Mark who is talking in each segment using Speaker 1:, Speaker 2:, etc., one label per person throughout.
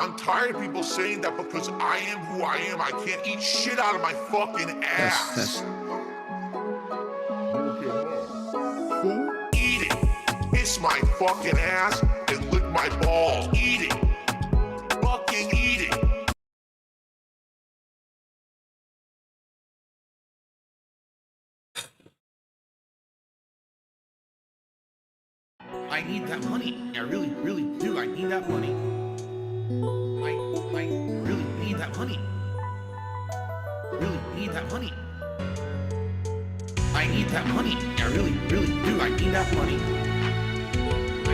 Speaker 1: I'm tired of people saying that because I am who I am, I can't eat shit out of my fucking ass. Eat it. Kiss my fucking ass and lick my balls. Eat it. Fucking eat it.
Speaker 2: I need that money. I really, really do. I need that money. I really need that money. Really need that money. I need that money. I really, really do. I need that money. I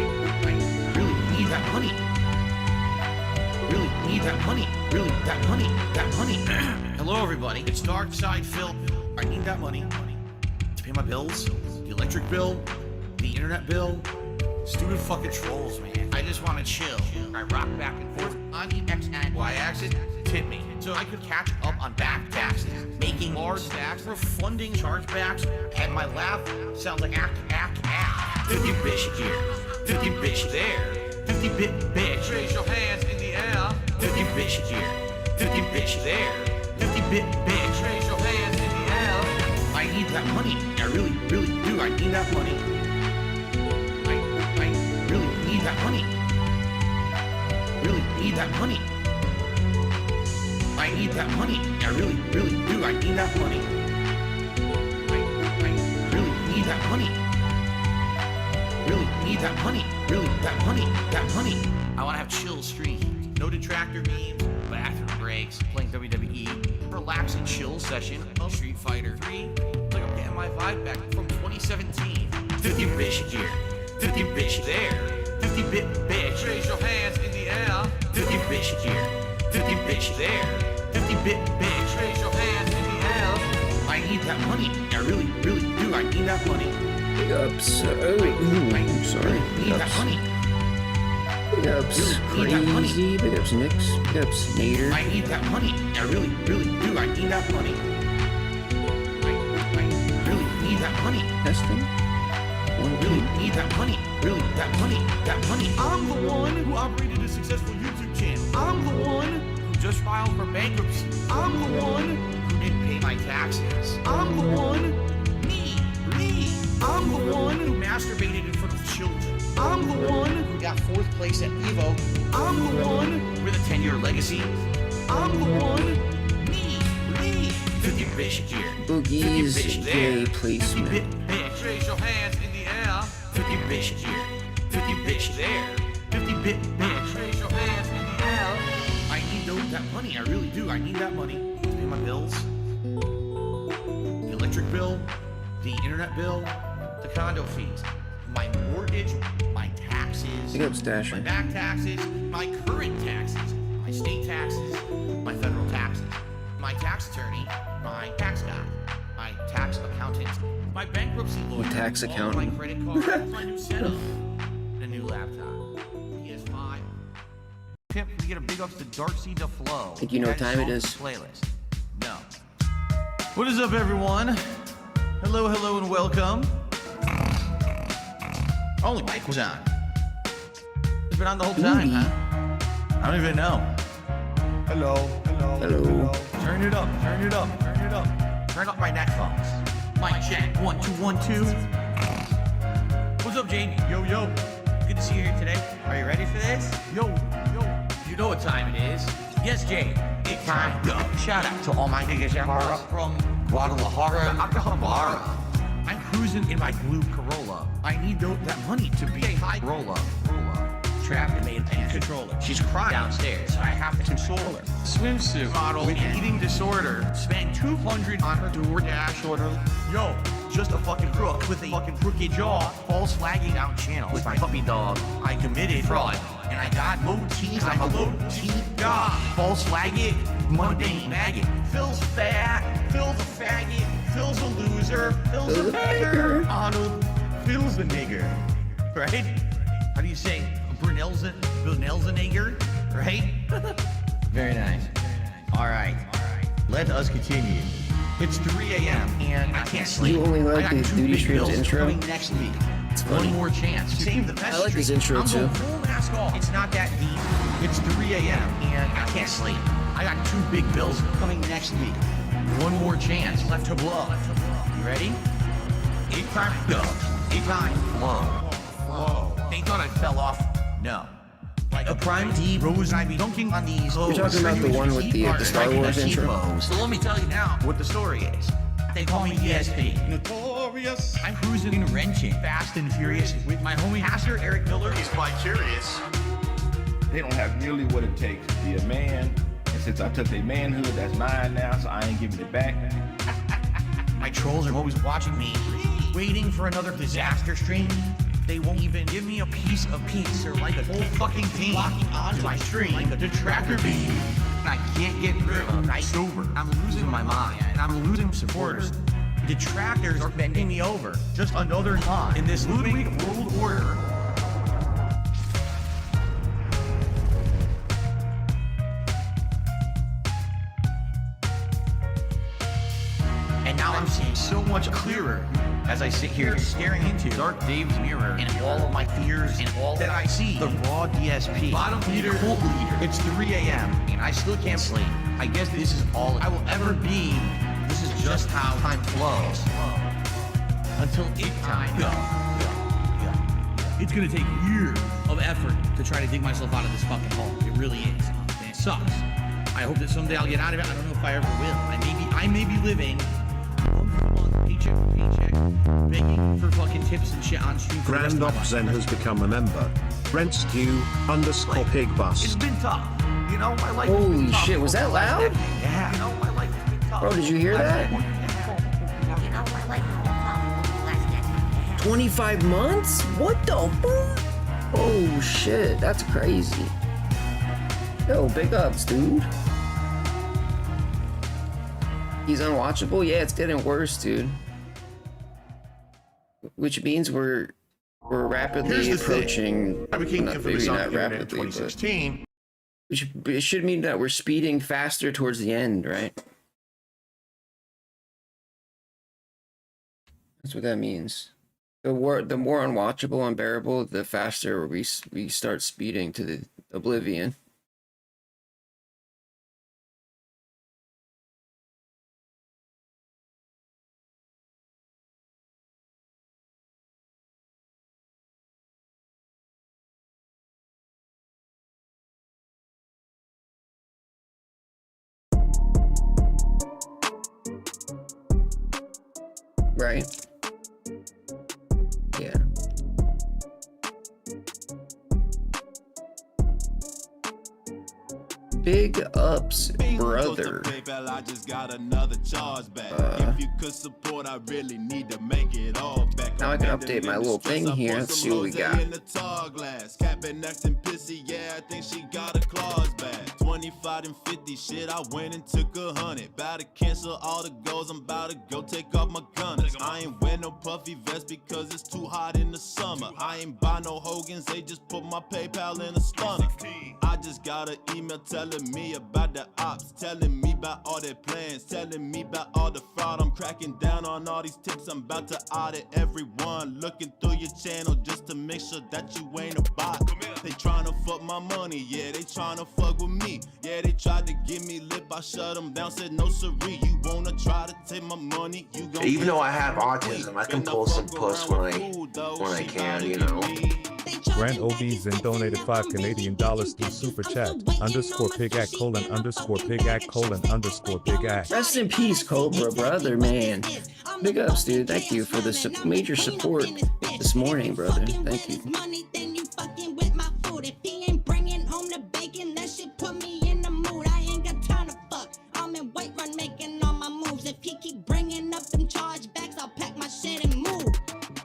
Speaker 2: really need that money. Really need that money. Really, that money. That money. Hello, everybody. It's Dark Side Phil. I need that money to pay my bills, the electric bill, the internet bill. Stupid fucking trolls, man. I just want to chill. I rock back and forth on the X and Y axis. Tip me so I could catch up on back taxes, making large stacks, refunding chargebacks, and my laugh sounds like act. 50 bitch here, 50 bitch there, 50 bit bitch. Raise your hands in the air. 50 bitch here, 50 bitch there, 50 bit bitch. Raise your hands in the air. I need that money. I really, really do. I need that money. Really need that money. Really need that money. I need that money. I really, really do. I need that money. I really need that money. Really need that money. Really, that money. That money. I want to have chill streams. No detractor memes. Bathroom breaks. Playing WWE. Relaxing chill session of Street Fighter 3. Like I'm getting my vibe back from 2017. 50 bitch here. 50 bitch there, 50 bit bitch. Raise your hands in the air. 50 bitch here, 50 bitch there, 50 bit bitch. Raise your hands in the air. I need that money. I really, really do. I need that money.
Speaker 3: Big ups. I'm sorry.
Speaker 2: Need that money.
Speaker 3: Big ups. Crazy. Big ups, Nix. Big ups, Nader.
Speaker 2: I need that money. I really, really do. I need that money. I really need that money.
Speaker 3: Testing.
Speaker 2: Really need that money. Really, that money. That money. I'm the one who operated a successful YouTube channel. I'm the one who just filed for bankruptcy. I'm the one who didn't pay my taxes. I'm the one. Me. I'm the one who masturbated in front of children. I'm the one who got 4th place at Evo. I'm the one with a 10-year legacy. I'm the one. Me. 50 bitch here.
Speaker 3: Boogie's
Speaker 2: 50 bitch
Speaker 3: gay
Speaker 2: there. 50
Speaker 3: placement.
Speaker 2: bit bitch. Raise your hands in the air. 50 bitch here. 50 bitch there. 50 bit bitch. Raise your hands in the air. I need that money. I really do. I need that money to pay my bills. The electric bill, the internet bill, the condo fees, my mortgage, my taxes,
Speaker 3: Big ups, Dasher.
Speaker 2: my back taxes, my current taxes, my state taxes, my federal taxes, my tax attorney, my tax guy, my tax accountant, my bankruptcy lawyer,
Speaker 3: tax
Speaker 2: all
Speaker 3: accountant.
Speaker 2: my credit cards, my new setup, and a new laptop, PS5. Tip, we get a big ups to Darcy DeFlow.
Speaker 3: Think you know what time it is.
Speaker 2: Playlist. No. What is up, everyone? Hello, and welcome. Only mic was on. It's been on the whole time, huh? I don't even know. Hello. Turn it up. Turn up my headphones. Mic check. 1 2 1 2. What's up, Jamie? Yo. Good to see you here today. Are you ready for this? Yo. You know what time it is. Yes, Jay. It's time to go. Shout out to all my niggas from Guadalajara, Acapulco. I'm cruising in my blue Corolla. I need that money to be a high roller. Trapped and made a controller. She's crying downstairs, so I have to console her. Swimsuit model with eating disorder. Spent $200 on her DoorDash order. Yo, just a fucking crook with a fucking crooked jaw. False flagging down channel with my puppy dog. I committed fraud, and I got low teeth. I'm a low teeth god. False flagging, mundane maggot. Phil's fat, Phil's a faggot, Phil's a loser, Phil's a beggar. Arnold, Phil's a nigger. Right? How do you say? Brunel's a nigger, right? Very nice. All right. Let us continue. It's 3 a.m. and I can't sleep.
Speaker 3: You only like the Duty Streams intro?
Speaker 2: Coming next week. It's one more chance. Save the best.
Speaker 3: I like this intro too.
Speaker 2: mask off. It's not that deep. It's 3 a.m. and I can't sleep. I got 2 big bills coming next week. One more chance left to blow. You ready? 8 times go. 8 times flow. Whoa. They thought I fell off. No. Like a prime D rose, I'd be dunking on these.
Speaker 3: You're talking about the one with the Star Wars intro?
Speaker 2: So let me tell you now what the story is. They call me DSP. Notorious. I'm cruising and wrenching, fast and furious with my homie Pastor Eric Miller.
Speaker 1: He's bi-curious.
Speaker 4: They don't have nearly what it takes to be a man. And since I took their manhood, that's mine now, so I ain't giving it back.
Speaker 2: My trolls are always watching me, waiting for another disaster stream. They won't even give me a piece of peace or like a whole fucking team locking onto my stream like a detractor beam. I can't get rid of night sober. I'm losing my mind and I'm losing supporters. Detractors are bending me over. Just another knot in this Ludwig world order. And now I'm seeing so much clearer as I sit here staring into Dark Dave's mirror and all of my fears and all that I see. The raw DSP, bottom leader, cult leader. It's 3 a.m. and I still can't sleep. I guess this is all I will ever be. This is just how time flows. Until it time goes.
Speaker 5: It's gonna take years of effort to try to dig myself out of this fucking hole. It really is. And it sucks. I hope that someday I'll get out of it. I don't know if I ever will. I may be living month, paycheck to paycheck, begging for fucking tips and shit on stream.
Speaker 6: Grand Op Zen has become a member. Brent_Pig_Bus.
Speaker 2: It's been tough. You know, my life
Speaker 3: Holy
Speaker 2: has been tough
Speaker 3: shit, was that
Speaker 2: over the last
Speaker 3: loud?
Speaker 2: decade. Yeah. You know, my life has been tough.
Speaker 3: Bro, did you hear that? 25 months? What the fuck? Oh shit, that's crazy. Yo, big ups, dude. He's unwatchable? Yeah, it's getting worse, dude. Which means we're rapidly approaching.
Speaker 1: I became infamous on the internet in
Speaker 3: rapidly,
Speaker 1: 2016.
Speaker 3: it should mean that we're speeding faster towards the end, right? That's what that means. The more unwatchable, unbearable, the faster we start speeding to the oblivion. Right? Yeah. Big ups, brother.
Speaker 7: I just got another charge back. If you could support, I really need to make it all back.
Speaker 3: Now I can update my little thing here. Let's see what we got.
Speaker 7: Capping next and pissy, yeah, I think she got a claws back. 25 and 50, shit, I went and took 100. About to cancel all the goals, I'm about to go take off my gunners. I ain't wear no puffy vest because it's too hot in the summer. I ain't buy no Hogans, they just put my PayPal in a stunner. I just got an email telling me about the ops, telling me about all their plans, telling me about all the fraud. I'm cracking down on all these tips, I'm about to audit everyone. Looking through your channel just to make sure that you ain't a bot. They tryna fuck my money, yeah, they tryna fuck with me. Yeah, they tried to give me lip, I shut them down, said no siree. You wanna try to take my money, you gon'
Speaker 8: even though I have autism, I can pull some puss when I can, you know.
Speaker 9: Grant OBs and donated $5 Canadian through Super Chat. _Pig_Pig_Pig_Pig.
Speaker 3: Rest in peace, Cobra, brother, man. Big ups, dude. Thank you for the major support this morning, brother. Thank you.
Speaker 10: If he keep bringing up them chargebacks, I'll pack my shit and move.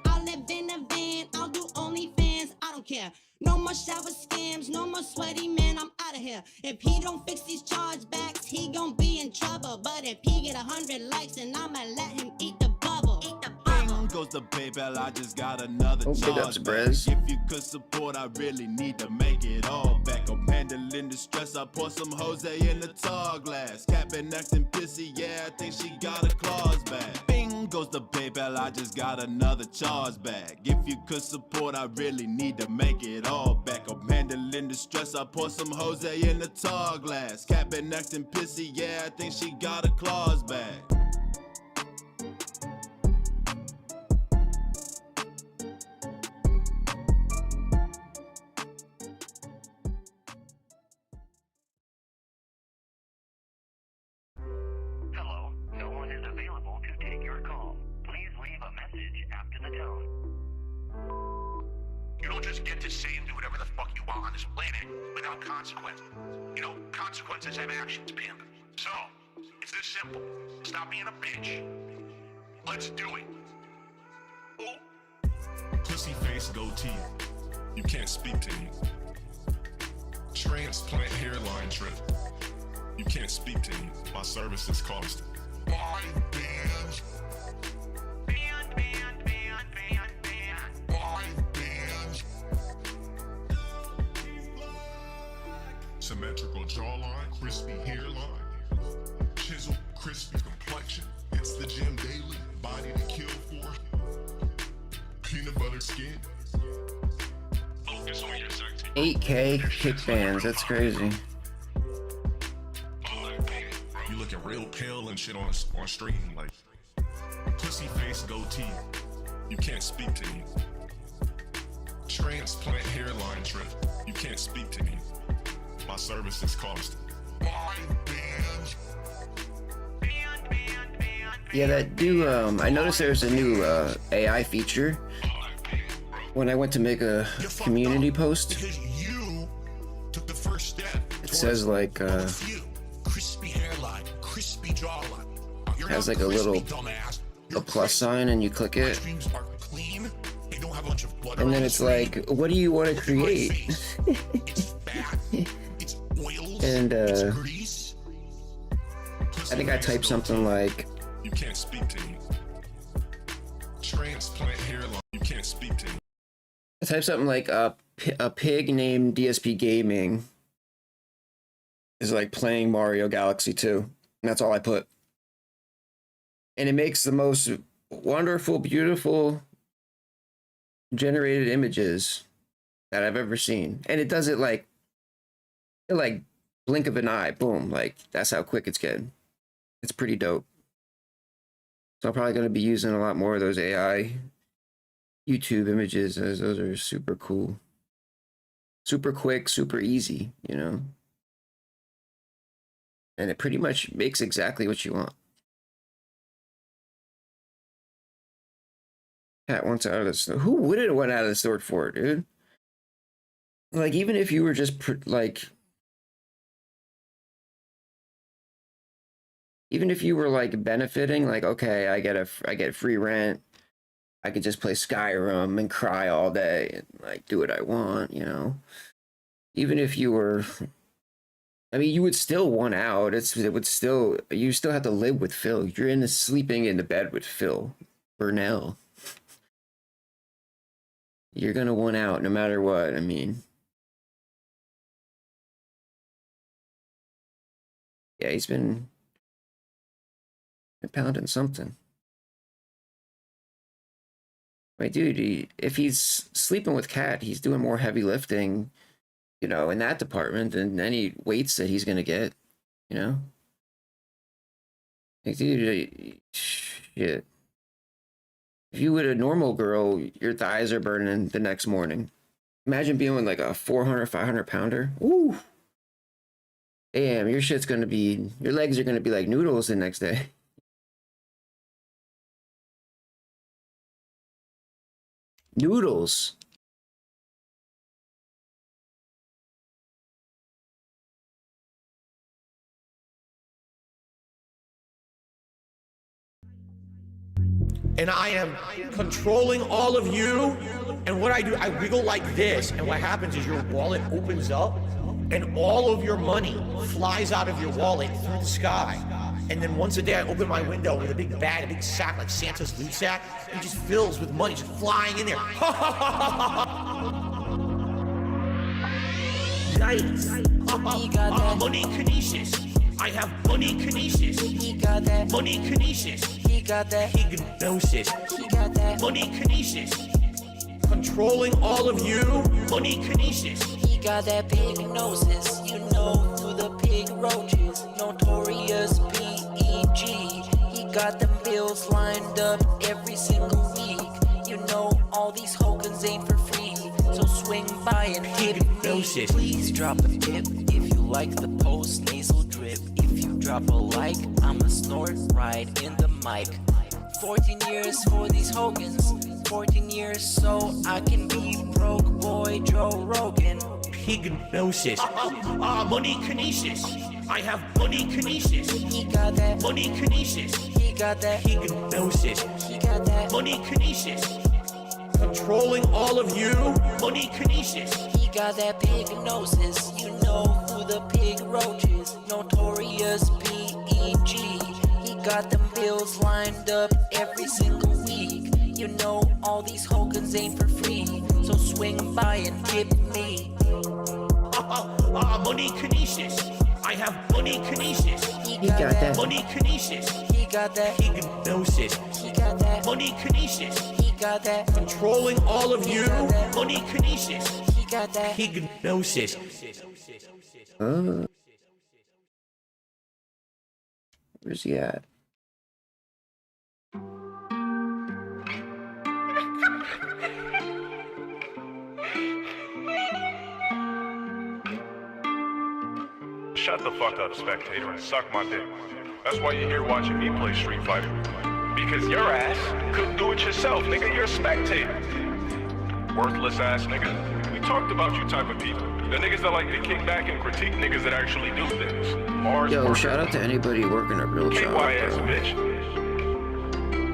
Speaker 10: I'll live in a van, I'll do OnlyFans, I don't care. No more shower scams, no more sweaty man, I'm out of here. If he don't fix these chargebacks, he gon' be in trouble. But if he get 100 likes, then I'ma let him eat the bubble. Eat the bubble.
Speaker 7: Goes the PayPal, I just got another
Speaker 3: big ups,
Speaker 7: charge
Speaker 3: Brez.
Speaker 7: back. If you could support, I really need to make it all back. I'm handling the stress, I pour some Jose in the tall glass. Capping, acting pissy, yeah, I think she got a claws back. Bing Gone goes the PayPal, I just got another charge back. If you could support, I really need to make it all back. I'm handling the stress, I pour some Jose in the tar glass. Cat been acting pissy, yeah, I think she got her claws back.
Speaker 11: Hello, no one is available to take your call. Please leave a message after the tone.
Speaker 1: You don't just get to say and do whatever the fuck you want on this planet without consequences. You know, consequences have actions, pimp. So, it's this simple. Stop being a bitch. Let's do it. Ooh.
Speaker 12: Pussy face goatee. You can't speak to me. Transplant hairline trip. You can't speak to me. My services cost.
Speaker 1: 5 bands.
Speaker 11: Band.
Speaker 1: 5 bands.
Speaker 12: Symmetrical jawline, crispy hairline. Chisel, crispy complexion. It's the gym daily. Body to kill for. Peanut butter skin. Focus on your sexy.
Speaker 3: 8K kick bands, that's crazy.
Speaker 12: You looking real pale and shit on stream, like pussy face goatee. You can't speak to me. Transplant hairline trip. You can't speak to me. My services cost.
Speaker 1: 5 bands.
Speaker 3: Yeah, that do, I noticed there's a new AI feature when I went to make a community post.
Speaker 1: Because you took the first step.
Speaker 3: It says like,
Speaker 1: Crispy hairline, crispy jawline. You're
Speaker 3: has
Speaker 1: not
Speaker 3: like a little
Speaker 1: crispy, dumbass.
Speaker 3: a plus sign and you click it.
Speaker 1: Dreams are clean. They don't have a bunch of blood.
Speaker 3: And then
Speaker 1: around
Speaker 3: it's
Speaker 1: the
Speaker 3: like, what do you want to create?
Speaker 1: It's fat. It's oils.
Speaker 3: And
Speaker 1: it's grease.
Speaker 3: I think I typed something like,
Speaker 12: You can't speak to me. Transplant hairline. You can't speak to me.
Speaker 3: I typed something like a pig named dspgaming is like playing Mario Galaxy 2. And that's all I put. And it makes the most wonderful, beautiful generated images that I've ever seen. And it does it like blink of an eye, boom. Like that's how quick it's getting. It's pretty dope. So I'm probably going to be using a lot more of those AI YouTube images, as those are super cool. Super quick, super easy, you know? And it pretty much makes exactly what you want. Cat wants out of the store. Who wouldn't have went out of the store for it, dude? Like, even if you were just, even if you were, like, benefiting, like, okay, I get free rent. I could just play Skyrim and cry all day and, like, do what I want, you know? Even if you were... I mean, you would still want out. You still have to live with Phil. You're sleeping in the bed with Phil Burnell. You're gonna want out no matter what. I mean, yeah, he's been pounding something. Wait, dude, if he's sleeping with Kat, he's doing more heavy lifting, you know, in that department than any weights that he's gonna get, you know? Like, dude, shit. If you were a normal girl, your thighs are burning the next morning. Imagine being with like a 400, 500 pounder. Ooh. Damn, your legs are gonna be like noodles the next day. Noodles.
Speaker 5: And I am controlling all of you. And what I do, I wiggle like this. And what happens is your wallet opens up and all of your money flies out of your wallet through the sky. And then once a day I open my window with a big bag, a big sack like Santa's loot sack. And it just fills with money just flying in there. Yikes. Money kinesis. I have money kinesis.
Speaker 10: He got that
Speaker 5: Money kinesis.
Speaker 10: He got that
Speaker 5: Hypnosis.
Speaker 10: He got that
Speaker 5: Money kinesis. Controlling all of you. Money kinesis.
Speaker 10: He got that pig gnosis. You know who the pig roach is. Notorious B.E.G. He got them bills lined up every single week. You know all these Hogans ain't for free. So swing by and hit me. Please drop a tip if you like the post nasal drip. If you drop a like, I'ma snort right in the mic. 14 years for these Hogans. 14 years so I can be broke boy Joe Rogan.
Speaker 5: Hypnosis. Money kinesis. I have money kinesis.
Speaker 10: He got that
Speaker 5: Money kinesis.
Speaker 10: He got that
Speaker 5: Hypnosis.
Speaker 10: He got that
Speaker 5: Money kinesis. Controlling all of you. Money kinesis.
Speaker 10: He got that pig gnosis. You know who the pig roach is. Notorious B.E.G. He got them bills lined up every single week. You know all these Hogans ain't for free. So swing by and tip me.
Speaker 5: Money kinesis. I have money kinesis.
Speaker 10: He
Speaker 3: got that
Speaker 5: Money kinesis.
Speaker 10: He got that
Speaker 5: Hypnosis.
Speaker 10: He got that
Speaker 5: Money kinesis.
Speaker 10: He got that
Speaker 5: Controlling all of you. Money kinesis.
Speaker 10: He got that
Speaker 5: Hypnosis.
Speaker 3: Where's he at?
Speaker 12: Shut the fuck up, spectator, and suck my dick. That's why you're here watching me play Street Fighter. Because your ass couldn't do it yourself, nigga. You're a spectator. Worthless ass nigga. We talked about you type of people. The niggas that like to kick back and critique niggas that actually do things. Mars,
Speaker 3: Yo, shout out to anybody working a real job,
Speaker 12: KY-ass
Speaker 3: bro.
Speaker 12: bitch.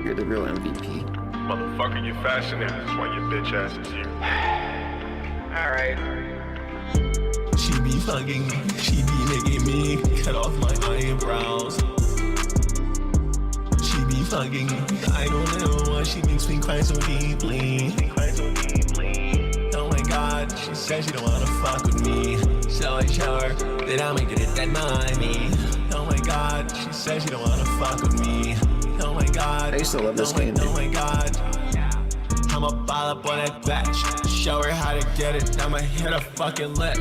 Speaker 3: You're the real MVP.
Speaker 12: Motherfucker, you're fascinated. That's why your bitch ass is here.
Speaker 13: Alright. She be fucking me, she be making me cut off my eyebrows. She be fucking me, I don't know why she makes me cry so deeply. Oh my god, she said she don't wanna fuck with me. So I show her that I'ma get it that money. Oh my god, she said she don't wanna fuck with me. Oh my god,
Speaker 3: I used to love this game,
Speaker 13: oh my god. I'ma ball up on that batch. Show her how to get it. I'ma hit a fucking lip.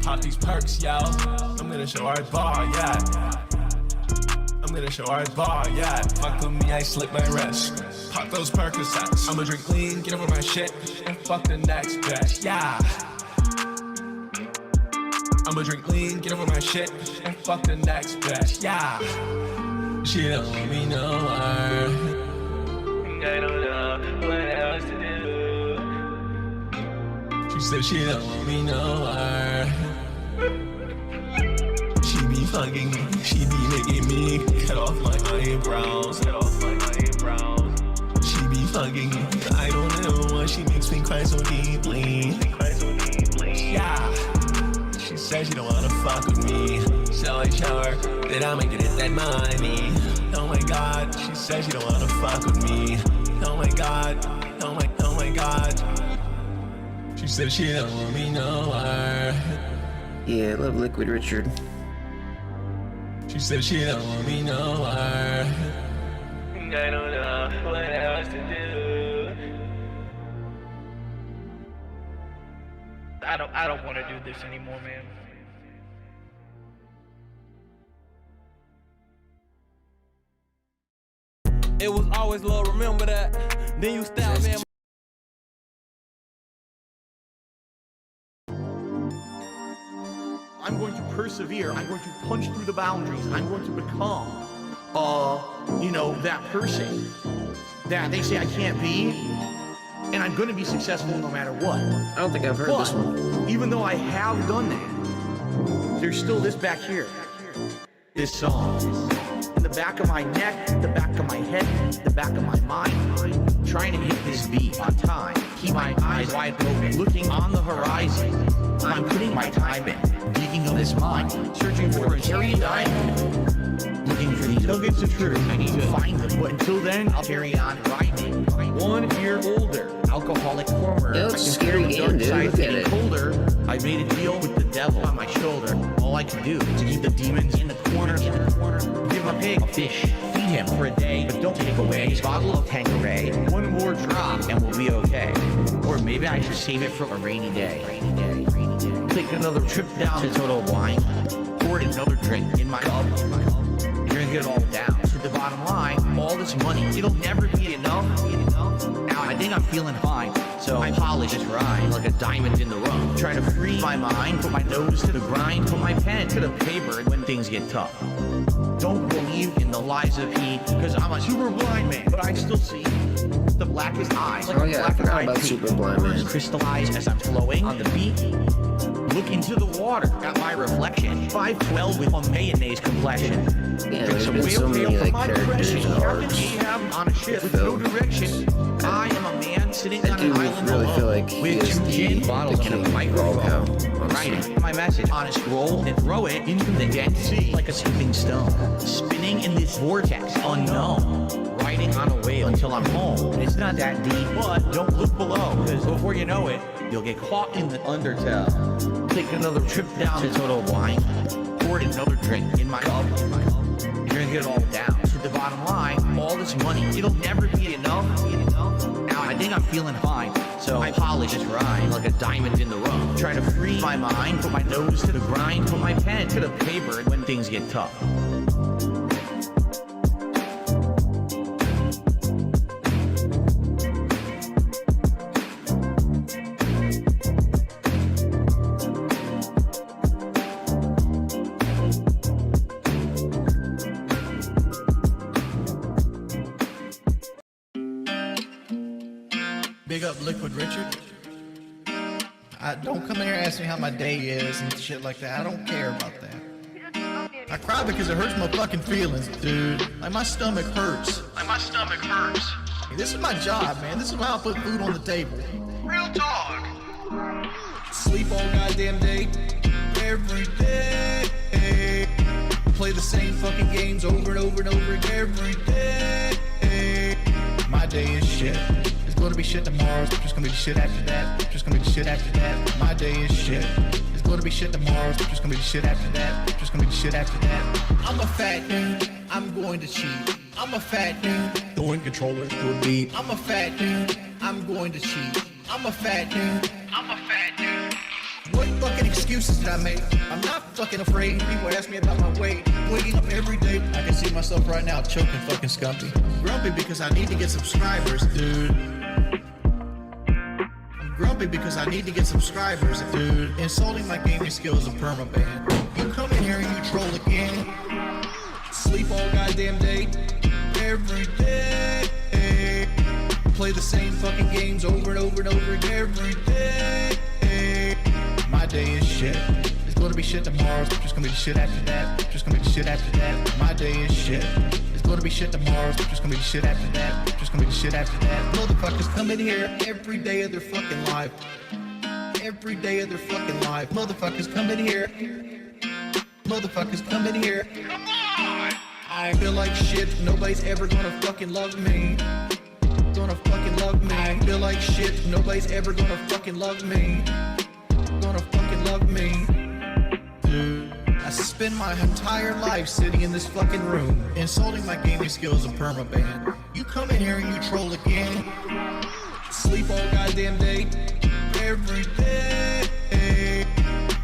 Speaker 13: Pop these perks, yo. I'm gonna show her bar, yeah. I'm gonna show her bar, yeah. Fuck with me, I slip my wrist. Pop those Percocets. I'ma drink clean, get over my shit, and fuck the next bitch, yeah. I'ma drink clean, get over my shit, and fuck the next bitch, yeah. She don't let me know her. I don't know what else to do. She said she don't want me know her. She be fucking me, she be making me cut off my eyebrows. She be fucking me, I don't know why she makes me cry so deeply. Yeah. She said she don't wanna fuck with me, so I show her that I'ma get it that money. Oh my god, she said she don't wanna fuck with me. Oh my god, oh my god. She said she don't want me know her.
Speaker 3: Yeah, I love Liquid Richard.
Speaker 13: She said she don't want me know her. I don't know what else to do.
Speaker 14: I don't want to do this anymore, man.
Speaker 15: It was always love, remember that. Then you stab me.
Speaker 5: I'm going to persevere. I'm going to punch through the boundaries. I'm going to become, that person that they say I can't be. And I'm going to be successful no matter what.
Speaker 3: I don't think I've heard this one.
Speaker 5: Even though I have done that, there's still this back here. This song. In the back of my neck, the back of my head, the back of my mind. Trying to hit this beat on time. Keep my eyes wide open, looking on the horizon. I'm putting my time in, digging in this mine, searching for a cherry diamond. Looking for these nuggets of truth, I need to find them. But until then, I'll carry on grinding. 1 year older, alcoholic former.
Speaker 3: Yo, it's a scary game, dude. Look at it.
Speaker 5: Colder, I made a deal with the devil on my shoulder. All like to do to keep the demons in the corner. Give a pig a fish, feed him for a day, but don't take away his bottle of Tanqueray. One more drop and we'll be okay. Or maybe I should save it for a rainy day. Take another trip down to Total Wine. Pour another drink in my cup. Drink it all down. To the bottom line, all this money, it'll never be enough. Now I think I'm feeling fine, so I polish this rhyme like a diamond in the rough. Try to free my mind, put my nose to the grind, put my pen to the paper when things get tough. Don't believe in the lies of he, cause I'm a super blind man, but I still see the blackest eyes. Like
Speaker 3: I forgot about super blind man.
Speaker 5: Crystallize as I'm flowing on the beat. Look into the water, got my reflection. 5'12" with a mayonnaise complexion.
Speaker 3: Yeah, there's been so many like characters and arcs
Speaker 5: on a ship with no direction. I am a man sitting on an island alone with 2 gin bottles and a microphone. Writing my message on a scroll and throw it into the dead sea like a skipping stone. Spinning in this vortex unknown. Riding on a wave until I'm home. It's not that deep, but don't look below, because before you know it, you'll get caught in the undertow. Take another trip down to Total Wine. Pour another drink in my cup. Drink it all down. To the bottom line, all this money, it'll never be enough. Now I think I'm feeling fine, so I polish this rhyme like a diamond in the rough. Try to free my mind, put my nose to the grind, put my pen to the paper when things get tough.
Speaker 16: Big up Liquid Richard. Don't come in here and ask me how my day is and shit like that. I don't care about that. I cry because it hurts my fucking feelings, dude. Like my stomach hurts. This is my job, man. This is how I put food on the table.
Speaker 1: Real talk.
Speaker 16: Sleep all goddamn day, every day. Play the same fucking games over and over and over again every day. My day is shit. It's gonna be shit tomorrow. It's just gonna be the shit after that. Just gonna be the shit after that. My day is shit. It's gonna be shit tomorrow. It's just gonna be the shit after that. Just gonna be the shit after that. I'm a fat dude. I'm going to cheat. I'm a fat dude. Throwing controllers to a beat. I'm a fat dude. I'm going to cheat. I'm a fat dude. I'm a fat dude. What fucking excuses did I make? I'm not fucking afraid. People ask me about my weight. Waking up every day. I can see myself right now choking fucking Scumpy. Grumpy because I need to get subscribers, dude. I'm grumpy because I need to get subscribers, dude. Insulting my gaming skills is a permaban. You come in here and you troll again. Sleep all goddamn day, every day. Play the same fucking games over and over and over again every day. My day is shit. It's gonna be shit tomorrow. It's just gonna be the shit after that. Just gonna be the shit after that. My day is shit. It's gonna be shit tomorrow. It's just gonna be the shit after that. Just gonna be the shit after that. Motherfuckers come in here every day of their fucking life. Every day of their fucking life. Motherfuckers come in here. Motherfuckers come in here. Come on! I feel like shit. Nobody's ever gonna fucking love me. Gonna fucking love me. I feel like shit. Nobody's ever gonna fucking love me. Gonna fucking love me. Dude, I spend my entire life sitting in this fucking room, insulting my gaming skills a permaban. You come in here and you troll again. Sleep all goddamn day, every day.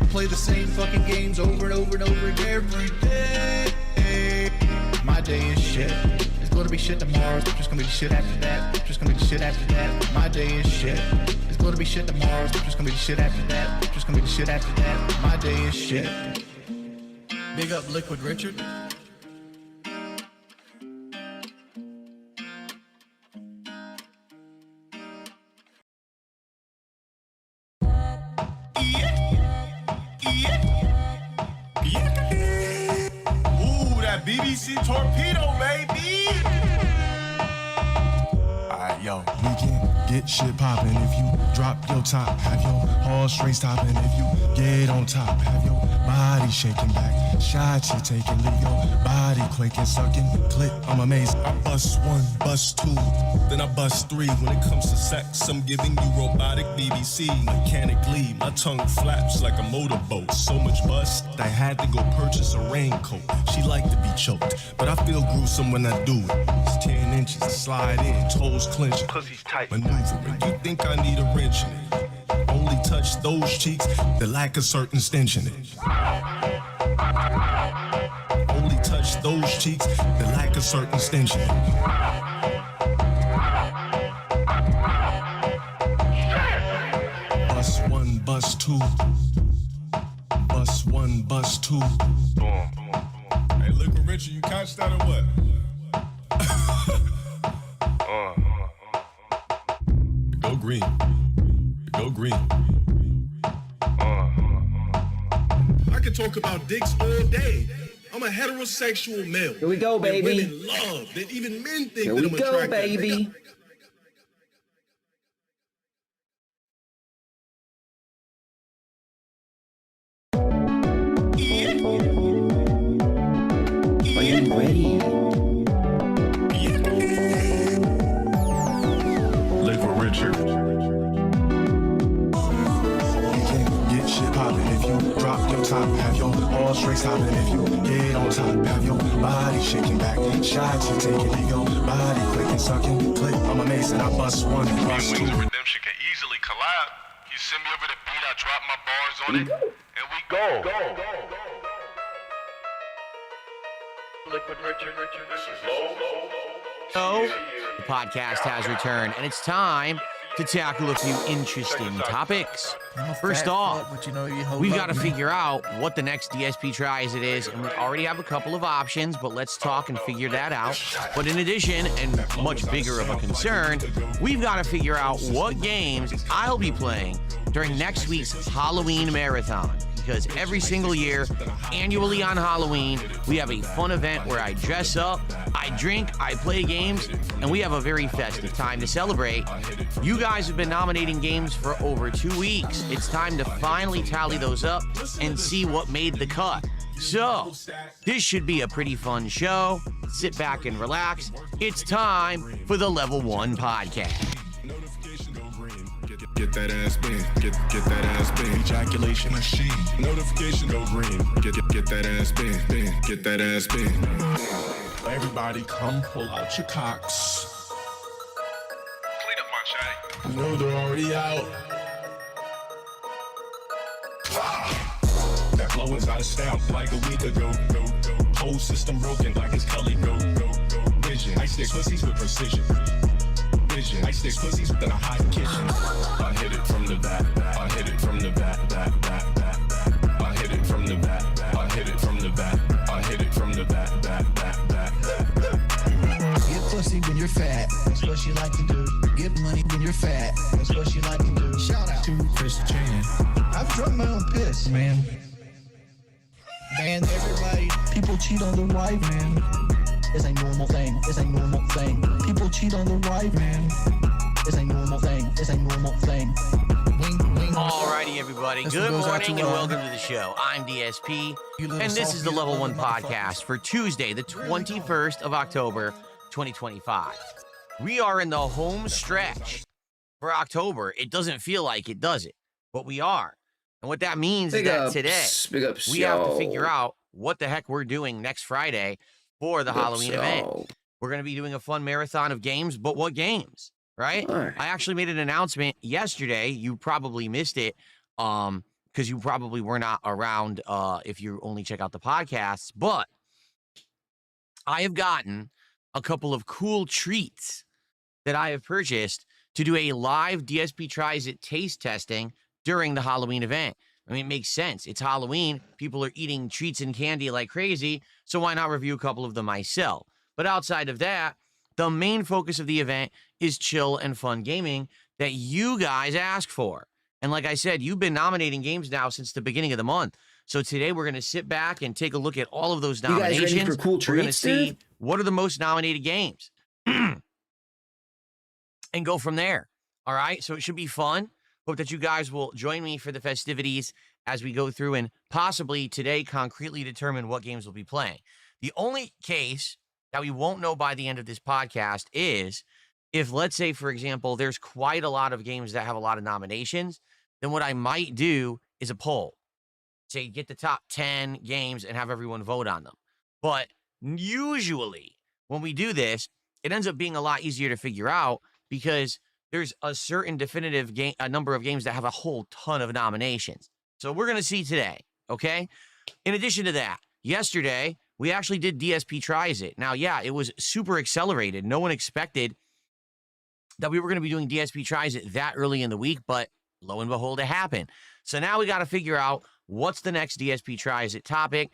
Speaker 16: Play the same fucking games over and over and over again every day. My day is shit. It's gonna be shit tomorrow. It's just gonna be the shit after that. Just gonna be the shit after that. My day is shit. It's gonna be shit tomorrow. It's just gonna be the shit after that. Just gonna be the shit after that. My day is shit. Big up Liquid Richard.
Speaker 7: Ooh, that BBC torpedo, baby.
Speaker 17: Alright, yo, we can get shit poppin'. If you drop your top, have your horse race toppin'. If you get on top, have your body shaking back. Shots you taking, leave your body quaking, sucking. Click, I'm amazing. I bust one, bust two, then I bust three. When it comes to sex, I'm giving you robotic BBC. Mechanically, my tongue flaps like a motorboat. So much bust, I had to go purchase a raincoat. She liked to be choked, but I feel gruesome when I do it. It's 10 inches, I slide in, toes clenching, pussy's tight, maneuvering. You think I need a wrench in it? Only touch those cheeks that lack a certain stench in it. Only touch those cheeks that lack a certain stench in it. Bust one, bust two. Bust one, bust two.
Speaker 12: Boom.
Speaker 17: Hey, look, Richard, you catch that or what? Go green. Go green. I could talk about dicks all day. I'm a heterosexual male.
Speaker 3: Here we go, baby.
Speaker 17: That women love. That even men think
Speaker 3: Here
Speaker 17: that
Speaker 3: we
Speaker 17: I'm
Speaker 3: go,
Speaker 17: attractive.
Speaker 3: baby. Are you ready?
Speaker 17: Live with Richard. You can get shit poppin' if you drop your top, have your horse race hoppin'. If you get on top, have your body shaking back. Shots you taking, leave your body clicking, sucking. Click, I'm amazing. I bust one, bust two.
Speaker 12: Wings of Redemption can easily collab. You send me over the beat, I drop my bars on it, and we go.
Speaker 14: Liquid Richard.
Speaker 12: This is low.
Speaker 5: So, the podcast has returned, and it's time to tackle a few interesting topics. First off, we've got to figure out what the next DSP tries it is, and we already have a couple of options, but let's talk and figure that out. But in addition, and much bigger of a concern, we've got to figure out what games I'll be playing during next week's Halloween Marathon. Because every single year, annually on Halloween, we have a fun event where I dress up, I drink, I play games, and we have a very festive time to celebrate. You guys have been nominating games for over 2 weeks. It's time to finally tally those up and see what made the cut. So, this should be a pretty fun show. Sit back and relax. It's time for the Level 1 podcast.
Speaker 17: Get that ass bent, get that ass bent. Ejaculation machine. Notification go green. Get that ass bent, get that ass bent. Everybody come pull out your cocks.
Speaker 12: Clean up my chat.
Speaker 17: You know they're already out. That flow is out of style like a week ago. Whole system broken like it's Cully. Vision. I stick pussies with precision. I stick pussies within a hot kitchen. I hit it from the back. I hit it from the back. I hit it from the back. I hit it from the back. I hit it from the back.
Speaker 16: Get pussy when you're fat. That's what she like to do. Get money when you're fat. That's what she like to do. Shout out to Chris Chan. I've drunk my own piss, man. Man, everybody, people cheat on their wife, man. It's a normal thing. It's a normal thing. People cheat on their wife, man. It's a normal thing. It's a normal thing.
Speaker 5: Alrighty, everybody. Good morning and welcome to the show. I'm DSP, and this is the Level 1 podcast for Tuesday, the 21st of October, 2025. We are in the home stretch for October. It doesn't feel like it, does it? But we are. And what that means is that today, we have to figure out what the heck we're doing next Friday for the Halloween event. We're going to be doing a fun marathon of games, but what games, right? I actually made an announcement yesterday. You probably missed it because you probably were not around if you only check out the podcasts, but I have gotten a couple of cool treats that I have purchased to do a live DSP Tries It taste testing during the Halloween event. I mean, it makes sense. It's Halloween. People are eating treats and candy like crazy, so why not review a couple of them myself? But outside of that, the main focus of the event is chill and fun gaming that you guys ask for. And like I said, you've been nominating games now since the beginning of the month. So today we're going to sit back and take a look at all of those nominations.
Speaker 3: You guys ready for cool treats,
Speaker 5: we're going to see what are the most nominated games and go from there.
Speaker 18: All right, so it should be fun. Hope that you guys will join me for the festivities as we go through and possibly today concretely determine what games we'll be playing. The only case that we won't know by the end of this podcast is if, let's say, for example, there's quite a lot of games that have a lot of nominations, then what I might do is a poll. Say, get the top 10 games and have everyone vote on them. But usually when we do this, it ends up being a lot easier to figure out because there's a certain definitive a number of games that have a whole ton of nominations. So we're going to see today, okay? In addition to that, yesterday, we actually did DSP Tries It. Now, yeah, it was super accelerated. No one expected that we were going to be doing DSP Tries It that early in the week, but lo and behold, it happened. So now we got to figure out what's the next DSP Tries It topic.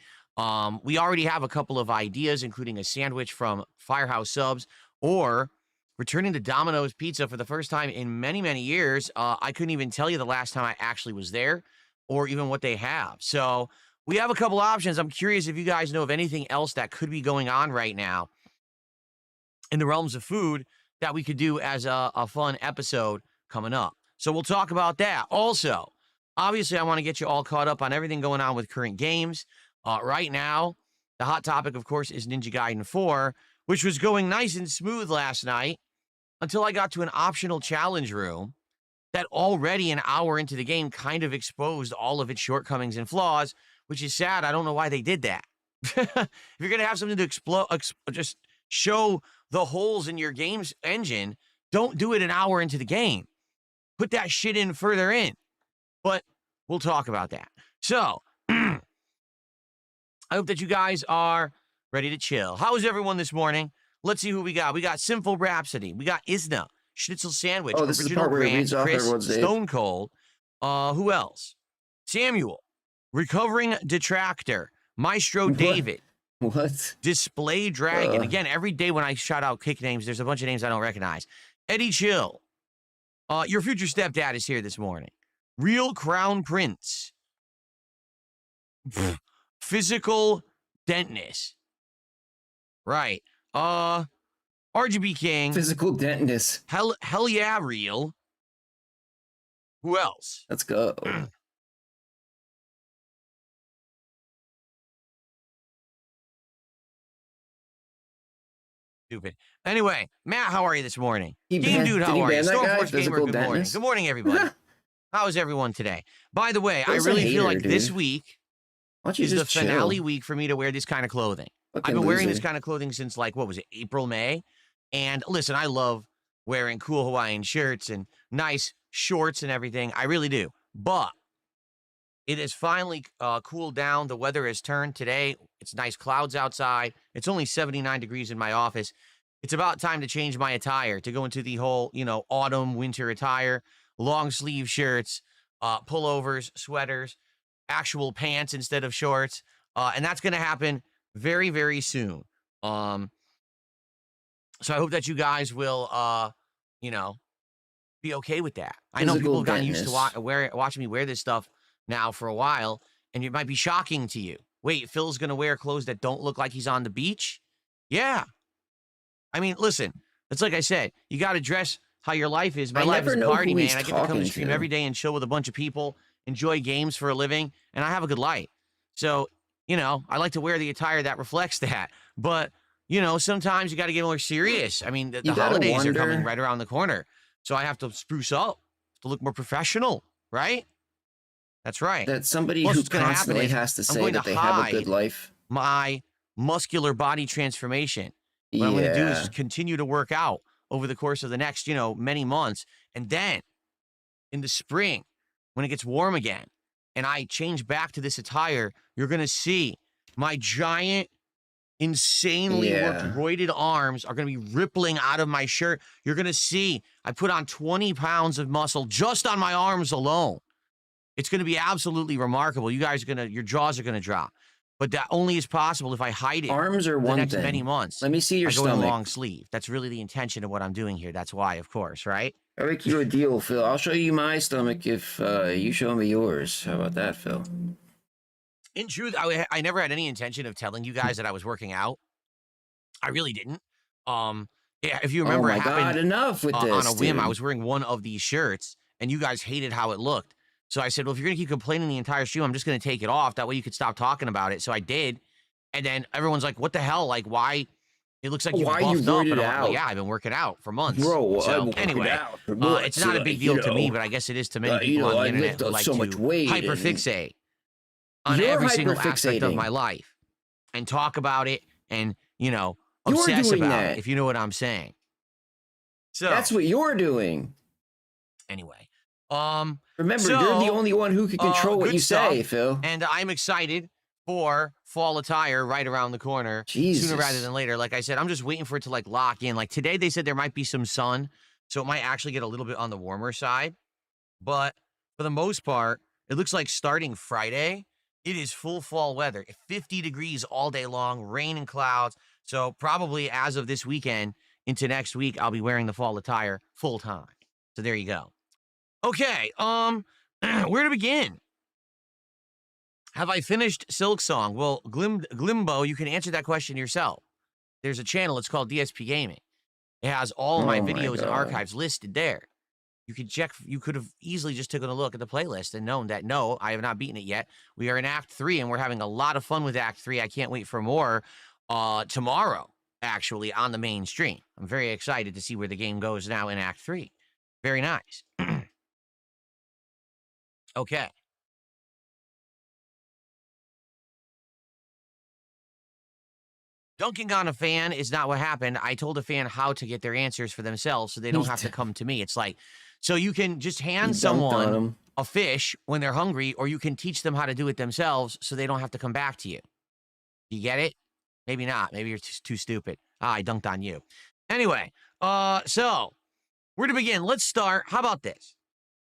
Speaker 18: We already have a couple of ideas, including a sandwich from Firehouse Subs or returning to Domino's Pizza for the first time in many, many years. I couldn't even tell you the last time I actually was there or even what they have. So we have a couple options. I'm curious if you guys know of anything else that could be going on right now in the realms of food that we could do as a fun episode coming up. So we'll talk about that. Also, obviously, I want to get you all caught up on everything going on with current games. Right now, the hot topic, of course, is Ninja Gaiden 4, which was going nice and smooth last night until I got to an optional challenge room that already an hour into the game kind of exposed all of its shortcomings and flaws, which is sad. I don't know why they did that. If you're going to have something to just show the holes in your game's engine, don't do it an hour into the game. Put that shit in further in. But we'll talk about that. So, I hope that you guys are ready to chill. How is everyone this morning? Let's see who we got. We got Sinful Rhapsody. We got Isna, Schnitzel Sandwich,
Speaker 3: Oh, this is the
Speaker 18: Original
Speaker 3: part where it
Speaker 18: Grant,
Speaker 3: reads off
Speaker 18: Chris,
Speaker 3: everyone's name.
Speaker 18: Stone Cold. Who else? Samuel, Recovering Detractor, Maestro David.
Speaker 3: What?
Speaker 18: Display Dragon. Again, every day when I shout out kick names, there's a bunch of names I don't recognize. Eddie Chill. Your future stepdad is here this morning. Real Crown Prince. Physical Dentness. Right. RGB King.
Speaker 3: Physical Dentness.
Speaker 18: Hell yeah, real. Who else?
Speaker 3: Let's go.
Speaker 18: Stupid. Anyway, Matt, how are you this morning?
Speaker 3: He
Speaker 18: Game
Speaker 3: ban-
Speaker 18: Dude,
Speaker 3: did
Speaker 18: how
Speaker 3: he
Speaker 18: are you?
Speaker 3: ban that guy?
Speaker 18: Stormforce Gamer,
Speaker 3: Physical
Speaker 18: good morning.
Speaker 3: Dentness?
Speaker 18: Good morning, everybody. How is everyone today? By the way, I
Speaker 3: Where's the
Speaker 18: really feel
Speaker 3: hater,
Speaker 18: like this
Speaker 3: dude?
Speaker 18: week
Speaker 3: Why don't you
Speaker 18: is the
Speaker 3: just chill?
Speaker 18: finale week for me to wear this kind of clothing.
Speaker 3: Fucking
Speaker 18: I've been wearing this
Speaker 3: loser.
Speaker 18: kind of clothing since, like, what was it, April, May? And listen, I love wearing cool Hawaiian shirts and nice shorts and everything. I really do. But it has finally cooled down. The weather has turned today. It's nice clouds outside. It's only 79 degrees in my office. It's about time to change my attire, to go into the whole, autumn, winter attire, long sleeve shirts, pullovers, sweaters, actual pants instead of shorts. And that's going to happen very, very soon. So I hope that you guys will, be okay with that. I know people have gotten used to watching me wear this stuff now for a while, and it might be shocking to you. Wait, Phil's going to wear clothes that don't look like he's on the beach? Yeah. I mean, listen, it's like I said, you got to dress how your life is. My life is a party, man. I get to come to stream every day and chill with a bunch of people, enjoy games for a living, and I have a good life. So, I like to wear the attire that reflects that. But, sometimes you got to get more serious. I mean, the holidays are coming right around the corner. So I have to spruce up, to look more professional, right? That's right.
Speaker 3: That somebody who constantly has to say that they have a good life.
Speaker 18: My muscular body transformation. What I'm going to do is just continue to work out over the course of the next, many months. And then in the spring, when it gets warm again, and I change back to this attire, you're going to see my giant, insanely worked, roided arms are going to be rippling out of my shirt. You're going to see I put on 20 pounds of muscle just on my arms alone. It's going to be absolutely remarkable. You guys are your jaws are going to drop. But that only is possible if I hide it.
Speaker 3: Arms are one
Speaker 18: the next
Speaker 3: thing.
Speaker 18: many months.
Speaker 3: Let me see your
Speaker 18: I go
Speaker 3: stomach.
Speaker 18: in a long sleeve. That's really the intention of what I'm doing here. That's why, of course, right?
Speaker 3: I'll make you a deal, Phil. I'll show you my stomach if you show me yours. How about that, Phil?
Speaker 18: In truth, I never had any intention of telling you guys that I was working out. I really didn't. Yeah, if you remember,
Speaker 3: oh my
Speaker 18: it happened
Speaker 3: God, enough with this,
Speaker 18: on a whim.
Speaker 3: dude.
Speaker 18: I was wearing one of these shirts, and you guys hated how it looked. So I said, well, if you're going to keep complaining the entire stream, I'm just going to take it off. That way you could stop talking about it. So I did. And then everyone's like, what the hell? Like, why? It looks like you've
Speaker 3: Why you
Speaker 18: buffed up.
Speaker 3: worried
Speaker 18: And
Speaker 3: it
Speaker 18: I'm like, well,
Speaker 3: out?
Speaker 18: yeah, I've been working out for months.
Speaker 3: Bro,
Speaker 18: so
Speaker 3: I'm working
Speaker 18: anyway,
Speaker 3: out for months,
Speaker 18: it's not a big deal
Speaker 3: you
Speaker 18: to me,
Speaker 3: know.
Speaker 18: but I guess it is to many people
Speaker 3: you know,
Speaker 18: on the
Speaker 3: I
Speaker 18: internet
Speaker 3: lift
Speaker 18: who
Speaker 3: up
Speaker 18: like
Speaker 3: so
Speaker 18: to
Speaker 3: much weight and-
Speaker 18: hyperfixate on
Speaker 3: You're
Speaker 18: every single aspect of
Speaker 3: hyperfixating.
Speaker 18: my life and talk about it and, you know,
Speaker 3: You're
Speaker 18: obsess
Speaker 3: doing
Speaker 18: about
Speaker 3: that.
Speaker 18: it, if you know what I'm saying. So
Speaker 3: That's what you're doing.
Speaker 18: anyway,
Speaker 3: remember,
Speaker 18: so,
Speaker 3: you're the only one who can control what
Speaker 18: good
Speaker 3: you say,
Speaker 18: stuff,
Speaker 3: Phil.
Speaker 18: And I'm excited for fall attire right around the corner sooner rather than later. Like I said, I'm just waiting for it to like lock in. Like today, they said there might be some sun, so it might actually get a little bit on the warmer side. But for the most part, it looks like starting Friday, it is full fall weather. 50 degrees all day long, rain and clouds. So probably as of this weekend into next week, I'll be wearing the fall attire full time. So there you go. Okay, where to begin? Have I finished Silk Song? Well, Glimbo, you can answer that question yourself. There's a channel, it's called DSP Gaming. It has all my videos and archives listed there. You could check, you could have easily just taken a look at the playlist and known that, no, I have not beaten it yet. We are in Act 3, and we're having a lot of fun with Act 3. I can't wait for more tomorrow, actually, on the main stream. I'm very excited to see where the game goes now in Act 3. Very nice. Okay. Dunking on a fan is not what happened. I told a fan how to get their answers for themselves so they don't have to come to me. It's like, so you can just hand someone a fish when they're hungry, or you can teach them how to do it themselves so they don't have to come back to you. You get it? Maybe not. Maybe you're too stupid. I dunked on you. Anyway, so where to begin? Let's start. How about this?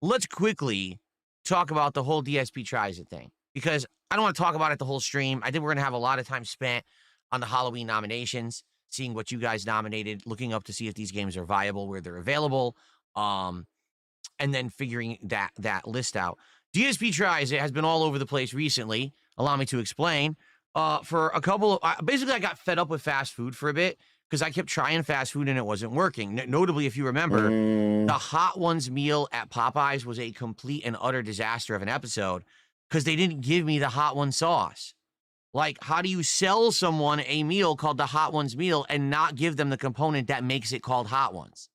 Speaker 18: Let's quickly talk about the whole DSP Tries It thing, because I don't want to talk about it the whole stream. I think we're going to have a lot of time spent on the Halloween nominations, seeing what you guys nominated, looking up to see if these games are viable, where they're available, and then figuring that list out. DSP Tries It has been all over the place recently. Allow me to explain. For a couple of, basically I got fed up with fast food for a bit, because I kept trying fast food and it wasn't working. Notably, if you remember, the Hot Ones meal at Popeyes was a complete and utter disaster of an episode, because they didn't give me the Hot One sauce. Like, how do you sell someone a meal called the Hot Ones meal and not give them the component that makes it called Hot Ones?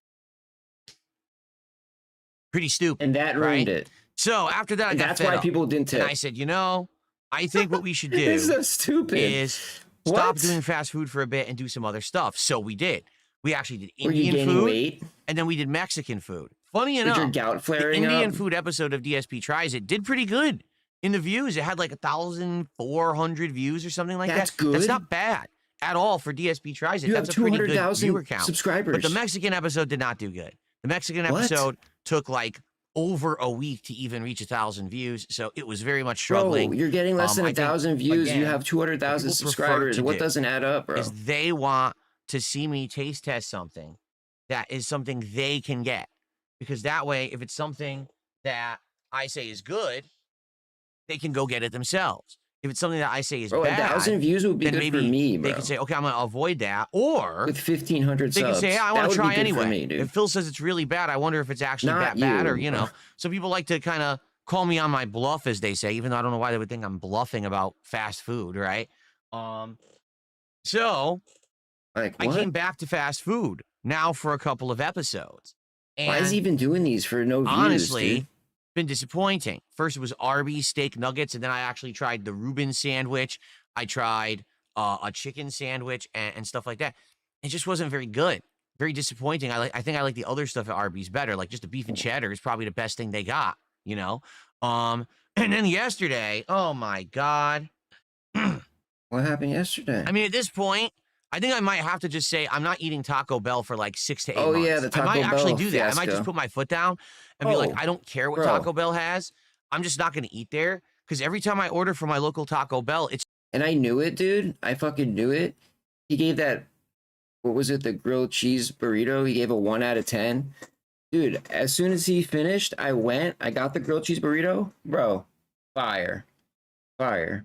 Speaker 18: Pretty stupid.
Speaker 3: And that ruined it.
Speaker 18: So after that, I got
Speaker 3: that's
Speaker 18: fed
Speaker 3: why
Speaker 18: up.
Speaker 3: people didn't tip.
Speaker 18: And I said, you know, I think what we should do
Speaker 3: It's so stupid.
Speaker 18: is stop doing fast food for a bit and do some other stuff. So we did. We actually did Indian food, and then we did Mexican food. Funny enough,
Speaker 3: your gout
Speaker 18: the
Speaker 3: flaring
Speaker 18: Indian
Speaker 3: up?
Speaker 18: food episode of DSP Tries It did pretty good in the views. It had like 1,400 views or something like
Speaker 3: That's
Speaker 18: that.
Speaker 3: good.
Speaker 18: That's not bad at all for DSP Tries It.
Speaker 3: You
Speaker 18: That's
Speaker 3: have
Speaker 18: a pretty good
Speaker 3: 200,000
Speaker 18: viewer count.
Speaker 3: subscribers.
Speaker 18: But the Mexican episode did not do good. The Mexican episode took like over a week to even reach 1,000 views, so it was very much struggling.
Speaker 3: Bro, you're getting less than 1,000 views.
Speaker 18: Again,
Speaker 3: you have 200,000 subscribers. What doesn't add up, bro?
Speaker 18: is they want to see me taste test something that is something they can get, because that way, if it's something that I say is good, they can go get it themselves. If it's something that I say is bad,
Speaker 3: 1,000 views would be
Speaker 18: then
Speaker 3: good
Speaker 18: maybe
Speaker 3: for me, bro.
Speaker 18: they can say, okay, I'm going to avoid that. Or
Speaker 3: with 1,500
Speaker 18: they can
Speaker 3: subs,
Speaker 18: say, hey, I
Speaker 3: that
Speaker 18: want
Speaker 3: would
Speaker 18: to
Speaker 3: be
Speaker 18: try
Speaker 3: good
Speaker 18: anyway.
Speaker 3: for me, dude.
Speaker 18: If Phil says it's really bad, I wonder if it's actually
Speaker 3: Not
Speaker 18: that bad,
Speaker 3: you.
Speaker 18: or, you know. So people like to kind of call me on my bluff, as they say, even though I don't know why they would think I'm bluffing about fast food, right? So
Speaker 3: like,
Speaker 18: I came back to fast food now for a couple of episodes. And
Speaker 3: why is he even doing these for no views,
Speaker 18: honestly,
Speaker 3: dude?
Speaker 18: been disappointing. First, it was Arby's steak nuggets, and then I actually tried the Reuben sandwich. I tried a chicken sandwich and stuff like that. It just wasn't very good. Very disappointing. I think I like the other stuff at Arby's better. Like just the beef and cheddar is probably the best thing they got, you know? And then yesterday, oh my God.
Speaker 3: What happened yesterday?
Speaker 18: I mean, at this point, I think I might have to just say I'm not eating Taco Bell for like 6 to 8 months.
Speaker 3: Oh, yeah, the Taco
Speaker 18: I might actually
Speaker 3: Bell
Speaker 18: do that. I might just
Speaker 3: fiasco.
Speaker 18: put my foot down and be like, I don't care what
Speaker 3: bro.
Speaker 18: Taco Bell has. I'm just not going to eat there, because every time I order from my local Taco Bell, it's...
Speaker 3: And I knew it, dude. I fucking knew it. He gave that, what was it, the grilled cheese burrito? He gave a 1 out of 10. Dude, as soon as he finished, I got the grilled cheese burrito. Bro, fire. Fire.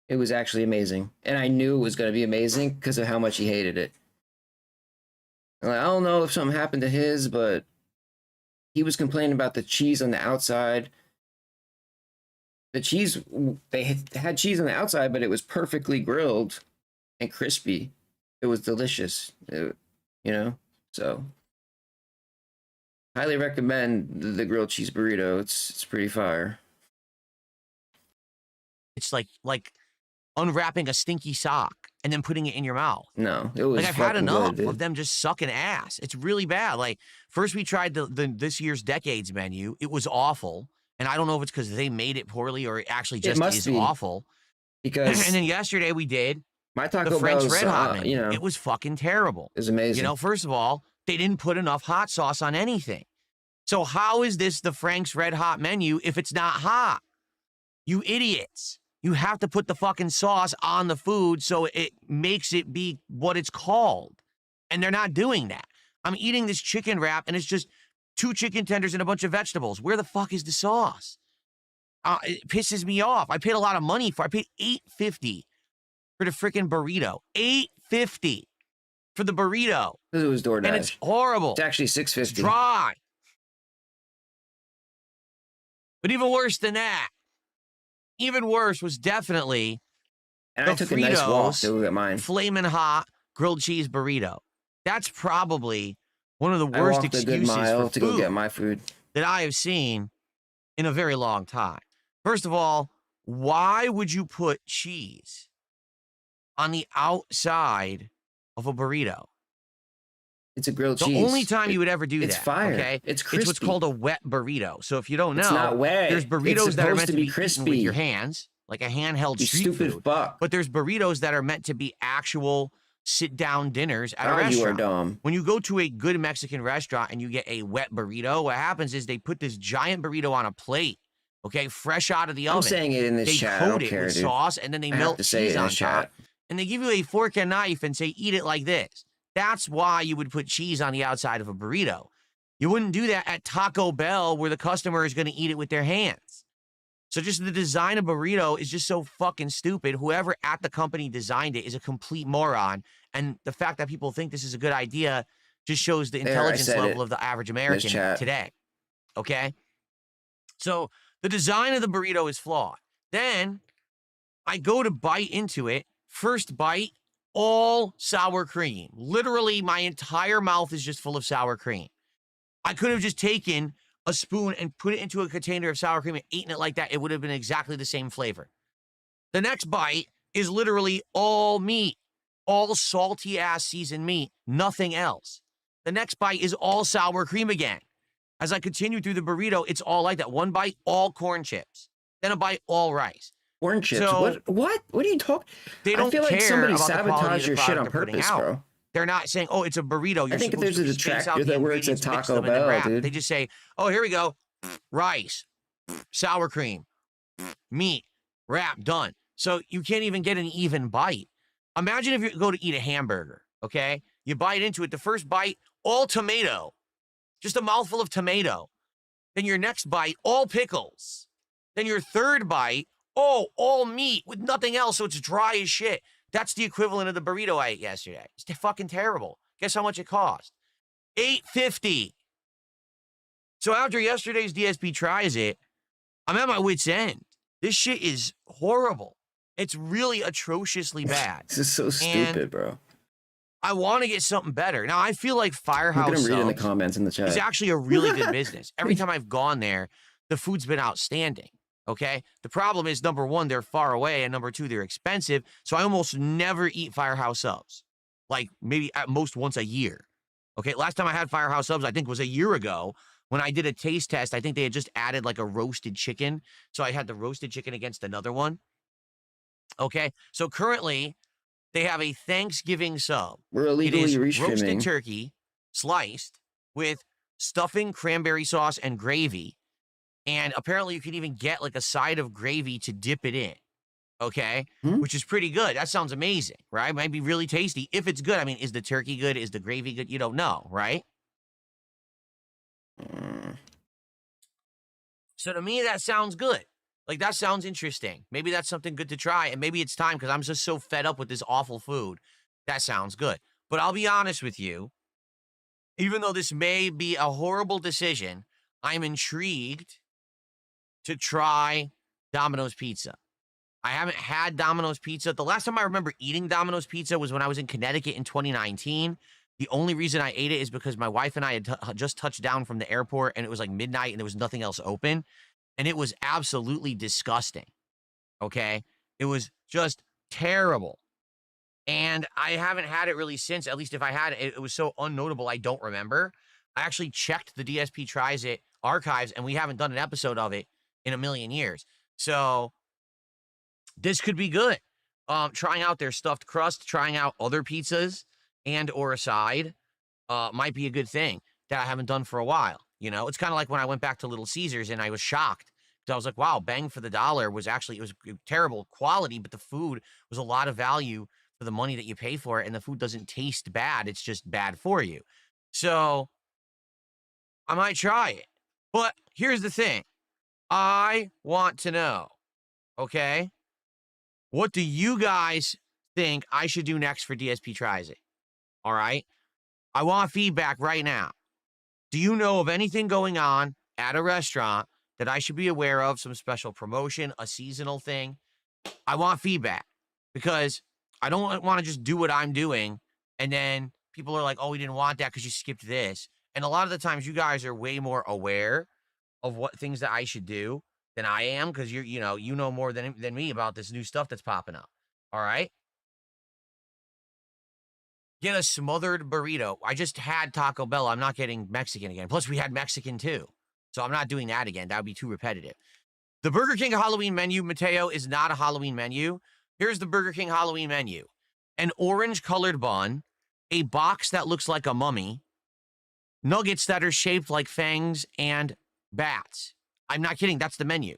Speaker 3: It was actually amazing. And I knew it was going to be amazing because of how much he hated it. Like, I don't know if something happened to his, but he was complaining about the cheese on the outside. The cheese, they had cheese on the outside, but it was perfectly grilled and crispy. It was delicious, you know? So, highly recommend the grilled cheese burrito. It's pretty fire.
Speaker 18: It's like unwrapping a stinky sock and then putting it in your mouth.
Speaker 3: No, it was
Speaker 18: like I've had enough
Speaker 3: good,
Speaker 18: of them just sucking ass. It's really bad. Like first we tried the this year's decades menu. It was awful, and I don't know if it's because they made it poorly or it actually just is awful.
Speaker 3: Because
Speaker 18: and then yesterday we did
Speaker 3: my Taco
Speaker 18: the Frank's
Speaker 3: Bell's,
Speaker 18: Red Hot menu.
Speaker 3: you know,
Speaker 18: it was fucking terrible.
Speaker 3: It was amazing.
Speaker 18: You know, first of all, they didn't put enough hot sauce on anything. So how is this the Frank's Red Hot menu if it's not hot? You idiots. You have to put the fucking sauce on the food so it makes it be what it's called. And they're not doing that. I'm eating this chicken wrap and it's just 2 chicken tenders and a bunch of vegetables. Where the fuck is the sauce? It pisses me off. I paid a lot of money for it. I paid $8.50 for the freaking burrito. $8.50 for the burrito.
Speaker 3: It was DoorDash.
Speaker 18: And it's horrible.
Speaker 3: It's actually $6.50.
Speaker 18: It's dry. But even worse than that, even worse was definitely
Speaker 3: and I took a nice walk to get mine.
Speaker 18: Flamin' Hot grilled cheese burrito. That's probably one of the worst excuses for
Speaker 3: to go get my food
Speaker 18: that I have seen in a very long time. First of all, why would you put cheese on the outside of a burrito?
Speaker 3: It's a grilled cheese.
Speaker 18: The only time you would ever do
Speaker 3: it's
Speaker 18: that,
Speaker 3: fire.
Speaker 18: Okay?
Speaker 3: It's crispy.
Speaker 18: It's what's called a wet burrito. So if you don't know,
Speaker 3: it's not wet.
Speaker 18: There's burritos that are meant to be
Speaker 3: crispy
Speaker 18: eaten with your hands, like a handheld
Speaker 3: you
Speaker 18: street
Speaker 3: stupid
Speaker 18: food.
Speaker 3: Fuck.
Speaker 18: But there's burritos that are meant to be actual sit-down dinners at a restaurant.
Speaker 3: You are dumb.
Speaker 18: When you go to a good Mexican restaurant and you get a wet burrito, what happens is they put this giant burrito on a plate, okay, fresh out of the oven.
Speaker 3: I'm saying it in this chat. I don't care,
Speaker 18: with
Speaker 3: dude.
Speaker 18: sauce, and then they melt cheese on top. And they give you a fork and knife and say, eat it like this. That's why you would put cheese on the outside of a burrito. You wouldn't do that at Taco Bell where the customer is going to eat it with their hands. So just the design of burrito is just so fucking stupid. Whoever at the company designed it is a complete moron. And the fact that people think this is a good idea just shows the intelligence level of the average American today. Okay? So the design of the burrito is flawed. Then I go to bite into it. First bite, all sour cream. Literally, my entire mouth is just full of sour cream. I could have just taken a spoon and put it into a container of sour cream and eaten it like that. It would have been exactly the same flavor. The next bite is literally all meat, all salty ass seasoned meat, nothing else. The next bite is all sour cream again. As I continue through the burrito, it's all like that. One bite, all corn chips. Then a bite, all rice.
Speaker 3: Corn chips?
Speaker 18: So,
Speaker 3: what? What are you talking?
Speaker 18: They don't
Speaker 3: I feel like
Speaker 18: care
Speaker 3: somebody
Speaker 18: about
Speaker 3: sabotaged your shit on purpose, bro.
Speaker 18: They're not saying, oh, it's a burrito. You're
Speaker 3: I think if there's a detractor that works at Taco
Speaker 18: Bell,
Speaker 3: Bell, dude.
Speaker 18: They just say, oh, here we go. Rice, sour cream, meat, wrap, done. So you can't even get an even bite. Imagine if you go to eat a hamburger, okay? You bite into it. The first bite, all tomato. Just a mouthful of tomato. Then your next bite, all pickles. Then your third bite, oh, all meat with nothing else, so it's dry as shit. That's the equivalent of the burrito I ate yesterday. It's fucking terrible. Guess how much it cost? $8.50. So after yesterday's DSP tries it, I'm at my wit's end. This shit is horrible. It's really atrociously bad.
Speaker 3: This is so stupid, bro.
Speaker 18: I want to get something better. Now, I feel like Firehouse
Speaker 3: I'm gonna read in the
Speaker 18: Subs
Speaker 3: comments in the chat.
Speaker 18: is actually a really good business. Every time I've gone there, the food's been outstanding. Okay? The problem is, number one, they're far away, and number two, they're expensive. So I almost never eat Firehouse Subs. Like, maybe at most once a year. Okay? Last time I had Firehouse Subs, I think, was a year ago. When I did a taste test, I think they had just added, like, a roasted chicken. So I had the roasted chicken against another one. Okay? So currently, they have a Thanksgiving sub.
Speaker 3: We're illegally
Speaker 18: it is
Speaker 3: restreaming.
Speaker 18: Roasted turkey, sliced, with stuffing, cranberry sauce, and gravy. And apparently you can even get like a side of gravy to dip it in. Okay? Which is pretty good. That sounds amazing, right? Might be really tasty. If it's good, I mean, is the turkey good? Is the gravy good? You don't know, right? So to me, that sounds good. Like, that sounds interesting. Maybe that's something good to try. And maybe it's time because I'm just so fed up with this awful food. That sounds good. But I'll be honest with you. even though this may be a horrible decision, I'm intrigued to try Domino's Pizza. I haven't had Domino's Pizza. The last time I remember eating Domino's Pizza was when I was in Connecticut in 2019. The only reason I ate it is because my wife and I had just touched down from the airport, and it was like midnight, and there was nothing else open. And it was absolutely disgusting, okay? It was just terrible. And I haven't had it really since. At least if I had it, it was so unnotable, I don't remember. I actually checked the DSP Tries It archives, and we haven't done an episode of it in a million years. So this could be good. Trying out their stuffed crust, trying out other pizzas and or a side might be a good thing that I haven't done for a while. You know, it's kind of like when I went back to Little Caesars and I was shocked. I was like, wow, bang for the dollar was actually, it was terrible quality, but the food was a lot of value for the money that you pay for it, and the food doesn't taste bad. It's just bad for you. So I might try it. But here's the thing. I want to know, okay, what do you guys think I should do next for DSP Tries It? All right? I want feedback right now. Do you know of anything going on at a restaurant that I should be aware of, some special promotion, a seasonal thing? I want feedback because I don't want to just do what I'm doing and then people are like, oh, we didn't want that because you skipped this. And a lot of the times you guys are way more aware of what things that I should do than I am because you know more than me about this new stuff that's popping up. All right? Get a smothered burrito. I just had Taco Bell. I'm not getting Mexican again. Plus, we had Mexican too. So I'm not doing that again. That would be too repetitive. The Burger King Halloween menu, Mateo, is not a Halloween menu. Here's the Burger King Halloween menu. An orange-colored bun, a box that looks like a mummy, nuggets that are shaped like fangs and bats. I'm not kidding. That's the menu.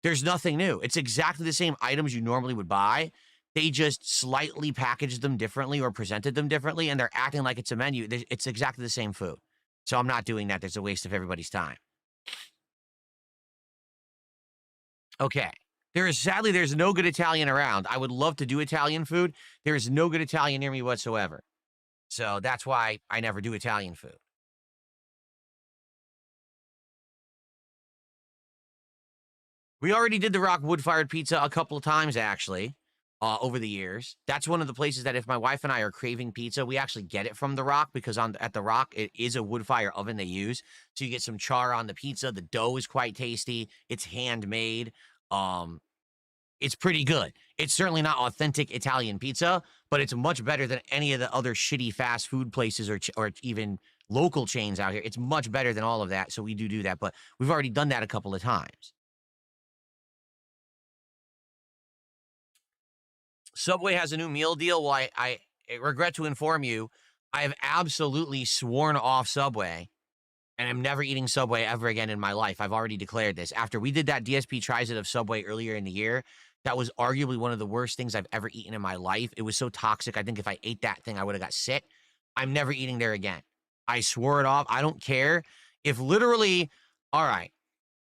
Speaker 18: There's nothing new. It's exactly the same items you normally would buy. They just slightly packaged them differently or presented them differently, and they're acting like it's a menu. It's exactly the same food. So I'm not doing that. There's a waste of everybody's time. Okay. Sadly, there's no good Italian around. I would love to do Italian food. There is no good Italian near me whatsoever. So that's why I never do Italian food. We already did the Rock wood-fired pizza a couple of times, actually, over the years. That's one of the places that if my wife and I are craving pizza, we actually get it from the Rock because at the Rock, it is a wood-fire oven they use. So you get some char on the pizza. The dough is quite tasty. It's handmade. It's pretty good. It's certainly not authentic Italian pizza, but it's much better than any of the other shitty fast food places or even local chains out here. It's much better than all of that, so we do that, but we've already done that a couple of times. Subway has a new meal deal. Well, I regret to inform you, I have absolutely sworn off Subway, and I'm never eating Subway ever again in my life. I've already declared this. After we did that DSP Tries It of Subway earlier in the year, that was arguably one of the worst things I've ever eaten in my life. It was so toxic. I think if I ate that thing, I would have got sick. I'm never eating there again. I swore it off. I don't care. If literally, all right,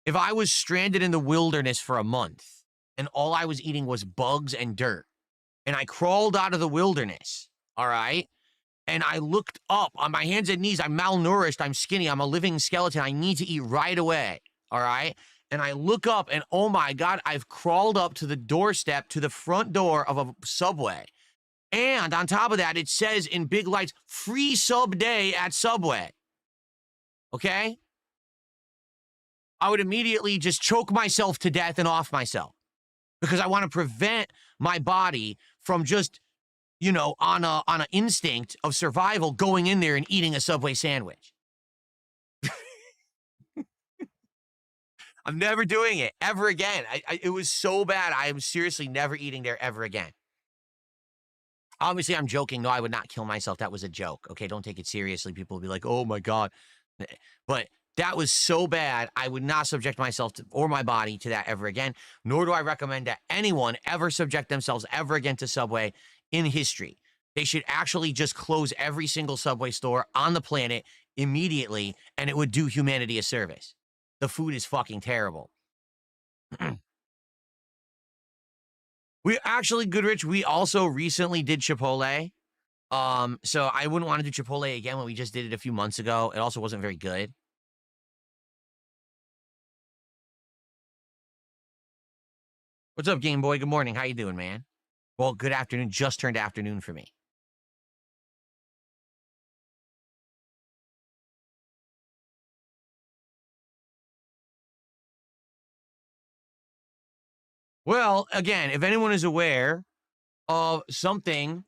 Speaker 18: if I was stranded in the wilderness for a month and all I was eating was bugs and dirt, and I crawled out of the wilderness, all right, and I looked up on my hands and knees, I'm malnourished, I'm skinny, I'm a living skeleton, I need to eat right away, all right? And I look up and, oh my God, I've crawled up to the doorstep, to the front door of a Subway. And on top of that, it says in big lights, free sub day at Subway. Okay? I would immediately just choke myself to death and off myself because I want to prevent my body from just, on an instinct of survival going in there and eating a Subway sandwich. I'm never doing it ever again. It was so bad. I am seriously never eating there ever again. Obviously, I'm joking. No, I would not kill myself. That was a joke. Okay, don't take it seriously. People will be like, oh my God. But that was so bad, I would not subject myself or my body to that ever again, nor do I recommend that anyone ever subject themselves ever again to Subway in history. They should actually just close every single Subway store on the planet immediately, and it would do humanity a service. The food is fucking terrible. We actually, Goodrich, we also recently did Chipotle. So I wouldn't want to do Chipotle again when we just did it a few months ago. It also wasn't very good. What's up, Game Boy? Good morning. How you doing, man? Well, good afternoon. Just turned afternoon for me. Well, again, if anyone is aware of something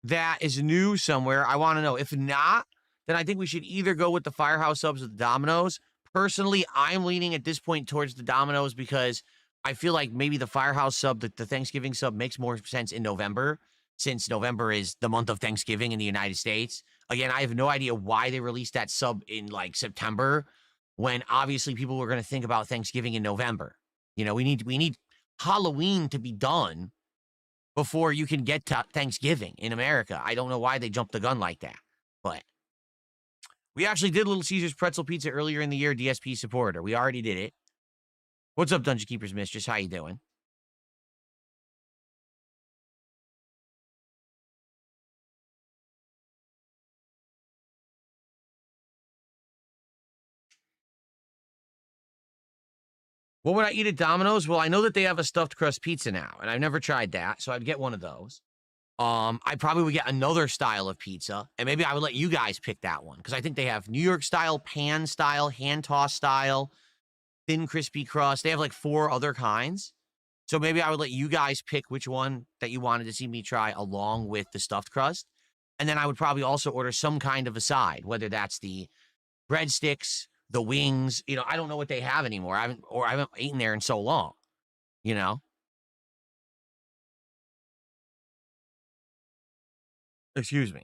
Speaker 18: that is new somewhere, I want to know. If not, then I think we should either go with the Firehouse subs or the Domino's. Personally, I'm leaning at this point towards the Domino's because I feel like maybe the Firehouse sub, the Thanksgiving sub, makes more sense in November, since November is the month of Thanksgiving in the United States. Again, I have no idea why they released that sub in like September, when obviously people were going to think about Thanksgiving in November. You know, we need Halloween to be done before you can get to Thanksgiving in America. I don't know why they jumped the gun like that, but we actually did Little Caesars Pretzel Pizza earlier in the year, DSP supporter. We already did it. What's up, Dungeon Keeper's Mistress? How you doing? What would I eat at Domino's? Well, I know that they have a stuffed crust pizza now, and I've never tried that, so I'd get one of those. I probably would get another style of pizza, and maybe I would let you guys pick that one, because I think they have New York style, pan style, hand toss style, thin crispy crust. They have like 4 other kinds. So maybe I would let you guys pick which one that you wanted to see me try along with the stuffed crust. And then I would probably also order some kind of a side, whether that's the breadsticks, the wings. You know, I don't know what they have anymore. I haven't eaten there in so long, you know? Excuse me.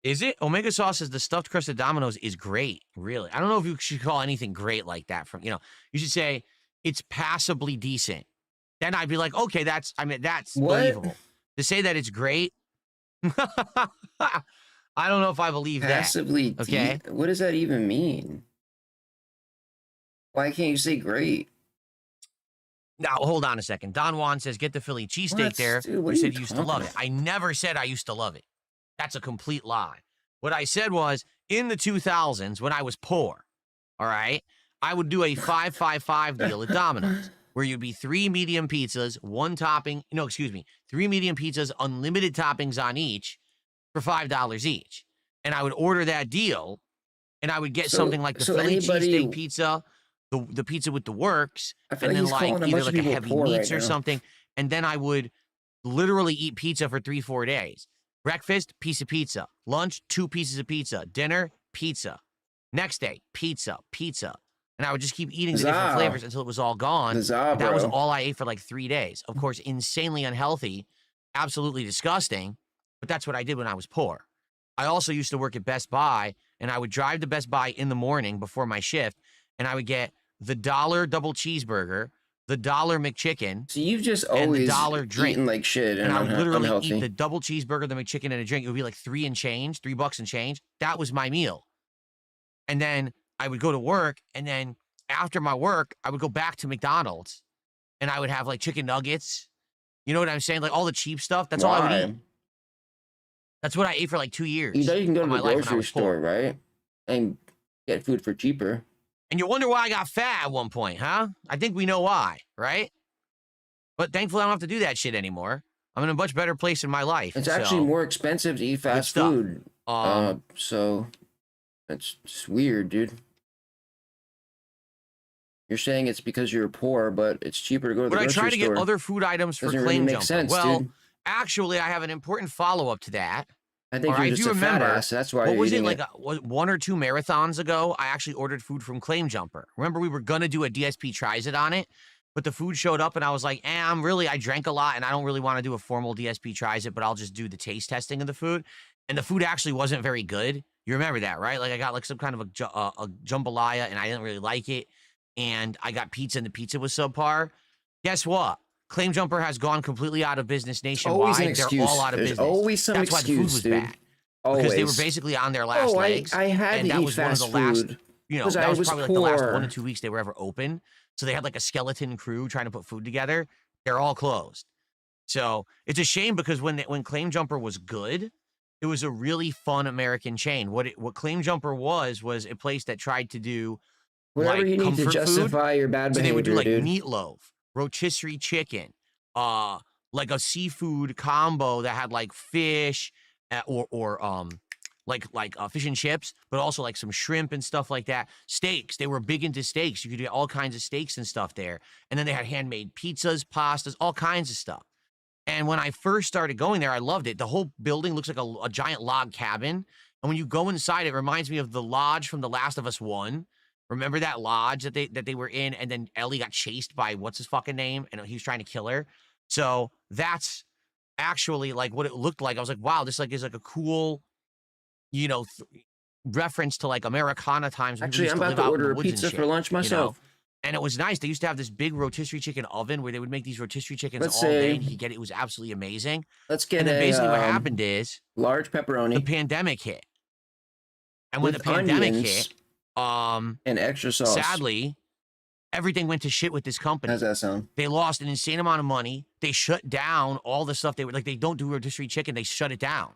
Speaker 18: Is it? Omega Sauce says the stuffed crust at Domino's is great. Really. I don't know if you should call anything great like that from, you know, you should say it's passably decent. Then I'd be like, okay, that's believable. To say that it's great, I don't know if I believe
Speaker 3: Passably
Speaker 18: that. Okay.
Speaker 3: What does that even mean? Why can't you say great?
Speaker 18: Now, hold on a second. Don Juan says, get the Philly cheesesteak there.
Speaker 3: Dude, what
Speaker 18: You
Speaker 3: are
Speaker 18: said you used to love it. I never said I used to love it. That's a complete lie. What I said was, in the 2000s, when I was poor, all right, I would do a 5-5-5 deal at Domino's, where you'd be 3 medium pizzas, 1 topping, 3 medium pizzas, unlimited toppings on each for $5 each. And I would order that deal, and I would get something like the Philly cheesesteak pizza, the pizza with the works, and then like either like a heavy meats or something. And then I would literally eat pizza for 3-4 days. Breakfast, piece of pizza. Lunch, 2 pieces of pizza. Dinner, pizza. Next day, pizza. And I would just keep eating the different flavors until it was all gone. That was all I ate for like 3 days. Of course, insanely unhealthy, absolutely disgusting, but that's what I did when I was poor. I also used to work at Best Buy, and I would drive to Best Buy in the morning before my shift, and I would get the $1 double cheeseburger, the $1 McChicken,
Speaker 3: so you've just
Speaker 18: and
Speaker 3: always
Speaker 18: the $1 drink.
Speaker 3: eaten like shit,
Speaker 18: And I would literally
Speaker 3: unhealthy.
Speaker 18: eat the double cheeseburger, the McChicken, and a drink. It would be like $3 bucks and change. That was my meal. And then I would go to work, and then after my work, I would go back to McDonald's, and I would have like chicken nuggets. You know what I'm saying? Like all the cheap stuff. That's all I would eat. That's what I ate for like 2 years.
Speaker 3: You know you can go to
Speaker 18: of
Speaker 3: the
Speaker 18: my life when I
Speaker 3: grocery
Speaker 18: was
Speaker 3: store,
Speaker 18: poor.
Speaker 3: right? And get food for cheaper.
Speaker 18: And you wonder why I got fat at one point, huh? I think we know why, right? But thankfully, I don't have to do that shit anymore. I'm in a much better place in my life.
Speaker 3: It's actually more expensive to eat fast food. So it's just weird, dude. You're saying it's because you're poor, but it's cheaper to go to the
Speaker 18: But I
Speaker 3: grocery store.
Speaker 18: try to get other food items for
Speaker 3: Doesn't
Speaker 18: Claim
Speaker 3: really make
Speaker 18: Jumper.
Speaker 3: sense,
Speaker 18: Well,
Speaker 3: dude.
Speaker 18: actually, I have an important follow-up to that.
Speaker 3: I think
Speaker 18: All
Speaker 3: you're
Speaker 18: right,
Speaker 3: just
Speaker 18: if you
Speaker 3: a fat
Speaker 18: remember,
Speaker 3: ass. That's why
Speaker 18: what
Speaker 3: you're
Speaker 18: was it,
Speaker 3: eating
Speaker 18: like 1 or 2 marathons ago? I actually ordered food from Claim Jumper. Remember, we were going to do a DSP Tries It on it, but the food showed up, and I was like, I drank a lot, and I don't really want to do a formal DSP Tries It, but I'll just do the taste testing of the food. And the food actually wasn't very good. You remember that, right? Like, I got like some kind of a jambalaya, and I didn't really like it. And I got pizza, and the pizza was subpar. Guess what? Claim Jumper has gone completely out of business nationwide.
Speaker 3: Always an excuse.
Speaker 18: They're all out of
Speaker 3: There's
Speaker 18: business.
Speaker 3: always some
Speaker 18: That's
Speaker 3: excuse,
Speaker 18: why the food was
Speaker 3: dude.
Speaker 18: bad.
Speaker 3: Always.
Speaker 18: Because they were basically on their last legs.
Speaker 3: I had
Speaker 18: and
Speaker 3: to
Speaker 18: that
Speaker 3: eat
Speaker 18: was one of
Speaker 3: fast
Speaker 18: the last.
Speaker 3: food.
Speaker 18: you know,
Speaker 3: 'Cause
Speaker 18: that
Speaker 3: I
Speaker 18: was
Speaker 3: was
Speaker 18: probably like the last 1 to
Speaker 3: poor.
Speaker 18: 2 weeks they were ever open. So they had like a skeleton crew trying to put food together. They're all closed. So it's a shame because when Claim Jumper was good, it was a really fun American chain. What Claim Jumper was a place that tried to do
Speaker 3: Whatever
Speaker 18: like
Speaker 3: you need to
Speaker 18: comfort food.
Speaker 3: justify your bad
Speaker 18: So they would do
Speaker 3: behavior,
Speaker 18: like
Speaker 3: dude.
Speaker 18: meatloaf, rotisserie chicken, like a seafood combo that had like fish or like fish and chips, but also like some shrimp and stuff like that. Steaks, they were big into steaks. You could get all kinds of steaks and stuff there. And then they had handmade pizzas, pastas, all kinds of stuff. And when I first started going there, I loved it. The whole building looks like a giant log cabin. And when you go inside, it reminds me of the lodge from The Last of Us 1. Remember that lodge that they were in, and then Ellie got chased by what's his fucking name, and he was trying to kill her. So that's actually like what it looked like. I was like, wow, this like is like a cool, you know, reference to like Americana times. When
Speaker 3: Actually, I'm
Speaker 18: people used
Speaker 3: about to
Speaker 18: live out in the
Speaker 3: order a
Speaker 18: woods and
Speaker 3: pizza
Speaker 18: shit,
Speaker 3: for lunch
Speaker 18: you know?
Speaker 3: myself.
Speaker 18: And it was nice. They used to have this big rotisserie chicken oven where they would make these rotisserie chickens
Speaker 3: Let's
Speaker 18: all day,
Speaker 3: say-
Speaker 18: and you could get it. It was absolutely amazing.
Speaker 3: Let's get
Speaker 18: And then
Speaker 3: a
Speaker 18: basically what happened is
Speaker 3: large pepperoni.
Speaker 18: the pandemic hit. And when the
Speaker 3: with
Speaker 18: pandemic
Speaker 3: onions
Speaker 18: hit,
Speaker 3: and extra sauce.
Speaker 18: sadly, everything went to shit with this company.
Speaker 3: How's that sound?
Speaker 18: They lost an insane amount of money. They shut down all the stuff they were like. They don't do rotisserie chicken. They shut it down.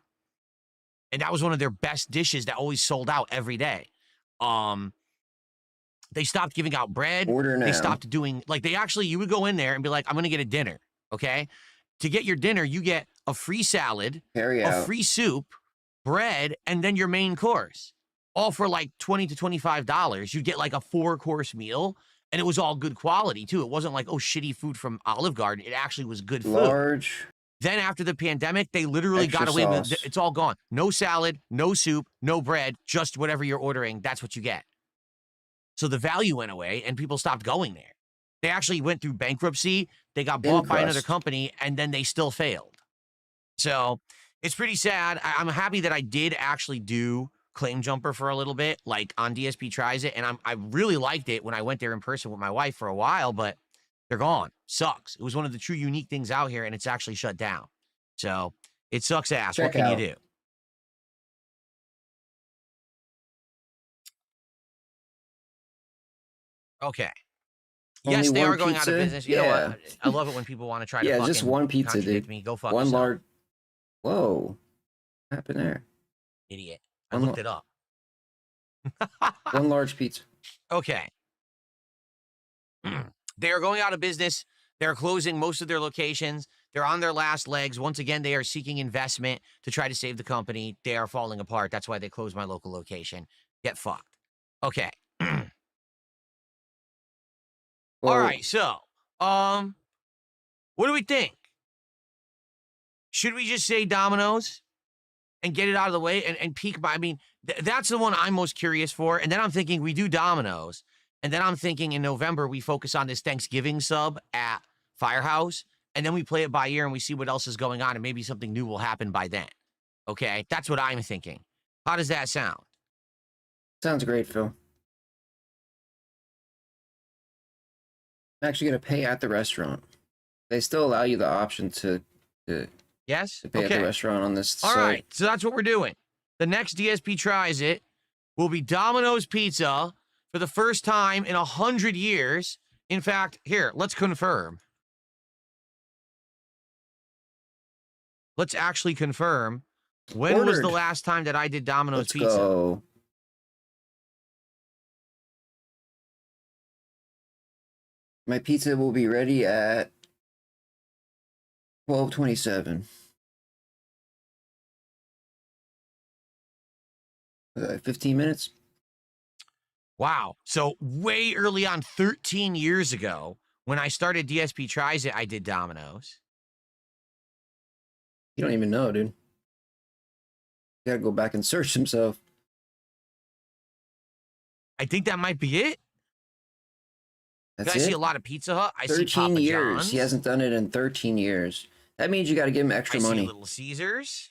Speaker 18: And that was one of their best dishes that always sold out every day. They stopped giving out bread.
Speaker 3: Order now.
Speaker 18: They stopped doing like they actually. You would go in there and be like, "I'm gonna get a dinner." Okay, to get your dinner, you get a free salad,
Speaker 3: Carry
Speaker 18: a
Speaker 3: out.
Speaker 18: free soup, bread, and then your main course, all for like $20 to $25. You get like a 4-course meal, and it was all good quality too. It wasn't like shitty food from Olive Garden. It actually was good food.
Speaker 3: Large.
Speaker 18: Then after the pandemic, they literally
Speaker 3: Extra
Speaker 18: got away with
Speaker 3: sauce.
Speaker 18: it's all gone. No salad, no soup, no bread, just whatever you're ordering. That's what you get. So the value went away and people stopped going there. They actually went through bankruptcy. They got bought by another
Speaker 3: crust.
Speaker 18: company and then they still failed. So it's pretty sad. I'm happy that I did actually do Claim Jumper for a little bit, like on DSP Tries It. And I really liked it when I went there in person with my wife for a while, but they're gone. Sucks. It was one of the true unique things out here and it's actually shut down. So it sucks ass.
Speaker 3: Check
Speaker 18: What can
Speaker 3: out.
Speaker 18: you do? Okay.
Speaker 3: Only
Speaker 18: Yes, they
Speaker 3: one
Speaker 18: are going out of
Speaker 3: pizza?
Speaker 18: business. You know
Speaker 3: Yeah.
Speaker 18: what? I love it when people want to try to
Speaker 3: Yeah,
Speaker 18: fucking
Speaker 3: just one pizza,
Speaker 18: contradict
Speaker 3: dude.
Speaker 18: me. Go fuck
Speaker 3: One
Speaker 18: yourself.
Speaker 3: large. Whoa. What happened there?
Speaker 18: Idiot. I
Speaker 3: One
Speaker 18: looked it up.
Speaker 3: One large pizza.
Speaker 18: Okay. They are going out of business. They're closing most of their locations. They're on their last legs. Once again, they are seeking investment to try to save the company. They are falling apart. That's why they closed my local location. Get fucked. Okay. All right. So, what do we think? Should we just say Domino's and get it out of the way and peek by? I mean, that's the one I'm most curious for. And then I'm thinking we do Domino's. And then I'm thinking in November, we focus on this Thanksgiving sub at Firehouse. And then we play it by ear and we see what else is going on. And maybe something new will happen by then. Okay. That's what I'm thinking. How does that sound?
Speaker 3: Sounds great, Phil. I'm actually going to pay at the restaurant. They still allow you the option to
Speaker 18: Yes?
Speaker 3: pay at the restaurant on this
Speaker 18: All
Speaker 3: site.
Speaker 18: right. So that's what we're doing. The next DSP Tries It will be Domino's Pizza for the first time in 100 years. In fact, here, let's confirm. Let's actually confirm. When was the
Speaker 3: Ordered.
Speaker 18: last time that I did Domino's
Speaker 3: Let's
Speaker 18: Pizza?
Speaker 3: go. My pizza will be ready at 12:27. 15 minutes.
Speaker 18: Wow. So way early on, 13 years ago, when I started DSP Tries It, I did Domino's.
Speaker 3: You don't even know, dude. You gotta go back and search himself.
Speaker 18: I think that might be it.
Speaker 3: That's
Speaker 18: I see
Speaker 3: it?
Speaker 18: a lot of Pizza Hut. I see
Speaker 3: 13
Speaker 18: Papa
Speaker 3: years.
Speaker 18: John's.
Speaker 3: He hasn't done it in 13 years. That means you gotta give him extra
Speaker 18: I see
Speaker 3: money.
Speaker 18: Little Caesars.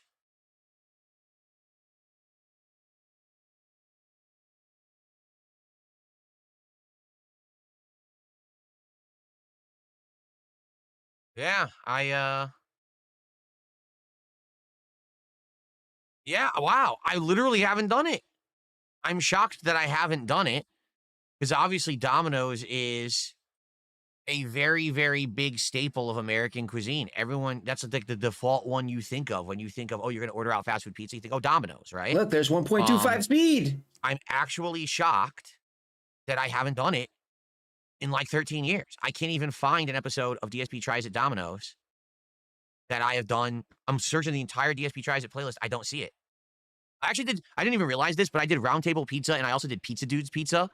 Speaker 18: Yeah, yeah, wow. I literally haven't done it. I'm shocked that I haven't done it because obviously Domino's is a very, very big staple of American cuisine. Everyone, that's like the default one you think of when you think of, oh, you're going to order out fast food pizza. You think, oh, Domino's, right?
Speaker 3: Look, there's 1.25 speed.
Speaker 18: I'm actually shocked that I haven't done it in like 13 years. I can't even find an episode of DSP Tries at Domino's that I have done. I'm searching the entire DSP Tries It playlist. I don't see it. I didn't even realize this, but I did Roundtable Pizza and I also did Pizza Dude's Pizza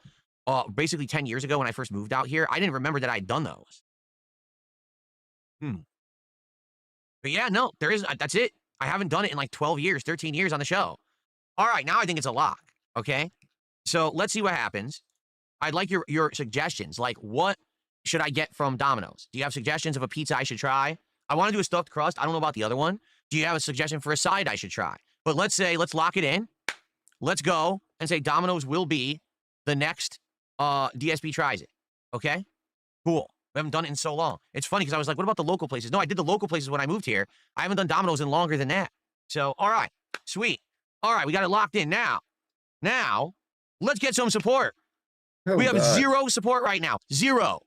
Speaker 18: basically 10 years ago when I first moved out here. I didn't remember that I'd done those. But yeah, no, that's it. I haven't done it in like 12 years, 13 years on the show. All right, now I think it's a lock, okay? So let's see what happens. I'd like your suggestions. Like, what should I get from Domino's? Do you have suggestions of a pizza I should try? I want to do a stuffed crust. I don't know about the other one. Do you have a suggestion for a side I should try? But let's lock it in. Let's go and say Domino's will be the next DSP Tries It. Okay? Cool. We haven't done it in so long. It's funny because I was like, what about the local places? No, I did the local places when I moved here. I haven't done Domino's in longer than that. So, all right. Sweet. All right, we got it locked in now. Now, let's get some support. We have zero support right now. Zero.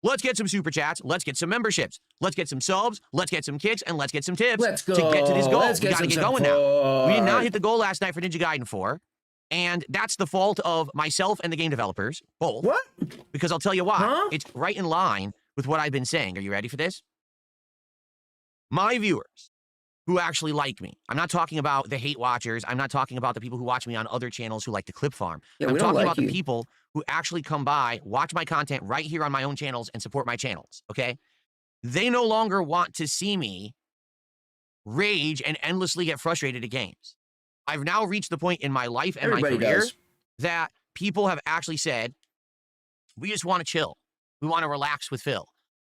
Speaker 18: Let's get some super chats. Let's get some memberships. Let's get some subs. Let's get some kicks. And let's get some tips
Speaker 3: Let's go.
Speaker 18: to get to this goal.
Speaker 3: Let's
Speaker 18: We got to get going now. We did not hit the goal last night for Ninja Gaiden 4. And that's the fault of myself and the game developers, both.
Speaker 3: What?
Speaker 18: Because I'll tell you why. Huh? It's right in line with what I've been saying. Are you ready for this? My viewers who actually like me. I'm not talking about the hate watchers. I'm not talking about the people who watch me on other channels who like to clip farm.
Speaker 3: Yeah,
Speaker 18: I'm talking about the people who actually come by, watch my content right here on my own channels and support my channels, okay? They no longer want to see me rage and endlessly get frustrated at games. I've now reached the point in my life and my career that people have actually said, we just want to chill. We want to relax with Phil.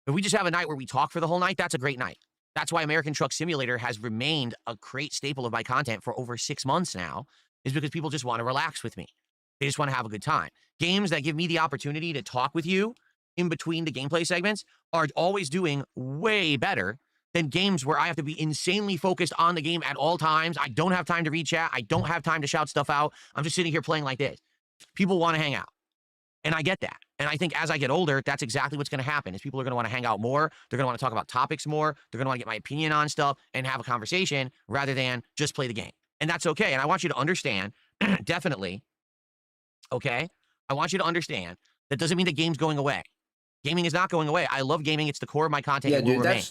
Speaker 18: If we just have a night where we talk for the whole night, that's a great night. That's why American Truck Simulator has remained a great staple of my content for over 6 months now, is because people just want to relax with me. They just want to have a good time. Games that give me the opportunity to talk with you in between the gameplay segments are always doing way better than games where I have to be insanely focused on the game at all times. I don't have time to read chat. I don't have time to shout stuff out. I'm just sitting here playing like this. People want to hang out. And I get that. And I think as I get older, that's exactly what's going to happen, is people are going to want to hang out more. They're going to want to talk about topics more. They're going to want to get my opinion on stuff and have a conversation rather than just play the game. And that's okay. And I want you to understand, definitely, okay? I want you to understand that doesn't mean the game's going away. Gaming is not going away. I love gaming. It's the core of my content. It will remain.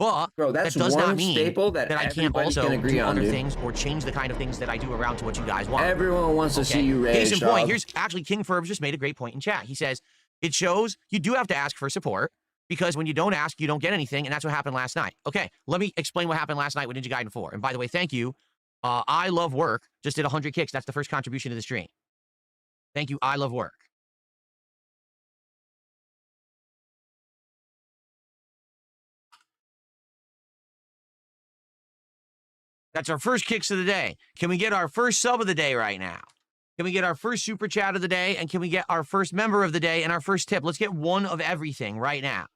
Speaker 18: But
Speaker 3: that's
Speaker 18: that does
Speaker 3: one
Speaker 18: not mean
Speaker 3: staple that
Speaker 18: I can't also
Speaker 3: can agree
Speaker 18: do
Speaker 3: on,
Speaker 18: other
Speaker 3: dude.
Speaker 18: things or change the kind of things that I do around to what you guys want.
Speaker 3: Everyone wants to see you rage.
Speaker 18: Case in point, here's actually King Furbs just made a great point in chat. He says, it shows you do have to ask for support because when you don't ask, you don't get anything. And that's what happened last night. Okay, let me explain what happened last night with Ninja Gaiden 4. And by the way, thank you. I Love Work just did 100 kicks. That's the first contribution to the stream. Thank you. I Love Work. That's our first kicks of the day. Can we get our first sub of the day right now? Can we get our first super chat of the day? And can we get our first member of the day and our first tip? Let's get one of everything right now.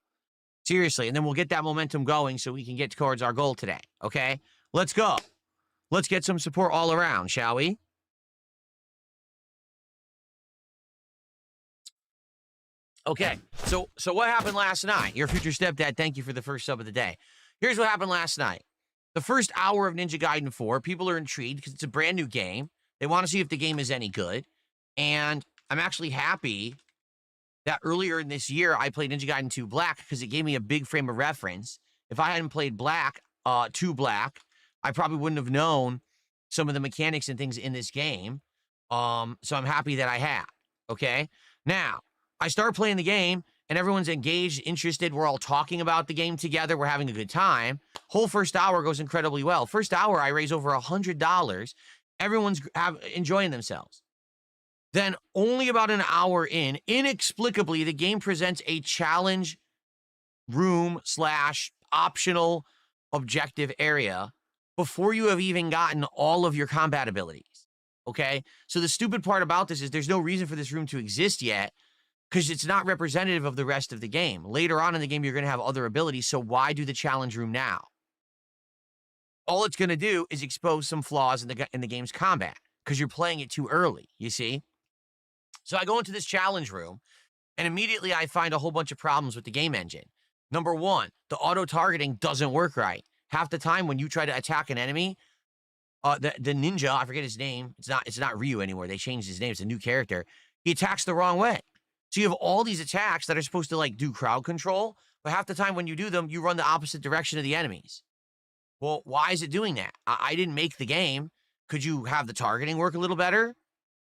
Speaker 18: Seriously. And then we'll get that momentum going so we can get towards our goal today. Okay? Let's go. Let's get some support all around, shall we? Okay. So what happened last night? Your future stepdad, thank you for the first sub of the day. Here's what happened last night. The first hour of Ninja Gaiden 4, people are intrigued because it's a brand new game. They want to see if the game is any good. And I'm actually happy that earlier in this year, I played Ninja Gaiden 2 Black because it gave me a big frame of reference. If I hadn't played 2 Black, I probably wouldn't have known some of the mechanics and things in this game. So I'm happy that I had, okay? Now, I start playing the game, and everyone's engaged, interested. We're all talking about the game together. We're having a good time. Whole first hour goes incredibly well. First hour, I raise over $100. Everyone's enjoying themselves. Then only about an hour in, inexplicably, the game presents a challenge room / optional objective area before you have even gotten all of your combat abilities, okay? So the stupid part about this is there's no reason for this room to exist yet because it's not representative of the rest of the game. Later on in the game, you're going to have other abilities, so why do the challenge room now? All it's going to do is expose some flaws in the game's combat. because you're playing it too early, you see? So I go into this challenge room, and immediately I find a whole bunch of problems with the game engine. Number one, the auto-targeting doesn't work right. Half the time when you try to attack an enemy, the ninja, I forget his name. It's not Ryu anymore. They changed his name. It's a new character. He attacks the wrong way. So you have all these attacks that are supposed to like do crowd control, but half the time when you do them, you run the opposite direction of the enemies. Well, why is it doing that? I didn't make the game. Could you have the targeting work a little better?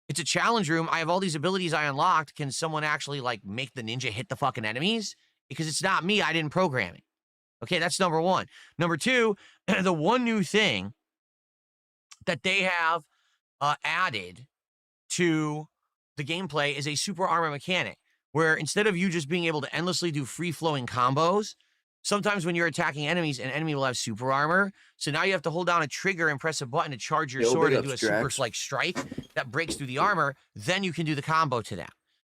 Speaker 18: It's a challenge room. I have all these abilities I unlocked. Can someone actually like make the ninja hit the fucking enemies? Because it's not me. I didn't program it. Okay, that's number one. Number two, the one new thing that they have added to the gameplay is a super armor mechanic, where instead of you just being able to endlessly do free-flowing combos, sometimes when you're attacking enemies, an enemy will have super armor. So now you have to hold down a trigger and press a button to charge your sword and do a super like strike that breaks through the armor. Then you can do the combo to them.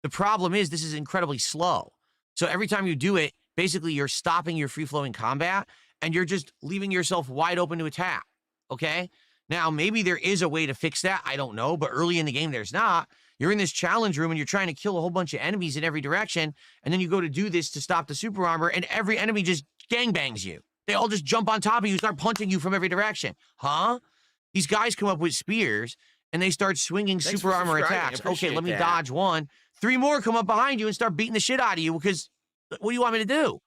Speaker 18: The problem is this is incredibly slow. So every time you do it, basically you're stopping your free-flowing combat and you're just leaving yourself wide open to attack. Okay? Now, maybe there is a way to fix that. I don't know. But early in the game, there's not. You're in this challenge room and you're trying to kill a whole bunch of enemies in every direction. And then you go to do this to stop the super armor and every enemy just gangbangs you. They all just jump on top of you, start punching you from every direction. Huh? These guys come up with spears and they start swinging super armor attacks. Okay, let me dodge one. 3 more come up behind you and start beating the shit out of you because what do you want me to do?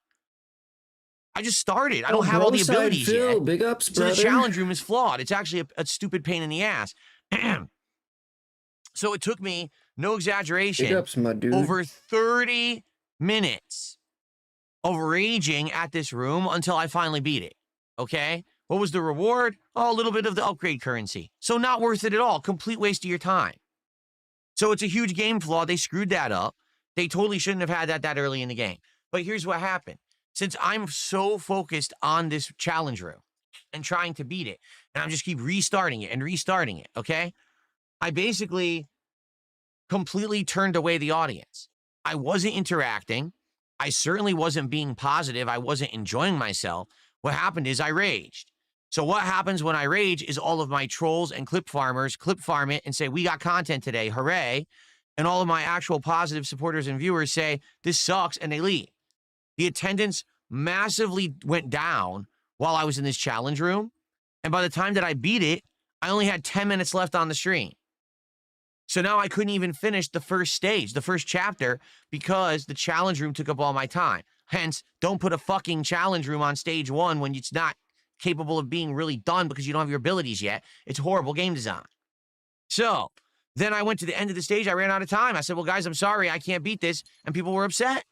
Speaker 18: I just started. I don't have all the abilities yet.
Speaker 3: Big ups,
Speaker 18: so the challenge room is flawed. It's actually a stupid pain in the ass. So it took me, no exaggeration,
Speaker 3: Big ups, my dude.
Speaker 18: over 30 minutes of raging at this room until I finally beat it. Okay? What was the reward? Oh, a little bit of the upgrade currency. So not worth it at all. Complete waste of your time. So it's a huge game flaw. They screwed that up. They totally shouldn't have had that early in the game. But here's what happened. Since I'm so focused on this challenge room and trying to beat it, and I'm just keep restarting it, okay? I basically completely turned away the audience. I wasn't interacting. I certainly wasn't being positive. I wasn't enjoying myself. What happened is I raged. So what happens when I rage is all of my trolls and clip farmers clip farm it and say, we got content today, hooray. And all of my actual positive supporters and viewers say, this sucks, and they leave. The attendance massively went down while I was in this challenge room. And by the time that I beat it, I only had 10 minutes left on the stream. So now I couldn't even finish the first stage, the first chapter, because the challenge room took up all my time. Hence, don't put a fucking challenge room on stage 1 when it's not capable of being really done because you don't have your abilities yet. It's horrible game design. So then I went to the end of the stage. I ran out of time. I said, well, guys, I'm sorry. I can't beat this. And people were upset.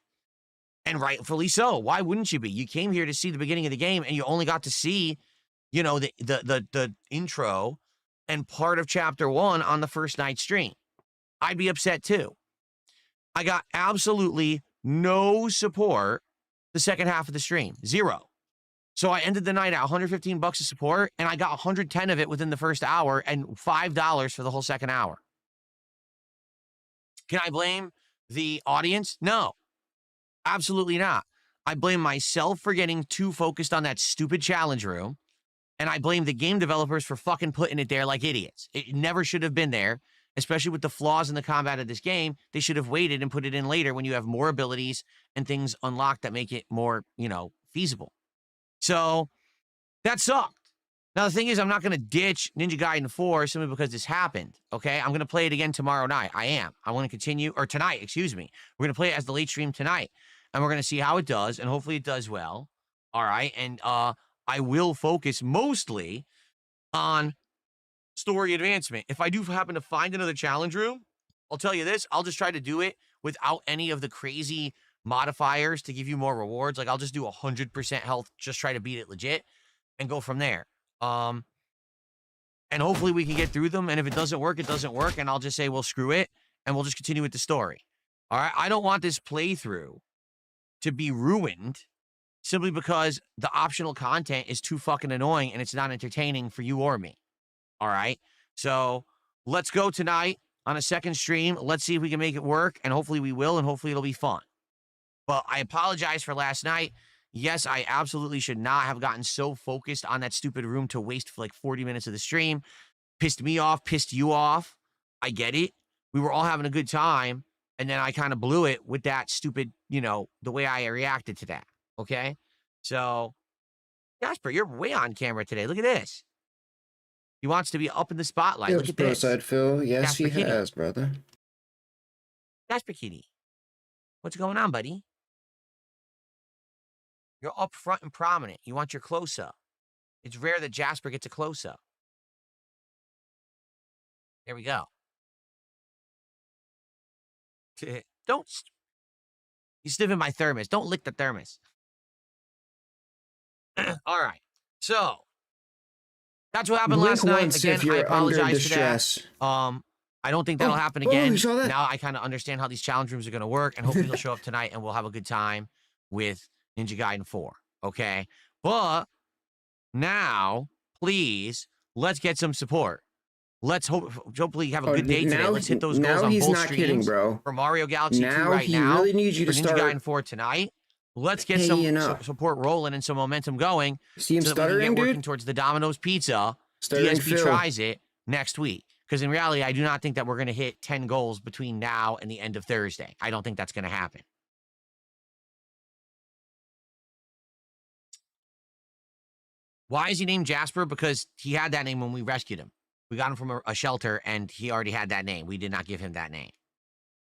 Speaker 18: And rightfully so. Why wouldn't you be? You came here to see the beginning of the game and you only got to see, you know, the intro and part of chapter 1 on the first night stream. I'd be upset too. I got absolutely no support the second half of the stream. 0. So I ended the night at $115 of support and I got 110 of it within the first hour and $5 for the whole second hour. Can I blame the audience? No. Absolutely not. I blame myself for getting too focused on that stupid challenge room, and I blame the game developers for fucking putting it there like idiots. It never should have been there, especially with the flaws in the combat of this game. They should have waited and put it in later when you have more abilities and things unlocked that make it more, you know, feasible. So that sucked. Now, the thing is, I'm not going to ditch Ninja Gaiden 4 simply because this happened, okay? I'm going to play it again tomorrow night. I want to continue, or tonight, excuse me. We're going to play it as the late stream tonight, and we're going to see how it does, and hopefully it does well, all right? And I will focus mostly on story advancement. If I do happen to find another challenge room, I'll tell you this, I'll just try to do it without any of the crazy modifiers to give you more rewards. Like, I'll just do 100% health, just try to beat it legit, and go from there. And hopefully we can get through them. And if it doesn't work, it doesn't work. And I'll just say, well, screw it. And we'll just continue with the story. All right. I don't want this playthrough to be ruined simply because the optional content is too fucking annoying and it's not entertaining for you or me. All right. So let's go tonight on a second stream. Let's see if we can make it work. And hopefully we will. And hopefully it'll be fun. But I apologize for last night. Yes, I absolutely should not have gotten so focused on that stupid room to waste like 40 minutes of the stream. pissed me off, pissed you off. I get it. We were all having a good time. And then I kind of blew it with that stupid, the way I reacted to that. Okay? So, Jasper, you're way on camera today. Look at this. He wants to be up in the spotlight. Look at this.
Speaker 3: Side Phil. Yes,
Speaker 18: Jasper
Speaker 3: he
Speaker 18: Kitty.
Speaker 3: has, brother.
Speaker 18: Jasper Kitty. What's going on, buddy? You're up front and prominent. You want your close-up. It's rare that Jasper gets a close-up. There we go. Don't. You sniffing my thermos. Don't lick the thermos. All right. So, that's what happened last night. Again, I apologize for that. I don't think that'll happen again. Now I kind of understand how these challenge rooms are going to work, and hopefully they'll show up tonight, and we'll have a good time with Ninja Gaiden 4. Okay? But now, please, let's get some support. Let's hopefully have a good day today. Let's hit those goals on both streams.
Speaker 3: Kidding, bro.
Speaker 18: For Mario Galaxy 2 right
Speaker 3: he
Speaker 18: now.
Speaker 3: Really needs you to
Speaker 18: for Ninja Gaiden 4 tonight. Let's get some support rolling and some momentum going.
Speaker 3: See him
Speaker 18: so that we can get working towards the Domino's Pizza. DSP tries it next week. Because in reality, I do not think that we're going to hit 10 goals between now and the end of Thursday. I don't think that's going to happen. Why is he named Jasper? Because he had that name when we rescued him. We got him from a shelter, and he already had that name. We did not give him that name.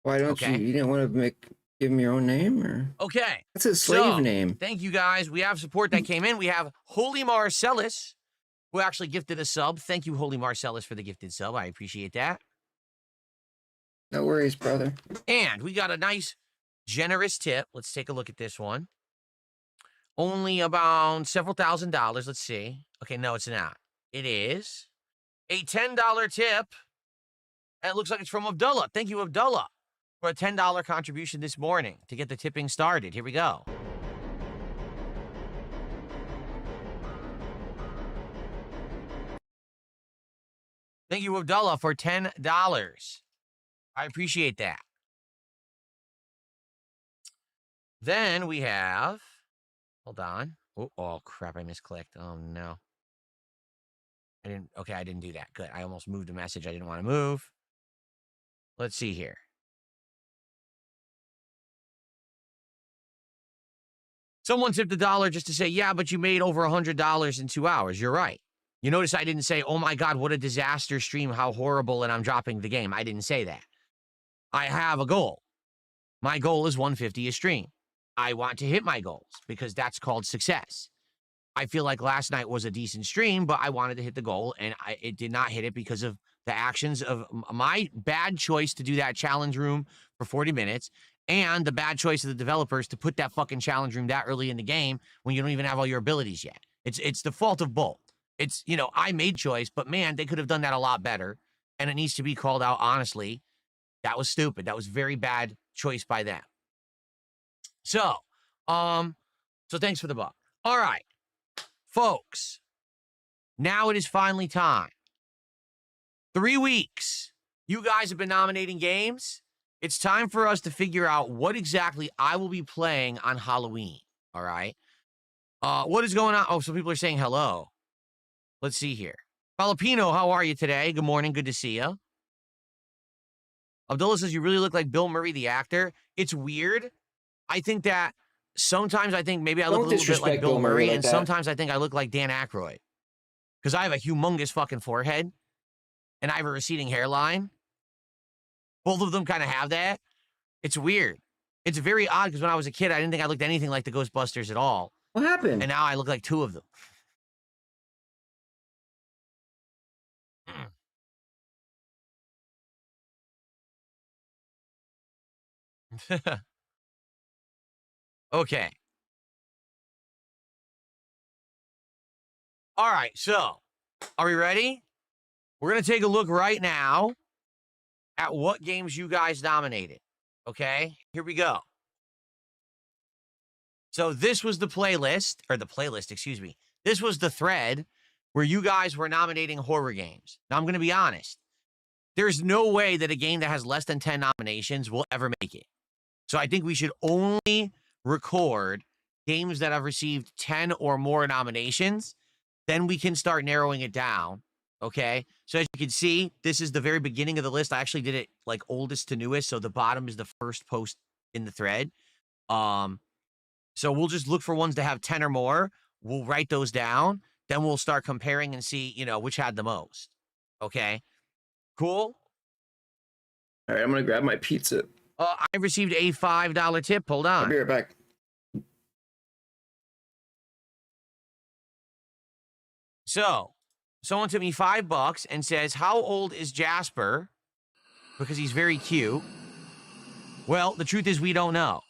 Speaker 3: Why don't you? You didn't want to give him your own name? Or?
Speaker 18: Okay.
Speaker 3: That's his slave name.
Speaker 18: Thank you, guys. We have support that came in. We have Holy Marcellus, who actually gifted a sub. Thank you, Holy Marcellus, for the gifted sub. I appreciate that.
Speaker 3: No worries, brother.
Speaker 18: And we got a nice, generous tip. Let's take a look at this one. Only about several $1,000s. Let's see. Okay, no, it's not. It is a $10 tip. And it looks like it's from Abdullah. Thank you, Abdullah, for a $10 contribution this morning to get the tipping started. Here we go. Thank you, Abdullah, for $10. I appreciate that. Then we have, hold on. Oh, crap, I misclicked. Oh, no. I didn't do that. Good. I almost moved a message I didn't want to move. Let's see here. Someone tipped $1 just to say, yeah, but you made over $100 in 2 hours. You're right. You notice I didn't say, oh my God, what a disaster stream, how horrible, and I'm dropping the game. I didn't say that. I have a goal. My goal is 150 a stream. I want to hit my goals because that's called success. I feel like last night was a decent stream, but I wanted to hit the goal, and it did not hit it because of the actions of my bad choice to do that challenge room for 40 minutes and the bad choice of the developers to put that fucking challenge room that early in the game when you don't even have all your abilities yet. It's the fault of both. It's, I made choice, but man, they could have done that a lot better, and it needs to be called out honestly. That was stupid. That was very bad choice by them. So thanks for the buck. All right. Folks, now it is finally time. 3 weeks. You guys have been nominating games. It's time for us to figure out what exactly I will be playing on Halloween. All right. What is going on? Oh, some people are saying hello. Let's see here. Filipino, how are you today? Good morning. Good to see you. Abdullah says, you really look like Bill Murray, the actor. It's weird. I think that sometimes maybe I look a little bit like Bill Murray, and sometimes I think I look like Dan Aykroyd. Because I have a humongous fucking forehead, and I have a receding hairline. Both of them kind of have that. It's weird. It's very odd, because when I was a kid, I didn't think I looked anything like the Ghostbusters at all.
Speaker 3: What happened?
Speaker 18: And now I look like 2 of them. Okay. All right, so are we ready? We're going to take a look right now at what games you guys nominated. Okay, here we go. So this was the playlist, excuse me. This was the thread where you guys were nominating horror games. Now, I'm going to be honest. There's no way that a game that has less than 10 nominations will ever make it. So I think we should only record games that have received 10 or more nominations. Then we can start narrowing it down Okay, so as you can see, this is the very beginning of the list. I actually did it like oldest to newest, so the bottom is the first post in the thread. So we'll just look for ones that have 10 or more. We'll write those down. Then we'll start comparing and see, which had the most. Okay, cool.
Speaker 3: All right, I'm gonna grab my pizza.
Speaker 18: I received a $5 tip. Hold on.
Speaker 3: I'll be right back.
Speaker 18: So, someone took me $5 and says, "How old is Jasper?" Because he's very cute. Well, the truth is we don't know.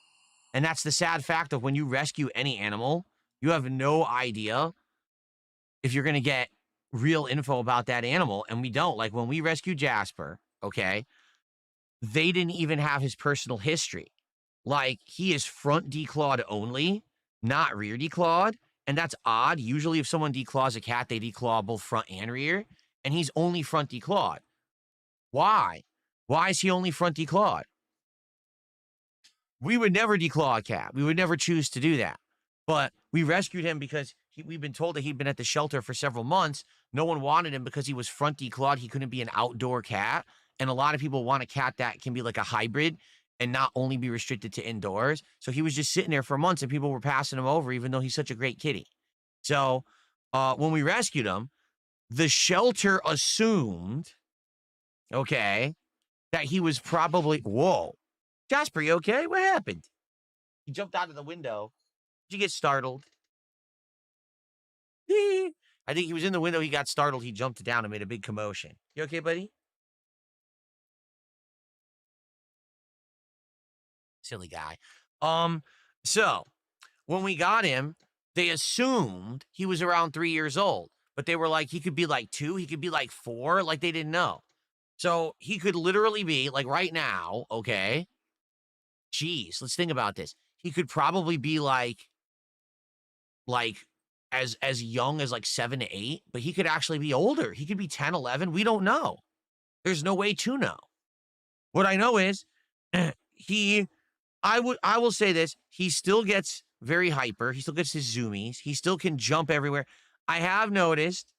Speaker 18: And that's the sad fact of when you rescue any animal, you have no idea if you're going to get real info about that animal. And we don't. Like when we rescued Jasper, okay, they didn't even have his personal history. Like he is front declawed only, not rear declawed. And that's odd. Usually if someone declaws a cat, they declaw both front and rear. And he's only front declawed. Why? Why is he only front declawed? We would never declaw a cat. We would never choose to do that. But we rescued him because we've been told that he'd been at the shelter for several months. No one wanted him because he was front declawed. He couldn't be an outdoor cat. And a lot of people want a cat that can be like a hybrid and not only be restricted to indoors. So he was just sitting there for months and people were passing him over even though he's such a great kitty. So when we rescued him, the shelter assumed, okay, that he was probably, whoa. Jasper, you okay? What happened? He jumped out of the window. Did you get startled? I think he was in the window. He got startled. He jumped down and made a big commotion. You okay, buddy? Silly guy. So when we got him, they assumed he was around 3 years old, but they were like, he could be like 2, he could be like 4, like they didn't know. So he could literally be like right now, okay? Jeez, let's think about this. He could probably be like as young as like 7 to 8, but he could actually be older. He could be 10, 11. We don't know. There's no way to know. What I know is I will say this. He still gets very hyper. He still gets his zoomies. He still can jump everywhere. I have noticed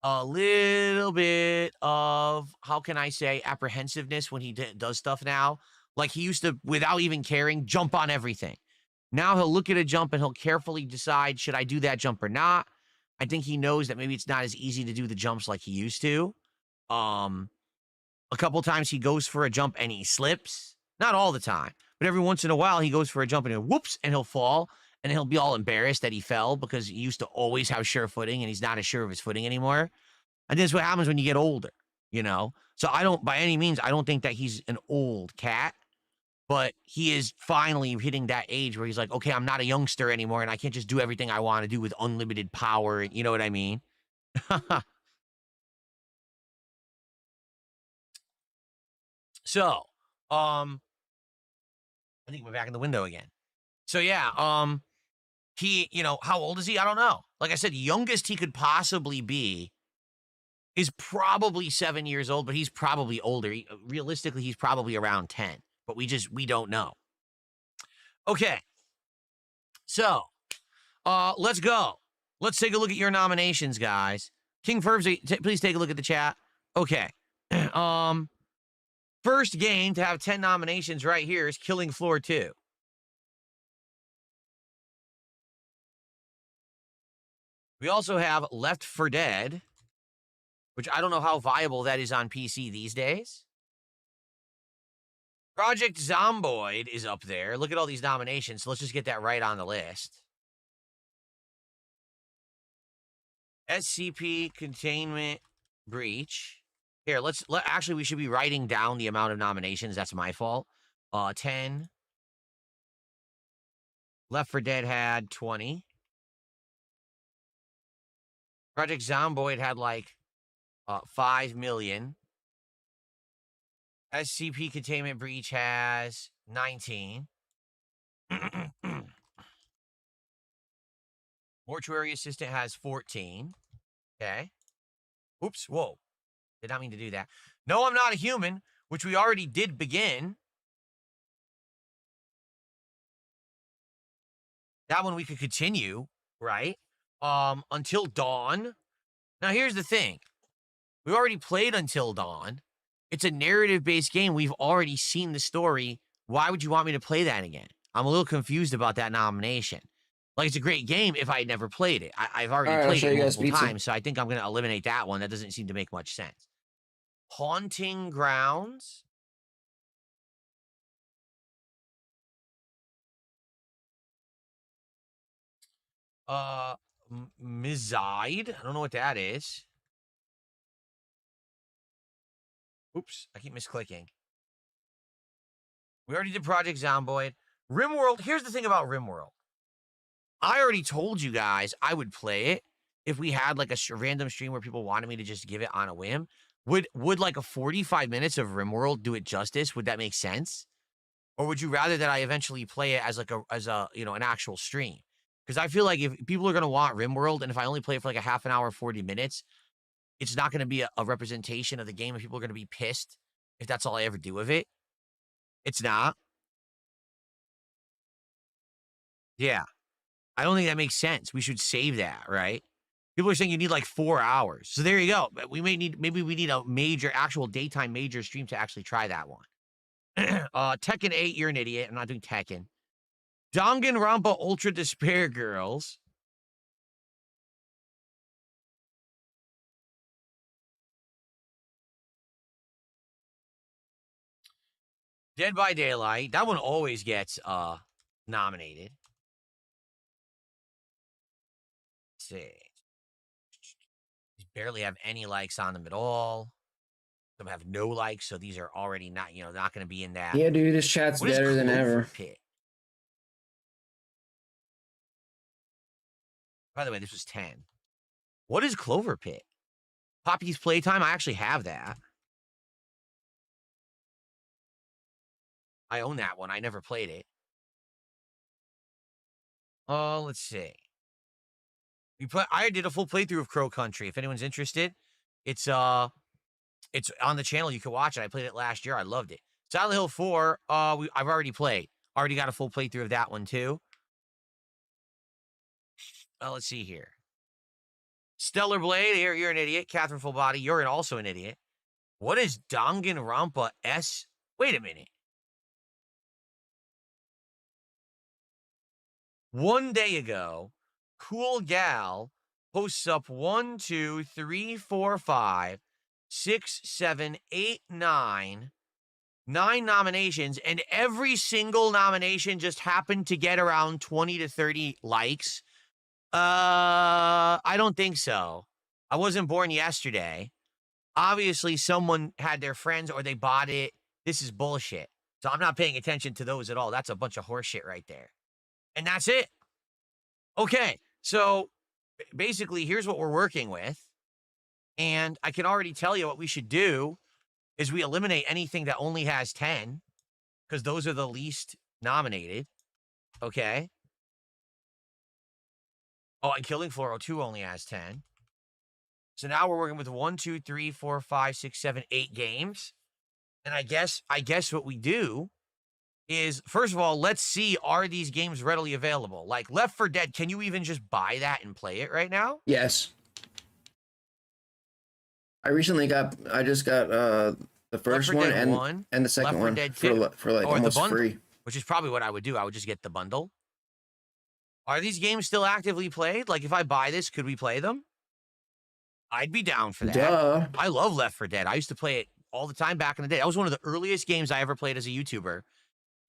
Speaker 18: a little bit of, how can I say, apprehensiveness when he does stuff now. Like he used to, without even caring, jump on everything. Now he'll look at a jump and he'll carefully decide, should I do that jump or not? I think he knows that maybe it's not as easy to do the jumps like he used to. A couple times he goes for a jump and he slips. Not all the time, but every once in a while he goes for a jump and whoops, and he'll fall. And he'll be all embarrassed that he fell because he used to always have sure footing and he's not as sure of his footing anymore. And this is what happens when you get older, So I don't, by any means, I don't think that he's an old cat. But he is finally hitting that age where he's like, okay, I'm not a youngster anymore, and I can't just do everything I want to do with unlimited power. You know what I mean? So, I think we're back in the window again. So yeah, he, how old is he? I don't know. Like I said, youngest he could possibly be is probably 7 years old, but he's probably older. Realistically, he's probably around 10. But we don't know. Okay. So, let's go. Let's take a look at your nominations, guys. King Ferbs, please take a look at the chat. Okay. First game to have 10 nominations right here is Killing Floor 2. We also have Left 4 Dead, which I don't know how viable that is on PC these days. Project Zomboid is up there. Look at all these nominations. So let's just get that right on the list. SCP Containment Breach. Here, actually, we should be writing down the amount of nominations. That's my fault. 10. Left 4 Dead had 20. Project Zomboid had like 5 million. SCP Containment Breach has 19. Mortuary Assistant has 14. Okay. Oops, whoa. Did not mean to do that. No, I'm Not a Human, which we already did begin. That one we could continue, right? Until dawn. Now, here's the thing. We already played Until Dawn. It's a narrative-based game. We've already seen the story. Why would you want me to play that again? I'm a little confused about that nomination. Like, it's a great game if I had never played it. I've already played it multiple times, so I think I'm going to eliminate that one. That doesn't seem to make much sense. Haunting Grounds. Mizide. I don't know what that is. Oops, I keep misclicking. We already did Project Zomboid. RimWorld. Here's the thing about RimWorld. I already told you guys I would play it if we had like a random stream where people wanted me to just give it on a whim. Would like a 45 minutes of RimWorld do it justice? Would that make sense? Or would you rather that I eventually play it as like a an actual stream? Because I feel like if people are going to want RimWorld, and if I only play it for like a half an hour, 40 minutes, it's not going to be a representation of the game, and people are going to be pissed if that's all I ever do with it. It's not. Yeah. I don't think that makes sense. We should save that, right? People are saying you need like 4 hours. So there you go. Maybe we need a major, actual daytime major stream to actually try that one. Tekken 8, you're an idiot. I'm not doing Tekken. Danganronpa Ultra Despair Girls. Dead by Daylight. That one always gets nominated. Let's see. These barely have any likes on them at all. Some have no likes, so these are already not, not going to be in that.
Speaker 3: Yeah, dude, this chat's better than ever.
Speaker 18: Pit? By the way, this was 10. What is Clover Pit? Poppy's Playtime? I actually have that. I own that one. I never played it. Oh, let's see. I did a full playthrough of Crow Country. If anyone's interested, it's on the channel. You can watch it. I played it last year. I loved it. Silent Hill 4, I've already played. Already got a full playthrough of that one too. Let's see here. Stellar Blade, you're an idiot. Catherine Full Body, you're also an idiot. What is Danganronpa S? Wait a minute. One day ago, Cool Gal posts up 1, 2, 3, 4, 5, 6, 7, 8, 9 nominations, and every single nomination just happened to get around 20 to 30 likes. I don't think so. I wasn't born yesterday. Obviously, someone had their friends or they bought it. This is bullshit. So I'm not paying attention to those at all. That's a bunch of horseshit right there. And that's it. Okay, so basically, here's what we're working with. And I can already tell you what we should do is we eliminate anything that only has 10, because those are the least nominated. Okay. Oh, and Killing Floor 02 only has 10. So now we're working with 1, 2, 3, 4, 5, 6, 7, 8 games. And I guess what we do is, first of all, let's see, are these games readily available? Like Left 4 Dead, can you even just buy that and play it right now?
Speaker 3: Yes. I just got the first one and the second one for like almost free.
Speaker 18: Which is probably what I would do. I would just get the bundle. Are these games still actively played? Like if I buy this, could we play them? I'd be down for that.
Speaker 3: Duh.
Speaker 18: I love Left 4 Dead. I used to play it all the time back in the day. That was one of the earliest games I ever played as a YouTuber.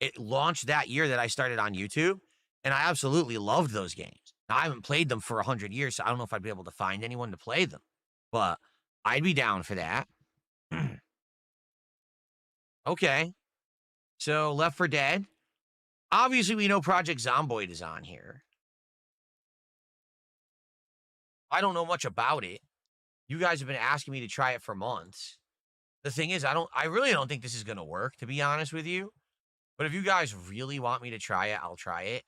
Speaker 18: It launched that year that I started on YouTube, and I absolutely loved those games. Now, I haven't played them for 100 years, so I don't know if I'd be able to find anyone to play them, but I'd be down for that. Okay. So, Left 4 Dead. Obviously, we know Project Zomboid is on here. I don't know much about it. You guys have been asking me to try it for months. The thing is, I really don't think this is going to work, to be honest with you. But if you guys really want me to try it, I'll try it.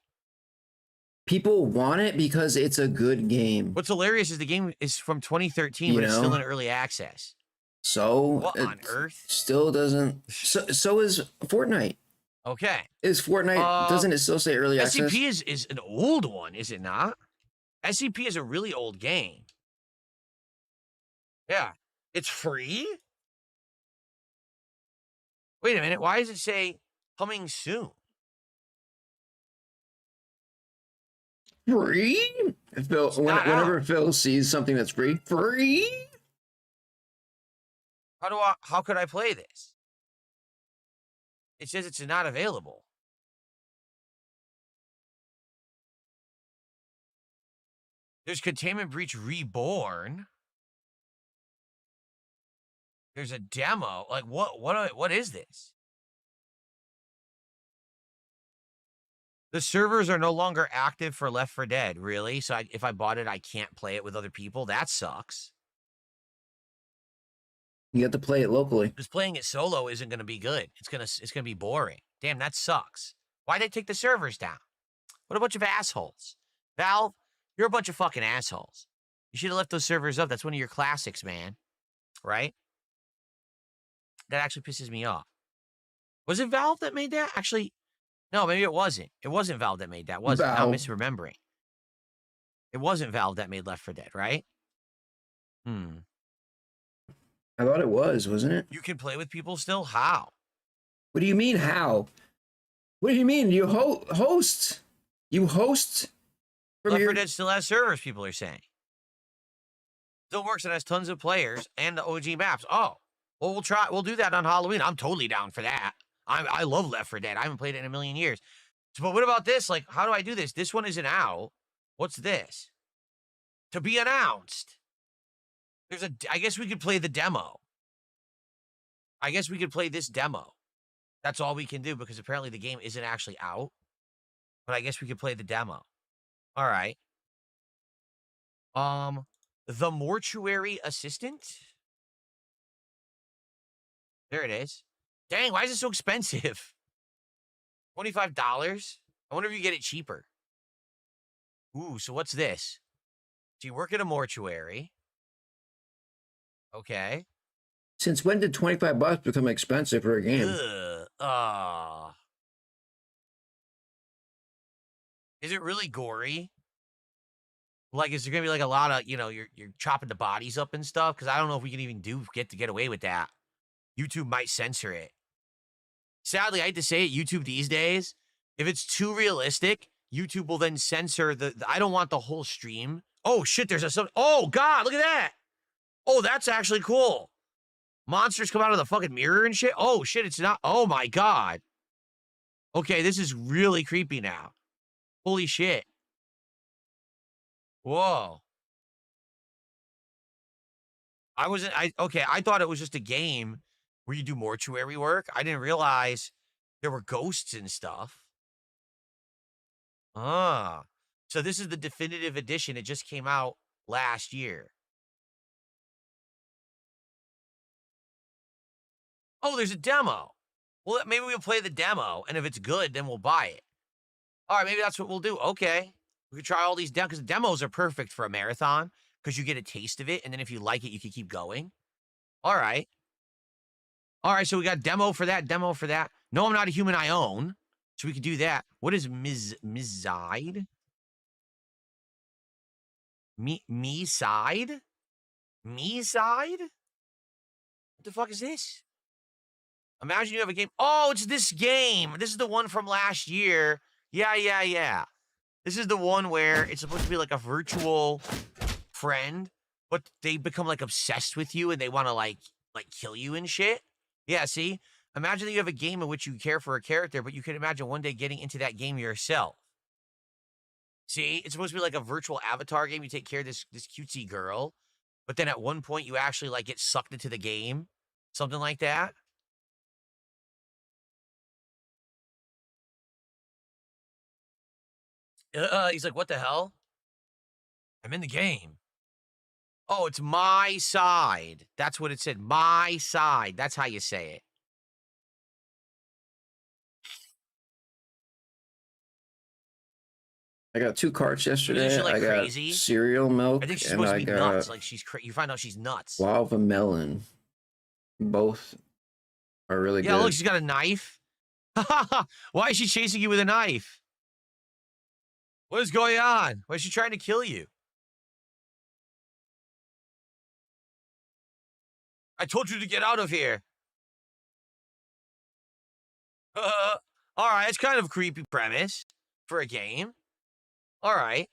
Speaker 3: People want it because it's a good game.
Speaker 18: What's hilarious is the game is from 2013, but it's still in early access.
Speaker 3: So
Speaker 18: what on earth?
Speaker 3: Still doesn't. So is Fortnite.
Speaker 18: Okay.
Speaker 3: Is Fortnite? Doesn't it still say early access?
Speaker 18: SCP is an old one, is it not? SCP is a really old game. Yeah. It's free? Wait a minute. Why does it say coming soon?
Speaker 3: Free? Whenever Phil sees something that's free, free?
Speaker 18: How could I play this? It says it's not available. There's Containment Breach Reborn. There's a demo. Like, what is this? The servers are no longer active for Left 4 Dead. Really? So if I bought it, I can't play it with other people? That sucks.
Speaker 3: You have to play it locally.
Speaker 18: Because playing it solo isn't going to be good. It's gonna be boring. Damn, that sucks. Why'd they take the servers down? What a bunch of assholes. Valve, you're a bunch of fucking assholes. You should have left those servers up. That's one of your classics, man. Right? That actually pisses me off. Was it Valve that made that? Actually, no, maybe it wasn't. It wasn't Valve that made that, was it? I'm misremembering. It wasn't Valve that made Left 4 Dead, right?
Speaker 3: I thought it was, wasn't it?
Speaker 18: You can play with people still? How?
Speaker 3: What do you mean, how? What do you mean? You host? You host?
Speaker 18: Left 4 Dead still has servers, people are saying. Still works and has tons of players and the OG maps. Oh, well, we'll do that on Halloween. I'm totally down for that. I love Left 4 Dead. I haven't played it in a million years. So, but what about this? Like, how do I do this? This one isn't out. What's this? To be announced. I guess we could play the demo. I guess we could play this demo. That's all we can do because apparently the game isn't actually out. But I guess we could play the demo. All right. The Mortuary Assistant. There it is. Dang, why is it so expensive? $25? I wonder if you get it cheaper. Ooh, so what's this? So you work at a mortuary. Okay.
Speaker 3: Since when did $25 become expensive for a game?
Speaker 18: Is it really gory? Like, is there gonna be like a lot of, you're chopping the bodies up and stuff? Because I don't know if we can even get away with that. YouTube might censor it. Sadly, I hate to say it, YouTube these days, if it's too realistic, YouTube will then censor I don't want the whole stream. Oh shit, oh god, look at that. Oh, that's actually cool. Monsters come out of the fucking mirror and shit. Oh shit, it's not. Oh my god. Okay, this is really creepy now. Holy shit. Whoa. I thought it was just a game where you do mortuary work. I didn't realize there were ghosts and stuff. So this is the definitive edition. It just came out last year. Oh, there's a demo. Well, maybe we'll play the demo, and if it's good, then we'll buy it. All right, maybe that's what we'll do. Okay. We could try all these demos, because the demos are perfect for a marathon, because you get a taste of it, and then if you like it, you can keep going. All right. All right, so we got demo for that, demo for that. No, I'm Not a Human, I Own. So we could do that. What is Me-side? Me-side? Me-side? What the fuck is this? Imagine you have a game. Oh, it's this game. This is the one from last year. Yeah. This is the one where it's supposed to be like a virtual friend, but they become like obsessed with you and they want to like kill you and shit. Yeah, see? Imagine that you have a game in which you care for a character, but you can imagine one day getting into that game yourself. See? It's supposed to be like a virtual avatar game. You take care of this cutesy girl, but then at one point you actually like get sucked into the game. Something like that. He's like, what the hell? I'm in the game. Oh, it's my side. That's what it said. My side. That's how you say it.
Speaker 3: I got 2 carts yesterday.
Speaker 18: Like
Speaker 3: I got
Speaker 18: crazy?
Speaker 3: cereal milk.
Speaker 18: I think she's
Speaker 3: and
Speaker 18: supposed
Speaker 3: I
Speaker 18: to be
Speaker 3: got
Speaker 18: nuts. Like you find out she's nuts.
Speaker 3: guava melon. Both are really good.
Speaker 18: Yeah, look, she's got a knife. Why is she chasing you with a knife? What is going on? Why is she trying to kill you? I told you to get out of here. All right, it's kind of a creepy premise for a game. All right.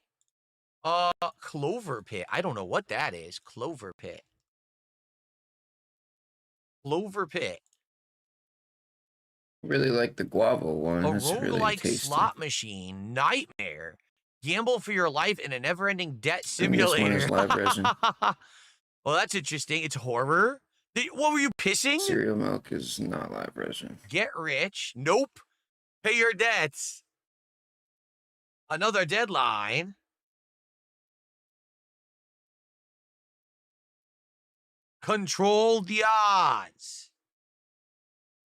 Speaker 18: Clover Pit. I don't know what that is. Clover Pit. Clover Pit.
Speaker 3: Really like the guava one.
Speaker 18: A
Speaker 3: It's really
Speaker 18: roguelike
Speaker 3: tasty.
Speaker 18: slot machine nightmare. Gamble for your life in a never-ending debt
Speaker 3: And this one
Speaker 18: simulator.
Speaker 3: is live resin.
Speaker 18: Well, that's interesting. It's horror. What were you pissing?
Speaker 3: Cereal milk is not live resin.
Speaker 18: Get rich. Nope. Pay your debts. Another deadline. Control the odds.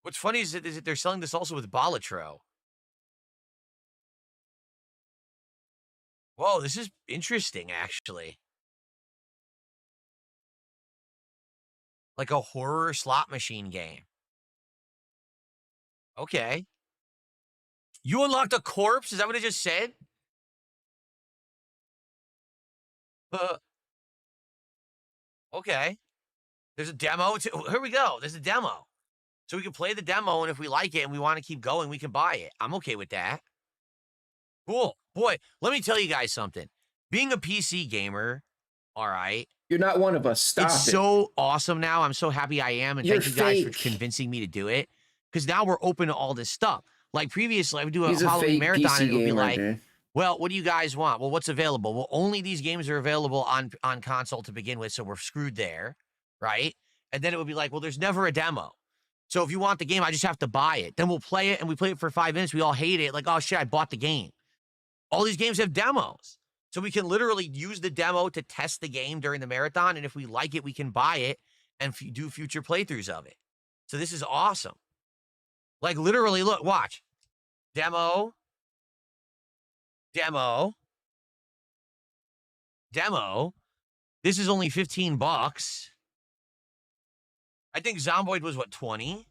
Speaker 18: What's funny is that they're selling this also with Balatro. Whoa, this is interesting, actually. Like a horror slot machine game. Okay. You unlocked a corpse? Is that what it just said? Okay. There's a demo. Here we go. There's a demo. So we can play the demo, and if we like it and we want to keep going, we can buy it. I'm okay with that. Cool. Boy, let me tell you guys something. Being a PC gamer, all right.
Speaker 3: You're not one of us. Stop
Speaker 18: It's
Speaker 3: it.
Speaker 18: so awesome now. I'm so happy I am, and
Speaker 3: You're
Speaker 18: thank you guys
Speaker 3: fake.
Speaker 18: for convincing me to do it. Because now we're open to all this stuff. Like previously, I would do a
Speaker 3: He's a
Speaker 18: Halloween
Speaker 3: fake
Speaker 18: marathon,
Speaker 3: PC
Speaker 18: and it would be
Speaker 3: gamer,
Speaker 18: like,
Speaker 3: dude.
Speaker 18: well, what do you guys want? Well, what's available? Well, only these games are available on console to begin with, so we're screwed there, right? And then it would be like, well, there's never a demo. So if you want the game, I just have to buy it. Then we'll play it, and we play it for 5 minutes. We all hate it. Like, oh, shit, I bought the game. All these games have demos. So we can literally use the demo to test the game during the marathon, and if we like it, we can buy it and do future playthroughs of it. So this is awesome. Like, literally, look, watch. Demo. Demo. Demo. This is only $15. I think Zomboid was, what, 20?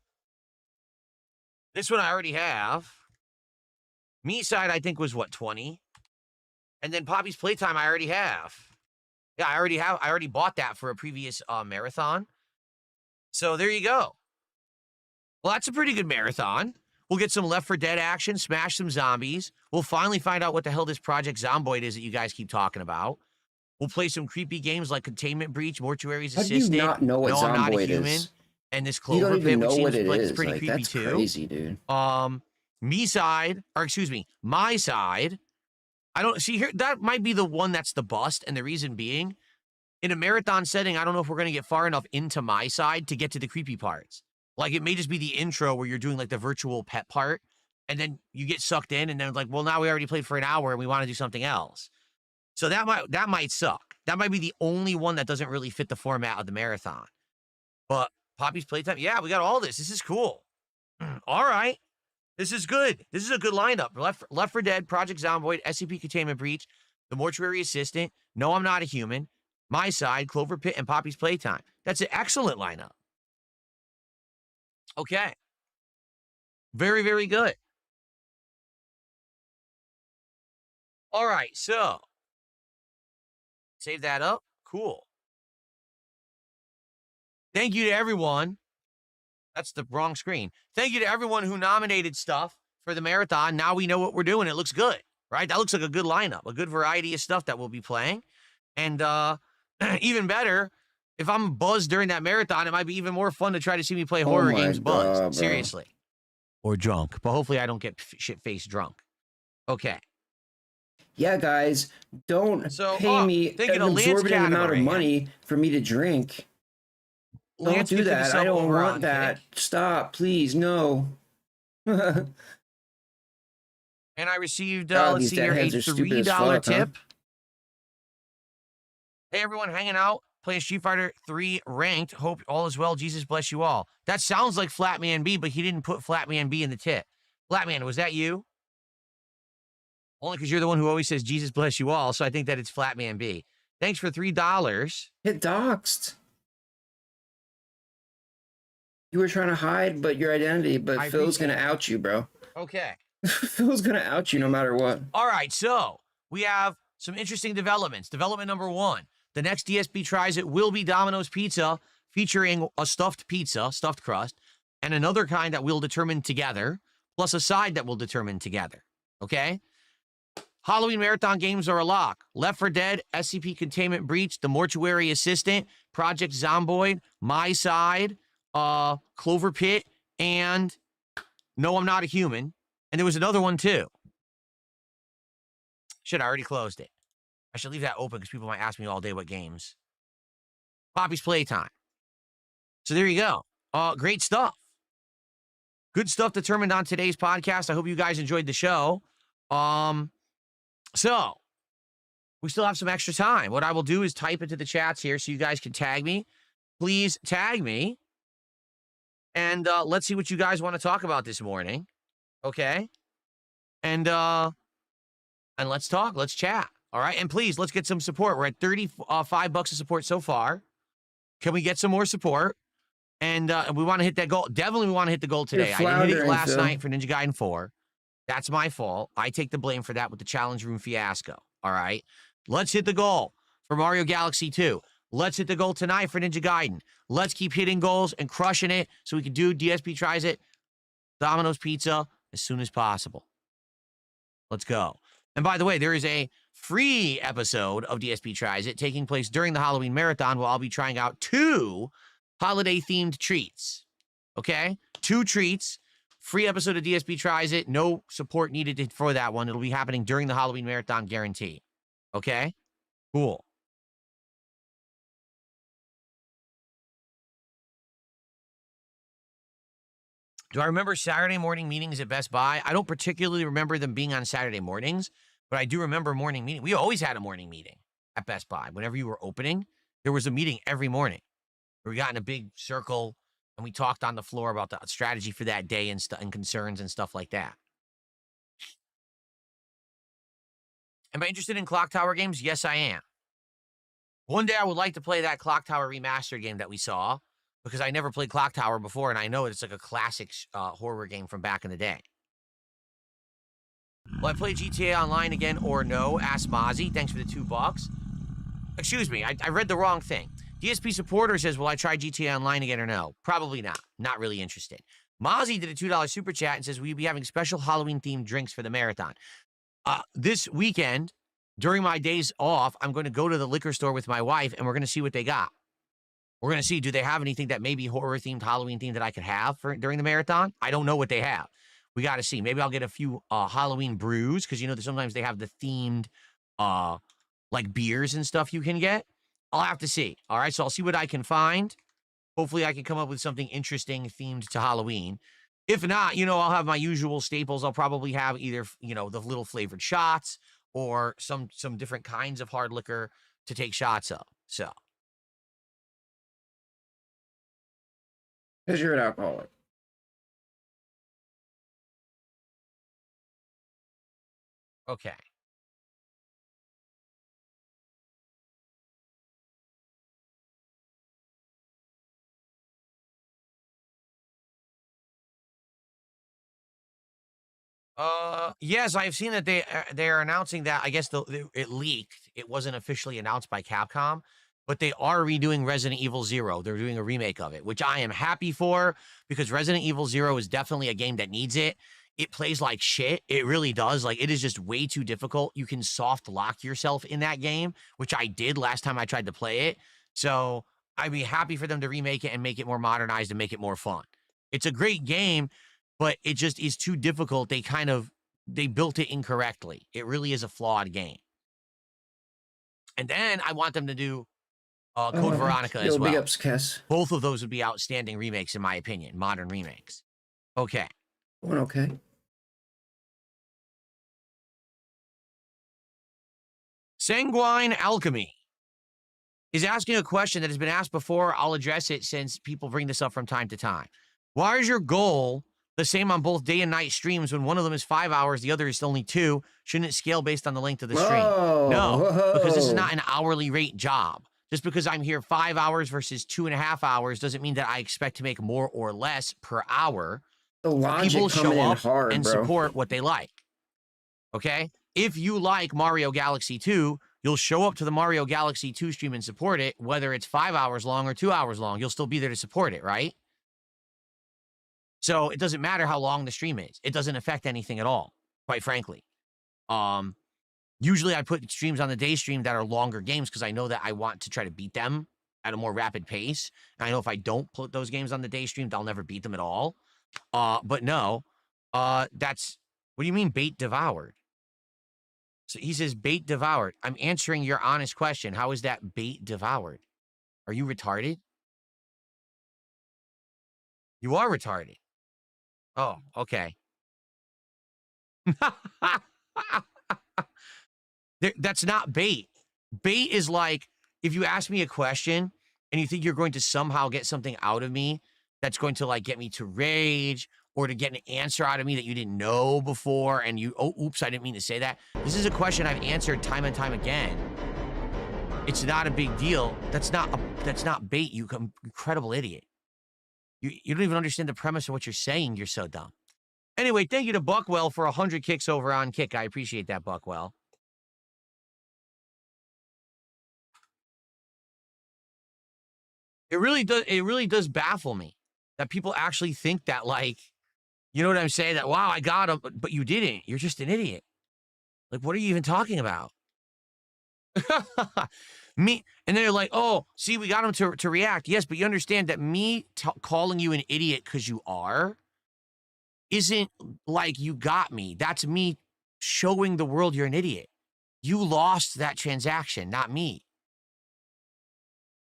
Speaker 18: This one I already have. Me Side, I think, was, what, 20? And then Poppy's Playtime, I already have. Yeah, I already bought that for a previous marathon. So there you go. Well, that's a pretty good marathon. We'll get some Left 4 Dead action, smash some zombies. We'll finally find out what the hell this Project Zomboid is that you guys keep talking about. We'll play some creepy games like Containment Breach, Mortuary's
Speaker 3: How do
Speaker 18: Assistant.
Speaker 3: you not know what
Speaker 18: No, I'm Not a
Speaker 3: Zomboid
Speaker 18: Human.
Speaker 3: is?
Speaker 18: And this
Speaker 3: You
Speaker 18: Clover
Speaker 3: don't
Speaker 18: Pit,
Speaker 3: even
Speaker 18: which
Speaker 3: know
Speaker 18: seems
Speaker 3: what it
Speaker 18: like
Speaker 3: is.
Speaker 18: it's pretty
Speaker 3: Like,
Speaker 18: creepy
Speaker 3: that's
Speaker 18: too.
Speaker 3: crazy, dude.
Speaker 18: My Side. I don't see here. That might be the one that's the bust. And the reason being, in a marathon setting, I don't know if we're going to get far enough into My Side to get to the creepy parts. Like, it may just be the intro where you're doing like the virtual pet part, and then you get sucked in, and then like, well, now we already played for an hour and we want to do something else. So that might suck. That might be the only one that doesn't really fit the format of the marathon. But Poppy's Playtime, yeah, we got all this. This is cool. All right. This is good. This is a good lineup. Left 4 Dead, Project Zomboid, SCP Containment Breach, The Mortuary Assistant, No, I'm Not a Human, My Side, Clover Pit, and Poppy's Playtime. That's an excellent lineup. Okay. Very, very good. All right, so save that up. Cool. Thank you to everyone. That's the wrong screen. Thank you to everyone who nominated stuff for the marathon. Now we know what we're doing. It looks good, right? That looks like a good lineup, a good variety of stuff that we'll be playing. And even better, if I'm buzzed during that marathon, it might be even more fun to try to see me play horror games buzzed.
Speaker 3: God, bro.
Speaker 18: Seriously. Or drunk. But hopefully I don't get shit-faced drunk. Okay.
Speaker 3: Yeah, guys, don't pay me an
Speaker 18: thinking of Lance
Speaker 3: exorbitant amount of
Speaker 18: category.
Speaker 3: money for me to drink. Don't
Speaker 18: Lance
Speaker 3: do
Speaker 18: gets
Speaker 3: that.
Speaker 18: himself
Speaker 3: I don't
Speaker 18: over
Speaker 3: want
Speaker 18: on
Speaker 3: that. Stop, please, no.
Speaker 18: And I received,
Speaker 3: God,
Speaker 18: let's
Speaker 3: these
Speaker 18: see here, a
Speaker 3: deadheads are stupid as
Speaker 18: $3
Speaker 3: fuck, huh?
Speaker 18: tip. Hey, everyone hanging out, playing Street Fighter 3 ranked. Hope all is well. Jesus bless you all. That sounds like Flatman B, but he didn't put Flatman B in the tip. Flatman, was that you? Only because you're the one who always says Jesus bless you all, so I think that it's Flatman B. Thanks for $3.
Speaker 3: Get doxed. You were trying to hide your identity, but
Speaker 18: I
Speaker 3: Phil's
Speaker 18: appreciate
Speaker 3: gonna out you, bro.
Speaker 18: Okay.
Speaker 3: Phil's gonna out you no matter what.
Speaker 18: All right, so we have some interesting developments. Development number 1. The next DSP tries it will be Domino's Pizza featuring a stuffed pizza, stuffed crust, and another kind that we'll determine together, plus a side that we'll determine together. Okay? Halloween marathon games are a lock. Left 4 Dead, SCP Containment Breach, The Mortuary Assistant, Project Zomboid, My Side, Clover Pit, and No, I'm Not a Human. And there was another one too. Shit, I already closed it. I should leave that open because people might ask me all day what games. Poppy's Playtime. So there you go. Great stuff. Good stuff determined on today's podcast. I hope you guys enjoyed the show. So we still have some extra time. What I will do is type into the chats here so you guys can tag me. Please tag me. And let's see what you guys want to talk about this morning. Okay? And let's talk. Let's chat. All right? And please, let's get some support. We're at $35 of support so far. Can we get some more support? And we want to hit that goal. Definitely we want to hit the goal today. I didn't hit it last night for Ninja Gaiden 4. That's my fault. I take the blame for that with the challenge room fiasco. All right? Let's hit the goal for Mario Galaxy 2. Let's hit the goal tonight for Ninja Gaiden. Let's keep hitting goals and crushing it so we can do DSP Tries It, Domino's Pizza as soon as possible. Let's go. And by the way, there is a free episode of DSP Tries It taking place during the Halloween Marathon where I'll be trying out 2 holiday-themed treats. Okay? 2 treats. Free episode of DSP Tries It. No support needed for that one. It'll be happening during the Halloween Marathon, guarantee. Okay? Cool. Do I remember Saturday morning meetings at Best Buy? I don't particularly remember them being on Saturday mornings, but I do remember morning meeting. We always had a morning meeting at Best Buy. Whenever you were opening, there was a meeting every morning where we got in a big circle and we talked on the floor about the strategy for that day and concerns and stuff like that. Am I interested in Clock Tower games? Yes, I am. One day I would like to play that Clock Tower remastered game that we saw, because I never played Clock Tower before, and I know it's like a classic horror game from back in the day. Will I play GTA Online again or no? Ask Mozzie. Thanks for the $2. Excuse me, I read the wrong thing. DSP supporter says, will I try GTA Online again or no? Probably not. Not really interested. Mozzie did a $2 super chat and says, will you be having special Halloween-themed drinks for the marathon? This weekend, during my days off, I'm going to go to the liquor store with my wife, and we're going to see what they got. We're going to see, do they have anything that may be horror-themed, Halloween-themed that I could have during the marathon? I don't know what they have. We got to see. Maybe I'll get a few Halloween brews, because, you know, sometimes they have the themed, like, beers and stuff you can get. I'll have to see. All right, so I'll see what I can find. Hopefully I can come up with something interesting themed to Halloween. If not, you know, I'll have my usual staples. I'll probably have either, you know, the little flavored shots or some different kinds of hard liquor to take shots of. So.
Speaker 3: Because you're an alcoholic.
Speaker 18: Okay. Yes, I've seen that they are announcing that. I guess it leaked. It wasn't officially announced by Capcom, but they are redoing Resident Evil 0. They're doing a remake of it, which I am happy for, because Resident Evil 0 is definitely a game that needs it. It plays like shit. It really does. Like, it is just way too difficult. You can soft lock yourself in that game, which I did last time I tried to play it. So I'd be happy for them to remake it and make it more modernized and make it more fun. It's a great game, but it just is too difficult. They built it incorrectly. It really is a flawed game. And then I want them to do Code Veronica as well.
Speaker 3: Big ups, Kess.
Speaker 18: Both of those would be outstanding remakes, in my opinion. Modern remakes. Okay.
Speaker 3: Okay.
Speaker 18: Sanguine Alchemy is asking a question that has been asked before. I'll address it since people bring this up from time to time. Why is your goal the same on both day and night streams when one of them is 5 hours, the other is only 2? Shouldn't it scale based on the length of the stream? No, because this is not an hourly rate job. Just because I'm here 5 hours versus 2.5 hours doesn't mean that I expect to make more or less per hour.
Speaker 3: The logic
Speaker 18: People show up
Speaker 3: hard,
Speaker 18: and
Speaker 3: bro.
Speaker 18: support what they like. Okay? If you like Mario Galaxy 2, You'll show up to the Mario Galaxy 2 stream and support it, whether it's 5 hours long or 2 hours long. You'll still be there to support it, right? So it doesn't matter how long the stream is. It doesn't affect anything at all, quite frankly. Usually I put streams on the day stream that are longer games because I know that I want to try to beat them at a more rapid pace. And I know if I don't put those games on the day stream, I'll never beat them at all. But no, that's, what do you mean bait devoured? So he says bait devoured. I'm answering your honest question. How is that bait devoured? Are you retarded? You are retarded. Oh, okay. That's not bait. Bait is like, if you ask me a question and you think you're going to somehow get something out of me that's going to like get me to rage or to get an answer out of me that you didn't know before and you, oh, oops, I didn't mean to say that. This is a question I've answered time and time again. It's not a big deal. That's not bait, you incredible idiot. You don't even understand the premise of what you're saying. You're so dumb. Anyway, thank you to Buckwell for 100 kicks over on Kick. I appreciate that, Buckwell. It really does baffle me that people actually think that, like, you know what I'm saying? That, wow, I got him, but you didn't. You're just an idiot. Like, what are you even talking about? Me, and they're like, oh, see, we got him to react. Yes, but you understand that me calling you an idiot because you are isn't like you got me. That's me showing the world you're an idiot. You lost that transaction, not me.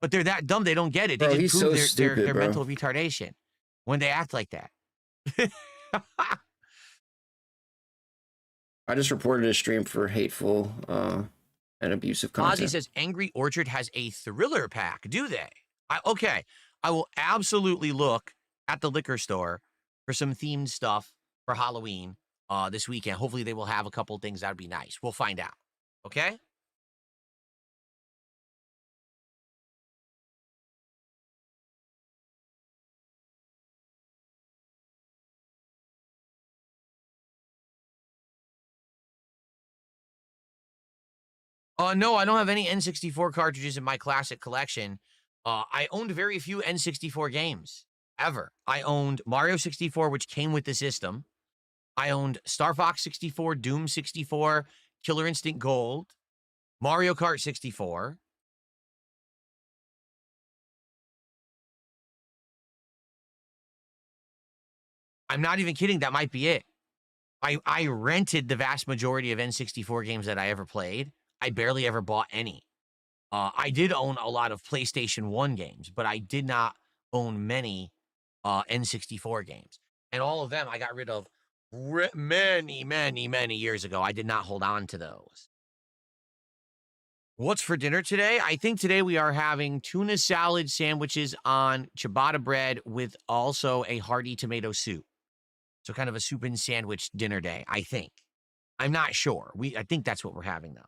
Speaker 18: But they're that dumb, they don't get it. They
Speaker 3: Bro,
Speaker 18: just
Speaker 3: he's
Speaker 18: prove
Speaker 3: so
Speaker 18: their
Speaker 3: stupid, bro.
Speaker 18: mental retardation when they act like that.
Speaker 3: I just reported a stream for hateful and abusive content.
Speaker 18: Ozzy says Angry Orchard has a thriller pack. Do they? Okay. I will absolutely look at the liquor store for some themed stuff for Halloween this weekend. Hopefully they will have a couple things. That would be nice. We'll find out. Okay? No, I don't have any N64 cartridges in my classic collection. I owned very few N64 games, ever. I owned Mario 64, which came with the system. I owned Star Fox 64, Doom 64, Killer Instinct Gold, Mario Kart 64. I'm not even kidding. That might be it. I rented the vast majority of N64 games that I ever played. I barely ever bought any. I did own a lot of PlayStation 1 games, but I did not own many N64 games. And all of them I got rid of many years ago. I did not hold on to those. What's for dinner today? I think today we are having tuna salad sandwiches on ciabatta bread with also a hearty tomato soup. So kind of a soup and sandwich dinner day, I think. I'm not sure. I think that's what we're having, though.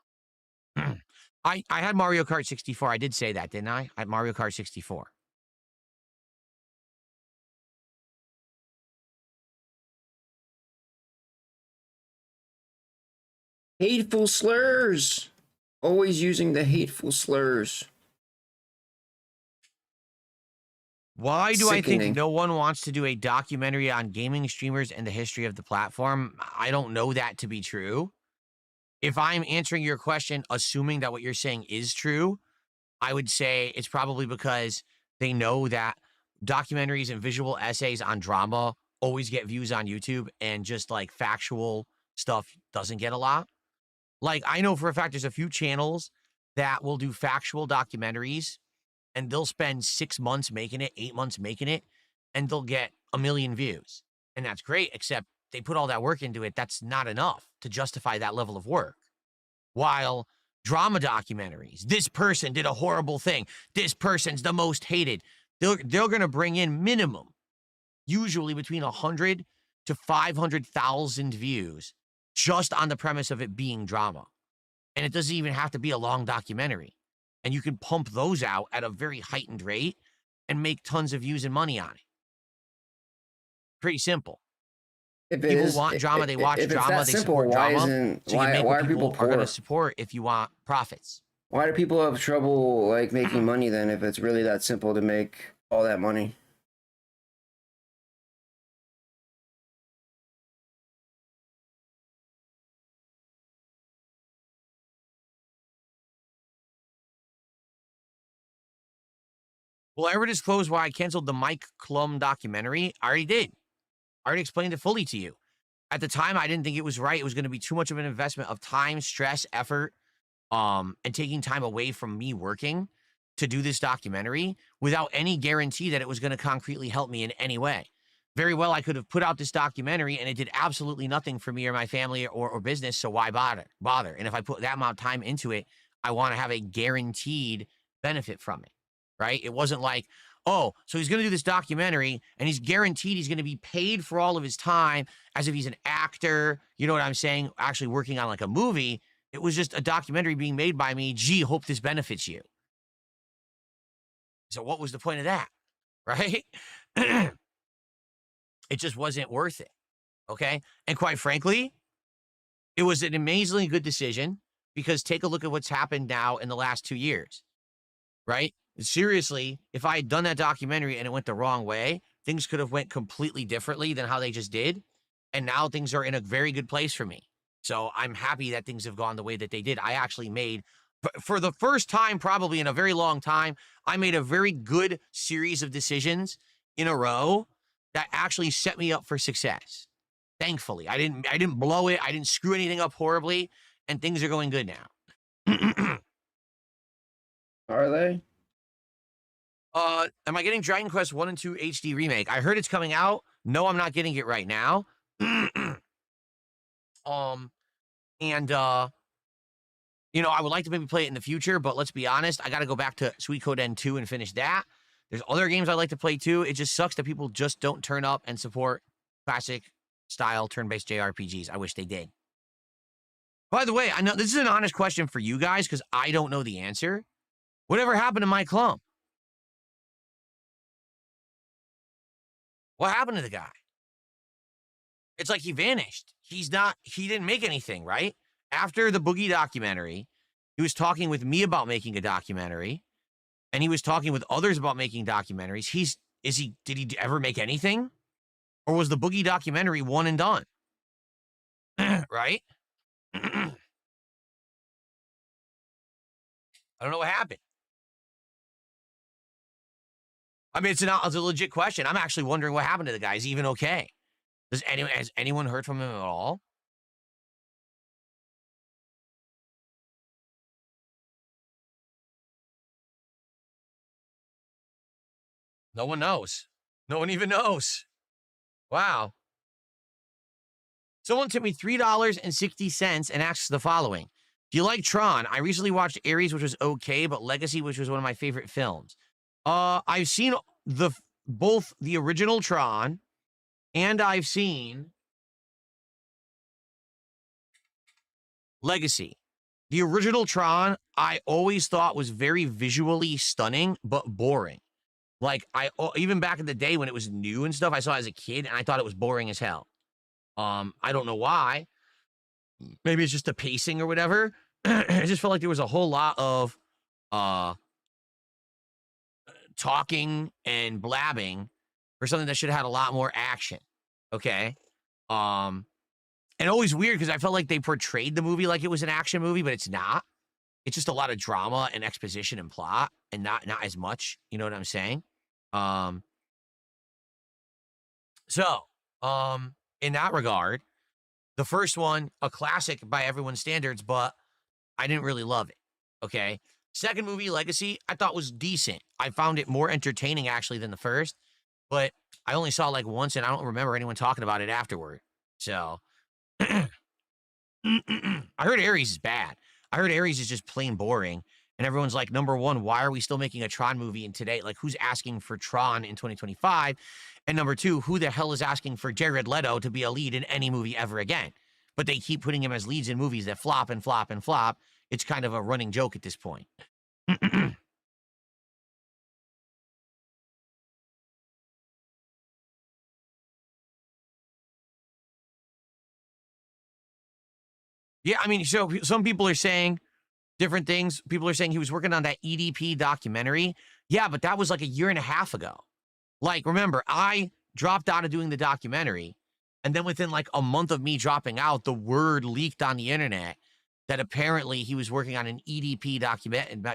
Speaker 18: I had Mario Kart 64. I did say that, didn't I? I had Mario Kart 64.
Speaker 3: Hateful slurs. Always using the hateful slurs.
Speaker 18: Why do I
Speaker 3: Sickening.
Speaker 18: think no one wants to do a documentary on gaming streamers and the history of the platform? I don't know that to be true. If I'm answering your question, assuming that what you're saying is true, I would say it's probably because they know that documentaries and visual essays on drama always get views on YouTube and just like factual stuff doesn't get a lot. Like, I know for a fact there's a few channels that will do factual documentaries and they'll spend 6 months making it, 8 months making it, and they'll get 1 million views. And that's great, except they put all that work into it. That's not enough to justify that level of work. While drama documentaries, this person did a horrible thing. This person's the most hated. They're going to bring in minimum, usually between 100 to 500,000 views just on the premise of it being drama. And it doesn't even have to be a long documentary. And you can pump those out at a very heightened rate and make tons of views and money on it. Pretty simple.
Speaker 3: If it
Speaker 18: People
Speaker 3: is,
Speaker 18: want drama, they watch
Speaker 3: if it's
Speaker 18: drama,
Speaker 3: that
Speaker 18: they
Speaker 3: simple,
Speaker 18: support
Speaker 3: why
Speaker 18: drama.
Speaker 3: isn't
Speaker 18: So you
Speaker 3: why
Speaker 18: make
Speaker 3: why
Speaker 18: what
Speaker 3: are people
Speaker 18: people are going to
Speaker 3: poor?
Speaker 18: support if you want profits.
Speaker 3: Why do people have trouble like making money then if it's really that simple to make all that money?
Speaker 18: Will I ever disclose why I canceled the Mike Klum documentary? I already did. I already explained it fully to you. At the time, I didn't think it was right. It was going to be too much of an investment of time, stress, effort, and taking time away from me working to do this documentary without any guarantee that it was going to concretely help me in any way. Very well, I could have put out this documentary and it did absolutely nothing for me or my family or business, so why bother? And if I put that amount of time into it, I want to have a guaranteed benefit from it, right? It wasn't like, oh, so he's going to do this documentary and he's guaranteed he's going to be paid for all of his time as if he's an actor, you know what I'm saying, actually working on like a movie. It was just a documentary being made by me. Gee, hope this benefits you. So what was the point of that, right? It just wasn't worth it, okay? And quite frankly, it was an amazingly good decision because take a look at what's happened now in the last 2 years, right? Seriously, if I had done that documentary and it went the wrong way, things could have went completely differently than how they just did. And now things are in a very good place for me. So I'm happy that things have gone the way that they did. I actually made, for the first time probably in a very long time, I made a very good series of decisions in a row that actually set me up for success. Thankfully, I didn't blow it. I didn't screw anything up horribly, and things are going good now.
Speaker 3: Are they?
Speaker 18: Am I getting Dragon Quest 1 and 2 HD remake? I heard it's coming out. No, I'm not getting it right now. You know, I would like to maybe play it in the future, but let's be honest, I got to go back to Sweet Code N2 and finish that. There's other games I like to play too. It just sucks that people just don't turn up and support classic style turn-based JRPGs. I wish they did. By the way, I know this is an honest question for you guys because I don't know the answer. Whatever happened to Mike Klum? What happened to the guy? It's like he vanished. He didn't make anything, right? After the Boogie documentary, he was talking with me about making a documentary, and he was talking with others about making documentaries. Did he ever make anything? Or was the Boogie documentary one and done? Right? I don't know what happened. I mean, it's a legit question. I'm actually wondering what happened to the guy. Is he even okay? Has anyone heard from him at all? No one knows. No one even knows. Wow. Someone tipped me $3.60 and asks the following. Do you like Tron? I recently watched Ares, which was okay, but Legacy, which was one of my favorite films. I've seen both the original Tron and I've seen Legacy. The original Tron, I always thought was very visually stunning, but boring. Like, even back in the day when it was new and stuff, I saw it as a kid, and I thought it was boring as hell. I don't know why. Maybe it's just the pacing or whatever. I just felt like there was a whole lot of talking and blabbing for something that should have had a lot more action. Okay? And always weird because I felt like they portrayed the movie like it was an action movie, but it's not. It's just a lot of drama and exposition and plot, and not as much. You know what I'm saying? In that regard, the first one, a classic by everyone's standards, but I didn't really love it. Okay. Second movie, Legacy, I thought was decent. I found it more entertaining actually than the first, but I only saw it like once and I don't remember anyone talking about it afterward. So I heard Ares is bad. I heard Ares is just plain boring. And everyone's like, number one, why are we still making a Tron movie in today? Like, who's asking for Tron in 2025? And number two, who the hell is asking for Jared Leto to be a lead in any movie ever again? But they keep putting him as leads in movies that flop and flop and flop. It's kind of a running joke at this point. Yeah, I mean, so some people are saying different things. People are saying he was working on that EDP documentary. Yeah, but that was like a year and a half ago. Like, remember, I dropped out of doing the documentary, and then within like a month of me dropping out, the word leaked on the internet that apparently he was working on an EDP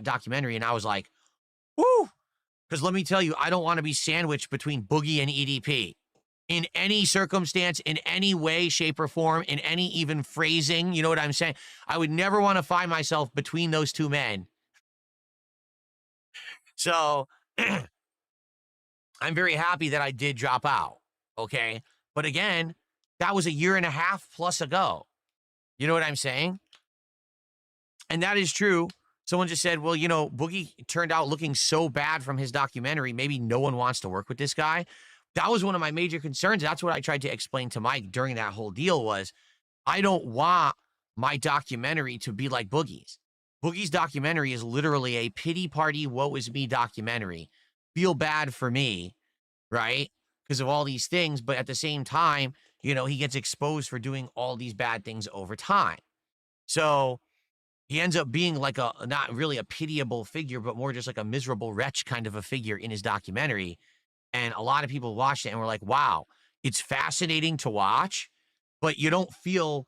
Speaker 18: documentary, and I was like, whoo! Because let me tell you, I don't want to be sandwiched between Boogie and EDP. In any circumstance, in any way, shape, or form, in any even phrasing, you know what I'm saying? I would never want to find myself between those two men. So, I'm very happy that I did drop out, okay? But again, that was a year and a half plus ago. You know what I'm saying? And that is true. Someone just said, well, you know, Boogie turned out looking so bad from his documentary, maybe no one wants to work with this guy. That was one of my major concerns. That's what I tried to explain to Mike during that whole deal was, I don't want my documentary to be like Boogie's. Boogie's documentary is literally a pity party, woe is me documentary. Feel bad for me, right? Because of all these things. But at the same time, you know, he gets exposed for doing all these bad things over time. So he ends up being like not really a pitiable figure, but more just like a miserable wretch kind of a figure in his documentary. And a lot of people watched it and were like, wow, it's fascinating to watch, but you don't feel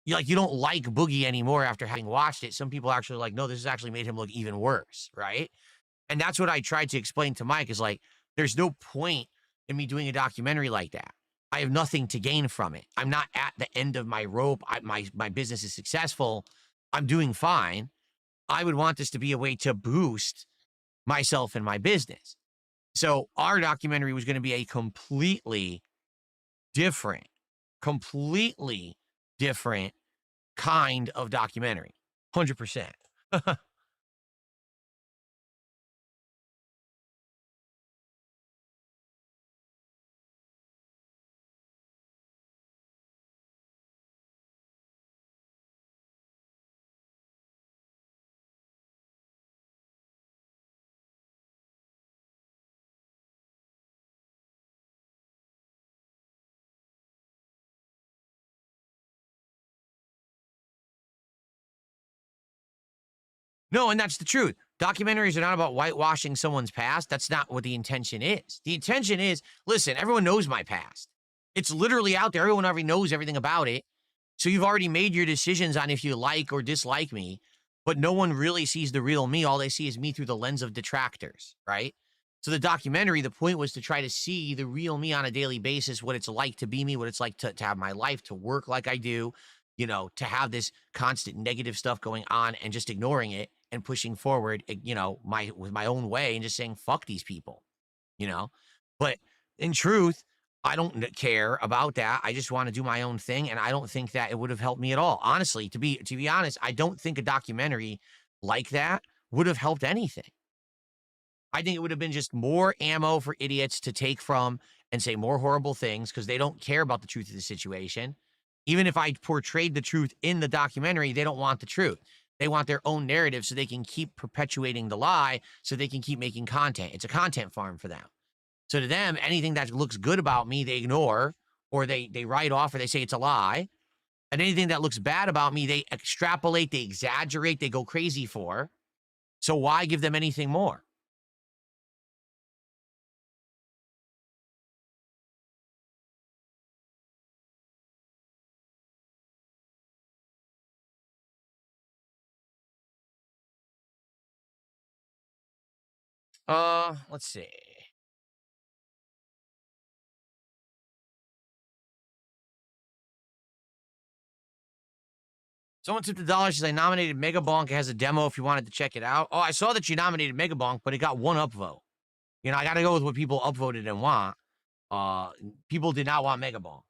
Speaker 18: like you don't like Boogie anymore after having watched it. Some people actually like, no, this has actually made him look even worse, right? And that's what I tried to explain to Mike is like, there's no point in me doing a documentary like that. I have nothing to gain from it. I'm not at the end of my rope. My business is successful. I'm doing fine. I would want this to be a way to boost myself and my business. So our documentary was going to be a completely different kind of documentary. 100%. No, and that's the truth. Documentaries are not about whitewashing someone's past. That's not what the intention is. The intention is, listen, everyone knows my past. It's literally out there. Everyone already knows everything about it. So you've already made your decisions on if you like or dislike me, but no one really sees the real me. All they see is me through the lens of detractors, right? So the documentary, the point was to try to see the real me on a daily basis, what it's like to be me, what it's like to have my life, to work like I do, you know, to have this constant negative stuff going on and just ignoring it and pushing forward, you know, with my own way and just saying, fuck these people, you know? But in truth, I don't care about that. I just want to do my own thing. And I don't think that it would have helped me at all. Honestly, to be honest, I don't think a documentary like that would have helped anything. I think it would have been just more ammo for idiots to take from and say more horrible things because they don't care about the truth of the situation. Even if I portrayed the truth in the documentary, they don't want the truth. They want their own narrative so they can keep perpetuating the lie so they can keep making content. It's a content farm for them. So to them, anything that looks good about me, they ignore or they write off or they say it's a lie. And anything that looks bad about me, they extrapolate, they exaggerate, they go crazy for. So why give them anything more? Let's see. Someone tipped $1. Says I nominated Megabonk. It has a demo if you wanted to check it out. Oh, I saw that you nominated Megabonk, but it got one upvote. You know, I got to go with what people upvoted and want. People did not want Megabonk.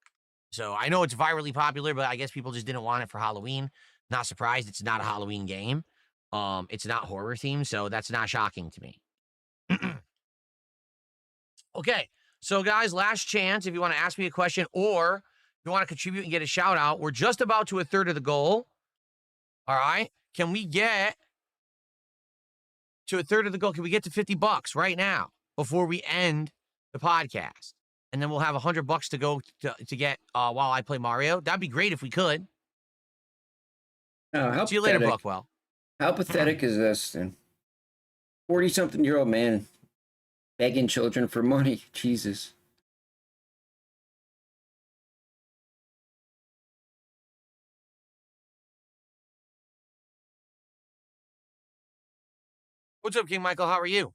Speaker 18: So I know it's virally popular, but I guess people just didn't want it for Halloween. Not surprised. It's not a Halloween game. It's not horror themed, so that's not shocking to me. Okay, so guys, last chance if you want to ask me a question or if you want to contribute and get a shout out. We're just about to a third of the goal. All right. Can we get to a third of the goal? Can we get to $50 right now before we end the podcast? And then we'll have $100 to go to get while I play Mario. That'd be great if we could.
Speaker 3: Oh, how
Speaker 18: See you later,
Speaker 3: pathetic.
Speaker 18: Buckwell.
Speaker 3: How pathetic is this, then? 40-something-year-old man begging children for money. Jesus.
Speaker 18: What's up, King Michael? How are you?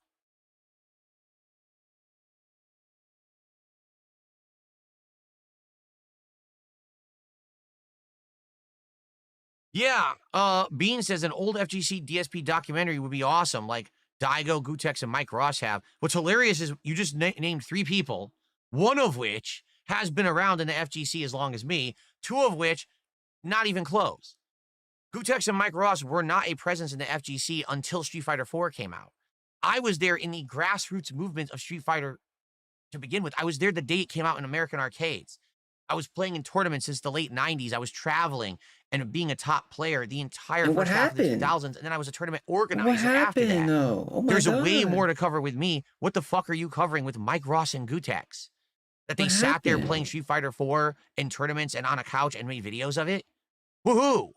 Speaker 18: Yeah, Bean says an old FGC DSP documentary would be awesome, like Daigo, Gutex, and Mike Ross have. What's hilarious is you just named 3 people, one of which has been around in the FGC as long as me, 2 of which not even close. Gutex and Mike Ross were not a presence in the FGC until Street Fighter 4 came out. I was there in the grassroots movement of Street Fighter to begin with. I was there the day it came out in American arcades. I was playing in tournaments since the late 90s. I was traveling and being a top player the entire first half of the 2000s, and then I was a tournament organizer after that.
Speaker 3: Though? Oh my
Speaker 18: There's
Speaker 3: God.
Speaker 18: way more to cover with me. What the fuck are you covering with Mike Ross and Gutex? That they sat there playing Street Fighter 4 in tournaments and on a couch and made videos of it? Woohoo!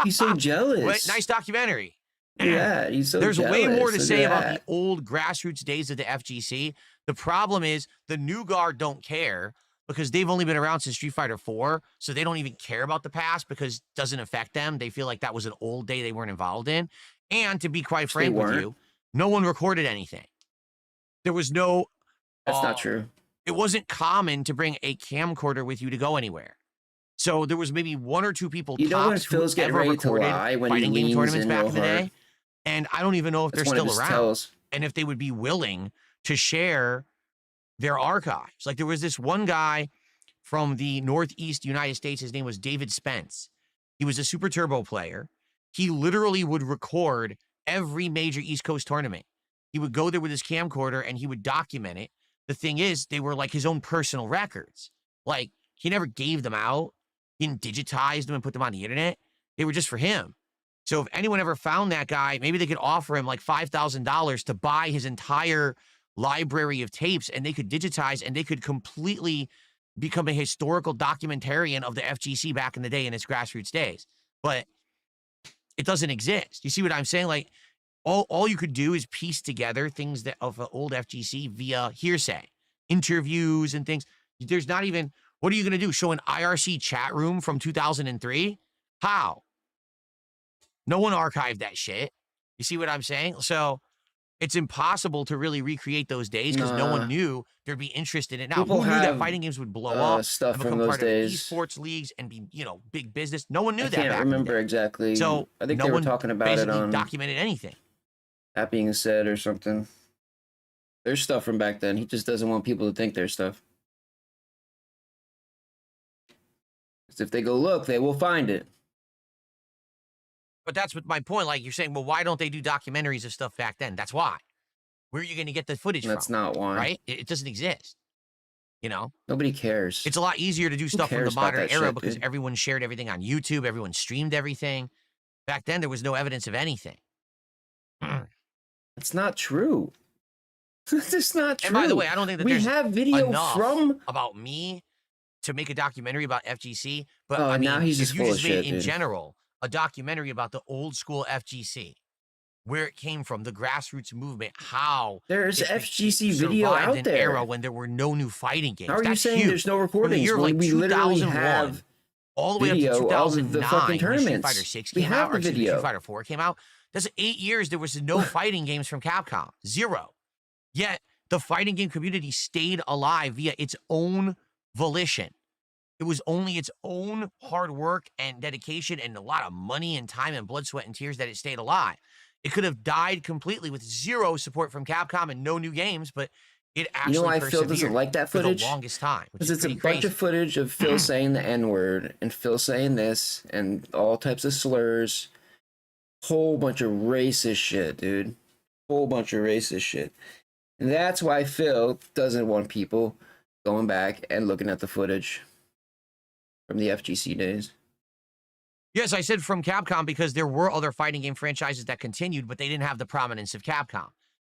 Speaker 3: He's so jealous.
Speaker 18: Right, nice documentary.
Speaker 3: Yeah, he's so
Speaker 18: There's
Speaker 3: jealous.
Speaker 18: way more to
Speaker 3: Look
Speaker 18: say
Speaker 3: at
Speaker 18: about
Speaker 3: that.
Speaker 18: the old grassroots days of the FGC. The problem is the new guard don't care because they've only been around since Street Fighter 4, so they don't even care about the past because it doesn't affect them. They feel like that was an old day they weren't involved in. And to be quite frank with you, no one recorded anything. There was no...
Speaker 3: That's not true.
Speaker 18: It wasn't common to bring a camcorder with you to go anywhere. So there was maybe 1 or 2 people
Speaker 3: You know when
Speaker 18: tops who
Speaker 3: Phil's getting
Speaker 18: ever
Speaker 3: ready to
Speaker 18: recorded
Speaker 3: lie when he
Speaker 18: fighting game
Speaker 3: leans
Speaker 18: tournaments
Speaker 3: in
Speaker 18: back
Speaker 3: real
Speaker 18: in the
Speaker 3: hard?
Speaker 18: day. And I don't even know if
Speaker 3: That's
Speaker 18: they're
Speaker 3: one of
Speaker 18: still
Speaker 3: his
Speaker 18: around.
Speaker 3: tells.
Speaker 18: And if they would be willing to share their archives. Like there was this one guy from the Northeast United States. His name was David Spence. He was a Super Turbo player. He literally would record every major East Coast tournament. He would go there with his camcorder and he would document it. The thing is, they were like his own personal records. Like he never gave them out. He didn't digitize them and put them on the internet. They were just for him. So if anyone ever found that guy, maybe they could offer him like $5,000 to buy his entire library of tapes and they could digitize and they could completely become a historical documentarian of the FGC back in the day in its grassroots days. But it doesn't exist. You see what I'm saying? Like all you could do is piece together things that of an old FGC via hearsay, interviews and things. There's not even, what are you going to do? Show an IRC chat room from 2003? How? No one archived that shit. You see what I'm saying? So it's impossible to really recreate those days because no one knew there'd be interest in it. Now,
Speaker 3: People
Speaker 18: who knew that
Speaker 3: have,
Speaker 18: fighting games would blow up
Speaker 3: stuff
Speaker 18: and
Speaker 3: from
Speaker 18: become
Speaker 3: those
Speaker 18: part
Speaker 3: days.
Speaker 18: of esports leagues and be, you know, big business? No one knew
Speaker 3: I
Speaker 18: that
Speaker 3: can't
Speaker 18: back in the
Speaker 3: remember
Speaker 18: day.
Speaker 3: exactly.
Speaker 18: So
Speaker 3: I think
Speaker 18: no
Speaker 3: they were
Speaker 18: one
Speaker 3: talking about it
Speaker 18: basically
Speaker 3: on
Speaker 18: documented anything.
Speaker 3: That Being Said or something. There's stuff from back then. He just doesn't want people to think there's stuff. 'Cause if they go look, they will find it.
Speaker 18: But that's what my point. Like you're saying, well, why don't they do documentaries of stuff back then? That's why. Where are you going to get the footage
Speaker 3: That's
Speaker 18: from?
Speaker 3: not why.
Speaker 18: Right? It doesn't exist. You know?
Speaker 3: Nobody cares.
Speaker 18: It's a lot easier to do stuff from the
Speaker 3: cares about
Speaker 18: modern
Speaker 3: that
Speaker 18: era
Speaker 3: shit,
Speaker 18: because
Speaker 3: dude?
Speaker 18: everyone shared everything on YouTube. Everyone streamed everything. Back then, there was no evidence of anything.
Speaker 3: It's not true. It's not true.
Speaker 18: And by the way, I don't think that
Speaker 3: we
Speaker 18: there's
Speaker 3: have video
Speaker 18: enough
Speaker 3: from.
Speaker 18: about me to make a documentary about FGC. But
Speaker 3: Oh,
Speaker 18: I mean,
Speaker 3: now he's
Speaker 18: if
Speaker 3: just
Speaker 18: you
Speaker 3: full
Speaker 18: just
Speaker 3: of
Speaker 18: made
Speaker 3: shit,
Speaker 18: in
Speaker 3: dude.
Speaker 18: general a documentary about the old school FGC, where it came from, the grassroots movement, how
Speaker 3: There's
Speaker 18: it
Speaker 3: FGC video
Speaker 18: survived
Speaker 3: out
Speaker 18: an
Speaker 3: there.
Speaker 18: era when there were no new fighting games.
Speaker 3: How are you
Speaker 18: That's
Speaker 3: saying
Speaker 18: huge.
Speaker 3: there's no
Speaker 18: From the
Speaker 3: recordings
Speaker 18: year of
Speaker 3: when
Speaker 18: like
Speaker 3: we literally
Speaker 18: 2001
Speaker 3: have
Speaker 18: all the way up to
Speaker 3: video of the
Speaker 18: 2009
Speaker 3: fucking
Speaker 18: when Street
Speaker 3: tournaments?
Speaker 18: Fighter 6
Speaker 3: We
Speaker 18: came
Speaker 3: have
Speaker 18: out,
Speaker 3: the
Speaker 18: or excuse me,
Speaker 3: video.
Speaker 18: Street Fighter 4 came out. That's 8 years there was no fighting games from Capcom. Zero. Yet the fighting game community stayed alive via its own volition. It was only its own hard work and dedication and a lot of money and time and blood, sweat, and tears that it stayed alive. It could have died completely with zero support from Capcom and no new games, but it actually
Speaker 3: You know why Phil doesn't
Speaker 18: persevered
Speaker 3: like that
Speaker 18: for
Speaker 3: footage?
Speaker 18: the longest time, which
Speaker 3: Because
Speaker 18: is
Speaker 3: it's a
Speaker 18: pretty
Speaker 3: bunch
Speaker 18: crazy.
Speaker 3: of footage of Phil saying the N-word and Phil saying this and all types of slurs. Whole bunch of racist shit, dude. Whole bunch of racist shit. And that's why Phil doesn't want people going back and looking at the footage from the FGC days.
Speaker 18: Yes, I said from Capcom because there were other fighting game franchises that continued, but they didn't have the prominence of Capcom.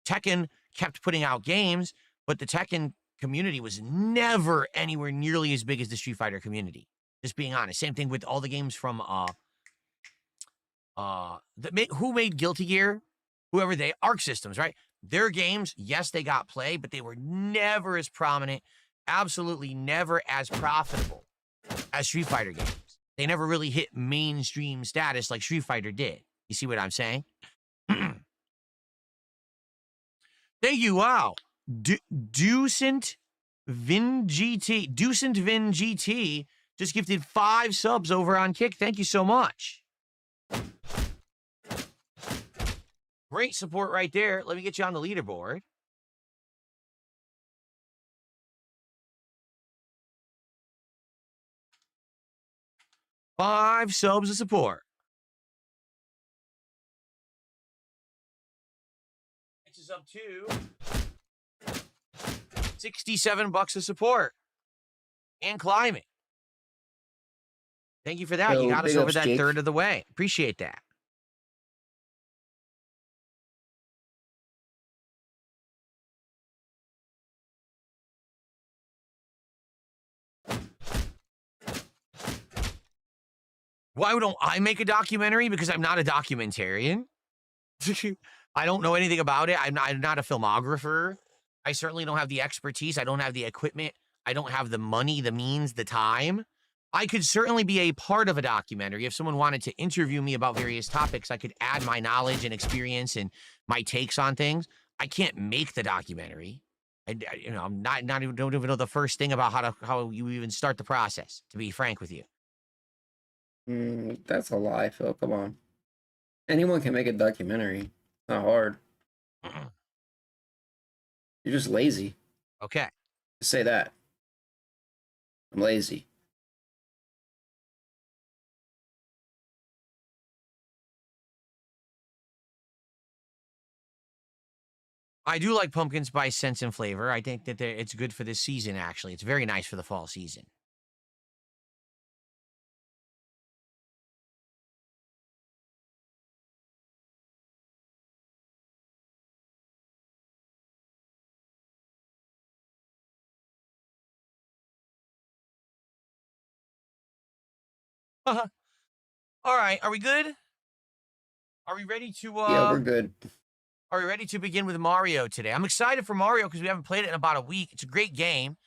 Speaker 18: Tekken kept putting out games, but the Tekken community was never anywhere nearly as big as the Street Fighter community. Just being honest. Same thing with all the games from Who made Guilty Gear? Whoever they, Arc Systems, right? Their games, yes, they got play, but they were never as prominent, absolutely never as profitable as Street Fighter games. They never really hit mainstream status like Street Fighter did. You see what I'm saying? Thank you. Wow. Ducent Vin GT just gifted 5 subs over on Kick. Thank you so much. Great support right there. Let me get you on the leaderboard. Five subs of support. This is up to $67 of support and climbing. Thank you for that. You got us over that third of the way. Appreciate that. Why don't I make a documentary? Because I'm not a documentarian. I don't know anything about it. I'm not a filmographer. I certainly don't have the expertise. I don't have the equipment. I don't have the money, the means, the time. I could certainly be a part of a documentary. If someone wanted to interview me about various topics, I could add my knowledge and experience and my takes on things. I can't make the documentary. I'm not even don't even know the first thing about how you even start the process, to be frank with you.
Speaker 3: That's a lie, Phil. Come on. Anyone can make a documentary. It's not hard. You're just lazy.
Speaker 18: Okay.
Speaker 3: Just say that. I'm lazy.
Speaker 18: I do like pumpkin spice scents and flavor. I think that it's good for this season, actually. It's very nice for the fall season. All right. Are we good? Are we ready to...
Speaker 3: Yeah, we're good.
Speaker 18: Are we ready to begin with Mario today? I'm excited for Mario because we haven't played it in about a week. It's a great game.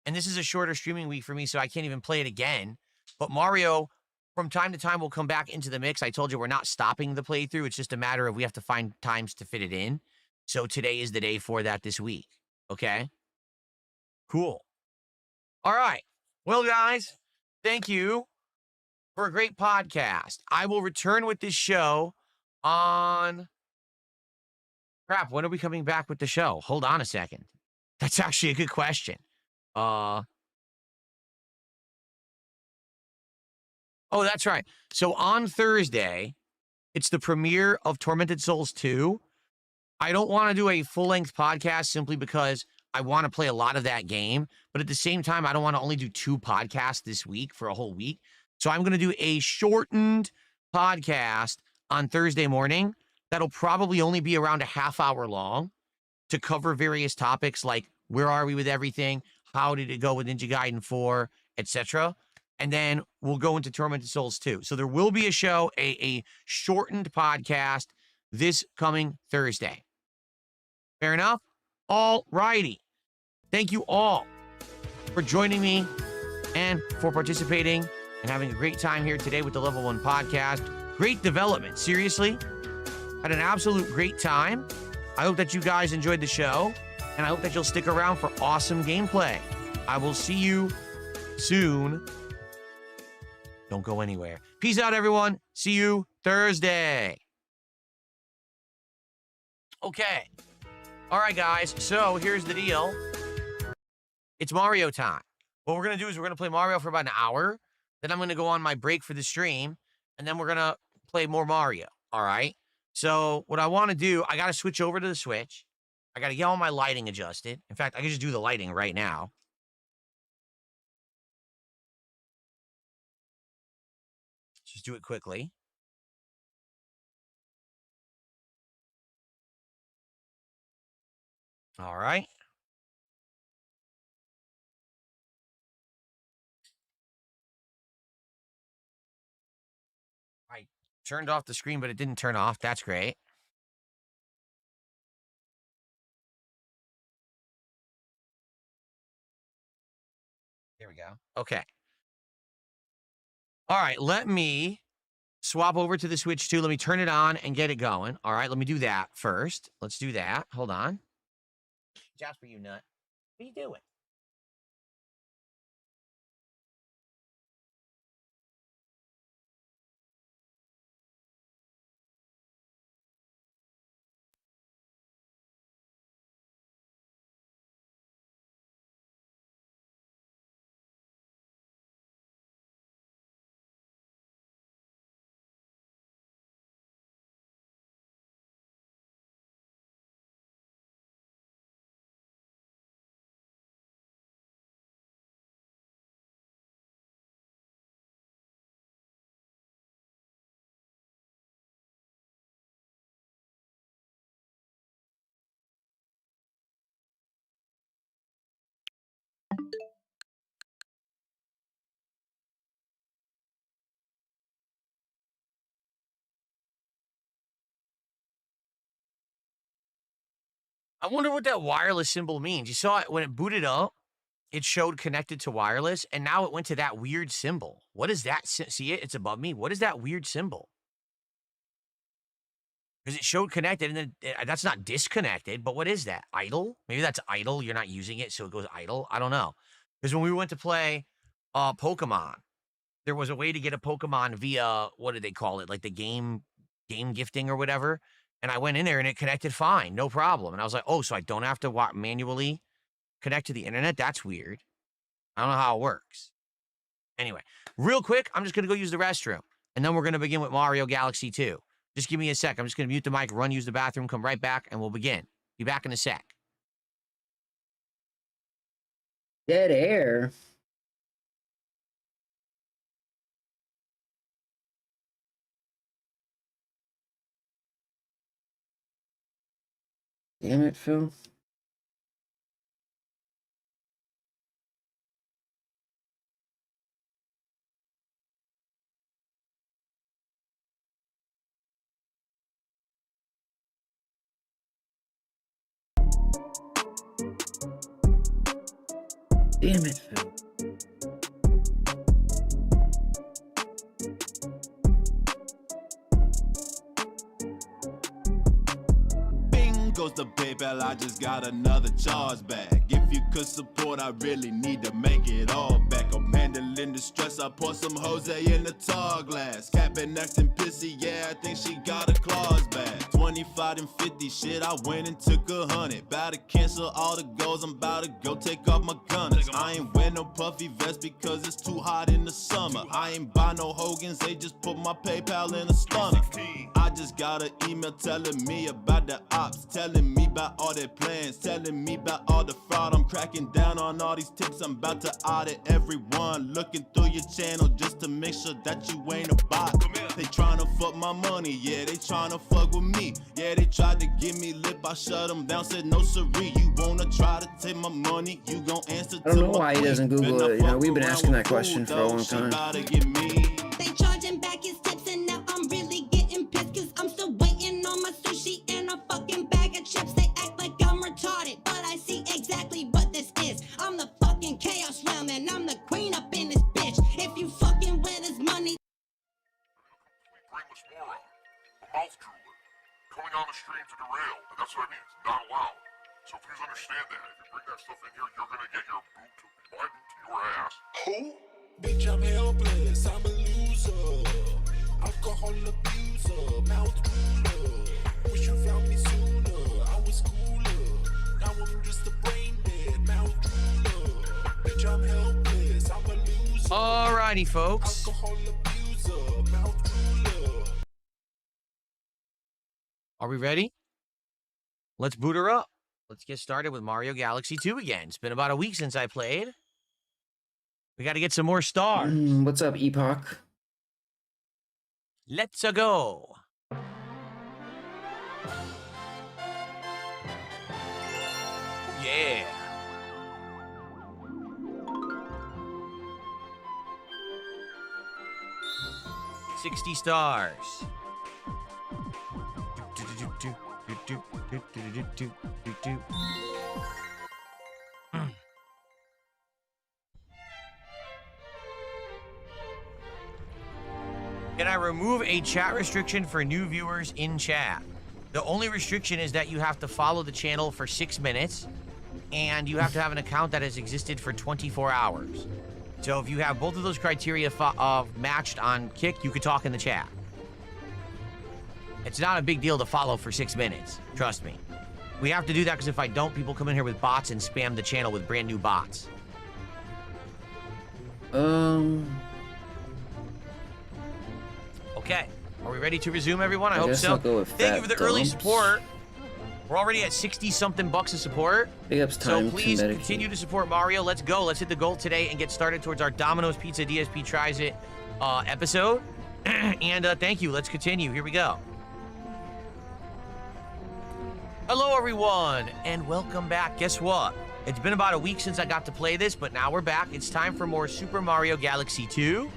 Speaker 18: And this is a shorter streaming week for me, so I can't even play it again. But Mario, from time to time, will come back into the mix. I told you we're not stopping the playthrough. It's just a matter of we have to find times to fit it in. So today is the day for that this week. Okay? Cool. All right. Well, guys, thank you for a great podcast. I will return with this show on... Crap, when are we coming back with the show? Hold on a second. That's actually a good question. Oh, that's right. So on Thursday, it's the premiere of Tormented Souls 2. I don't want to do a full-length podcast simply because I want to play a lot of that game. But at the same time, I don't want to only do 2 podcasts this week for a whole week. So I'm going to do a shortened podcast on Thursday morning. That'll probably only be around a half hour long to cover various topics like where are we with everything, how did it go with Ninja Gaiden 4, etc. And then we'll go into Tormented Souls 2. So there will be a show, a shortened podcast this coming Thursday. Fair enough? All righty. Thank you all for joining me and for participating and having a great time here today with the Level 1 podcast. Great development. Seriously. Had an absolute great time. I hope that you guys enjoyed the show, and I hope that you'll stick around for awesome gameplay. I will see you soon. Don't go anywhere. Peace out, everyone. See you Thursday. Okay. All right, guys. So here's the deal. It's Mario time. What we're going to do is we're going to play Mario for about an hour. Then I'm going to go on my break for the stream, and then we're going to play more Mario. All right? So what I want to do, I got to switch over to the Switch. I got to get all my lighting adjusted. In fact, I can just do the lighting right now. Just do it quickly. All right. Turned off the screen, but it didn't turn off. That's great. There we go. Okay. All right, let me swap over to the Switch 2. Let me turn it on and get it going. All right, let me do that first. Let's do that. Hold on. Jasper, you nut. What are you doing? I wonder what that wireless symbol means. You saw it when it booted up, it showed connected to wireless, and now it went to that weird symbol. What is that? See it? It's above me. What is that weird symbol? Because it showed connected, and then that's not disconnected, but what is that? Idle? Maybe that's idle. You're not using it, so it goes idle. I don't know. Because when we went to play Pokemon, there was a way to get a Pokemon via, what did they call it? Like the game gifting or whatever. And I went in there and it connected fine, no problem. And I was like, oh, so I don't have to manually connect to the internet? That's weird. I don't know how it works. Anyway, real quick, I'm just going to go use the restroom. And then we're going to begin with Mario Galaxy 2. Just give me a sec. I'm just going to mute the mic, run, use the bathroom, come right back, and we'll begin. Be back in a sec.
Speaker 3: Dead air. Damn it, Phil. Damn it, Phil.
Speaker 7: Goes the PayPal, I just got another charge back. If you could support, I really need to make it all back. I'm handling the stress, I pour some Jose in the tar glass. Capping, acting pissy, yeah, I think she got a claws back. 25 and 50, shit, I went and took 100. Bout to cancel all the goals, I'm about to go take off my gunners. I ain't wear no puffy vest because it's too hot in the summer. I ain't buy no Hogans, they just put my PayPal in a stunner. I just got an email telling me about the ops, telling me about all their plans, telling me about all the fraud. I'm cracking down on all these tips, I'm about to audit everyone. Looking through your channel just to make sure that you ain't a bot. They tryna fuck my money, yeah, they tryna fuck with me. Yeah, they tried to give me lip, I shut them down, said no siree. You wanna try to take my money, you gon' answer to
Speaker 3: I don't know why he doesn't Google it. You know, we've been asking that question for a long time.
Speaker 10: They charging back his tips and now I'm really getting pissed cause I'm still waiting on my sushi and a fucking bag of chips. They act like I'm retarded, but I see exactly what this is. I'm the fucking chaos realm and I'm the queen up in this bitch. If you fucking with his money.
Speaker 1: Brainless moron, a mouth drooler, coming on the stream to derail, and that's what I mean, it's not allowed. So please understand that, if you bring that stuff in here, you're gonna get your boot to my boot to your ass. Who?
Speaker 13: Bitch, I'm helpless, I'm a loser. Alcohol abuser, mouth drooler. Wish you found me sooner, I was cooler. Now I'm just a brain dead mouth drooler. Bitch, I'm helpless, I'm a loser.
Speaker 18: Alrighty, folks.
Speaker 13: Alcohol abuser, mouth drooler.
Speaker 18: Are we ready? Let's boot her up. Let's get started with Mario Galaxy 2 again. It's been about a week since I played. We got to get some more stars.
Speaker 3: What's up, Epoch?
Speaker 18: Let's go. Yeah. $60 stars. Can I remove a chat restriction for new viewers in chat? The only restriction is that you have to follow the channel for 6 minutes, and you have to have an account that has existed for 24 hours. So if you have both of those criteria matched on Kick, you could talk in the chat. It's not a big deal to follow for 6 minutes. Trust me. We have to do that because if I don't, people come in here with bots and spam the channel with brand new bots. Okay. Are we ready to resume, everyone? I hope
Speaker 3: guess
Speaker 18: so.
Speaker 3: I'll go with
Speaker 18: Thank you for the
Speaker 3: fat
Speaker 18: early
Speaker 3: dumps.
Speaker 18: support. We're already at 60-something bucks of support.
Speaker 3: Big ups
Speaker 18: So
Speaker 3: time
Speaker 18: please
Speaker 3: to medicate.
Speaker 18: continue to support Mario. Let's go. Let's hit the goal today and get started towards our Domino's Pizza DSP Tries It episode. And thank you. Let's continue. Here we go. Hello, everyone, and welcome back. Guess what? It's been about a week since I got to play this, but now we're back. It's time for more Super Mario Galaxy 2.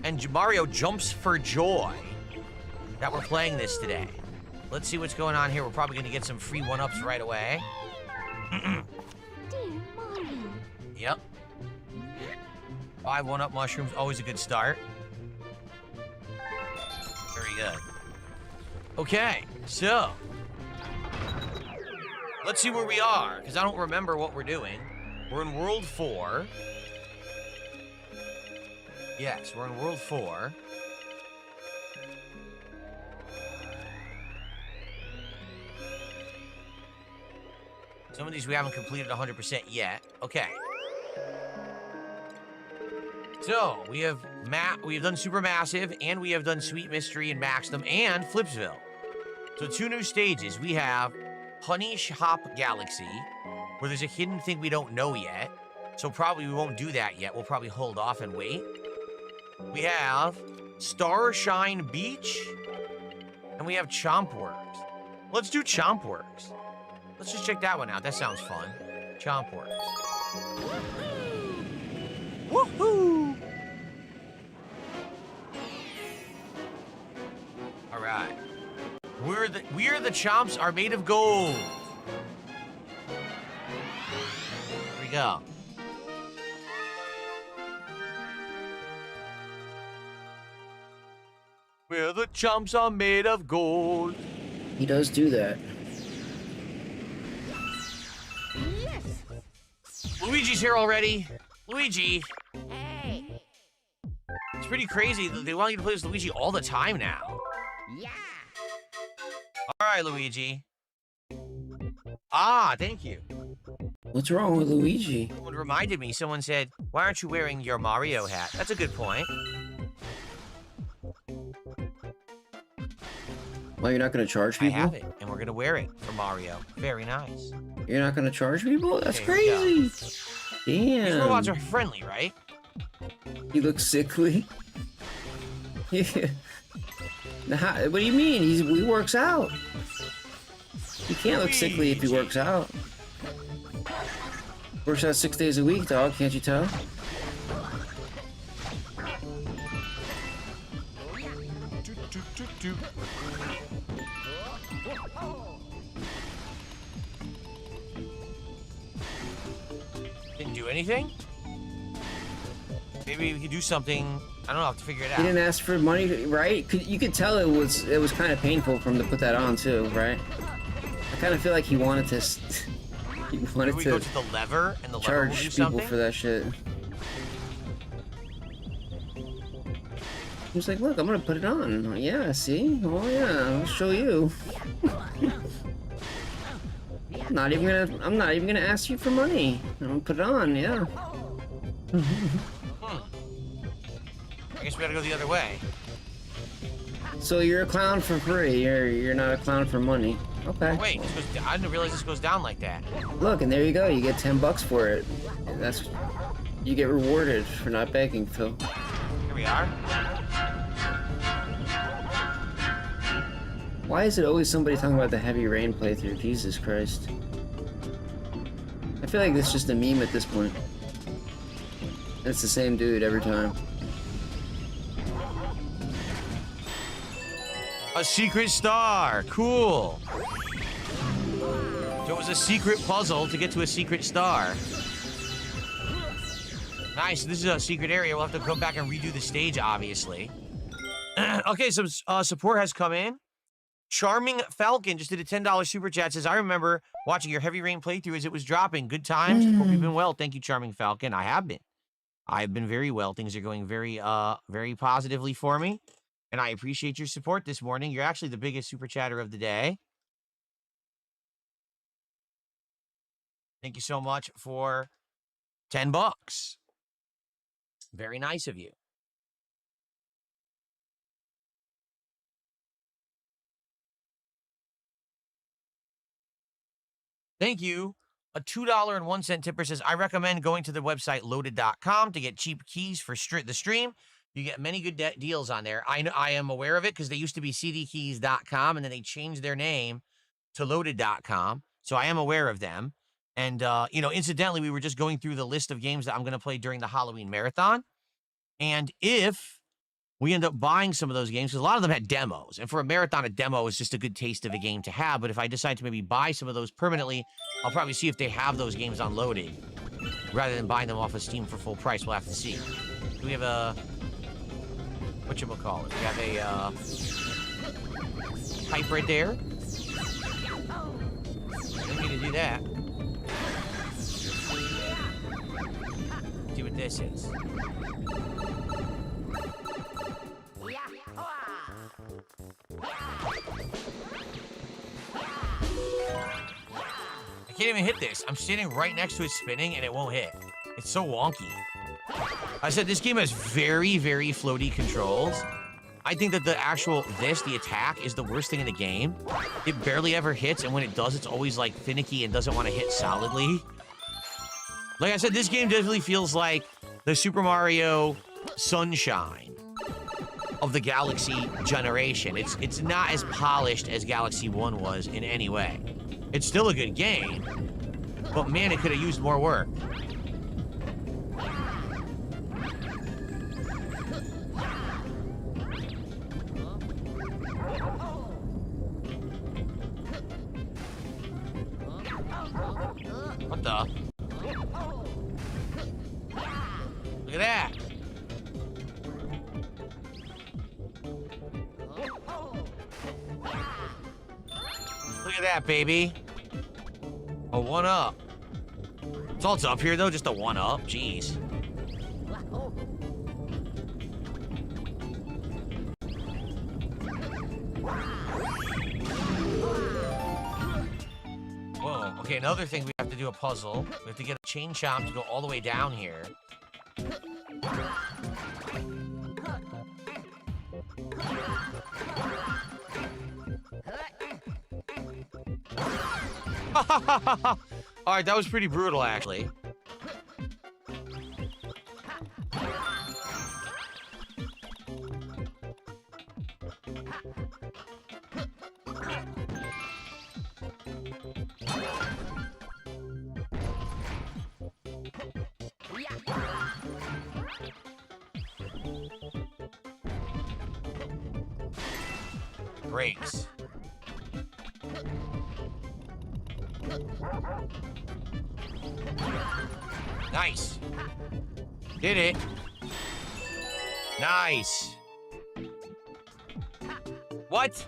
Speaker 18: And Mario jumps for joy that we're playing this today. Let's see what's going on here. We're probably going to get some free one-ups right away. Yep. 5 one-up mushrooms, always a good start. Very good. Okay, so let's see where we are, because I don't remember what we're doing. We're in World 4. Yes, we're in World 4. Some of these we haven't completed 100% yet. Okay. So, we have done Supermassive, and we have done Sweet Mystery and Maximum, and Flipsville. So 2 new stages. We have Honey Shop Galaxy, where there's a hidden thing we don't know yet. So probably we won't do that yet. We'll probably hold off and wait. We have Starshine Beach, and we have Chompworks. Let's do Chompworks. Let's just check that one out. That sounds fun. Chompworks. Woohoo! All right. We're the chomps are made of gold. Here we go. We're the chomps are made of gold.
Speaker 3: He does do that.
Speaker 18: Luigi's here already. Luigi. Hey. It's pretty crazy. They want you to play as Luigi all the time now. Yeah. All right, Luigi. Ah, thank you.
Speaker 3: What's wrong with Luigi?
Speaker 18: Someone reminded me. Someone said, "Why aren't you wearing your Mario hat?" That's a good point.
Speaker 3: Well, you're not going to charge people?
Speaker 18: I have it, and we're gonna wear it for Mario. Very nice.
Speaker 3: You're not going to charge people? That's
Speaker 18: Okay, here we
Speaker 3: crazy.
Speaker 18: These
Speaker 3: Damn.
Speaker 18: robots are friendly, right?
Speaker 3: He looks sickly. Yeah. What do you mean? He works out. He can't look sickly if he works out. Works out 6 days a week, dog. Can't you tell?
Speaker 18: Didn't do anything? Maybe we could do something. I don't know. I have to figure it out.
Speaker 3: He didn't ask for money, right? You could tell it was kind of painful for him to put that on too, right? I kind of feel like he wanted to. He wanted
Speaker 18: we
Speaker 3: to
Speaker 18: go to the lever, and the lever will
Speaker 3: charge
Speaker 18: do
Speaker 3: people
Speaker 18: something?
Speaker 3: for that shit. He was like, "Look, I'm gonna put it on." Yeah, see? Oh yeah, I'll show you. I'm not even gonna ask you for money. I'm gonna put it on. Yeah.
Speaker 18: I guess we gotta go the other way.
Speaker 3: So you're a clown for free. You're not a clown for money. Okay.
Speaker 18: Oh, wait, this goes down. I didn't realize this goes down like that.
Speaker 3: Look, and there you go. You get $10 for it. You get rewarded for not begging, Phil.
Speaker 18: Here we are.
Speaker 3: Why is it always somebody talking about the Heavy Rain playthrough? Jesus Christ. I feel like it's just a meme at this point. It's the same dude every time.
Speaker 18: A secret star. Cool. So it was a secret puzzle to get to a secret star. Nice. This is a secret area. We'll have to come back and redo the stage, obviously. Okay, some support has come in. Charming Falcon just did a $10 super chat. Says, I remember watching your Heavy Rain playthrough as it was dropping. Good times. Hope you've been well. Thank you, Charming Falcon. I have been. I've been very well. Things are going very positively for me. And I appreciate your support this morning. You're actually the biggest super chatter of the day. Thank you so much for $10. Very nice of you. Thank you. A $2.01 tipper says, I recommend going to the website loaded.com to get cheap keys for the stream. You get many good deals on there. I am aware of it because they used to be cdkeys.com and then they changed their name to loaded.com. So I am aware of them. And, you know, incidentally, we were just going through the list of games that I'm going to play during the Halloween marathon. And if we end up buying some of those games, because a lot of them had demos. And for a marathon, a demo is just a good taste of a game to have. But if I decide to maybe buy some of those permanently, I'll probably see if they have those games on Loaded rather than buying them off of Steam for full price. We'll have to see. Do we have a... whatchamacallit? We have a pipe right there. Didn't need to do that. See what this is. I can't even hit this. I'm standing right next to it spinning and it won't hit. It's so wonky. I said this game has very, very floaty controls. I think that the attack is the worst thing in the game. It barely ever hits, and when it does, it's always like finicky and doesn't want to hit solidly. Like I said, this game definitely feels like the Super Mario Sunshine of the Galaxy generation. It's not as polished as Galaxy 1 was in any way. It's still a good game, but man, it could have used more work. What the? Look at that. Look at that, baby. A 1-up. That's all it's up here, though, just a 1-up. Jeez. Whoa. Okay, another thing, we have to do a puzzle. We have to get a chain chomp to go all the way down here. All right, that was pretty brutal, actually. Brakes. Nice. Did it. Nice. What?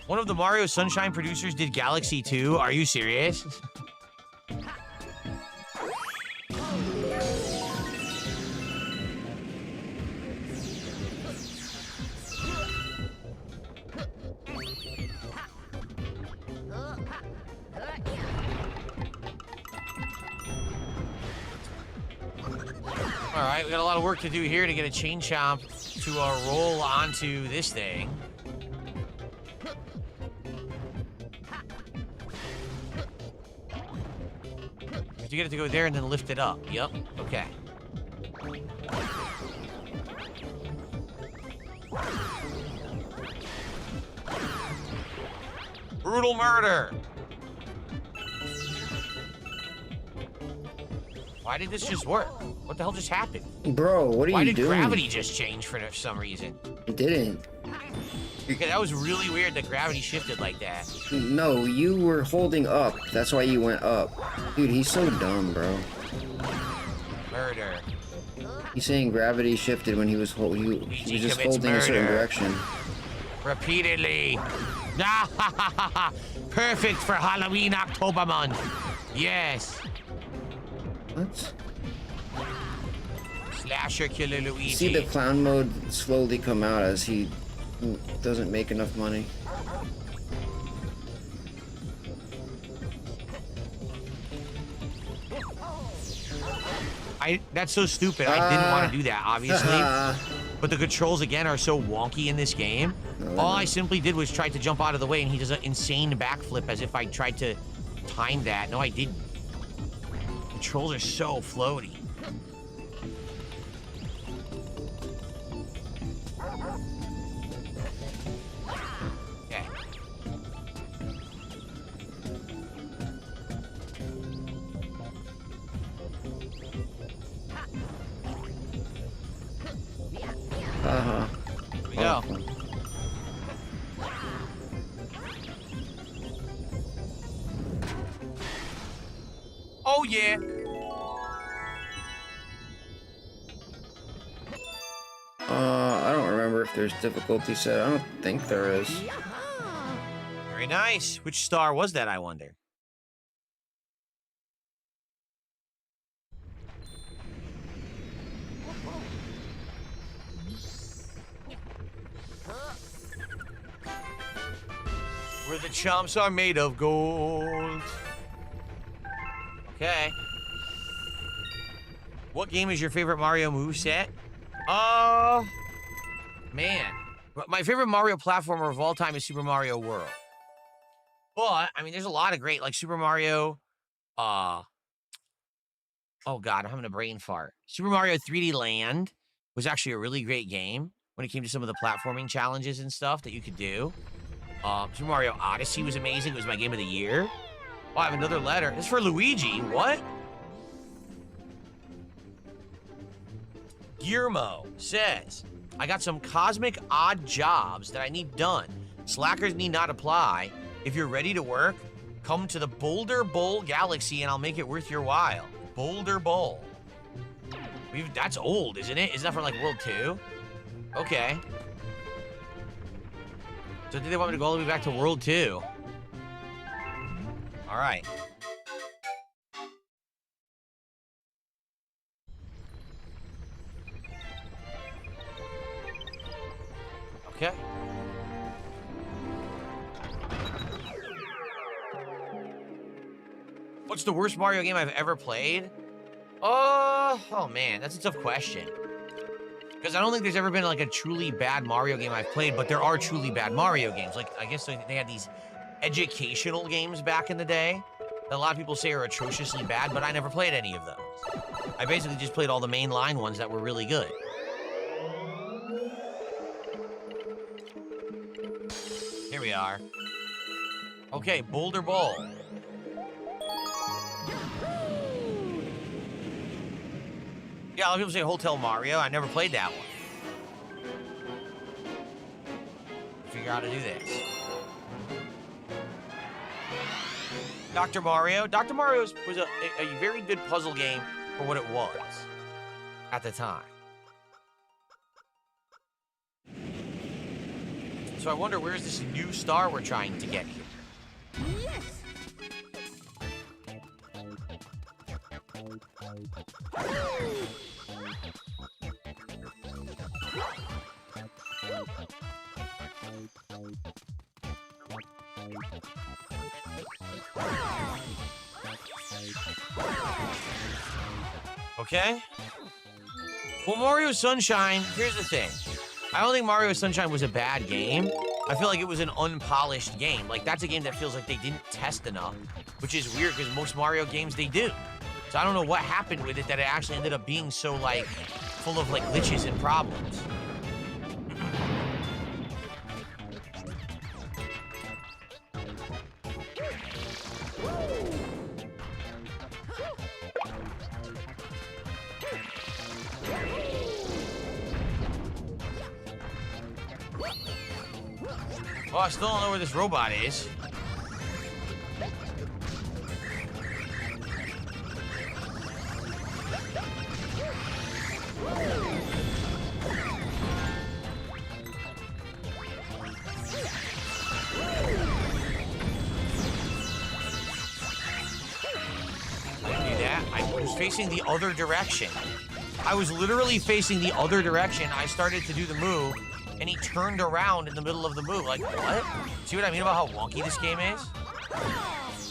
Speaker 18: One of the Mario Sunshine producers did Galaxy 2? Are you serious? Alright, we got a lot of work to do here to get a chain chomp to roll onto this thing. We have to get it to go there and then lift it up. Yep, okay. Brutal murder! Why did this just work? What the hell just happened?
Speaker 3: Bro, what are you doing?
Speaker 18: Why did gravity just change for some reason?
Speaker 3: It didn't.
Speaker 18: Okay, that was really weird that gravity shifted like that.
Speaker 3: No, you were holding up. That's why you went up. Dude, he's so dumb, bro.
Speaker 18: Murder.
Speaker 3: He's saying gravity shifted when he was he was just holding a certain direction.
Speaker 18: Repeatedly. Perfect for Halloween October month. Yes.
Speaker 3: What?
Speaker 18: Slasher Killer Luigi.
Speaker 3: See the clown mode slowly come out as he doesn't make enough money.
Speaker 18: That's so stupid. I didn't want to do that, obviously. But the controls, again, are so wonky in this game. All I simply did was try to jump out of the way, and he does an insane backflip as if I tried to time that. No, I didn't. Controls are so floaty. Okay. Here we go. Oh, yeah.
Speaker 3: I don't remember if there's difficulty set. I don't think there is.
Speaker 18: Very nice. Which star was that, I wonder? Where the chumps are made of gold. Okay. What game is your favorite Mario moveset? Man. My favorite Mario platformer of all time is Super Mario World. But, I mean, there's a lot of great, like Super Mario, oh God, I'm having a brain fart. Super Mario 3D Land was actually a really great game when it came to some of the platforming challenges and stuff that you could do. Super Mario Odyssey was amazing. It was my game of the year. Oh, I have another letter. It's for Luigi. What? Guillermo says, I got some cosmic odd jobs that I need done. Slackers need not apply. If you're ready to work, come to the Boulder Bowl Galaxy and I'll make it worth your while. Boulder Bowl. That's old, isn't it? Isn't that from like World 2? Okay. So did they want me to go all the way back to World 2? All right. Okay. What's the worst Mario game I've ever played? Oh man, that's a tough question. Because I don't think there's ever been like a truly bad Mario game I've played, but there are truly bad Mario games. Like, I guess they had these educational games back in the day that a lot of people say are atrociously bad, but I never played any of those. I basically just played all the mainline ones that were really good. Here we are. Okay, Boulder Bowl. Yeah, a lot of people say Hotel Mario. I never played that one. Figure out how to do this. Dr. Mario. Dr. Mario was a very good puzzle game for what it was at the time. So I wonder, where's this new star we're trying to get here?
Speaker 10: Yes.
Speaker 18: Okay. Well, Mario Sunshine, here's the thing. I don't think Mario Sunshine was a bad game. I feel like it was an unpolished game. Like, that's a game that feels like they didn't test enough, which is weird because most Mario games, they do. So I don't know what happened with it that it actually ended up being so, like, full of, like, glitches and problems. Well, I still don't know where this robot is. I was facing the other direction. I was literally facing the other direction. I started to do the move, and he turned around in the middle of the move. Like, what? See what I mean about how wonky this game is?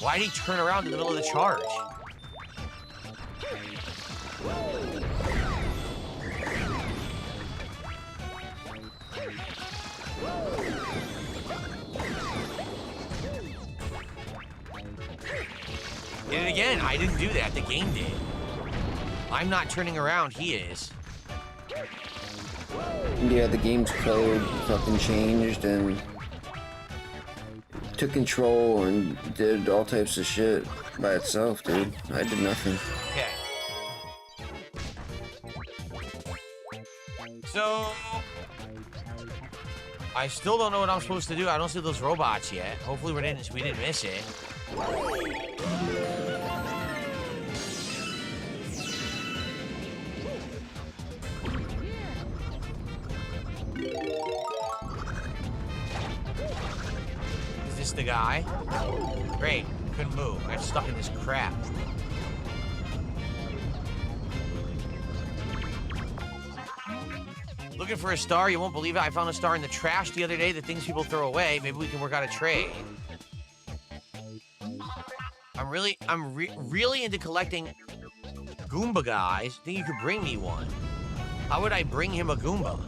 Speaker 18: Why did he turn around in the middle of the charge? Did it again. I didn't do that. The game did. I'm not turning around. He is.
Speaker 3: Yeah, the game's code fucking changed and took control and did all types of shit by itself, dude. I did nothing.
Speaker 18: Okay. So I still don't know what I'm supposed to do. I don't see those robots yet. Hopefully we didn't miss it. Is this the guy? Great. Couldn't move. I got stuck in this crap. Looking for a star? You won't believe it. I found a star in the trash the other day. The things people throw away. Maybe we can work out a trade. I'm really into collecting Goomba guys. Think you could bring me one? How would I bring him a Goomba?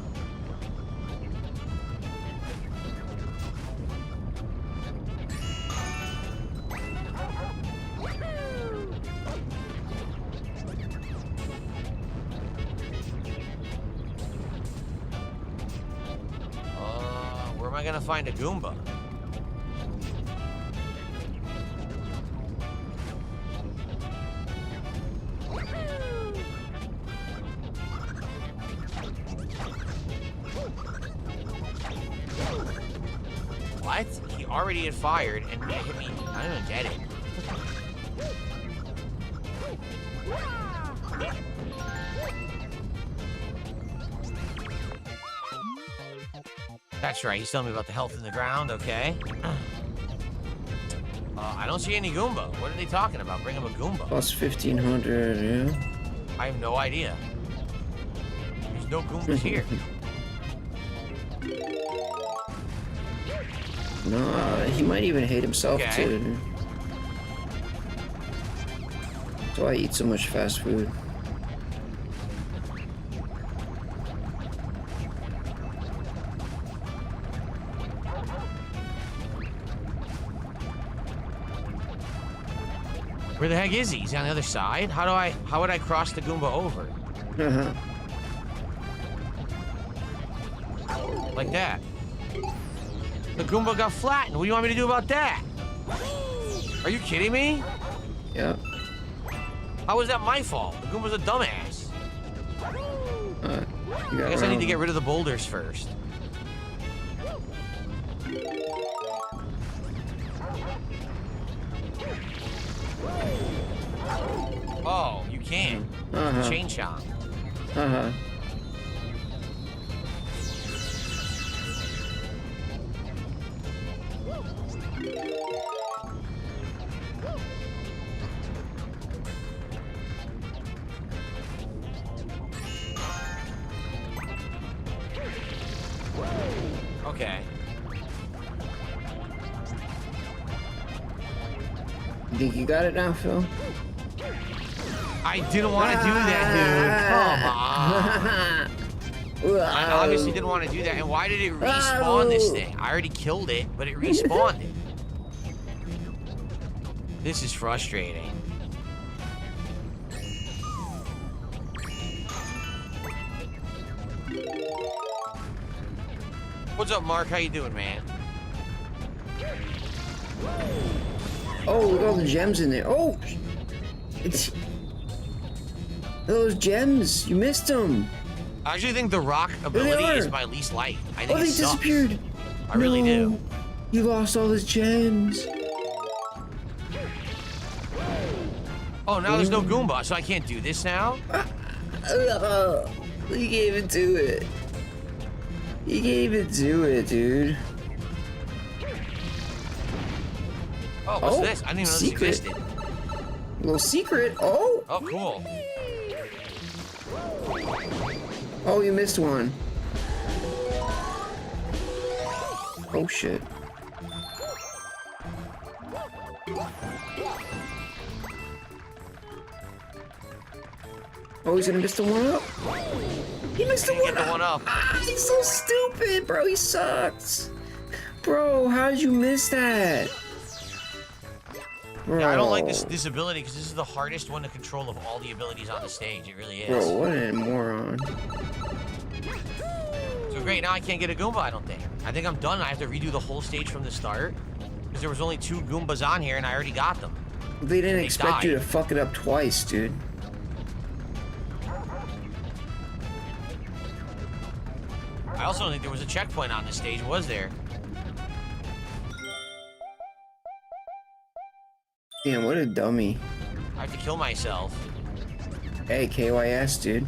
Speaker 18: Where am I gonna find a Goomba? What? He already had fired and hit me. I don't even get it. That's right, he's telling me about the health in the ground, okay. I don't see any Goomba. What are they talking about? Bring him a Goomba.
Speaker 3: Plus 1,500, yeah.
Speaker 18: I have no idea. There's no Goombas here.
Speaker 3: No, he might even hate himself too. That's why I eat so much fast food.
Speaker 18: Where the heck is he? He's on the other side? How would I cross the Goomba over? Like that. The Goomba got flattened. What do you want me to do about that? Are you kidding me?
Speaker 3: Yeah.
Speaker 18: How is that my fault? The Goomba's a dumbass. I guess I need to get rid of the boulders first. Oh, you can. Chain chomp. Okay.
Speaker 3: You think you got it now, Phil?
Speaker 18: I didn't want to do that, dude. Come on. I obviously didn't want to do that. And why did it respawn this thing? I already killed it, but it respawned it. This is frustrating. What's up, Mark? How you doing, man?
Speaker 3: Oh, look at all the gems in there. Oh! It's... Those gems! You missed them!
Speaker 18: I actually think the rock ability is my least like. I think
Speaker 3: they
Speaker 18: it sucks.
Speaker 3: disappeared!
Speaker 18: I really do.
Speaker 3: He lost all his gems.
Speaker 18: Oh, now there's no Goomba, so I can't do this now?
Speaker 3: He gave it to it. He gave it to it, dude.
Speaker 18: Oh, what's this? I didn't even know this existed.
Speaker 3: Little secret. Oh.
Speaker 18: Oh, cool.
Speaker 3: Oh, you missed one. Oh, shit. Oh, he's gonna miss the one up. He missed the one up. Ah, he's so stupid, bro. He sucks. Bro, how did you miss that? Bro.
Speaker 18: Yeah, I don't like this ability because this is the hardest one to control of all the abilities on the stage. It really is.
Speaker 3: Bro, what a moron.
Speaker 18: So great, now I can't get a Goomba, I don't think. I think I'm done. I have to redo the whole stage from the start because there was only 2 Goombas on here and I already got them.
Speaker 3: They didn't expect you to fuck it up twice, dude.
Speaker 18: I also don't think there was a checkpoint on this stage, was there?
Speaker 3: Damn, what a dummy.
Speaker 18: I have to kill myself.
Speaker 3: Hey, KYS, dude.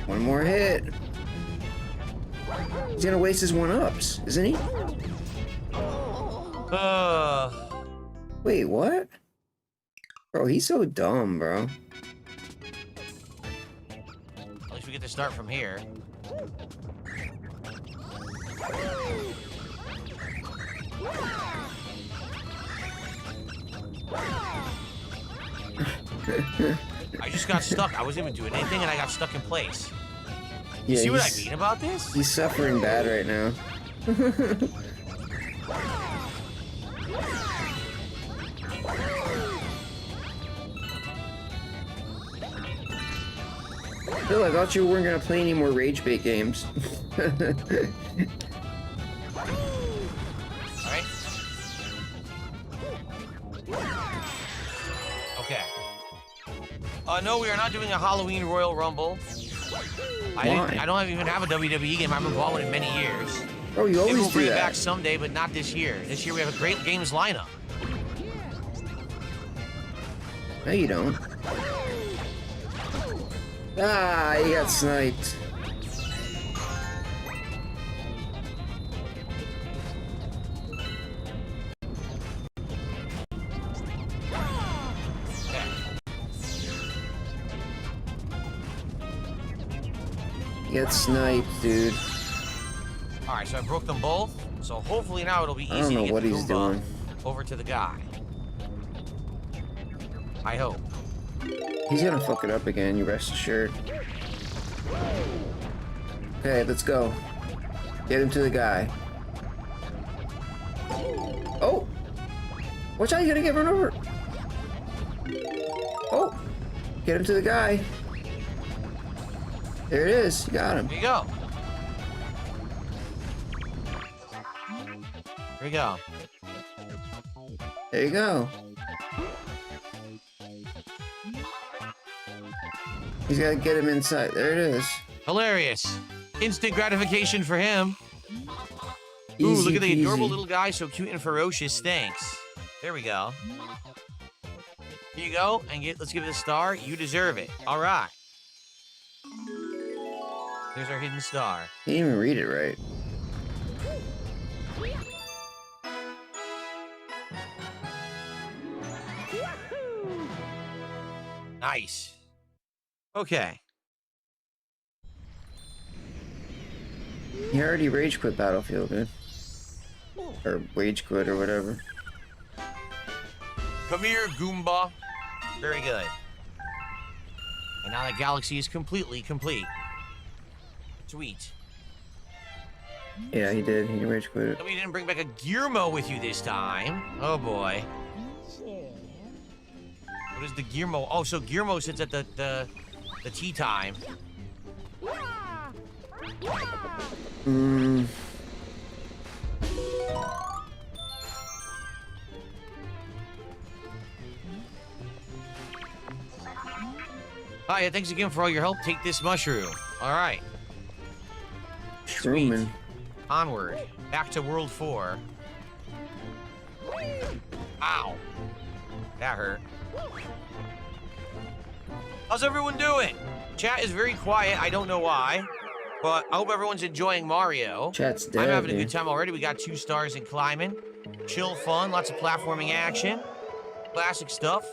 Speaker 3: One more hit. He's gonna waste his 1-ups, isn't he? Wait, what? Bro, he's so dumb, bro.
Speaker 18: At least we get to start from here. I just got stuck. I wasn't even doing anything and I got stuck in place. You see what I mean about this?
Speaker 3: He's suffering bad right now. Phil, I thought you weren't gonna play any more rage bait games.
Speaker 18: Alright. Okay. No, we are not doing a Halloween Royal Rumble. I don't even have a WWE game. I haven't bought one in many years.
Speaker 3: Oh, you always
Speaker 18: Maybe we'll bring
Speaker 3: do
Speaker 18: it
Speaker 3: that.
Speaker 18: back someday, but not this year. This year we have a great games lineup.
Speaker 3: No, you don't. Ah, he got sniped. He got sniped, dude.
Speaker 18: Alright, so I broke them both. So hopefully now it'll be
Speaker 3: I
Speaker 18: easy
Speaker 3: don't know
Speaker 18: to get
Speaker 3: what
Speaker 18: the
Speaker 3: he's
Speaker 18: Goomba
Speaker 3: doing.
Speaker 18: over to the guy. I hope.
Speaker 3: He's gonna fuck it up again, you rest assured. Okay, let's go. Get him to the guy. Oh! Watch out, you're gonna get run over! Oh! Get him to the guy. There it is, you got him.
Speaker 18: Here you go. Here we go.
Speaker 3: There you go. He's gotta get him inside. There it is.
Speaker 18: Hilarious. Instant gratification for him. Ooh,
Speaker 3: Easy
Speaker 18: look at the
Speaker 3: peasy.
Speaker 18: adorable little guy, so cute and ferocious. Thanks. There we go. Here you go, and let's give it a star. You deserve it. All right. There's our hidden star.
Speaker 3: He didn't even read it right.
Speaker 18: Nice. Okay.
Speaker 3: He already rage quit Battlefield, dude. Or wage quit or whatever.
Speaker 18: Come here, Goomba. Very good. And now the galaxy is completely complete. Sweet.
Speaker 3: Yeah, he did. He rage quit it.
Speaker 18: Nobody didn't bring back a Gearmo with you this time. Oh boy. What is the Gearmo? Oh, so Gearmo sits at the tea time.
Speaker 3: Hmm.
Speaker 18: Hi, thanks again for all your help. Take this mushroom. All right.
Speaker 3: Sweet.
Speaker 18: Onward. Back to World 4. Ow. That hurt. How's everyone doing? Chat is very quiet. I don't know why. But I hope everyone's enjoying Mario.
Speaker 3: Chat's dead.
Speaker 18: I'm having a good time already. We got 2 stars in climbing. Chill fun. Lots of platforming action. Classic stuff.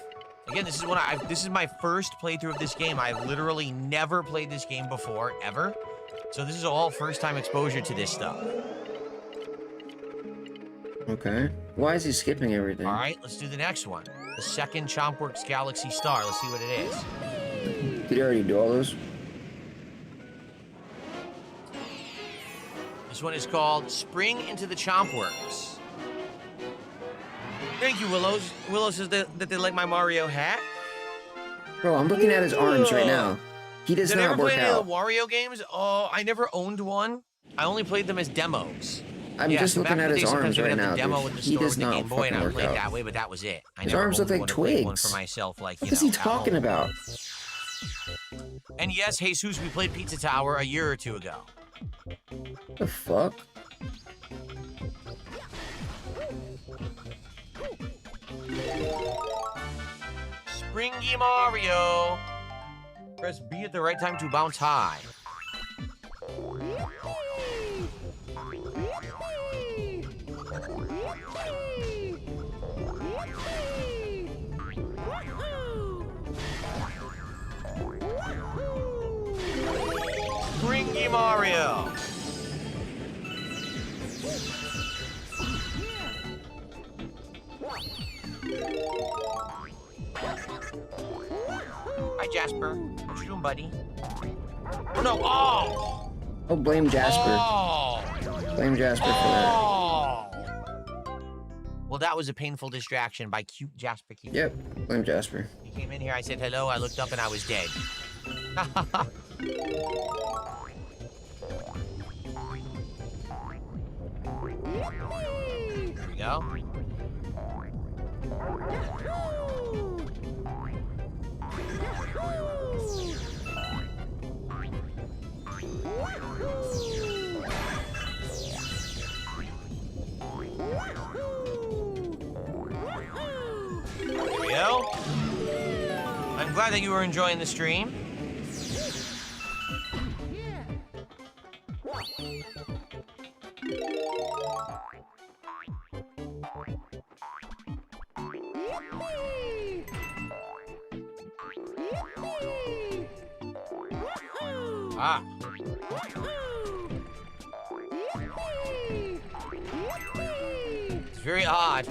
Speaker 18: Again, this is my first playthrough of this game. I've literally never played this game before, ever. So this is all first-time exposure to this stuff.
Speaker 3: Okay. Why is he skipping everything?
Speaker 18: All right, let's do the next one. The second Chompworks Galaxy Star. Let's see what it is.
Speaker 3: Did he already do all those?
Speaker 18: This one is called Spring into the Chompworks. Thank you, Willows. Willow says that they like my Mario hat.
Speaker 3: Bro, I'm looking at his arms right now. He does
Speaker 18: Did I
Speaker 3: not
Speaker 18: ever
Speaker 3: work
Speaker 18: play any
Speaker 3: out.
Speaker 18: of the Wario games? Oh, I never owned one. I only played them as demos.
Speaker 3: I'm
Speaker 18: Yeah,
Speaker 3: just
Speaker 18: so
Speaker 3: looking
Speaker 18: back
Speaker 3: at
Speaker 18: in the
Speaker 3: his
Speaker 18: day, sometimes
Speaker 3: arms
Speaker 18: we would
Speaker 3: right
Speaker 18: have
Speaker 3: now.
Speaker 18: the demo
Speaker 3: Dude.
Speaker 18: with the
Speaker 3: He
Speaker 18: store
Speaker 3: does
Speaker 18: with the
Speaker 3: not
Speaker 18: Game Boy, and I
Speaker 3: fucking
Speaker 18: played
Speaker 3: work
Speaker 18: that
Speaker 3: out.
Speaker 18: way, but that was it. I
Speaker 3: His
Speaker 18: never
Speaker 3: arms look
Speaker 18: owned
Speaker 3: like
Speaker 18: one or played one
Speaker 3: twigs.
Speaker 18: for myself, like,
Speaker 3: What
Speaker 18: you
Speaker 3: is he
Speaker 18: know, at
Speaker 3: talking
Speaker 18: home.
Speaker 3: about?
Speaker 18: And yes, Jesus, we played Pizza Tower a year or 2 ago.
Speaker 3: The fuck?
Speaker 18: Springy Mario. Press B at the right time to bounce high. Springy Mario. Hi, Jasper. What you doing, buddy? Oh, no. Oh!
Speaker 3: Oh, blame Jasper.
Speaker 18: Oh!
Speaker 3: Blame Jasper for that.
Speaker 18: Oh! Well, that was a painful distraction by cute Jasper.
Speaker 3: Yep, blame Jasper.
Speaker 18: He came in here, I said hello, I looked up, and I was dead. There we go. There we go. I'm glad that you were enjoying the stream. Ah. It's very odd.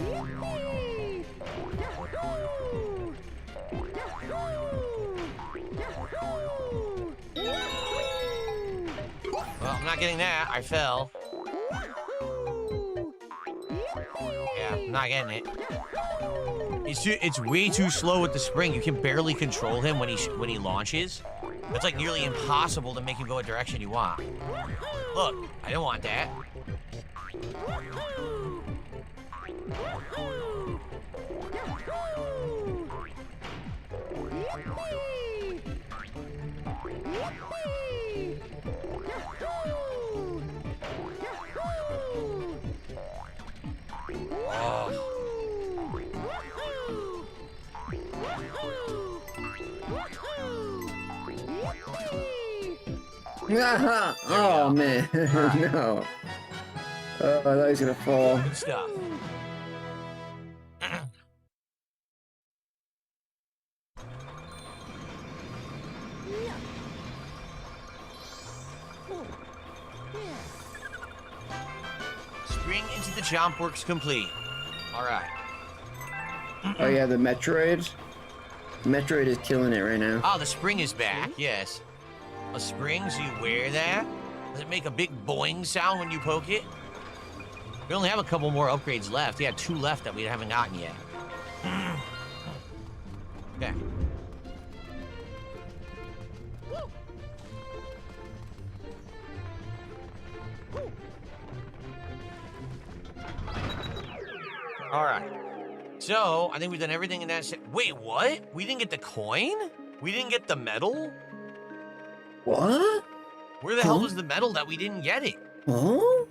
Speaker 18: Well, I'm not getting that. I fell. Yeah, I'm not getting it. It's way too slow with the spring. You can barely control him when he launches. It's like nearly impossible to make him go a direction you want. Look, I didn't want that. Oh.
Speaker 3: Oh man, no. Oh, I thought he was gonna fall.
Speaker 18: Good stuff. Spring into the Chompworks complete. All right.
Speaker 3: Oh yeah, the Metroid. Metroid is killing it right now.
Speaker 18: Oh, the spring is back. Yes. A spring, so you wear that? Does it make a big boing sound when you poke it? We only have a couple more upgrades left. We have 2 left that we haven't gotten yet. Okay. All right. So, I think we've done everything in that set. Wait, what? We didn't get the coin? We didn't get the medal?
Speaker 3: What?
Speaker 18: Where the hell was the medal that we didn't get it?
Speaker 3: Huh?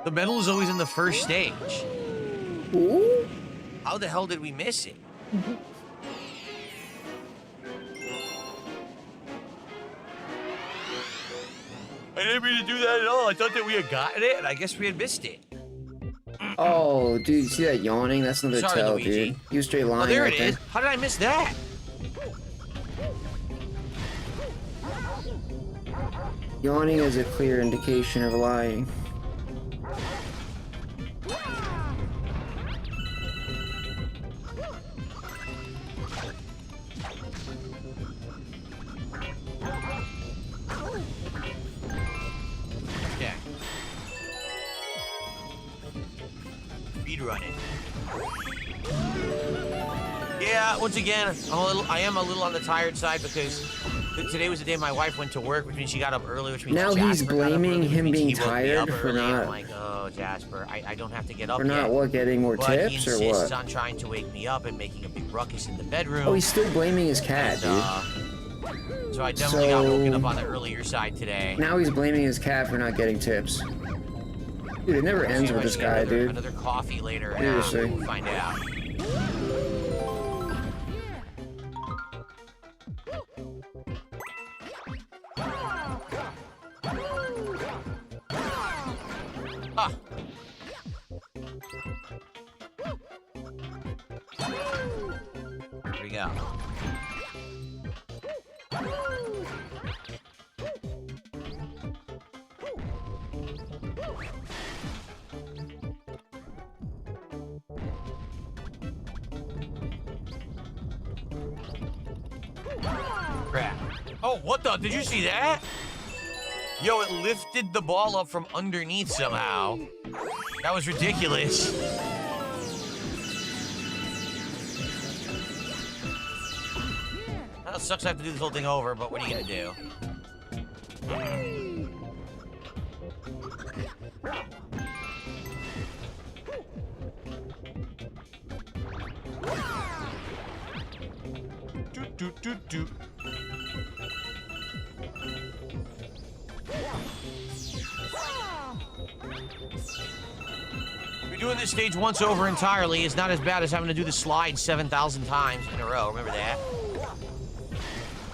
Speaker 18: The medal is always in the first stage.
Speaker 3: Ooh?
Speaker 18: How the hell did we miss it? I didn't mean to do that at all. I thought that we had gotten it, and I guess we had missed it.
Speaker 3: Oh, dude, you see that yawning? That's another
Speaker 18: Sorry,
Speaker 3: tell,
Speaker 18: Luigi.
Speaker 3: dude. You straight line.
Speaker 18: Oh, there
Speaker 3: right
Speaker 18: it is. How did I miss that?
Speaker 3: Yawning is a clear indication of lying.
Speaker 18: Yeah. Speed running. Yeah, once again, I am a little on the tired side because today was the day my wife went to work, which means she got up early, which means
Speaker 3: Now
Speaker 18: Jasper
Speaker 3: he's
Speaker 18: got up
Speaker 3: blaming
Speaker 18: early, which
Speaker 3: him
Speaker 18: means
Speaker 3: being
Speaker 18: he woke me
Speaker 3: tired
Speaker 18: up
Speaker 3: for
Speaker 18: early.
Speaker 3: not-
Speaker 18: I'm like, oh, Jasper, I don't have to get up
Speaker 3: For
Speaker 18: yet.
Speaker 3: not what, getting more
Speaker 18: But
Speaker 3: tips
Speaker 18: he
Speaker 3: or
Speaker 18: insists
Speaker 3: what?
Speaker 18: on trying to wake me up and making a big ruckus in the bedroom.
Speaker 3: Oh, he's still blaming his cat, dude.
Speaker 18: So I definitely got woken up on the earlier side today.
Speaker 3: Now he's blaming his cat for not getting tips. Dude, it never ends with this guy, dude.
Speaker 18: Another coffee later.
Speaker 3: Seriously.
Speaker 18: We'll find out. Ah. Here we go. Crap. Oh, what the? Did you see that? Yo, it lifted the ball up from underneath somehow. That was ridiculous. That sucks I have to do this whole thing over, but what are you gonna do? Do. We're doing this stage once over entirely. It's not as bad as having to do the slide 7,000 times in a row. Remember that?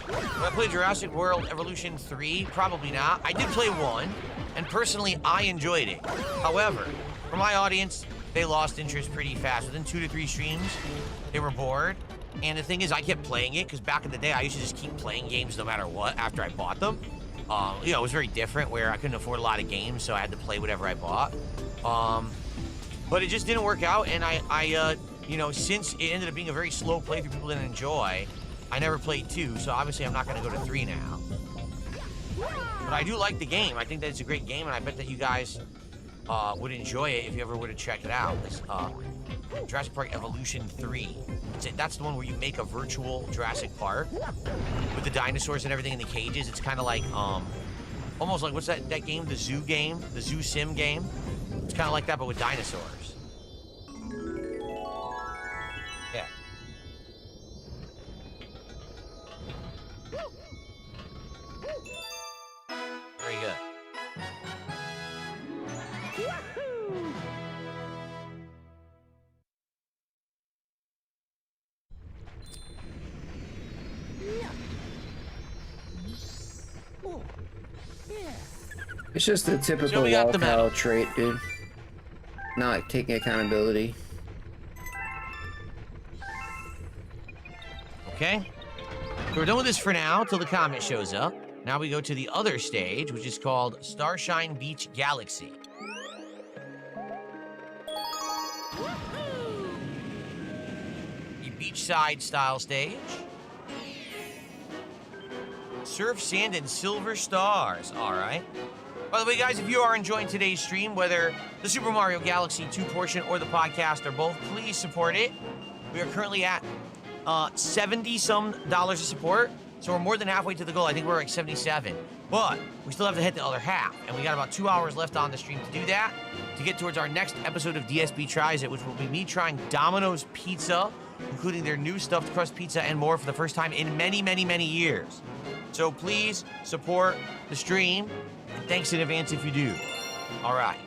Speaker 18: Will I play Jurassic World Evolution 3? Probably not. I did play 1, and personally, I enjoyed it. However, for my audience, they lost interest pretty fast. Within 2 to 3 streams, they were bored. And the thing is, I kept playing it, because back in the day, I used to just keep playing games no matter what after I bought them. You know, it was very different, where I couldn't afford a lot of games, so I had to play whatever I bought. But it just didn't work out, and I you know, since it ended up being a very slow playthrough people didn't enjoy, I never played 2, so obviously I'm not going to go to 3 now. But I do like the game. I think that it's a great game, and I bet that you guys would enjoy it if you ever were to check it out. It's Jurassic Park Evolution 3. That's the one where you make a virtual Jurassic Park with the dinosaurs and everything in the cages. It's kind of like, almost like, what's that game? The zoo game? The zoo sim game? It's kind of like that, but with dinosaurs. Yeah. Very good.
Speaker 3: It's just the typical walkout trait, dude. Not taking accountability.
Speaker 18: Okay. So we're done with this for now, till the comet shows up. Now we go to the other stage, which is called Starshine Beach Galaxy. A beachside style stage. Surf, sand, and silver stars. All right. By the way, guys, if you are enjoying today's stream, whether the Super Mario Galaxy 2 portion or the podcast or both, please support it. We are currently at $70-some of support, so we're more than halfway to the goal. I think we're like 77, but we still have to hit the other half, and we got about 2 hours left on the stream to do that, to get towards our next episode of DSB Tries It, which will be me trying Domino's Pizza including their new stuffed crust pizza and more for the first time in many, many, many years. So please support the stream. And thanks in advance if you do. All right.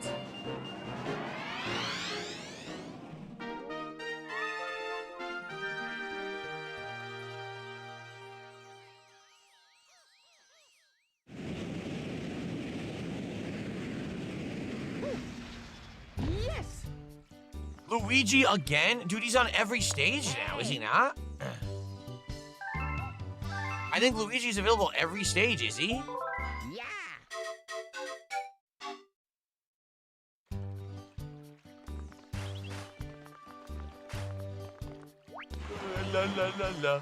Speaker 10: Yes!
Speaker 18: Luigi again? Dude, he's on every stage now, is he not? I think Luigi's available every stage, is he?
Speaker 10: Yeah!
Speaker 18: La la la la.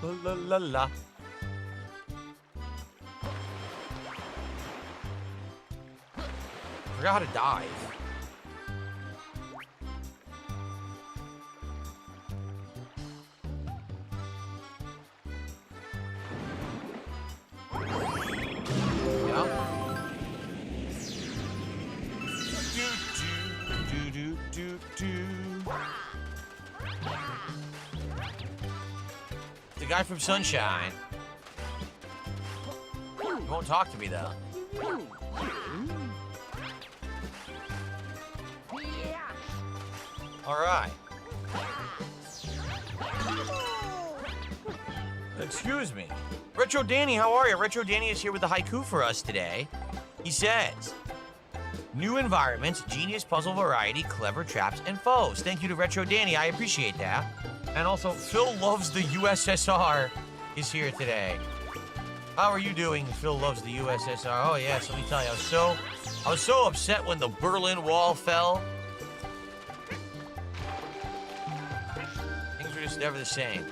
Speaker 18: La la la. Forgot how to dive. The guy from Sunshine. He won't talk to me though. All right. Excuse me. Retro Danny, how are you? Retro Danny is here with the haiku for us today. He says, new environments, genius puzzle variety, clever traps, and foes. Thank you to Retro Danny. I appreciate that. And also, Phil Loves the USSR is here today. How are you doing, Phil Loves the USSR? Oh, yes, let me tell you, I was so upset when the Berlin Wall fell. Things were just never the same.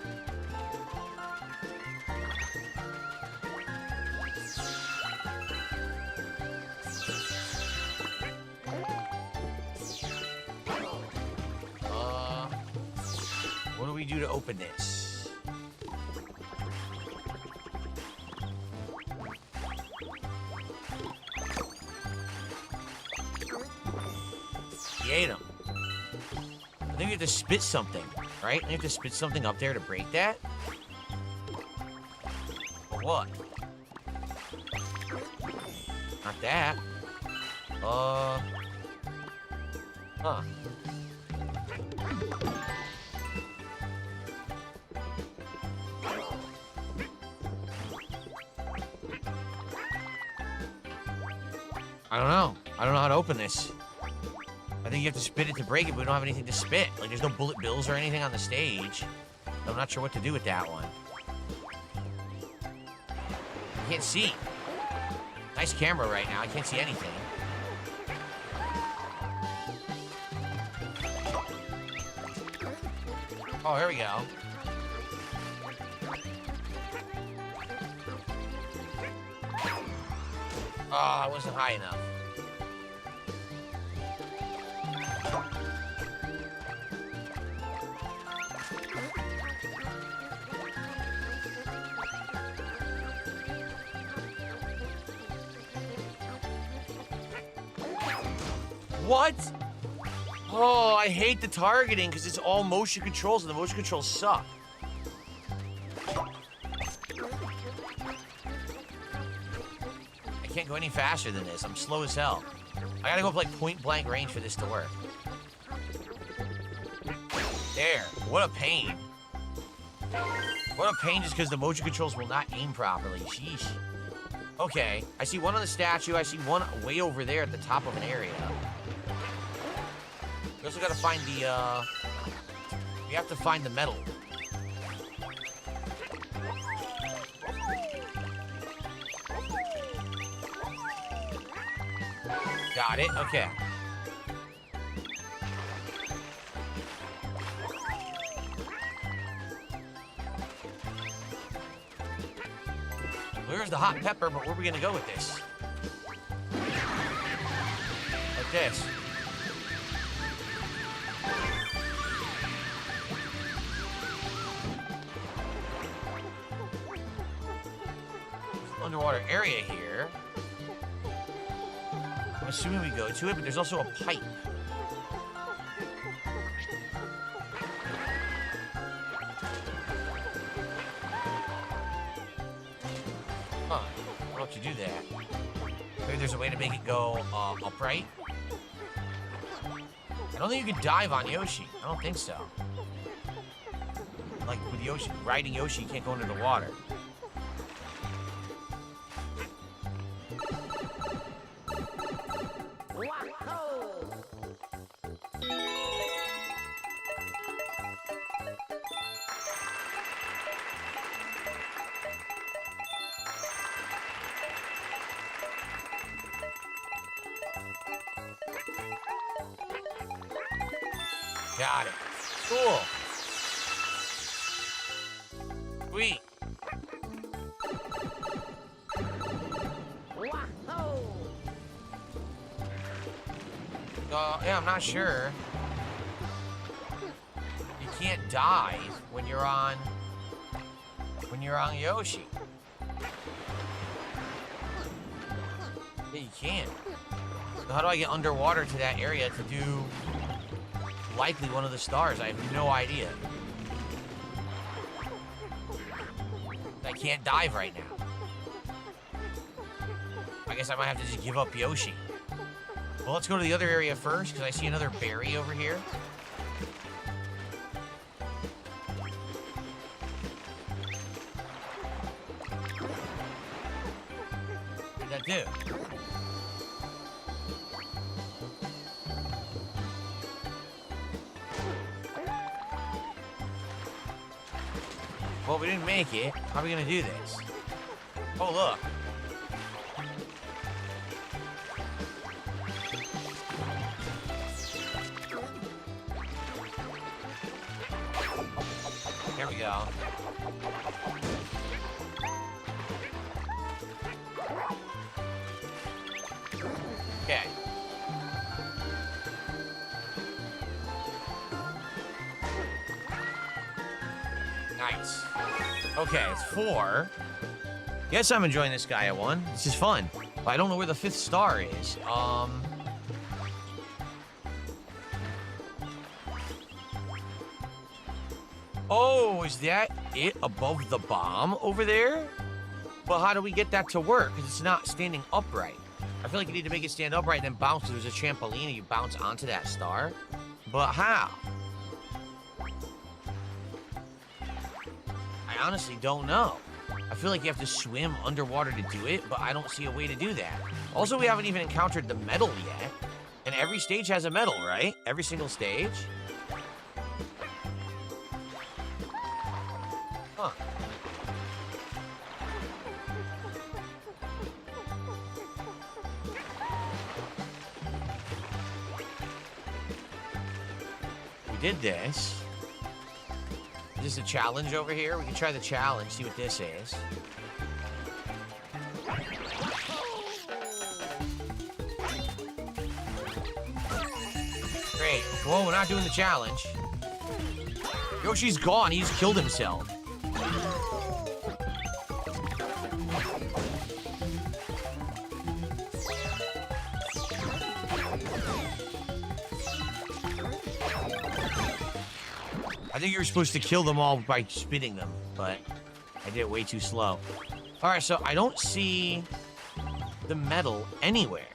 Speaker 18: What do we do to open this? He ate him. I think we have to spit something, right? We have to spit something up there to break that? Or what? Not that. Huh. I don't know. I don't know how to open this. I think you have to spit it to break it, but we don't have anything to spit. Like, there's no bullet bills or anything on the stage. I'm not sure what to do with that one. I can't see. Nice camera right now. I can't see anything. Oh, here we go. Oh, I wasn't high enough. What? Oh, I hate the targeting because it's all motion controls and the motion controls suck. I can't go any faster than this. I'm slow as hell. I gotta go up like point blank range for this to work. There. What a pain. What a pain just because the motion controls will not aim properly. Sheesh. Okay. I see one on the statue. I see one way over there at the top of an area. We also gotta find the, we have to find the medal. Got it, okay. There's the hot pepper, but where are we gonna go with this? Like this. Underwater area here. I'm assuming we go to it, but there's also a pipe. to do that. Maybe there's a way to make it go upright. I don't think you could dive on Yoshi. I don't think so. Like with Yoshi, riding Yoshi, you can't go into the water. Got it. Cool. Sweet. Yeah, I'm not sure. You can't dive when you're on Yoshi. Yeah, you can. So how do I get underwater to that area to do likely one of the stars? I have no idea. I can't dive right now. I guess I might have to just give up Yoshi. Well, let's go to the other area first, because I see another berry over here. What did that do? Well, we didn't make it. How are we gonna do this? Oh, look. There we go. Okay. Nice. Okay, it's 4. Yes, I'm enjoying this Gaia one. This is fun. But I don't know where the 5th star is. Oh, is that it above the bomb over there? But how do we get that to work? Because it's not standing upright. I feel like you need to make it stand upright and then bounce. There's a trampoline and you bounce onto that star. But how? I honestly don't know. I feel like you have to swim underwater to do it, but I don't see a way to do that. Also, we haven't even encountered the medal yet. And every stage has a medal, right? Every single stage? Huh. We did this. Is this a challenge over here? We can try the challenge, see what this is. Great. Whoa, we're not doing the challenge. Yoshi's gone. He's killed himself. I think you were supposed to kill them all by spitting them, but I did it way too slow. All right, so I don't see the medal anywhere.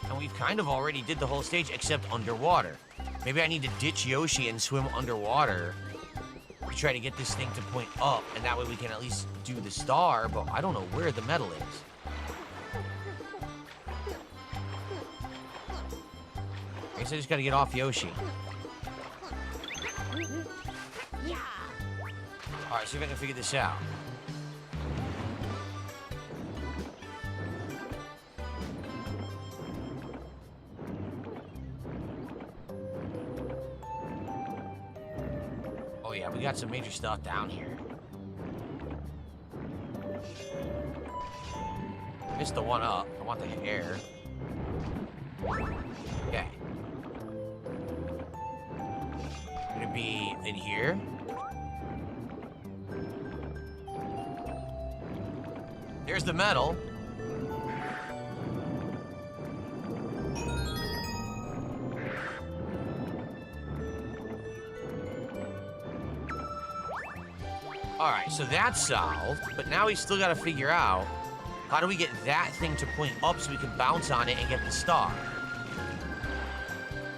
Speaker 18: And we've kind of already did the whole stage except underwater. Maybe I need to ditch Yoshi and swim underwater to try to get this thing to point up, and that way we can at least do the star, but I don't know where the medal is. I guess I just gotta get off Yoshi. Alright, see if I can figure this out. Oh yeah, we got some major stuff down here. Missed the one up. I want the hair. Okay. Gonna be in here. Here's the medal. All right, so that's solved. But now we still got to figure out how do we get that thing to point up so we can bounce on it and get the star.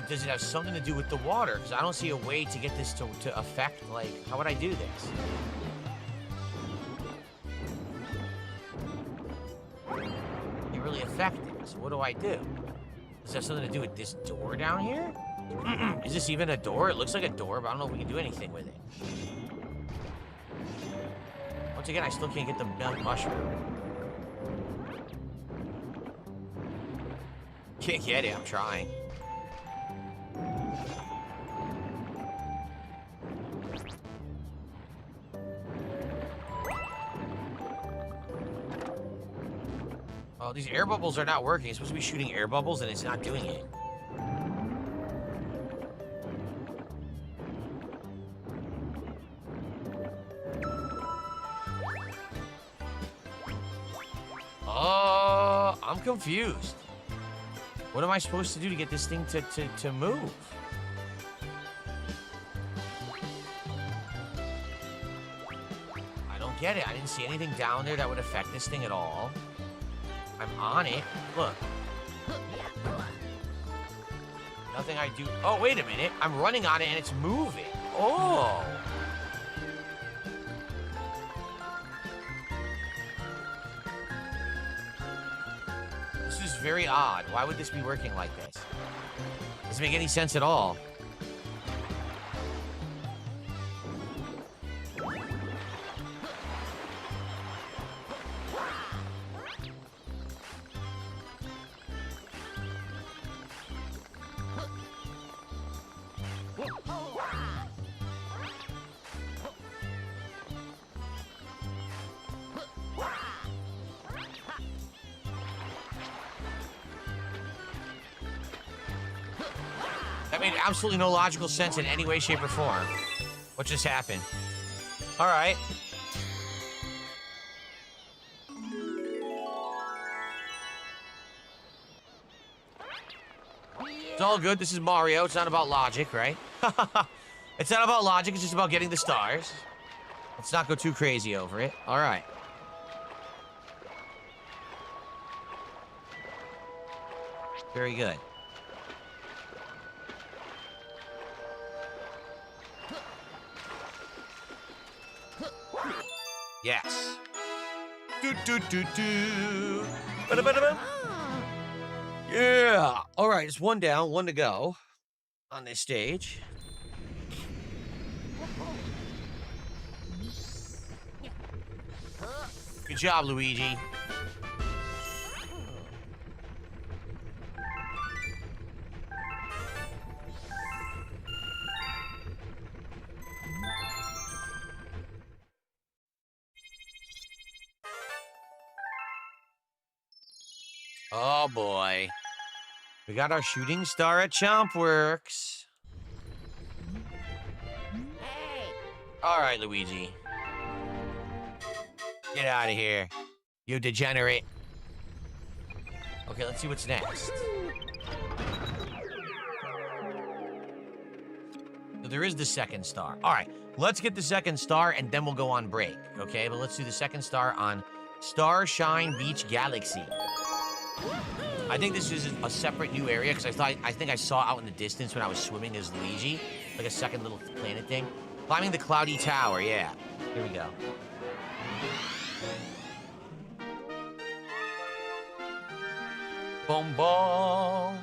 Speaker 18: Does it have something to do with the water? Because I don't see a way to get this to affect, like, how would I do this? It really affect it. So what do I do? Does it have something to do with this door down here? Is this even a door? It looks like a door, but I don't know if we can do anything with it. Once again, I still can't get the mushroom. Can't get it, I'm trying. Oh, these air bubbles are not working. It's supposed to be shooting air bubbles and it's not doing it. I'm confused. What am I supposed to do to get this thing to move? I don't get it. I didn't see anything down there that would affect this thing at all. I'm on it. Look. Nothing I do. Oh, wait a minute. I'm running on it and it's moving. Oh. This is very odd. Why would this be working like this? Doesn't make any sense at all. That made absolutely no logical sense in any way, shape, or form. What just happened? All right. It's all good. This is Mario. It's not about logic, right? It's not about logic. It's just about getting the stars. Let's not go too crazy over it. All right. Very good. Yes. Do do do do. Ba-da-ba-da-bum. Yeah. All right, it's one down, one to go on this stage. Good job, Luigi. Oh boy. We got our shooting star at Chompworks. Hey. All right, Luigi. Get out of here, you degenerate. Okay, let's see what's next. So there is the second star. All right, let's get the second star and then we'll go on break, okay? But let's do the second star on Starshine Beach Galaxy. I think this is a separate new area because I think I saw out in the distance when I was swimming as Luigi, like a second little planet thing. Climbing the cloudy tower, yeah. Here we go. Boom, boom.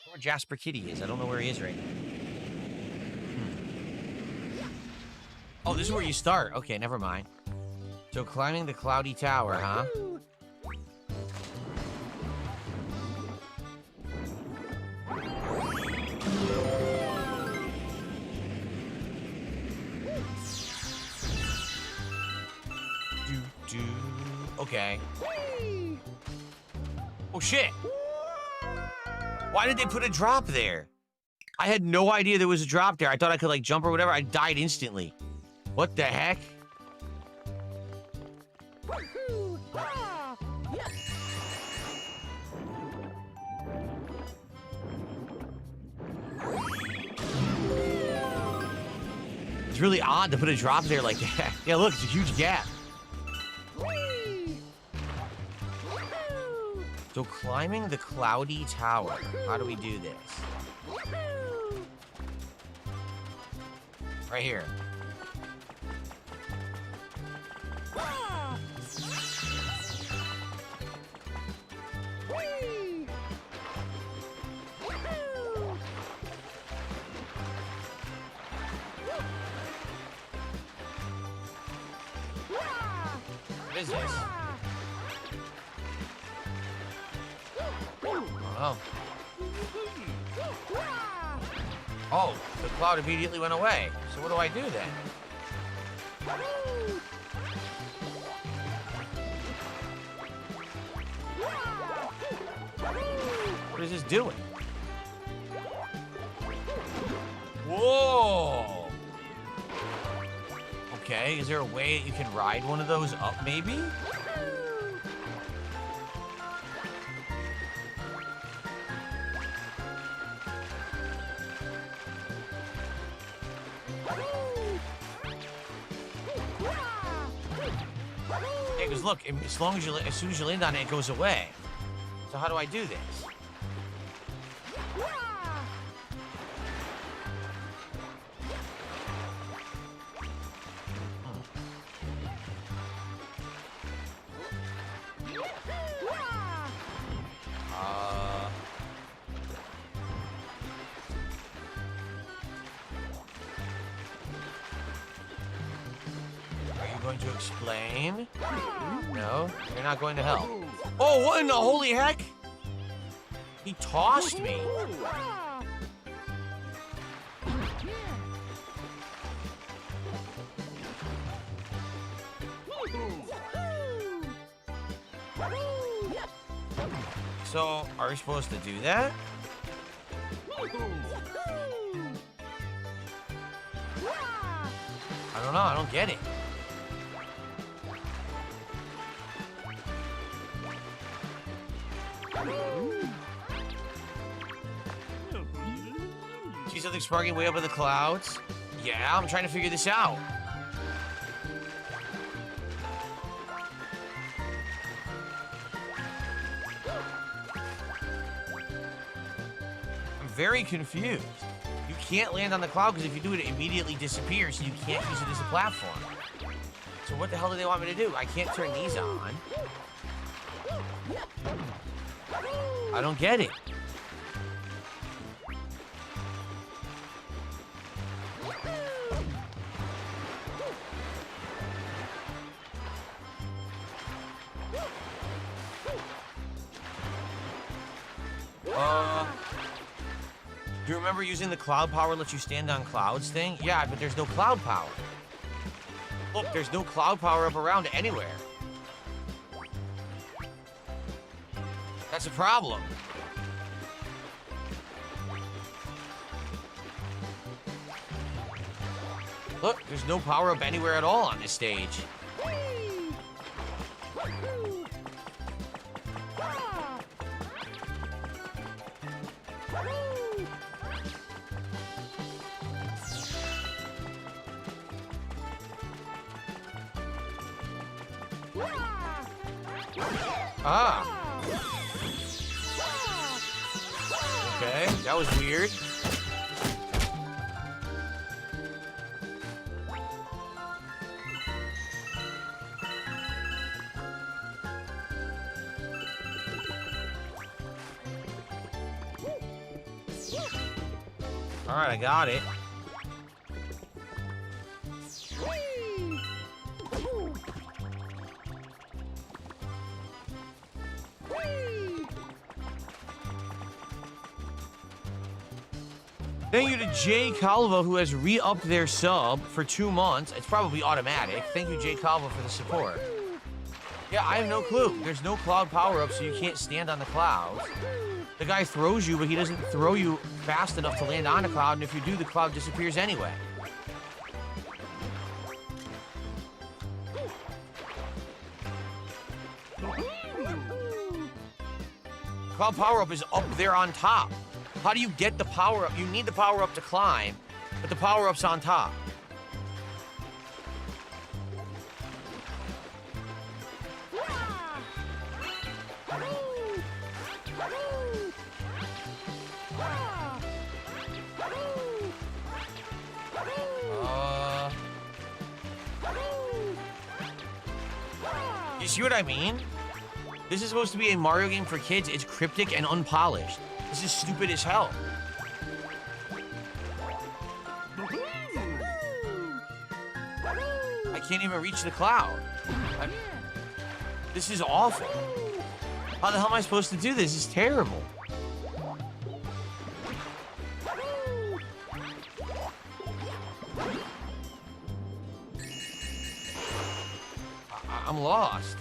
Speaker 18: Where Jasper Kitty is. I don't know where he is right now. Oh, this is where you start. Okay, never mind. So climbing the cloudy tower, huh? Okay. Oh, shit. Why did they put a drop there? I had no idea there was a drop there. I thought I could, like, jump or whatever. I died instantly. What the heck? It's really odd to put a drop there like that. Yeah, look, it's a huge gap. So climbing the cloudy tower. How do we do this? Right here. What is this? Oh. Oh, the cloud immediately went away. So what do I do then? What is this doing? Whoa! Okay, is there a way you can ride one of those up, maybe? Yeah, because look, as soon as you land on it, it goes away. So how do I do this? Going to explain? No, you're not going to help. Oh, what in the holy heck? He tossed me. So, are we supposed to do that? I don't know, I don't get it. See something sparking way up in the clouds? Yeah, I'm trying to figure this out. I'm very confused. You can't land on the cloud because if you do it, it immediately disappears, so you can't use it as a platform. So what the hell do they want me to do? I can't turn these on. I don't get it. Do you remember using the cloud power lets you stand on clouds thing? Yeah, but there's no cloud power. Look, there's no cloud power up around anywhere. That's a problem. Look, there's no power up anywhere at all on this stage. Ah. Okay, that was weird. All right, I got it. Thank you to Jay Calvo, who has re-upped their sub for 2 months. It's probably automatic. Thank you, Jay Calvo, for the support. Yeah, I have no clue. There's no cloud power-up, so you can't stand on the clouds. The guy throws you, but he doesn't throw you fast enough to land on a cloud, and if you do, the cloud disappears anyway. Cloud power-up is up there on top. How do you get the power-up? You need the power-up to climb, but the power-up's on top. You see what I mean? This is supposed to be a Mario game for kids. It's cryptic and unpolished. This is stupid as hell. I can't even reach the cloud. This is awful. How the hell am I supposed to do this? This is terrible. I'm lost.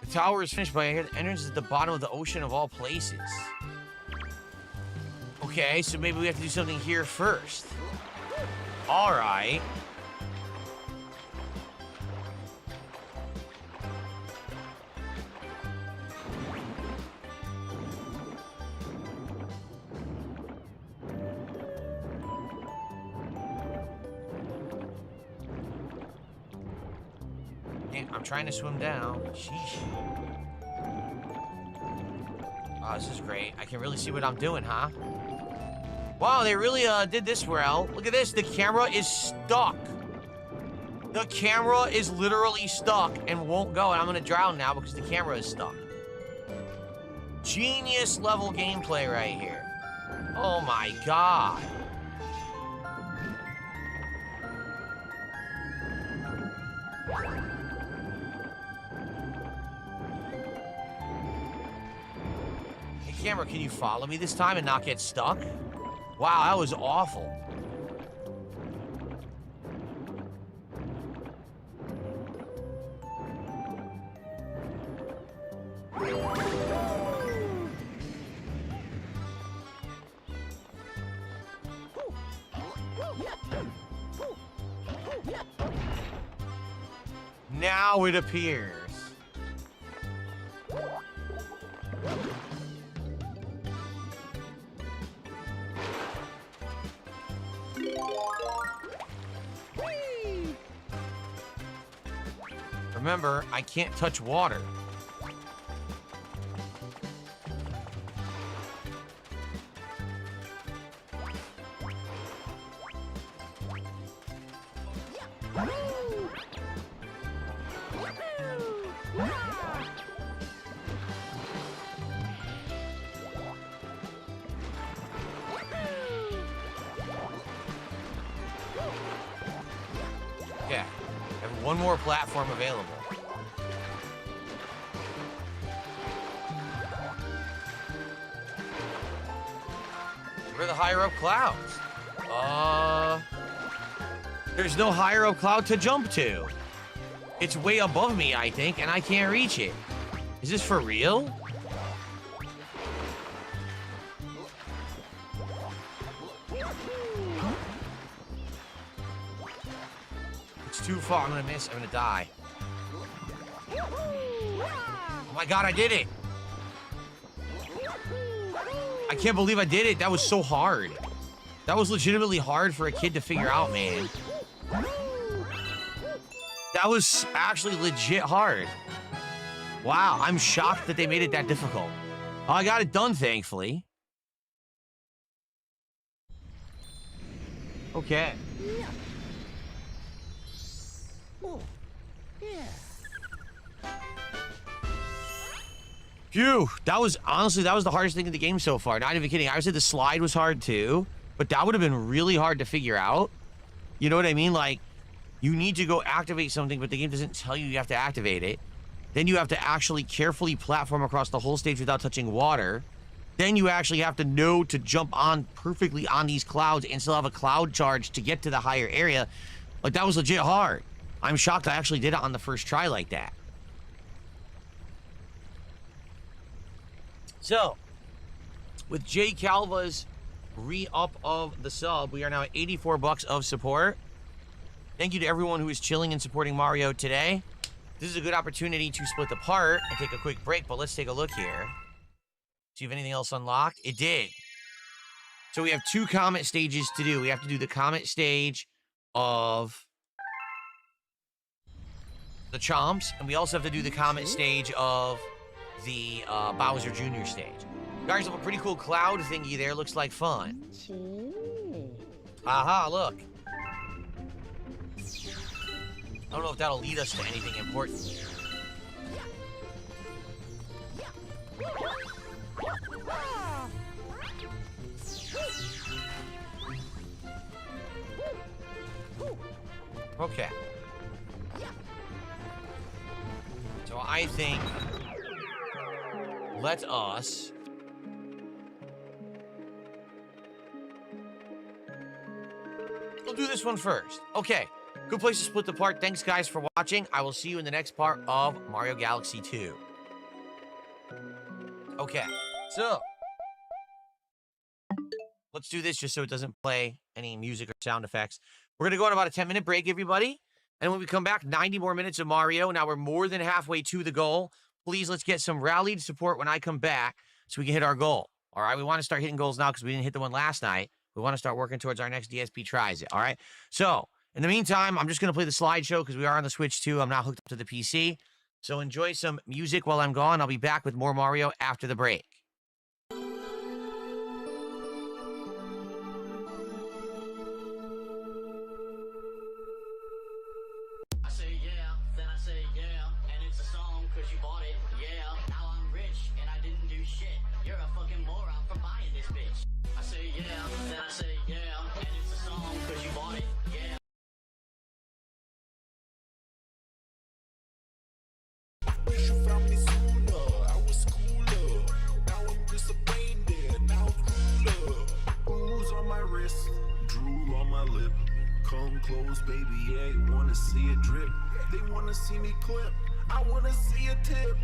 Speaker 18: The tower is finished, but I hear the entrance is at the bottom of the ocean of all places. Okay, so maybe we have to do something here first. All right. I'm trying to swim down. Sheesh. Oh, this is great. I can really see what I'm doing, huh? Wow, they really did this well. Look at this. The camera is stuck. The camera is literally stuck and won't go. And I'm going to drown now because the camera is stuck. Genius level gameplay right here. Oh my god. Camera, can you follow me this time and not get stuck? Wow, that was awful. Now it appears. Remember, I can't touch water. Yeah, I have one more platform available. Where are the higher up clouds? There's no higher up cloud to jump to. It's way above me, I think, and I can't reach it. Is this for real? It's too far. I'm gonna miss. I'm gonna die. Oh my god, I did it! I can't believe I did it. That was so hard. That was legitimately hard for a kid to figure out, man. That was actually legit hard. Wow, I'm shocked that they made it that difficult. Oh, I got it done, thankfully. Okay. Phew, that was, honestly, that was the hardest thing in the game so far. Not even kidding. I would say the slide was hard too, but that would have been really hard to figure out. You know what I mean? Like, you need to go activate something, but the game doesn't tell you you have to activate it. Then you have to actually carefully platform across the whole stage without touching water. Then you actually have to know to jump on perfectly on these clouds and still have a cloud charge to get to the higher area. Like, that was legit hard. I'm shocked I actually did it on the first try like that. So, with Jay Calva's re-up of the sub, we are now at 84 bucks of support. Thank you to everyone who is chilling and supporting Mario today. This is a good opportunity to split the part and take a quick break, but let's take a look here. See if anything else unlocked. It did. So we have 2 comet stages to do. We have to do the comet stage of the Chomps, and we also have to do the comet stage of the Bowser Jr. stage. You guys have a pretty cool cloud thingy there. Looks like fun. Aha, look. I don't know if that'll lead us to anything important. Okay. So I think let us we'll do this one first. Okay. Good place to split the part. Thanks, guys, for watching. I will see you in the next part of Mario Galaxy 2. Okay. So let's do this just so it doesn't play any music or sound effects. We're going to go on about a 10-minute break, everybody. And when we come back, 90 more minutes of Mario. Now we're more than halfway to the goal. Please, let's get some rallied support when I come back so we can hit our goal. All right? We want to start hitting goals now because we didn't hit the one last night. We want to start working towards our next DSP tries it. All right? So in the meantime, I'm just going to play the slideshow because we are on the Switch too. I'm not hooked up to the PC. So enjoy some music while I'm gone. I'll be back with more Mario after the break.
Speaker 7: Drool on my lip. Come close, baby, yeah, wanna see it drip. They wanna see me clip. I wanna see a tip.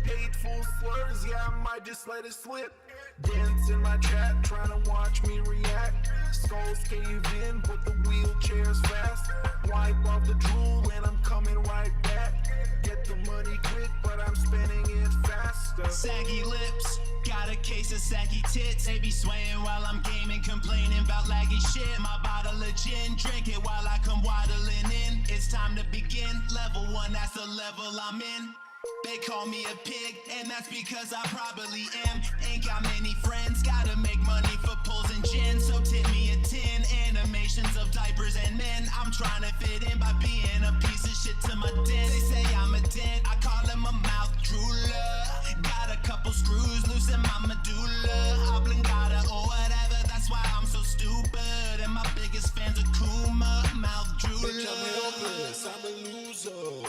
Speaker 7: Hateful slurs, yeah, I might just let it slip. Dance in my chat, trying to watch me react. Skulls cave in, but the wheelchair's fast. Wipe off the drool and I'm coming right back. Get the money quick, but I'm spending it faster.
Speaker 13: Saggy lips, got a case of saggy tits. They be swaying while I'm gaming, complaining about laggy shit. My bottle of gin, drink it while I come waddling in. It's time to begin, level 1, that's the level I'm in. They call me a pig, and that's because I probably am. Ain't got many friends, gotta make money for pulls and gin. So tip me a 10, animations of diapers and men. I'm trying to fit in by being a piece of shit to my den. They say I'm a dent, I call him a mouth drooler. Got a couple screws loose in my medulla. Oblongata or whatever, that's why I'm so stupid. And my biggest fans are Kuma, mouth drooler.
Speaker 7: Bitch, I'm helpless, I'm a loser.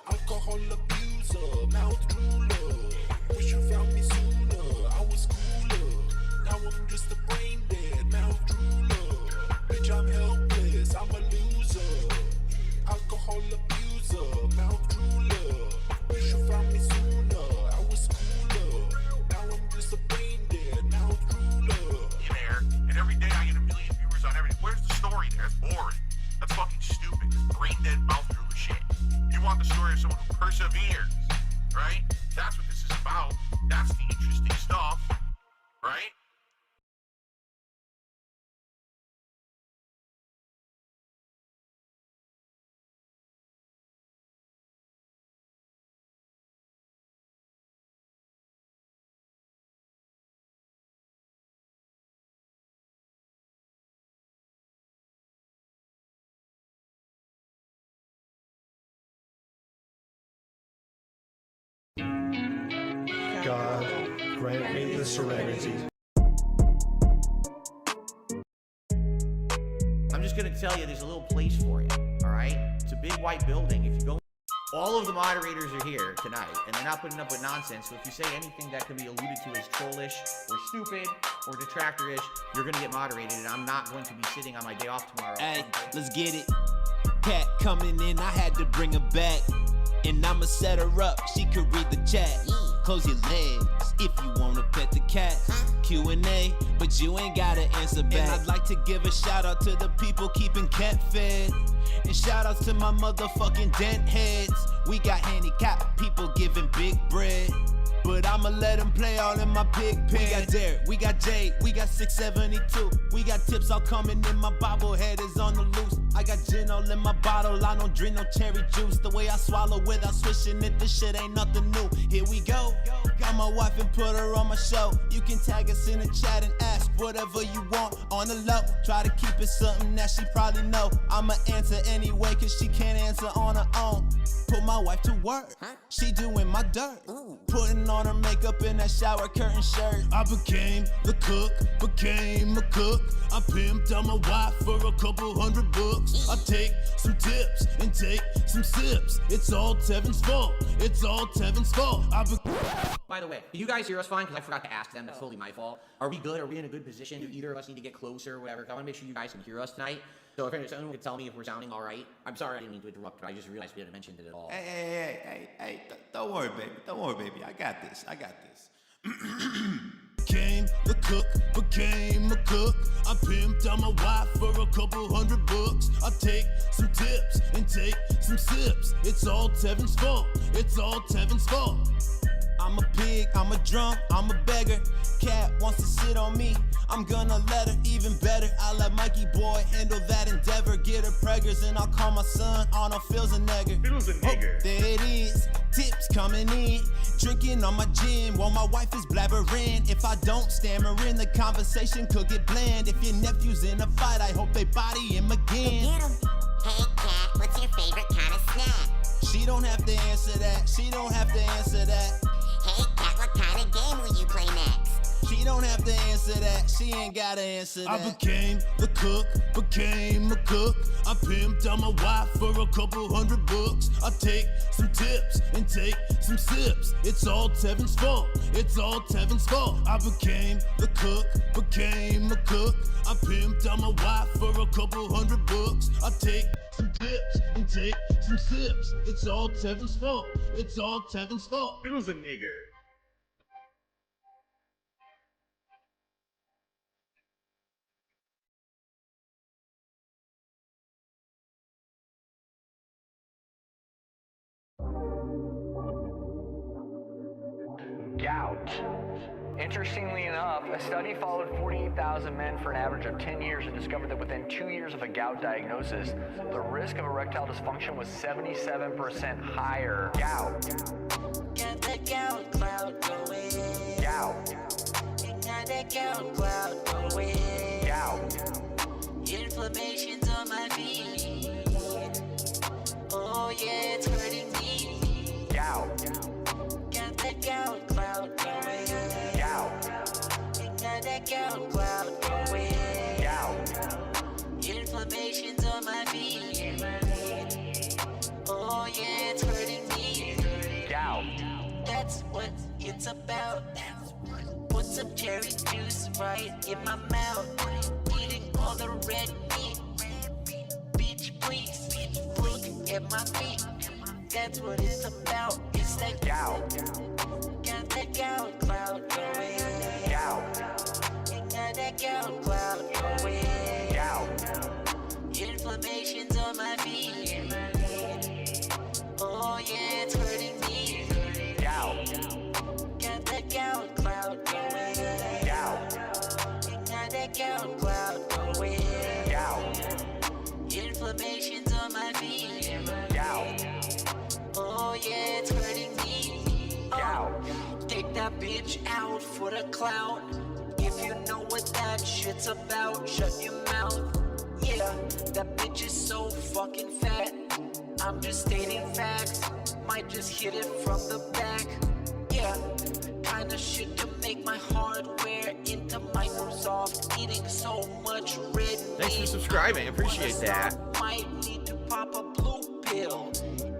Speaker 7: Alcohol abuser, mouth drooler. Wish you found me sooner, I was cooler. Now I'm just a brain dead, mouth drooler. Bitch, I'm helpless, I'm a loser. Alcohol abuser, mouth drooler. Wish you found me sooner, I was cooler. Now I'm just a brain dead, mouth drooler.
Speaker 1: There, and every day I get a million viewers on everything. Where's the story there? That's boring. That's fucking stupid. Brain dead mouth drooler shit. You want the story of someone who perseveres, right? That's what this is about. That's the interesting stuff, right?
Speaker 6: God, grant me the serenity.
Speaker 2: I'm just gonna tell you, there's a little place for you, all right? It's a big white building. If you go, all of the moderators are here tonight, and they're not putting up with nonsense. So if you say anything that can be alluded to as trollish or stupid or detractorish, you're gonna get moderated, and I'm not going to be sitting on my day off tomorrow.
Speaker 13: Hey, let's get it. Cat coming in, I had to bring her back. And I'ma set her up, she could read the chat. Close your legs if you wanna pet the cat. Q&A, but you ain't gotta answer back. And I'd like to give a shout out to the people keeping cat fed. And shout outs to my motherfucking dent heads. We got handicapped people giving big bread.
Speaker 7: but I'ma let him play all in my pig pen. We got Derek, we got Jade, we got 672. We got tips all coming in, my bobblehead is on the loose. I got gin all in my bottle, I don't drink no cherry juice. The way I swallow without swishing it, this shit ain't nothing new. Here we go, got my wife and put her on my show. You can tag us in the chat and ask whatever you want on the low. Try to keep it something that she probably know. I'ma answer anyway, cause she can't answer on her own. Put my wife to work, she doing my dirt. Putting on her makeup in that shower curtain shirt. I became the cook, became a cook. I pimped on my wife for a couple $100. I take some tips and take some sips. It's all Tevin's fault, it's all Tevin's fault.
Speaker 18: By the way, do you guys hear us fine? Because I forgot to ask them. That's totally my fault. Are we good? Are we in a good position? Do either of us need to get closer or whatever? I want to make sure you guys can hear us tonight. So if anyone could tell me if we're sounding all right. I'm sorry I didn't mean to interrupt, but I just realized we hadn't mentioned it at all.
Speaker 4: Hey, don't worry, baby. Don't worry, baby. I got this.
Speaker 7: Became the cook, became a cook. I pimped on my wife for a couple $100. I take some tips and take some sips. It's all Tevin's fault, it's all Tevin's fault. I'm a pig, I'm a drunk, I'm a beggar. Cat wants to sit on me, I'm gonna let her. Even better, I let Mikey boy handle that endeavor. Get her preggers and I'll call my son Arnold Phil's a nigger. Oh, there it is, tips coming in. Drinking on my gin while my wife is blabbering. If I don't stammer in, the conversation could get bland. If your nephew's in a fight, I hope they body him again.
Speaker 10: Get him. Hey cat, what's your favorite kind of snack?
Speaker 7: She don't have to answer that, she don't have to answer that.
Speaker 10: Hey cat, what kind of game will you play next?
Speaker 7: She don't have to answer that, she ain't gotta answer that. I became the cook, became a cook. I pimped on my wife for a couple $100. I take some tips and take some sips. It's all Tevin's fault, it's all Tevin's fault. I became the cook, became a cook. I pimped on my wife for a couple $100. I take some tips and take some sips. It's all Tevin's fault, it's all Tevin's fault.
Speaker 12: It was a nigger.
Speaker 14: Gout. Interestingly enough, a study followed 48,000 men for an average of 10 years and discovered that within 2 years of a gout diagnosis, the risk of erectile dysfunction was 77% higher. Gout.
Speaker 10: Got that gout cloud going.
Speaker 14: Gout.
Speaker 10: Got that gout cloud going.
Speaker 14: Gout.
Speaker 10: Inflammation's on my feet. Oh yeah, it's hurting me.
Speaker 14: Gout.
Speaker 10: Got that gout cloud going.
Speaker 14: Gout.
Speaker 10: Got that gout cloud going.
Speaker 14: Gout.
Speaker 10: Inflammation's on my feet. Oh yeah, it's hurting me.
Speaker 14: Gout.
Speaker 10: That's what it's about. Put some cherry juice right in my mouth. Eating all the red meat. Bitch, please look at my feet. That's what it's about. It's that
Speaker 14: gout.
Speaker 10: Got that gout cloud going.
Speaker 14: Gout.
Speaker 10: Got that gout cloud going.
Speaker 14: Gout.
Speaker 10: Inflammation's on my feet. Oh yeah, it's hurting me.
Speaker 14: Gout.
Speaker 10: Got that gout cloud going.
Speaker 14: Gout.
Speaker 10: Got that gout cloud going.
Speaker 14: Gout.
Speaker 10: Inflammation's on my feet.
Speaker 14: Gout.
Speaker 10: Oh yeah, it's hurting me.
Speaker 14: Gout.
Speaker 10: Take that bitch out for the clout. If you know what that shit's about, shut your mouth. Yeah, that bitch is so fucking fat. I'm just stating facts. Might just hit it from the back. Yeah, kinda shit to make my hardware into Microsoft. Eating so much red meat.
Speaker 18: Thanks for subscribing. Appreciate that.
Speaker 10: Might need to pop a blue pill.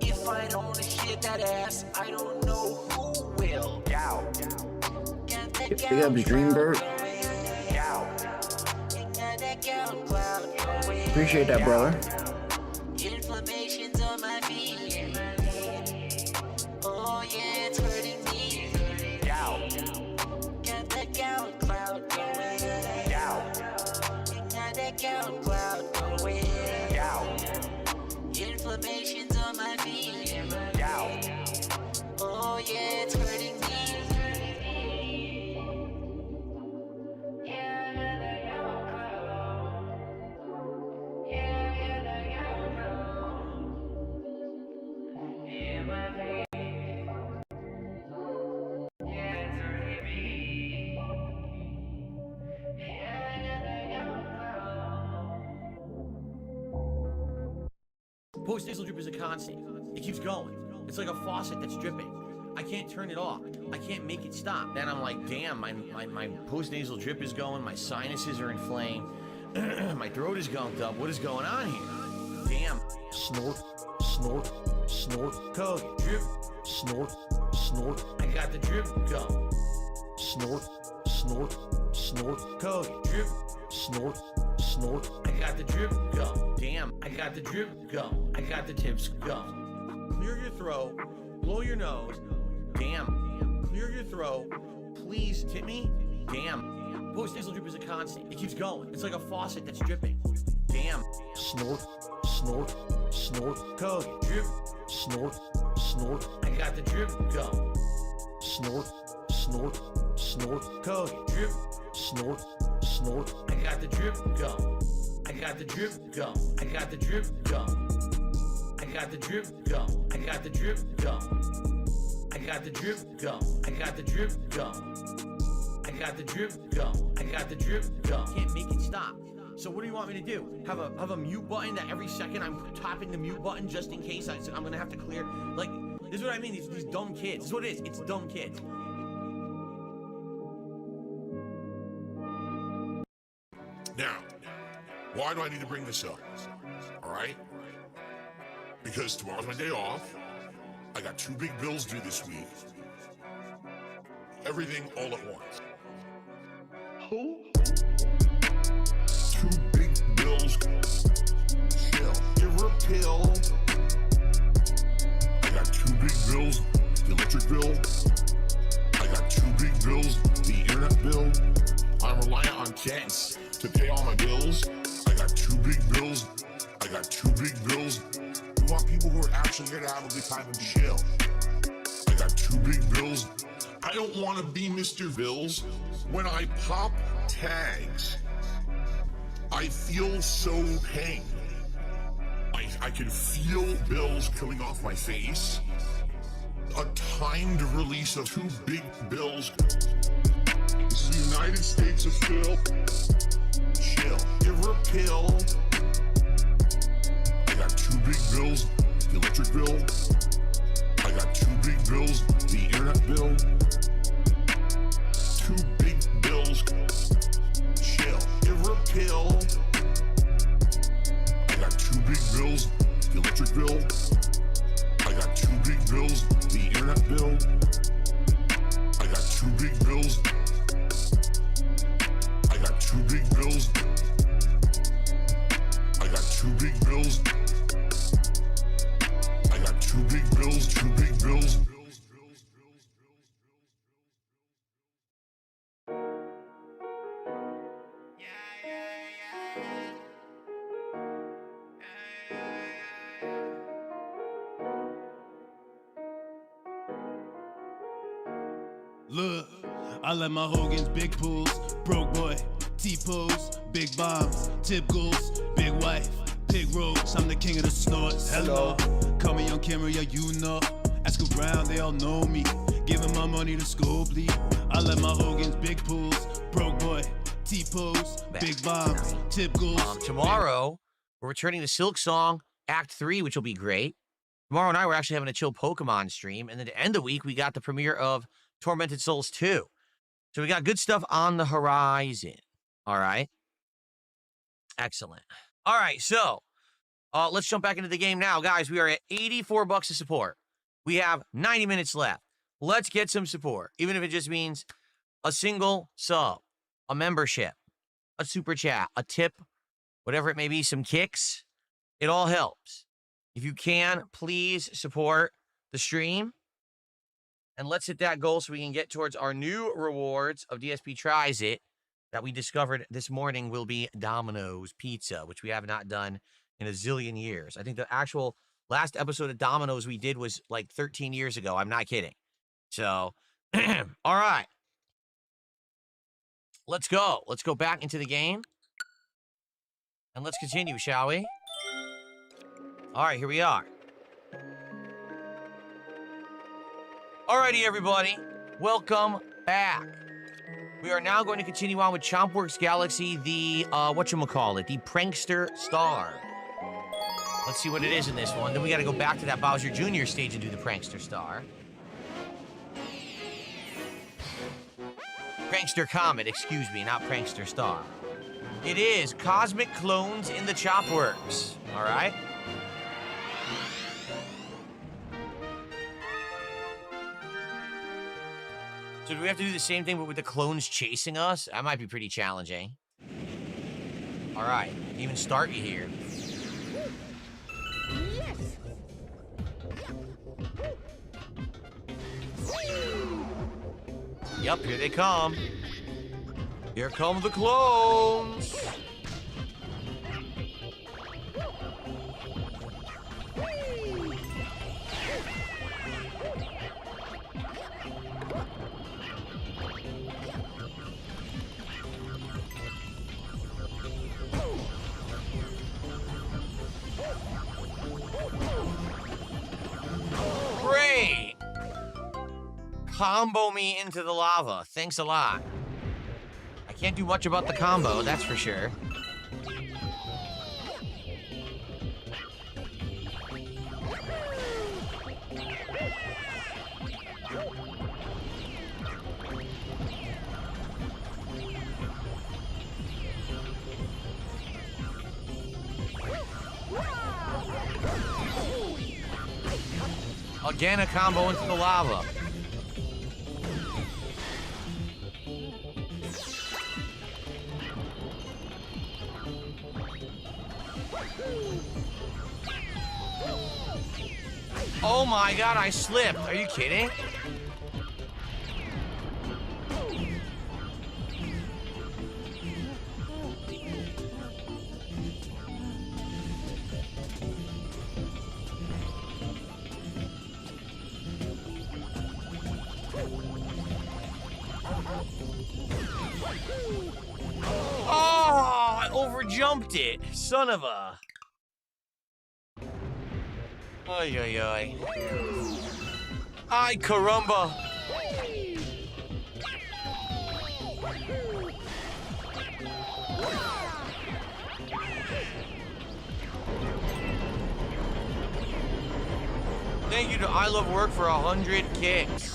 Speaker 10: If I don't hit that ass, I don't know who will.
Speaker 14: Gout.
Speaker 3: Big up Dreambird. Appreciate that, brother.
Speaker 10: Inflammation's on my feet. Oh yeah, it's hurting me.
Speaker 14: Gout.
Speaker 10: Got that gout cloud going.
Speaker 14: Gout.
Speaker 10: Got that gout cloud going.
Speaker 14: Gout.
Speaker 10: Inflammation's on my feet.
Speaker 14: Gout.
Speaker 10: Oh yeah, it's hurting me.
Speaker 5: Post-nasal drip is a constant. It keeps going. It's like a faucet that's dripping. I can't turn it off. I can't make it stop. Then I'm like, damn, my post-nasal drip is going. My sinuses are inflamed. My throat is gunked up. What is going on here? Damn. Snort, snort, snort. Code. Drip. Snort, snort. I got the drip. Go. Snort, snort, snort. Code. Drip. Snort, snort. I got the drip. Go. Damn. I got the drip. Go. I got the tips. Go. Clear your throat. Blow your nose. Damn. Clear your throat. Please tip me. Damn. Post-nasal drip is a constant. It keeps going. It's like a faucet that's dripping. Damn. Snort, snort, snort. Code. Drip. Snort, snort. I got the drip. Go. Snort, snort, snort. Code. Drip. Snort, snort. I got the drip. Go. I got the drip. Go. I got the drip. Go. I got the drip. Go. I got the drip. Go. I got the drip. Go. I got the drip. Go. I got the drip. Go. I got the drip. Go. Can't make it stop. So what do you want me to do? Have a mute button that every second I'm tapping the mute button just in case I'm gonna have to clear? Like, this is what I mean. These dumb kids. This is what it is. It's dumb kids.
Speaker 1: Now, why do I need to bring this up? All right? Because tomorrow's my day off. I got 2 big bills due this week. Everything all at once. Who? 2 big bills. Chill. Give her a pill. I got 2 big bills. The electric bill. I got 2 big bills. The internet bill. I'm reliant on chance to pay all my bills. I got 2 big bills. I got 2 big bills. We want people who are actually here to have a good time and chill. I got 2 big bills. I don't want to be Mr. Bills. When I pop tags, I feel so pain. I can feel bills coming off my face. A timed release of 2 big bills. This is the United States of Phil. Chill. Give her a pill. I got 2 big bills. The electric bill. I got 2 big bills. The internet bill. 2 big bills. Chill. Give her a pill. I got 2 big bills. The electric bill. I got 2 big bills. The internet bill. I got 2 big bills. I got 2 big bills. I got 2 big bills. I got 2 big bills. 2 big bills.
Speaker 7: Look, I let my Hogan's big pools, broke boy, T-pose, big bombs, tip goals, big wife, pig roach, I'm the king of the snorts. Hello, call me on camera, yeah you know. Ask around, they all know me. Giving my money to school bleed. I let my Hogan's big pools, broke boy, T-pose, big bombs, tip goals.
Speaker 18: Tomorrow, we're returning to Silk Song Act 3, which will be great. Tomorrow night, we're actually having a chill Pokemon stream. And then to end the week, we got the premiere of Tormented Souls 2. So we got good stuff on the horizon. All right. Excellent. All right, so let's jump back into the game now. Guys, we are at $84 of support. We have 90 minutes left. Let's get some support, even if it just means a single sub, a membership, a super chat, a tip, whatever it may be, some kicks. It all helps. If you can, please support the stream. And let's hit that goal so we can get towards our new rewards of DSP Tries It that we discovered this morning will be Domino's Pizza, which we have not done in a zillion years. I think the actual last episode of Domino's we did was like 13 years ago. I'm not kidding. So, all right. Let's go. Let's go back into the game. And let's continue, shall we? All right, here we are. Alrighty, everybody. Welcome back. We are now going to continue on with Chompworks Galaxy, the, whatchamacallit, the Prankster Star. Let's see what it is in this one. Then we got to go back to that Bowser Jr. stage and do the Prankster Star. Prankster Comet, excuse me, not Prankster Star. It is Cosmic Clones in the Chopworks. All right. So do we have to do the same thing but with the clones chasing us? That might be pretty challenging. All right, even start you here.
Speaker 10: Yes.
Speaker 18: Yep, here they come. Here come the clones. Great! Combo me into the lava. Thanks a lot. I can't do much about the combo, that's for sure. Again, a combo into the lava. Oh my god, I slipped. Are you kidding? Oh, I overjumped it. Son of a... Ay, ay, ay. Ay, caramba. Thank you to I Love Work for 100 kicks.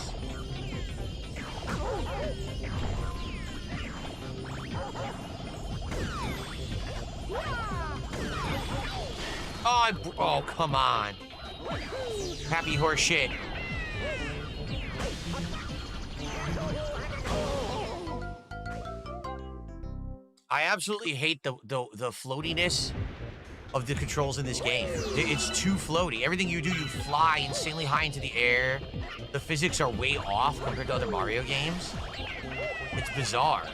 Speaker 18: Oh, come on. Happy horse shit. I absolutely hate the floatiness of the controls in this game. It's too floaty. Everything you do, you fly insanely high into the air. The physics are way off compared to other Mario games. It's bizarre.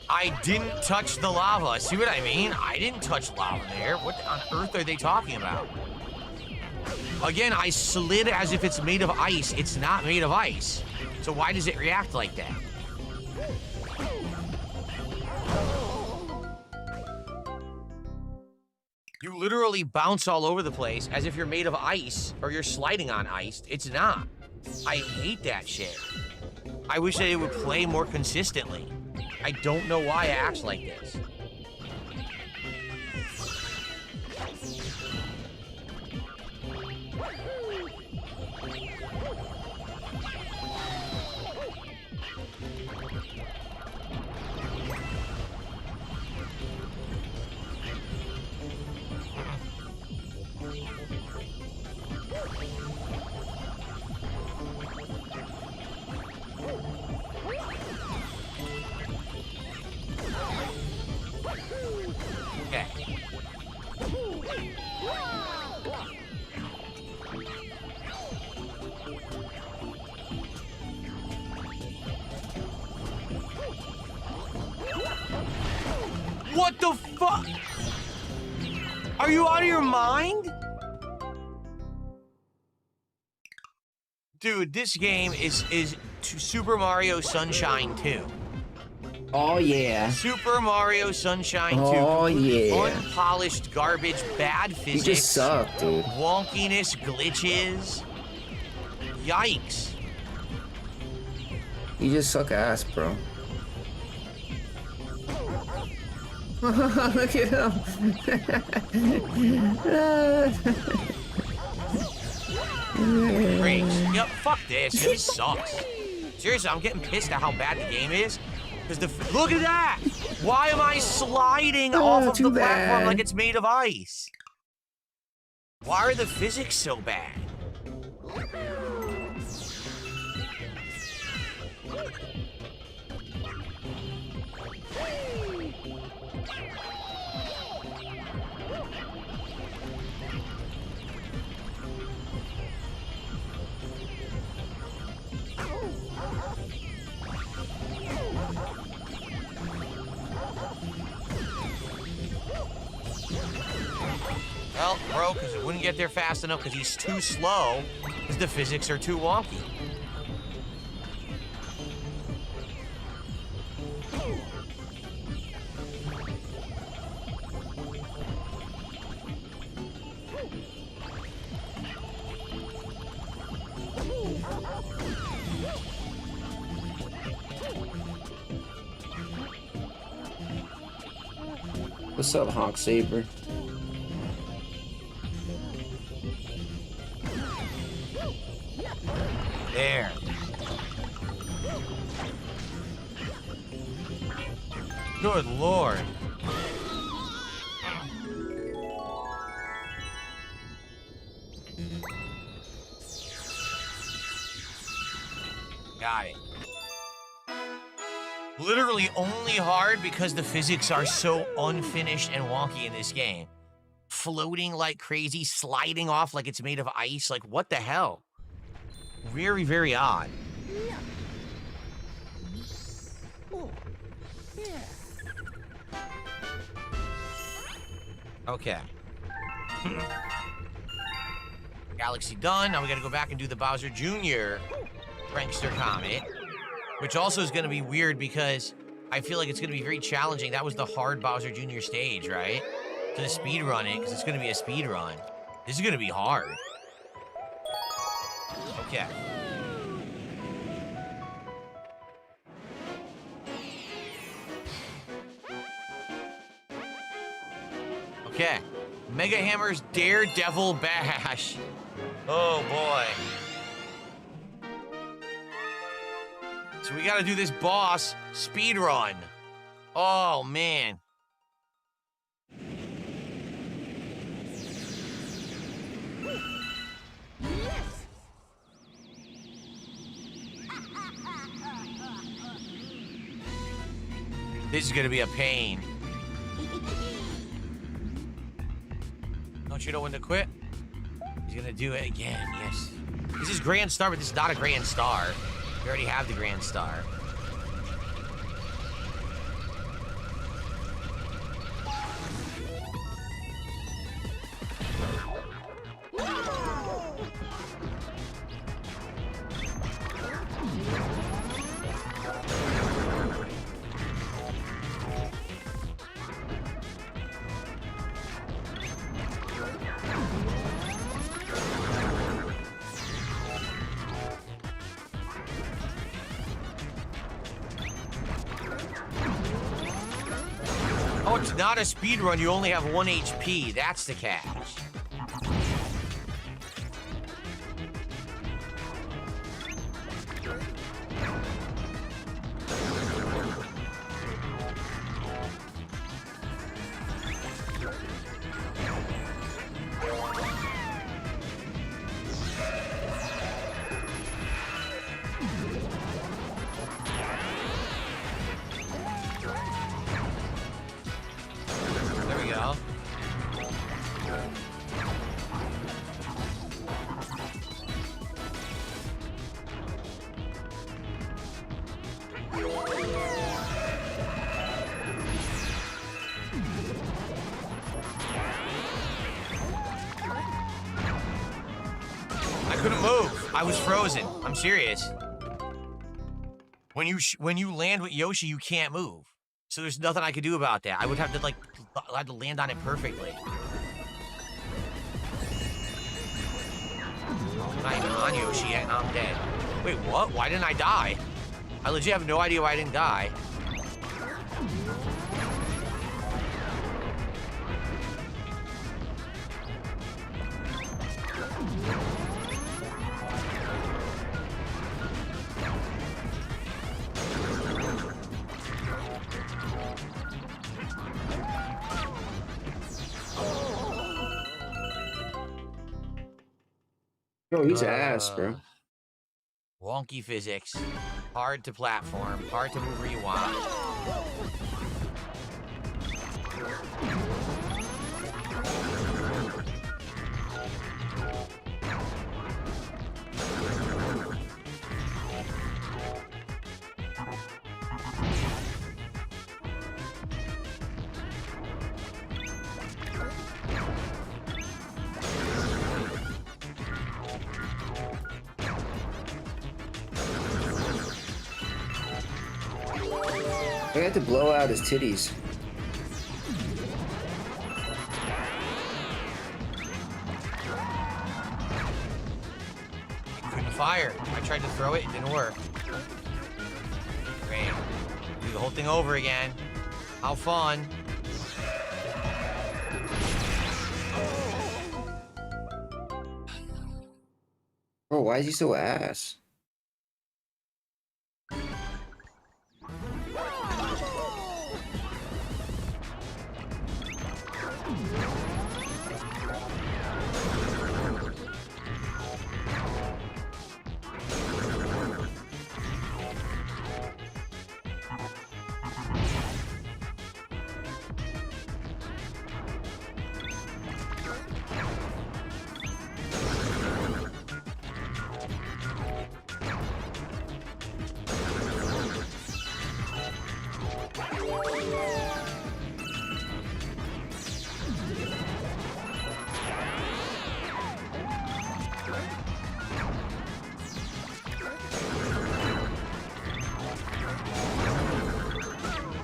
Speaker 18: I didn't touch the lava. See what I mean? I didn't touch lava there. What on earth are they talking about? Again, I slid as if it's made of ice. It's not made of ice. So why does it react like that? You literally bounce all over the place as if you're made of ice or you're sliding on ice. It's not. I hate that shit. I wish that it would play more consistently. I don't know why it acts like this. What the fuck? Are you out of your mind? Dude, this game is Super Mario Sunshine 2.
Speaker 3: Oh, yeah.
Speaker 18: Super Mario Sunshine 2.
Speaker 3: Oh, yeah.
Speaker 18: Unpolished garbage, bad physics.
Speaker 3: You just suck, dude.
Speaker 18: Wonkiness, glitches. Yikes.
Speaker 3: You just suck ass, bro. Look at him.
Speaker 18: Great. Yep, fuck this. This sucks. Seriously, I'm getting pissed at how bad the game is. Because look at that! Why am I sliding off of the platform like it's made of ice? Why are the physics so bad? Well, bro, because it wouldn't get there fast enough because he's too slow, because the physics are too wonky.
Speaker 3: What's up, Hawk Saber?
Speaker 18: There. Good Lord. Got it. Literally only hard because the physics are so unfinished and wonky in this game. Floating like crazy, sliding off like it's made of ice. Like, what the hell? Very, very odd. Okay. Galaxy done. Now we gotta go back and do the Bowser Jr. Prankster Comet. Which also is gonna be weird because I feel like it's gonna be very challenging. That was the hard Bowser Jr. stage, right? To speed run it, because it's gonna be a speed run. This is gonna be hard. Okay. Okay. Mega Hammer's Daredevil Bash. Oh boy. So we gotta do this boss speed run. Oh man. This is gonna be a pain. Don't you know when to quit? He's gonna do it again, yes. This is Grand Star, but this is not a Grand Star. We already have the Grand Star. Oh, it's not a speed run. You only have 1 HP. That's the catch. There we go. I couldn't move. I was frozen. I'm serious. When you land with Yoshi, you can't move. So there's nothing I could do about that. I would have to like, I had to land on it perfectly. I'm not even on Yoshi yet, and I'm dead. Wait, what? Why didn't I die? I legit have no idea why I didn't die.
Speaker 3: Bro, he's ass, bro.
Speaker 18: Wonky physics. Hard to platform. Hard to move where you want.
Speaker 3: I had to blow out his titties.
Speaker 18: Couldn't fire. I tried to throw it, it didn't work. Great. Do the whole thing over again. How fun.
Speaker 3: Bro, why is he so ass?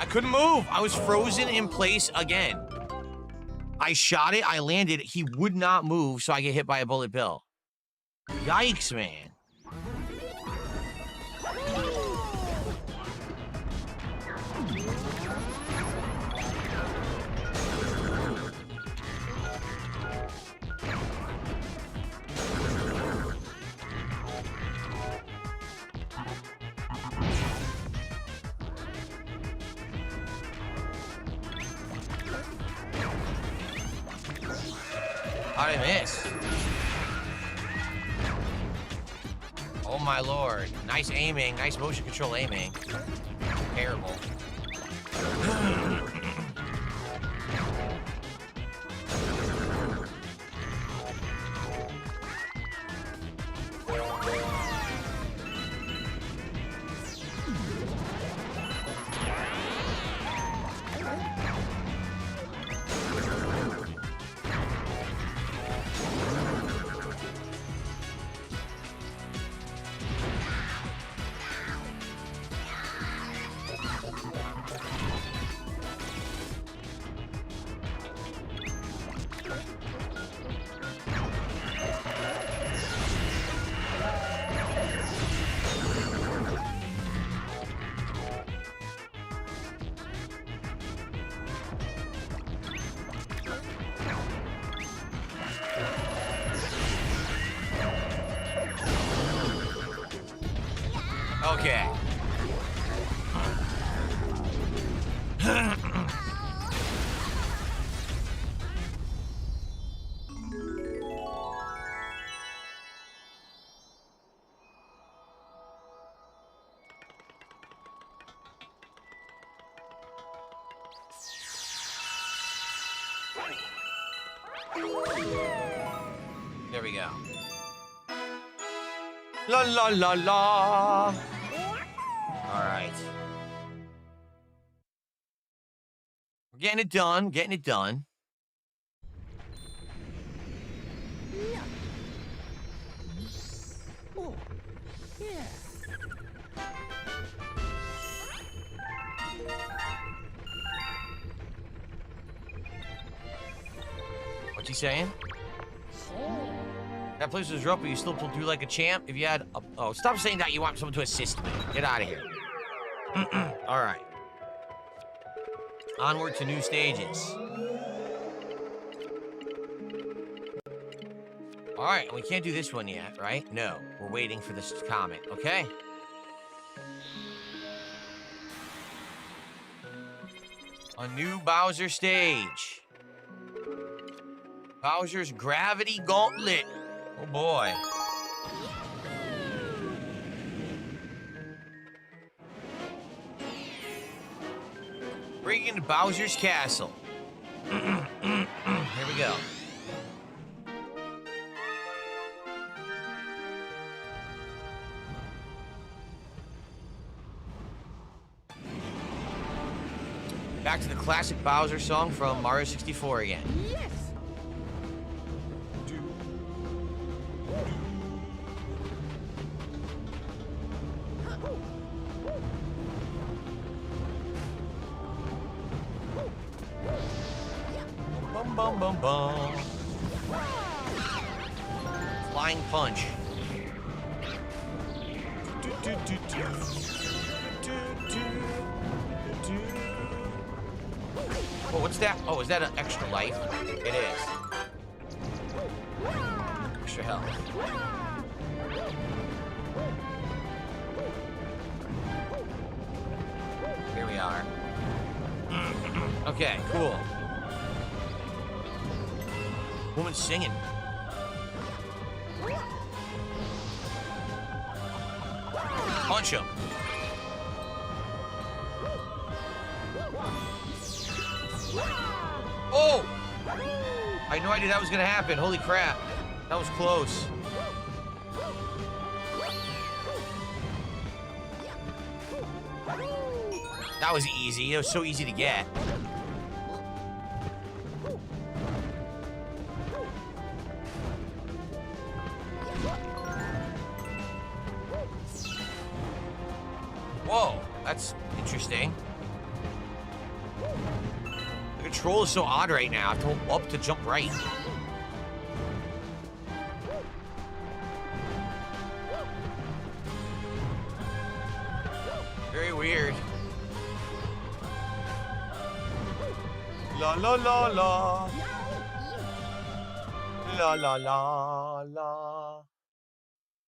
Speaker 18: Couldn't move. I was frozen in place again. I shot it, I landed, he would not move, so I get hit by a bullet bill. Yikes, man. How'd I miss? Oh my lord. Nice aiming. Nice motion control aiming. Terrible. Okay. There we go. La la la la. All right. We're getting it done, getting it done. he saying? That place was rough, but you still pulled through like a champ. If you had a... Oh, stop saying that you want someone to assist me. Get out of here. All right. Onward to new stages. All right, and we can't do this one yet, right? No, we're waiting for this comet, okay? A new Bowser stage. Bowser's Gravity Gauntlet. Oh boy. Break into Bowser's Castle. Here we go. Back to the classic Bowser song from Mario 64 again.
Speaker 10: Yes!
Speaker 18: Bum bum bum bum. Flying punch. Oh, what's that? Oh, is that an extra life? It is. Extra health. Here we are. Okay, cool. Woman singing. Punch him. Oh! I had no idea that was gonna happen. Holy crap. That was close. That was easy. It was so easy to get. Whoa, that's interesting. The control is so odd right now. I have to hold up to jump right. Very weird. La la la la. La la la la.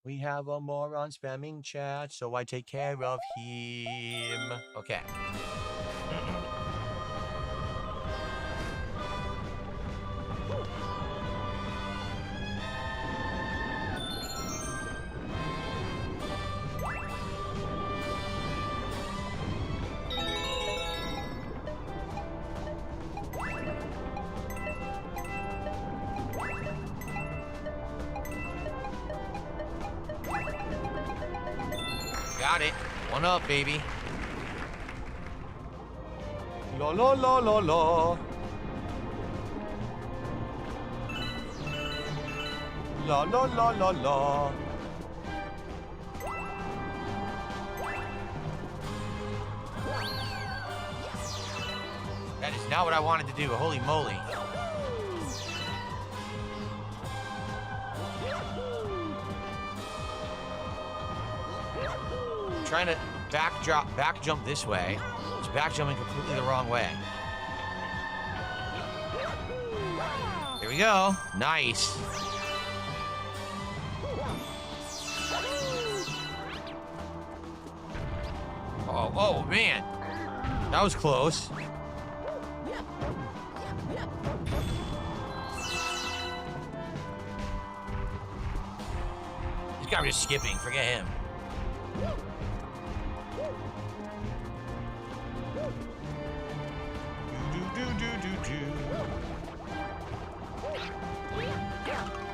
Speaker 18: We have a moron spamming chat, so I take care of him. Okay. Got it. One up, baby. La la la la la. La la la la la. That is not what I wanted to do. Holy moly. Trying to back jump this way. It's back jumping completely the wrong way. Here we go. Nice. Oh man. That was close. This guy was just skipping. Forget him.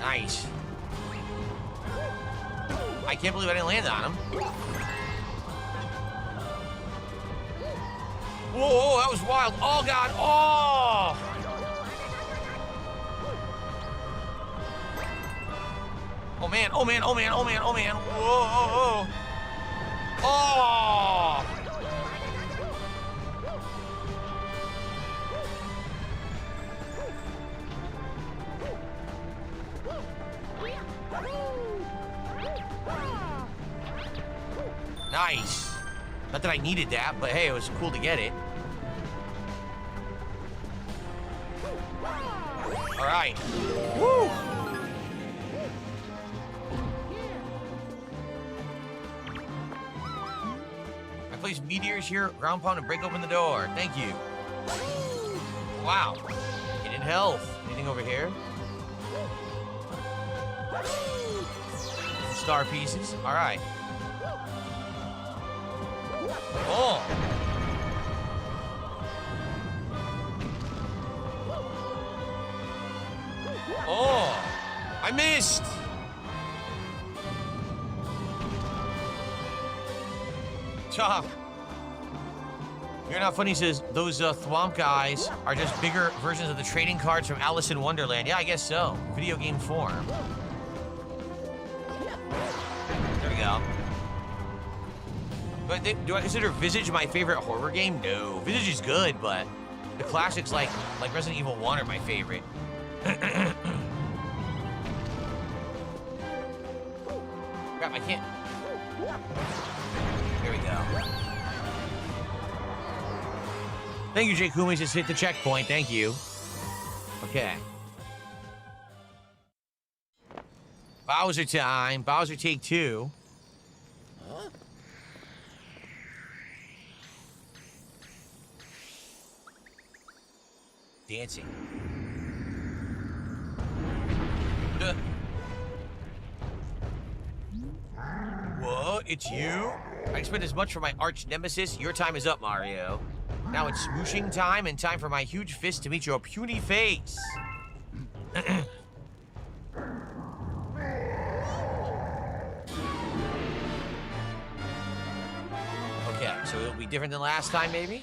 Speaker 18: Nice. I can't believe I didn't land on him. Whoa, that was wild. Oh, God. Oh! Oh, man. Oh, man. Oh, man. Oh, man. Oh, man. Whoa. Oh! Nice. Not that I needed that, but hey, it was cool to get it. All right. Woo! I place meteors here, ground pound, and break open the door. Thank you. Wow. Hidden health. Anything over here? Star pieces. All right. Oh. Oh. I missed. Chop. You're Not Funny says those Thwomp guys are just bigger versions of the trading cards from Alice in Wonderland. Yeah, I guess so. Video game form. There we go. But do I consider Visage my favorite horror game? No. Visage is good, but the classics like Resident Evil 1 are my favorite. Crap, I can't. There we go. Thank you, Jake Kumi. Just hit the checkpoint. Thank you. Okay. Bowser time. Bowser take 2. Huh? Dancing. Whoa, it's you? I expect as much from my arch nemesis. Your time is up, Mario. Now it's smooshing time and time for my huge fist to meet your puny face. Okay, so it'll be different than last time, maybe?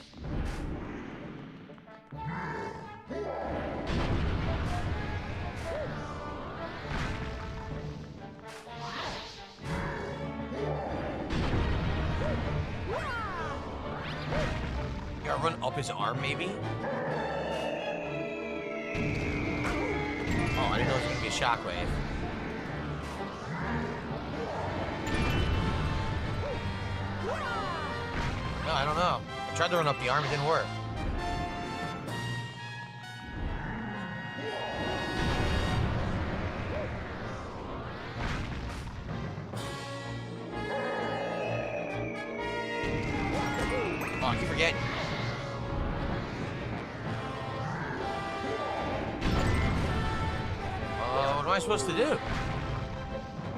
Speaker 18: Gotta run up his arm, maybe? Oh, I didn't know it was gonna be a shockwave. No, I don't know. I tried to run up the arm, it didn't work. Oh, I keep forgetting. What am I supposed to do?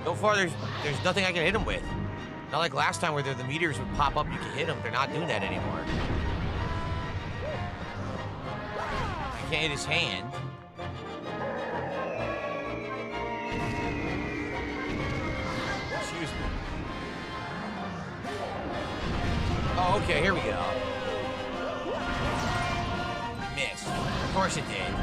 Speaker 18: So far, there's nothing I can hit him with. Not like last time where the meteors would pop up, you can hit him. They're not doing that anymore. I can't hit his hand. Excuse me. Oh, okay, here we go. Missed. Of course it did.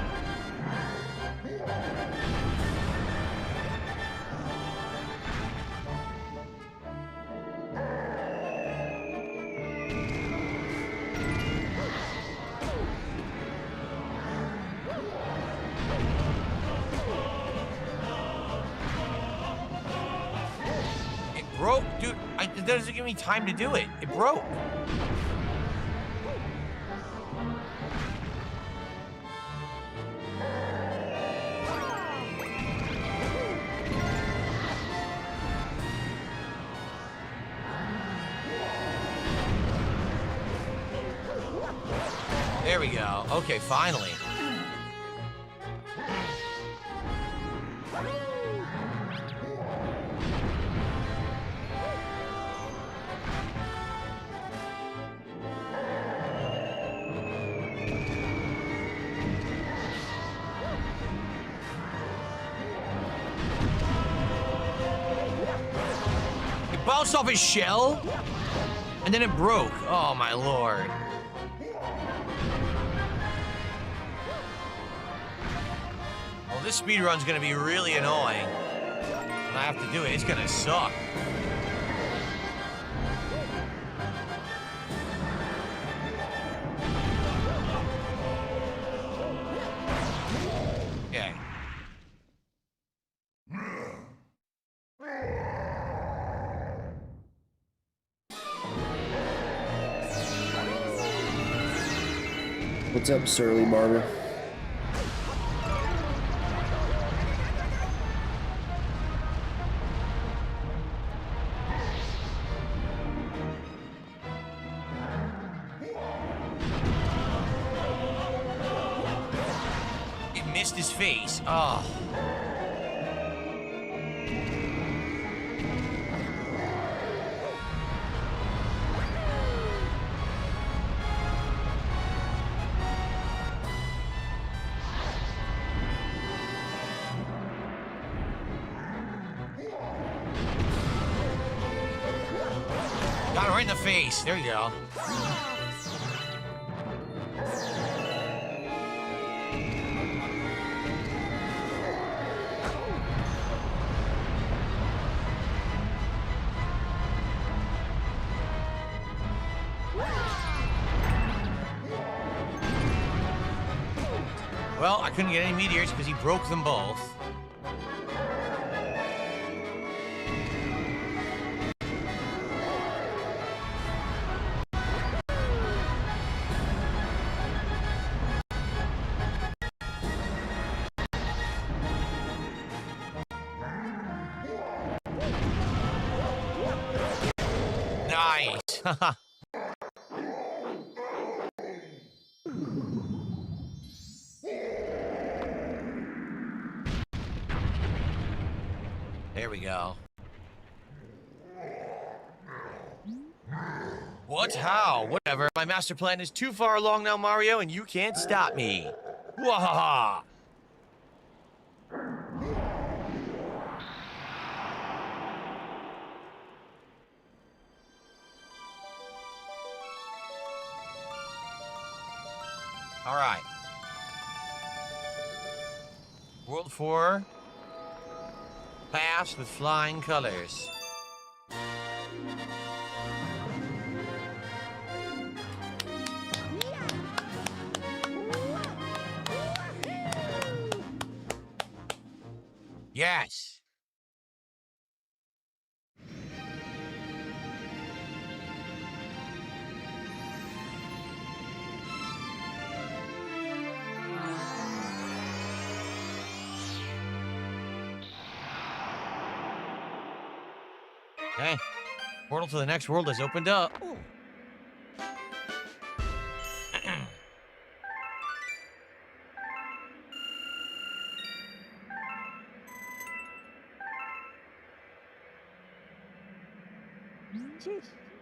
Speaker 18: Broke, dude. It doesn't give me time to do it. It broke. There we go. Okay, finally. Bounced off his shell, and then it broke. Oh my lord. Well, this speedrun's gonna be really annoying. When I have to do it, it's gonna suck. Okay.
Speaker 3: What's up, Surly Barber?
Speaker 18: It missed his face. Oh. Got him right in the face. There you go. Well, I couldn't get any meteors because he broke them both. Nice. There we go. What? How? Whatever. My master plan is too far along now, Mario, and you can't stop me. Wahaha! All right. World 4. Pass with flying colors. Yes. Okay. Portal to the next world has opened up.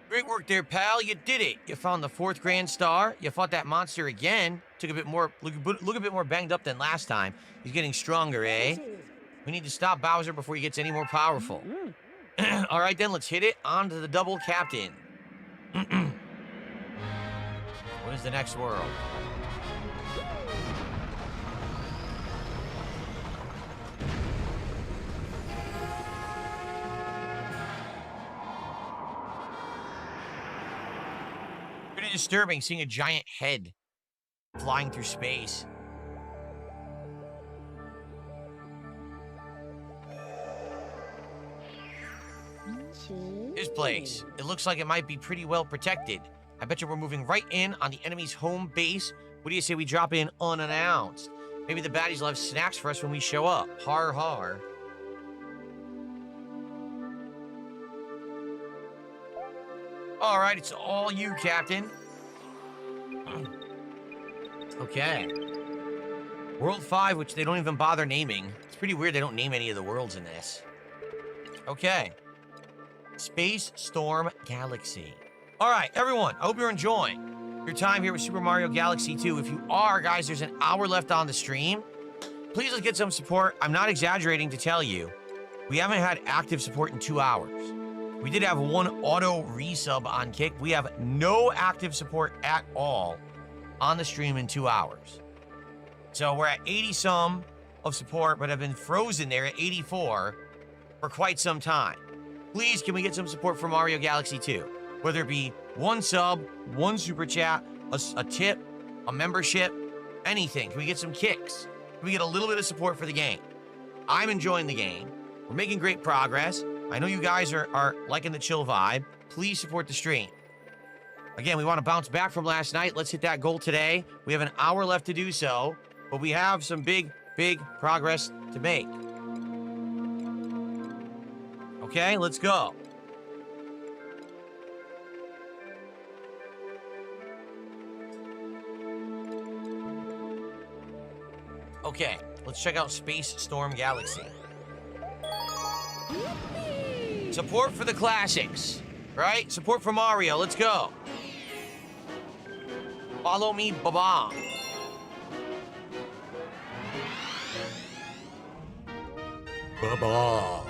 Speaker 18: Great work there, pal. You did it. You found the 4th Grand Star. You fought that monster again. Took a bit more, look a bit more banged up than last time. He's getting stronger, eh? We need to stop Bowser before he gets any more powerful. All right, then, let's hit it. On to the double captain. What is the next world? Pretty disturbing seeing a giant head flying through space. This place, it looks like it might be pretty well protected. I bet you we're moving right in on the enemy's home base. What do you say we drop in unannounced? Maybe the baddies will have snacks for us when we show up. Har har. All right, it's all you, Captain. Okay. World 5, which they don't even bother naming. It's pretty weird they don't name any of the worlds in this. Okay. Space Storm Galaxy. All right, everyone, I hope you're enjoying your time here with Super Mario Galaxy 2. If you are, guys, there's an hour left on the stream. Please let's get some support. I'm not exaggerating to tell you. We haven't had active support in 2 hours. We did have one auto resub on Kick. We have no active support at all on the stream in 2 hours. So we're at 80 some of support, but have been frozen there at 84 for quite some time. Please, can we get some support for Mario Galaxy 2? Whether it be one sub, one super chat, a tip, a membership, anything. Can we get some kicks? Can we get a little bit of support for the game? I'm enjoying the game. We're making great progress. I know you guys are liking the chill vibe. Please support the stream. Again, we want to bounce back from last night. Let's hit that goal today. We have an hour left to do so, but we have some big progress to make. Okay, let's go. Okay, let's check out Space Storm Galaxy. Support for the classics, right? Support for Mario, let's go. Follow me, baba. Baba.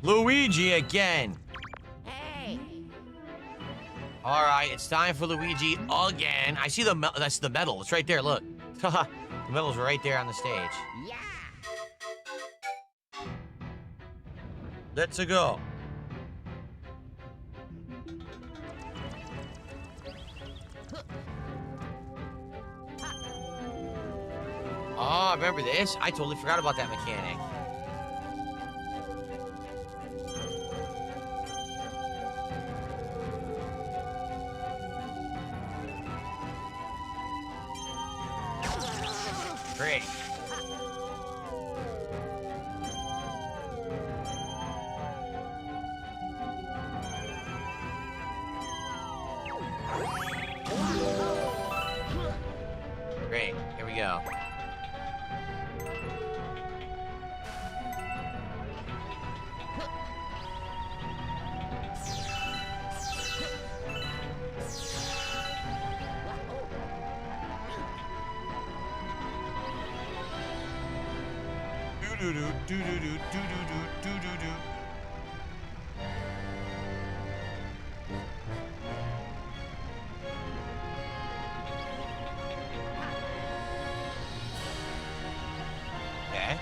Speaker 18: Luigi again.
Speaker 10: Hey.
Speaker 18: All right, it's time for Luigi again. I see that's the medal. It's right there. Look, the medal's right there on the stage.
Speaker 10: Yeah.
Speaker 18: Let's go. Oh, remember this? I totally forgot about that mechanic. Great. Great. Here we go. Okay.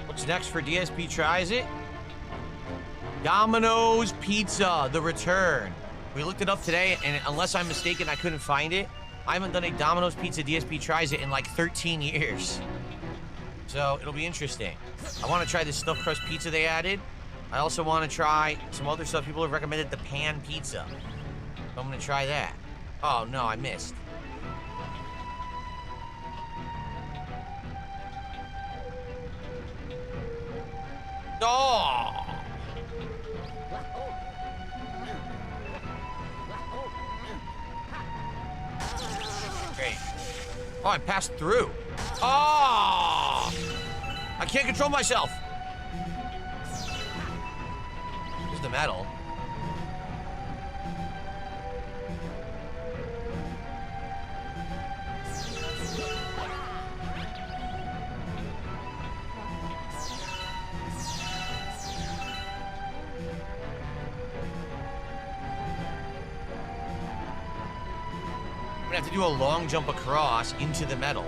Speaker 18: What's next for DSP Tries It? Domino's Pizza, The Return. We looked it up today, and unless I'm mistaken, I couldn't find it. I haven't done a Domino's Pizza DSP Tries It in like 13 years. So it'll be interesting. I want to try this stuffed crust pizza they added. I also want to try some other stuff. People have recommended the pan pizza. So I'm going to try that. Oh, no, I missed. Oh! Great. Oh, I passed through. Oh! I can't control myself. Here's the medal. I'm gonna have to do a long jump across into the medal.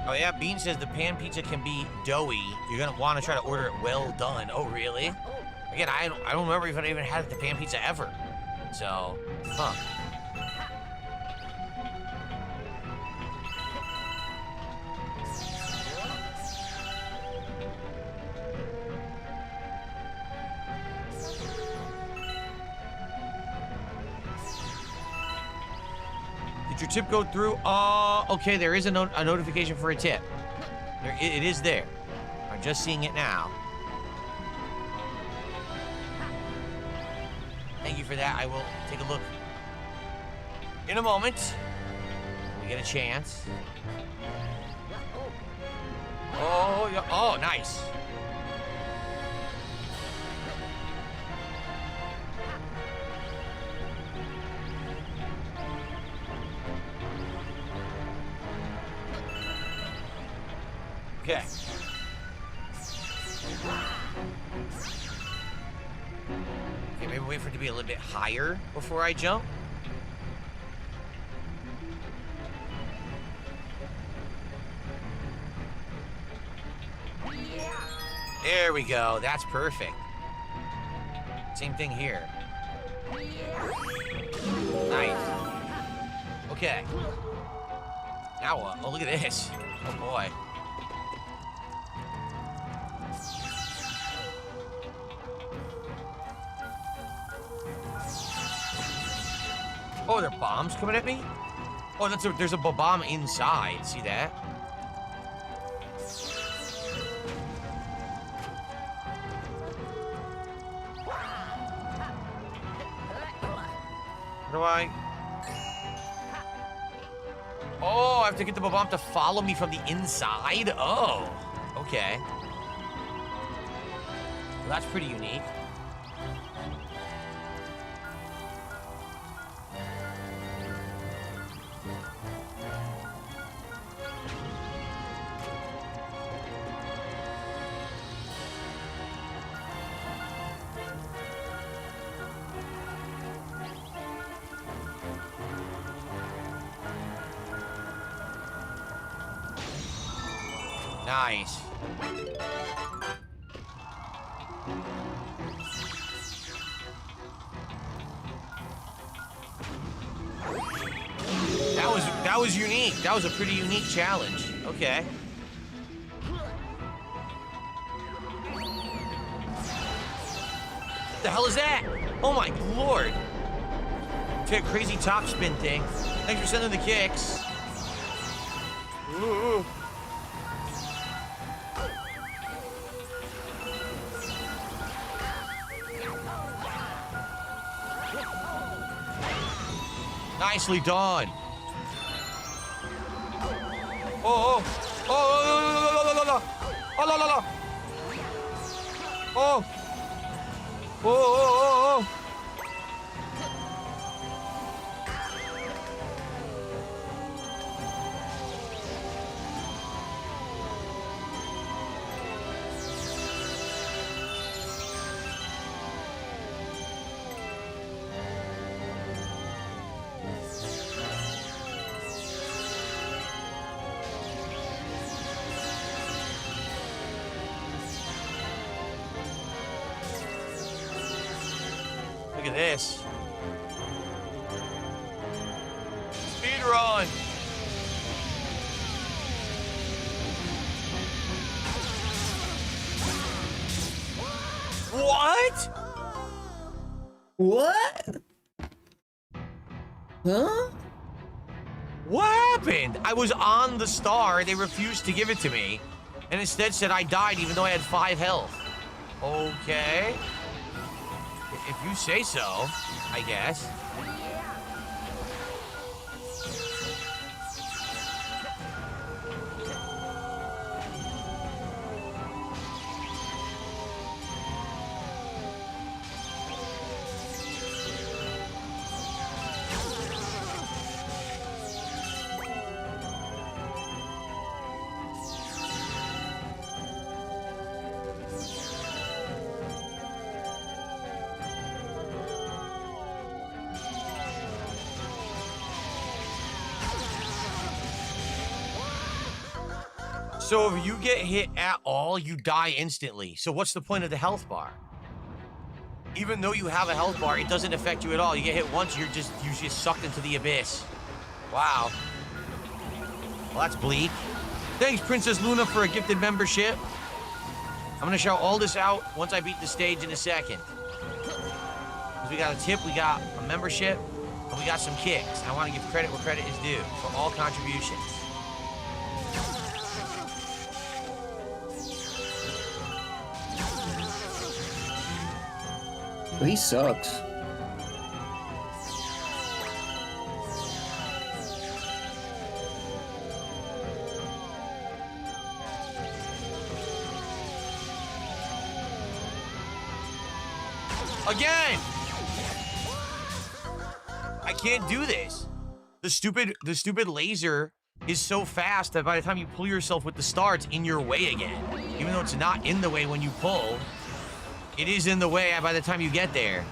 Speaker 18: Oh yeah, Bean says the pan pizza can be doughy. You're gonna want to try to order it well done. Oh really? Again, I don't remember if I even had the pan pizza ever. So, huh. Did your tip go through? Okay, there is a notification for a tip. It is there. I'm just seeing it now. Thank you for that. I will take a look in a moment. We get a chance. Oh, yeah. Oh, nice. Okay. Okay, maybe wait for it to be a little bit higher before I jump. There we go. That's perfect. Same thing here. Nice. Okay. Now what? Oh, look at this. Oh, boy. Oh, there are bombs coming at me? Oh, there's a bomb inside. See that? What do I... Oh, I have to get the bomb to follow me from the inside? Oh, okay. Well, that's pretty unique. Nice. That was unique. That was a pretty unique challenge. Okay. What the hell is that? Oh my lord. It's a crazy top spin thing. Thanks for sending the kicks. Ooh. Nicely done. Oh, oh, oh, oh, la, la, la. Oh, oh, oh, oh. Look at this. Speed run. What?
Speaker 3: What? Huh?
Speaker 18: What happened? I was on the star. They refused to give it to me. And instead said I died even though I had 5 health. Okay. If you say so, I guess. So if you get hit at all, you die instantly. So what's the point of the health bar? Even though you have a health bar, it doesn't affect you at all. You get hit once, you're just sucked into the abyss. Wow. Well, that's bleak. Thanks, Princess Luna, for a gifted membership. I'm gonna shout all this out once I beat the stage in a second. We got a tip, we got a membership, and we got some kicks. I want to give credit where credit is due for all contributions.
Speaker 3: Well, he sucks.
Speaker 18: Again! I can't do this. The stupid laser is so fast that by the time you pull yourself with the star, it's in your way again. Even though it's not in the way when you pull, it is in the way by the time you get there.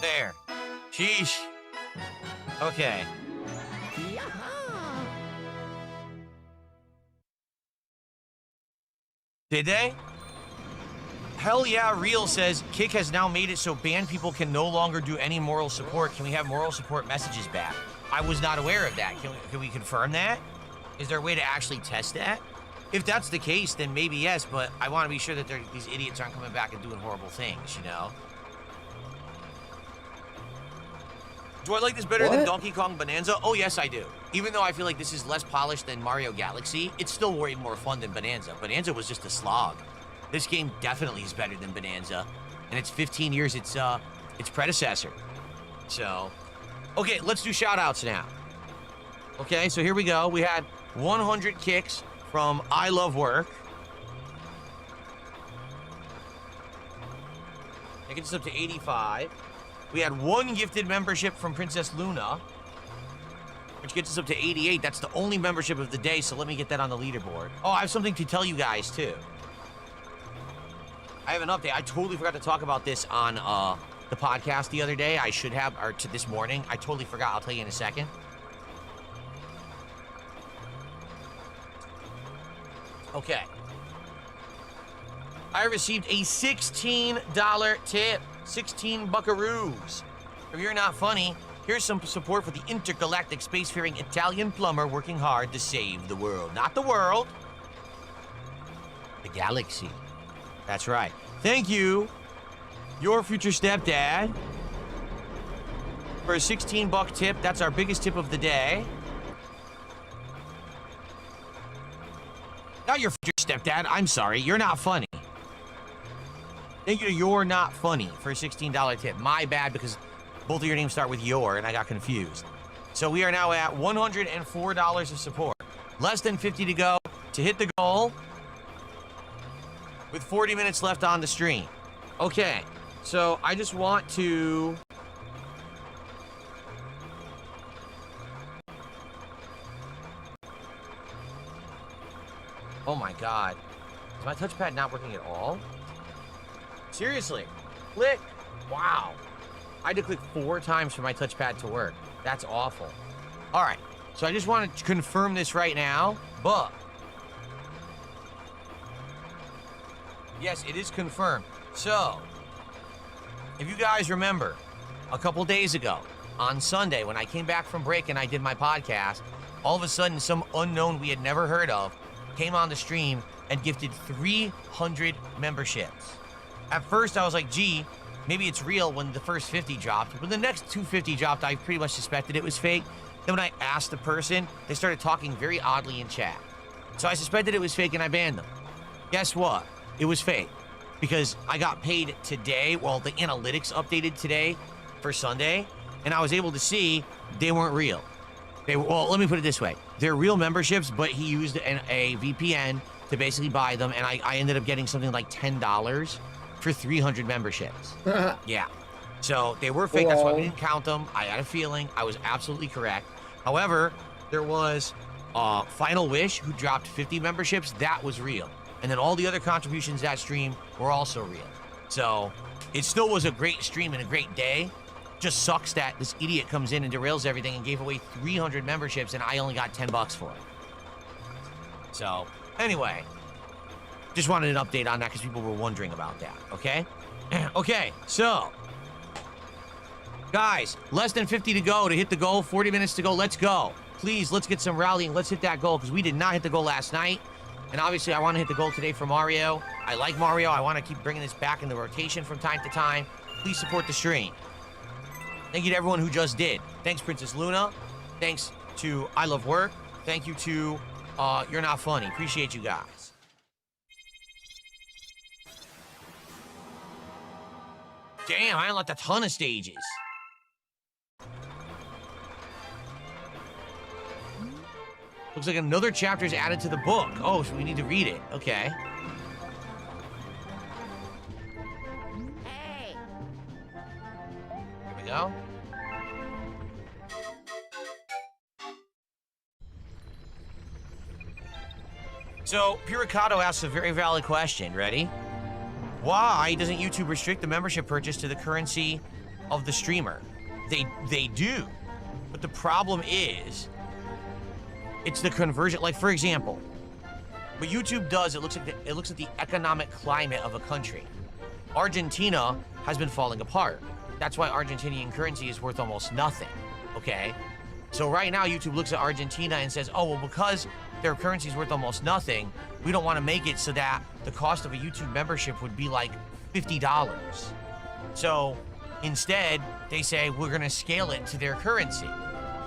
Speaker 18: There. Sheesh. Okay. Did they? Hell yeah, Real says, Kick has now made it so banned people can no longer do any moral support. Can we have moral support messages back? I was not aware of that. Can we confirm that? Is there a way to actually test that? If that's the case, then maybe yes, but I want to be sure that these idiots aren't coming back and doing horrible things, you know? Do I like this better than Donkey Kong Bonanza? Oh, yes, I do. Even though I feel like this is less polished than Mario Galaxy, it's still way more fun than Bonanza. Bonanza was just a slog. This game definitely is better than Bonanza, and it's 15 years its predecessor. So, okay, let's do shout-outs now. Okay, so here we go. We had 100 kicks from I Love Work. That gets us up to 85. We had 1 gifted membership from Princess Luna, which gets us up to 88. That's the only membership of the day, so let me get that on the leaderboard. Oh, I have something to tell you guys, too. I have an update. I totally forgot to talk about this on the podcast the other day. I should have, or to this morning. I totally forgot. I'll tell you in a second. Okay. I received a $16 tip. 16 buckaroos. If you're not funny, here's some support for the intergalactic spacefaring Italian plumber working hard to save the world. Not the world. The galaxy. That's right. Thank you, your future stepdad, for a 16-buck tip. That's our biggest tip of the day. Not your future stepdad. I'm sorry. You're not funny. Thank you to You're Not Funny for a $16 tip. My bad, because both of your names start with your, and I got confused. So we are now at $104 of support. Less than 50 to go to hit the goal with 40 minutes left on the stream. Okay, so I just want to... Oh my God. Is my touchpad not working at all? Seriously, click. Wow. I had to click 4 times for my touchpad to work. That's awful. All right, so I just want to confirm this right now, but yes, it is confirmed. So, if you guys remember, a couple days ago, on Sunday, when I came back from break and I did my podcast, all of a sudden, some unknown we had never heard of came on the stream and gifted 300 memberships. At first, I was like, gee, maybe it's real when the first 50 dropped. When the next 250 dropped, I pretty much suspected it was fake. Then when I asked the person, they started talking very oddly in chat. So I suspected it was fake and I banned them. Guess what? It was fake. Because I got paid today, well, the analytics updated today for Sunday, and I was able to see they weren't real. Well, let me put it this way. They're real memberships, but he used a VPN to basically buy them, and I ended up getting something like $10 for 300 memberships. Yeah. So they were fake. That's why we didn't count them. I had a feeling. I was absolutely correct. However, there was Final Wish, who dropped 50 memberships. That was real. And then all the other contributions that stream were also real. So it still was a great stream and a great day. Just sucks that this idiot comes in and derails everything and gave away 300 memberships and I only got $10 for it. So anyway, just wanted an update on that because people were wondering about that, okay? Okay, so guys, less than 50 to go to hit the goal, 40 minutes to go. Let's go. Please, let's get some rallying. Let's hit that goal because we did not hit the goal last night. And obviously, I want to hit the goal today for Mario. I like Mario. I want to keep bringing this back in the rotation from time to time. Please support the stream. Thank you to everyone who just did. Thanks, Princess Luna. Thanks to I Love Work. Thank you to You're Not Funny. Appreciate you guys. Damn, I unlocked a ton of stages. Looks like another chapter is added to the book. Oh, so we need to read it. Okay.
Speaker 10: Hey.
Speaker 18: Here we go. So, Puricato asks a very valid question. Ready? Why doesn't YouTube restrict the membership purchase to the currency of the streamer? They do. But the problem is, it's the conversion. Like, for example, what YouTube does, it looks at the economic climate of a country. Argentina has been falling apart. That's why Argentinian currency is worth almost nothing, okay? So right now, YouTube looks at Argentina and says, oh, well, because their currency is worth almost nothing, we don't want to make it so that the cost of a YouTube membership would be like $50. So instead, they say, we're going to scale it to their currency.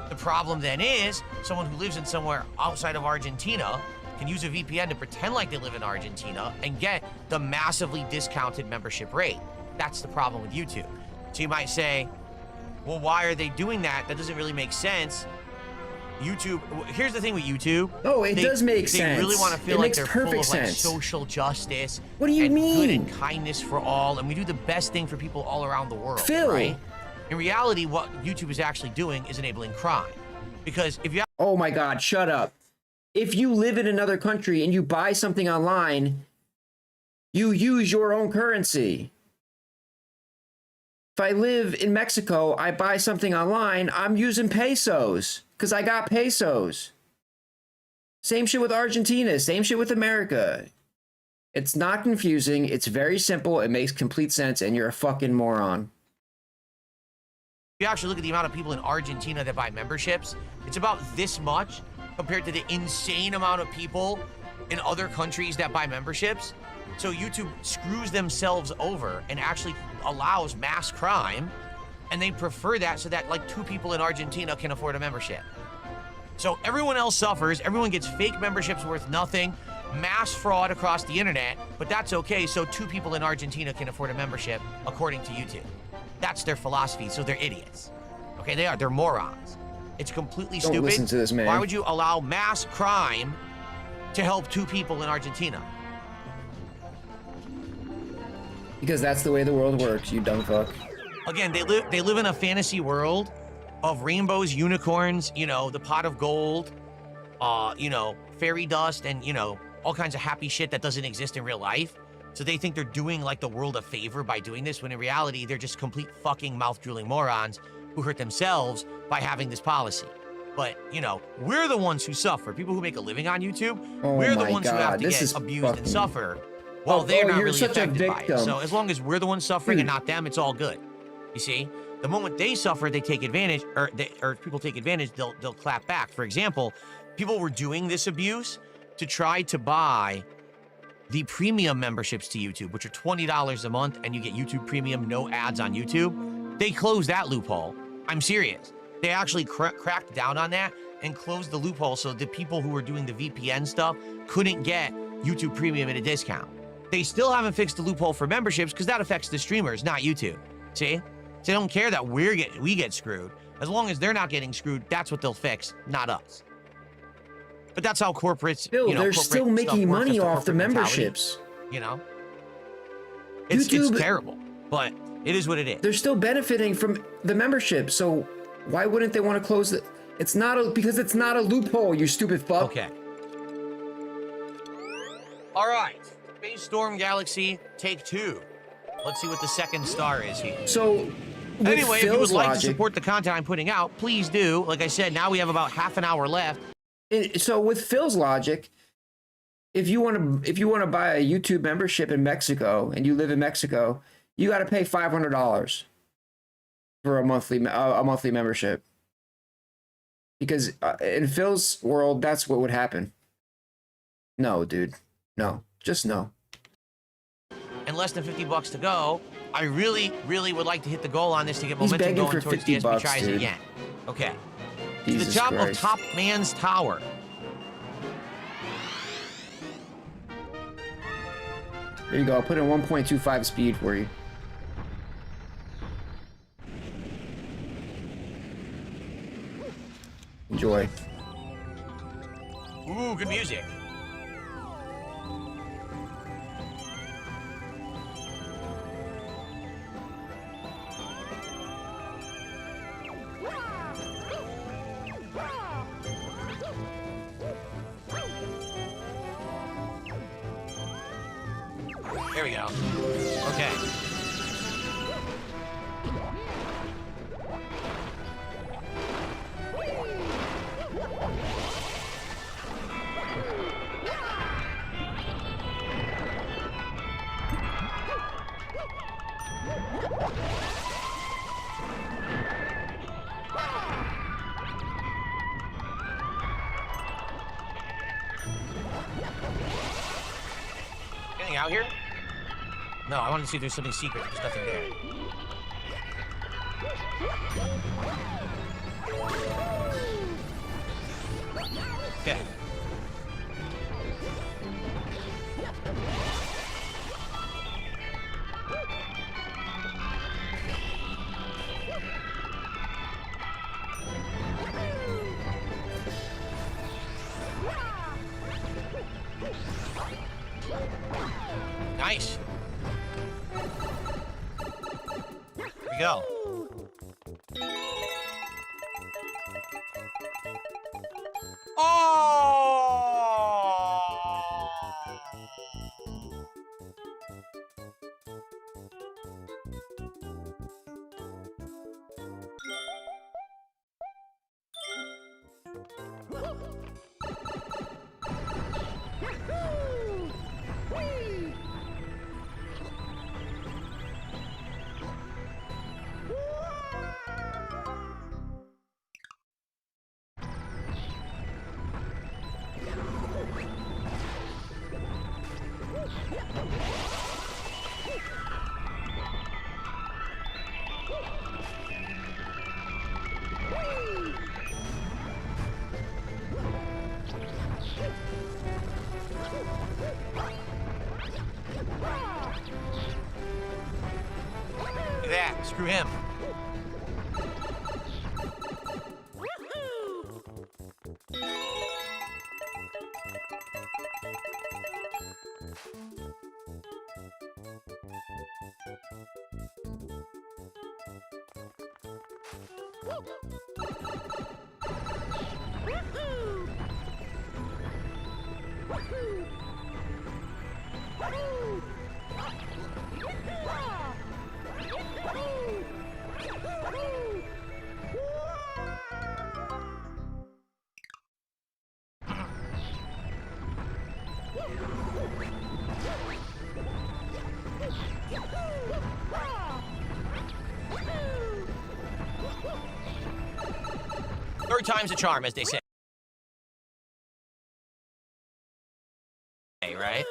Speaker 18: The problem then is, someone who lives in somewhere outside of Argentina can use a VPN to pretend like they live in Argentina and get the massively discounted membership rate. That's the problem with YouTube. So you might say, well, why are they doing that? That doesn't really make sense. YouTube, here's the thing with YouTube.
Speaker 3: Oh, it does make sense.
Speaker 18: They really want to feel
Speaker 3: it
Speaker 18: like
Speaker 3: makes
Speaker 18: they're full of like
Speaker 3: sense.
Speaker 18: social justice.
Speaker 3: What do you mean?
Speaker 18: Good and kindness for all, and we do the best thing for people all around the world.
Speaker 3: Phil.
Speaker 18: Right? In reality, what YouTube is actually doing is enabling crime. Because if you have—
Speaker 3: Oh my God, shut up. If you live in another country and you buy something online, you use your own currency. If I live in Mexico, I buy something online, I'm using pesos because I got pesos. Same shit with Argentina, same shit with America. It's not confusing, it's very simple, it makes complete sense, and you're a fucking moron.
Speaker 18: you actually look at the amount of people in Argentina that buy memberships, it's about this much compared to the insane amount of people in other countries that buy memberships. So YouTube screws themselves over and actually allows mass crime, and they prefer that so that like 2 people in Argentina can afford a membership. So everyone else suffers, everyone gets fake memberships worth nothing, mass fraud across the internet, but that's okay, so 2 people in Argentina can afford a membership according to YouTube. That's their philosophy, so they're idiots. Okay, they're morons. It's completely stupid.
Speaker 3: Don't listen to this man.
Speaker 18: Why would you allow mass crime to help 2 people in Argentina?
Speaker 3: Because that's the way the world works, you dumb fuck.
Speaker 18: Again, they live in a fantasy world of rainbows, unicorns, you know, the pot of gold, you know, fairy dust, and, you know, all kinds of happy shit that doesn't exist in real life. So they think they're doing like the world a favor by doing this, when in reality, they're just complete fucking mouth-drooling morons who hurt themselves by having this policy. But, you know, we're the ones who suffer. People who make a living on YouTube, we're the ones who have to get abused and suffer. Well, they're not really affected by it. So as long as we're the ones suffering and not them, it's all good. You see? The moment they suffer, they take advantage, or people take advantage, they'll clap back. For example, people were doing this abuse to try to buy the premium memberships to YouTube, which are $20 a month, and you get YouTube Premium, no ads on YouTube. They closed that loophole. I'm serious. They actually cracked down on that and closed the loophole so the people who were doing the VPN stuff couldn't get YouTube Premium at a discount. They still haven't fixed the loophole for memberships because that affects the streamers, not YouTube. See? They don't care that we get screwed. As long as they're not getting screwed, that's what they'll fix, not us. But that's how corporates,
Speaker 3: Bill,
Speaker 18: you know,
Speaker 3: they're still making money off the
Speaker 18: memberships. You know? It's terrible, but it is what it is.
Speaker 3: They're still benefiting from the membership, so why wouldn't they want to close it? It's not because it's not a loophole, you stupid fuck.
Speaker 18: Okay. All right. Space Storm Galaxy, take 2. Let's see what the second star is here.
Speaker 3: So,
Speaker 18: anyway, if you would like to support the content I'm putting out, please do. Like I said, now we have about half an hour left.
Speaker 3: So with Phil's logic, if you want to buy a YouTube membership in Mexico and you live in Mexico, you got to pay $500 for a monthly membership. Because in Phil's world, that's what would happen. No, dude. No. Just no.
Speaker 18: And less than $50 to go. I really, really would like to hit the goal on this to get momentum going towards DSP tries again. Okay.
Speaker 3: Jesus
Speaker 18: to the top
Speaker 3: Christ.
Speaker 18: of Top Man's Tower.
Speaker 3: There you go. I'll put in 1.25 speed for you. Enjoy.
Speaker 18: Ooh, good music. There we go. Okay. Anything out here? No, I wanted to see if there's something secret. There's nothing there. Okay. Nice. Here we go. Look at that. Screw him. Third time's a charm, as they say. Right?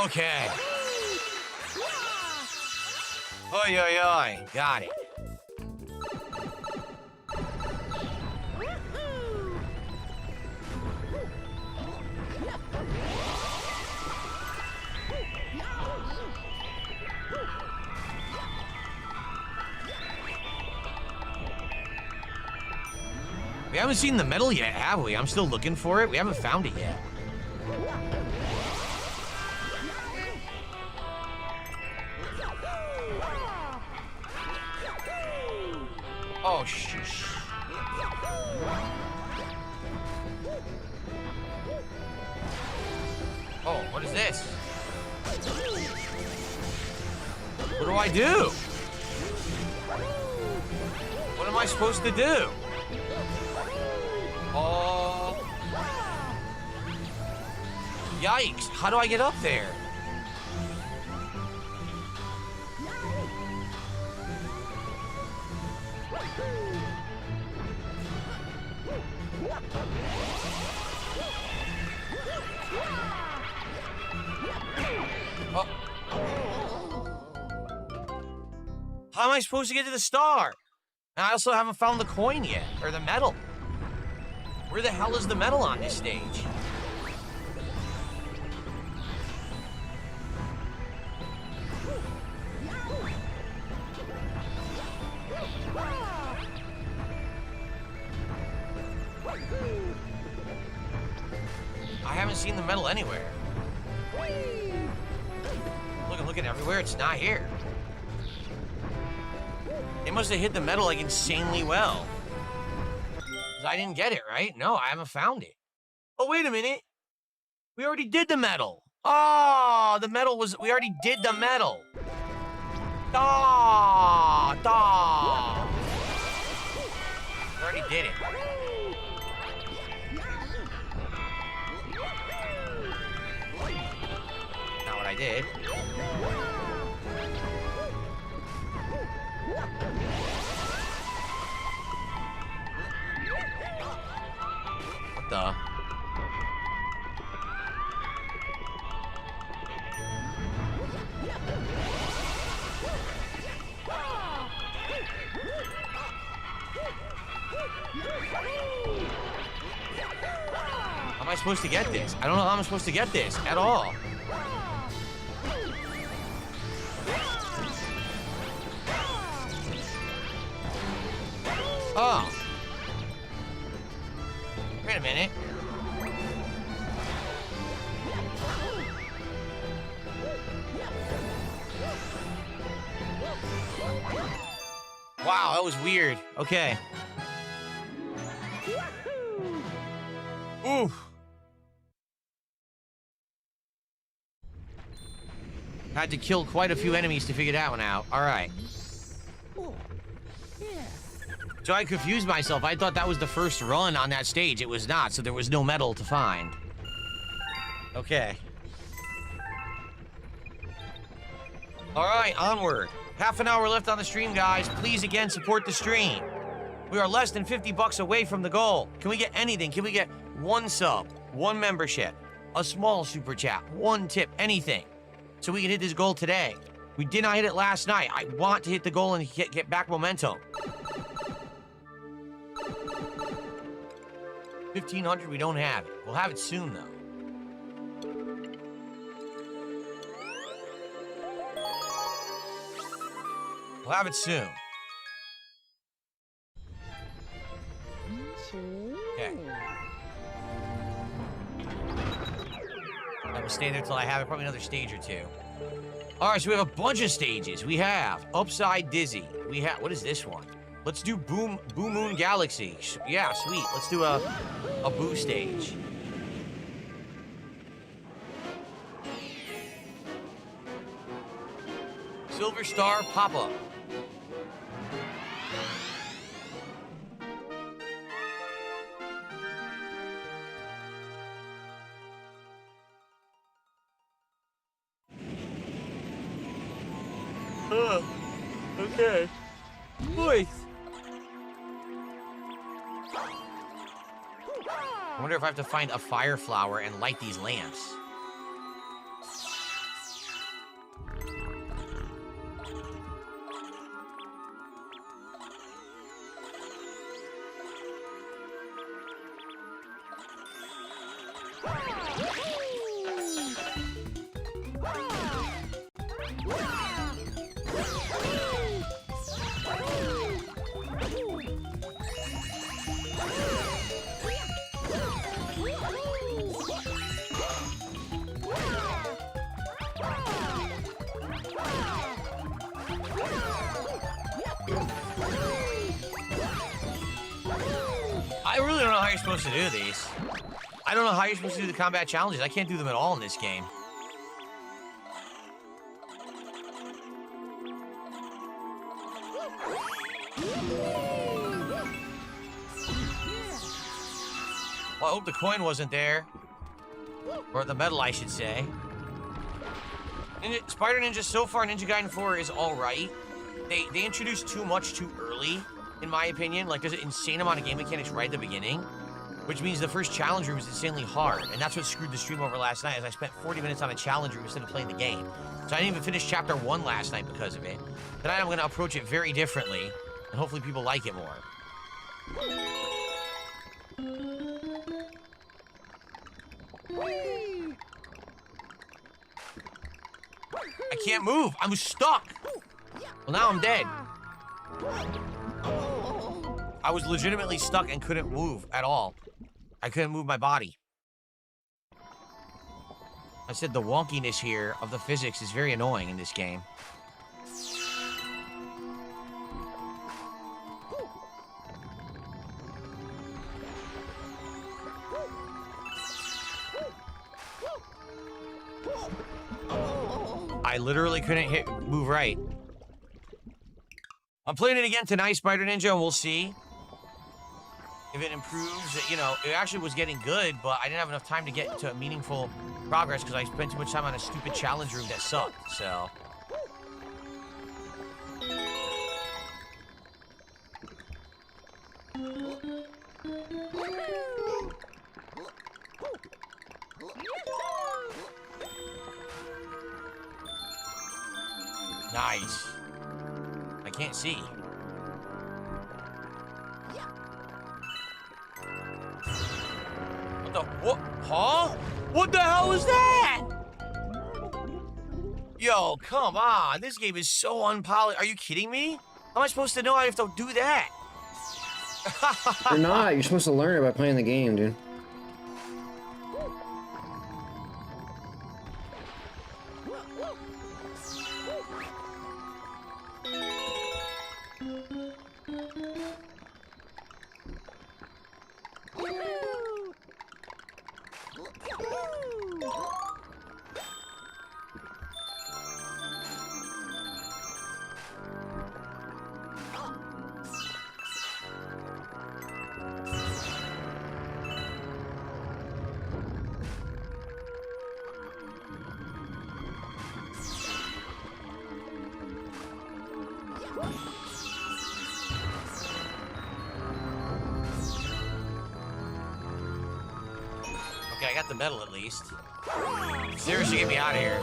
Speaker 18: Okay. Oi, oi, oi. Got it. We haven't seen the medal yet, have we? I'm still looking for it. We haven't found it yet. Oh, shush. Oh, what is this? What do I do? What am I supposed to do? Oh. Yikes. How do I get up there? I supposed to get to the star? And I also haven't found the coin yet, or the medal. Where the hell is the medal on this stage? I haven't seen the medal anywhere. I'm looking everywhere, it's not here. They must have hit the medal like insanely well. 'Cause I didn't get it, right? No, I haven't found it. Oh, wait a minute. We already did the medal. Oh, the medal was, we already did the medal. Da. We already did it. Not what I did. What the? How am I supposed to get this? I don't know how I'm supposed to get this at all. Oh. Wait a minute. Wow, that was weird. Okay. Oof. Had to kill quite a few enemies to figure that one out. All right. So I confused myself. I thought that was the first run on that stage. It was not, so there was no medal to find. Okay. All right, onward. Half an hour left on the stream, guys. Please, again, support the stream. We are less than $50 away from the goal. Can we get anything? Can we get one sub, one membership, a small super chat, one tip, anything, so we can hit this goal today? We did not hit it last night. I want to hit the goal and get back momentum. 1,500, we don't have it. We'll have it soon, though. We'll have it soon. Okay. I will stay there till I have it. Probably another stage or two. All right, so we have a bunch of stages. We have Upside Dizzy. We have, what is this one? Let's do Boo Moon Galaxy. Yeah, sweet. Let's do a Boo stage. Silver Star Pop-Up. Okay. Boys. I wonder if I have to find a fire flower and light these lamps. I really don't know how you're supposed to do these. I don't know how you're supposed to do the combat challenges. I can't do them at all in this game. Well, I hope the coin wasn't there. Or the medal, I should say. Spider Ninja, so far, Ninja Gaiden 4 is alright. They introduced too much too early, in my opinion. Like, there's an insane amount of game mechanics right at the beginning. which means the first challenge room is insanely hard, and that's what screwed the stream over last night, as I spent 40 minutes on a challenge room instead of playing the game. So I didn't even finish chapter 1 last night because of it. Tonight I'm going to approach it very differently, and hopefully people like it more. I can't move. I'm stuck. Well, now I'm dead. I was legitimately stuck and couldn't move at all. I couldn't move my body. I said the wonkiness here of the physics is very annoying in this game. I literally couldn't move right. I'm playing it again tonight, Spider Ninja, and we'll see if it improves. You know, it actually was getting good, but I didn't have enough time to get to meaningful progress because I spent too much time on a stupid challenge room that sucked, so. Nice. I can't see. What the? What? Huh? What the hell is that? Yo, come on. This game is so unpolished. Are you kidding me? How am I supposed to know I have to do that?
Speaker 3: You're not. You're supposed to learn it by playing the game, dude.
Speaker 18: Okay, I got the medal at least. Seriously, get me out of here.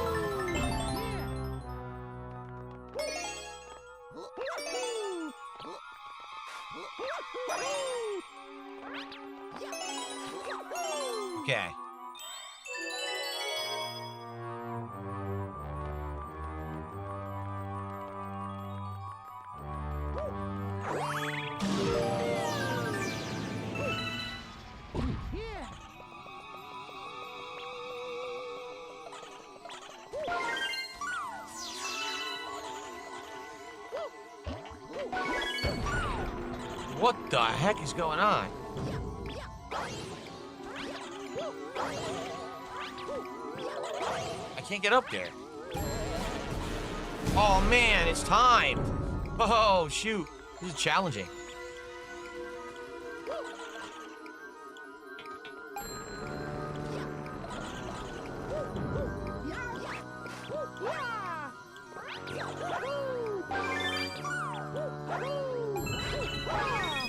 Speaker 18: Okay. What the heck is going on? I can't get up there. Oh man, it's time. Oh shoot, this is challenging.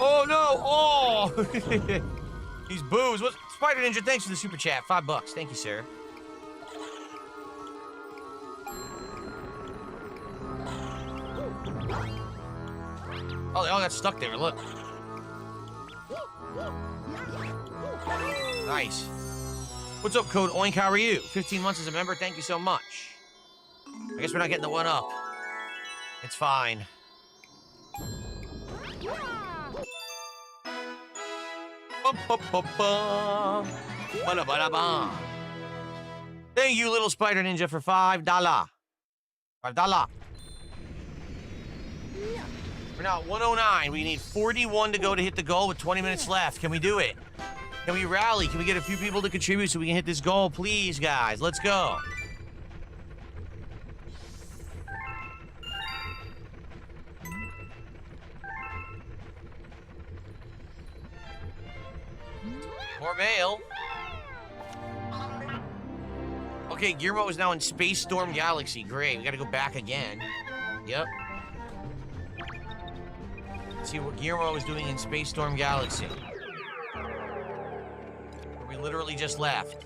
Speaker 18: Oh no! Oh! These boos. What? Spider Ninja, thanks for the super chat. $5. Thank you, sir. Oh, they all got stuck there. Look. Nice. What's up, Code Oink? How are you? 15 months as a member. Thank you so much. I guess we're not getting the one up. It's fine. Thank you, little Spider Ninja, for $5. $5. We're now at 109. We need 41 to go to hit the goal with 20 minutes left. Can we do it? Can we rally? Can we get a few people to contribute so we can hit this goal? Please, guys. Let's go. More mail. Okay, Guillermo is now in Space Storm Galaxy. Great, we gotta go back again. Yep. Let's see what Guillermo is doing in Space Storm Galaxy. I literally just left.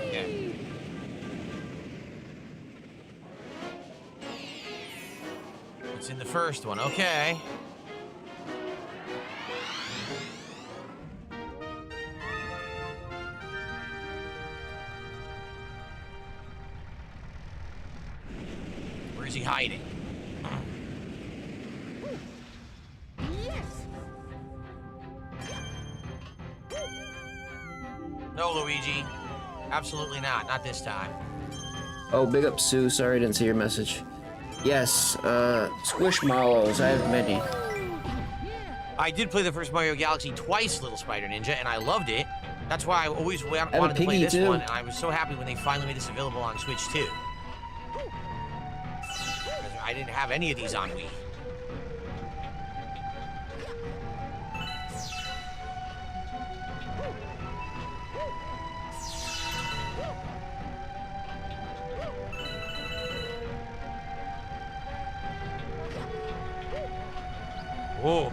Speaker 18: Okay. It's in the first one. Okay. Where is he hiding? No, Luigi. Absolutely not. Not this time.
Speaker 3: Oh, big up Sue. Sorry I didn't see your message. Yes, Squishmallows. I have many.
Speaker 18: I did play the first Mario Galaxy twice, Little Spider Ninja, and I loved it. That's why I always wanted to play
Speaker 3: piggy,
Speaker 18: this
Speaker 3: too.
Speaker 18: one, and I was so happy when they finally made this available on Switch too. I didn't have any of these on Wii. Whoa.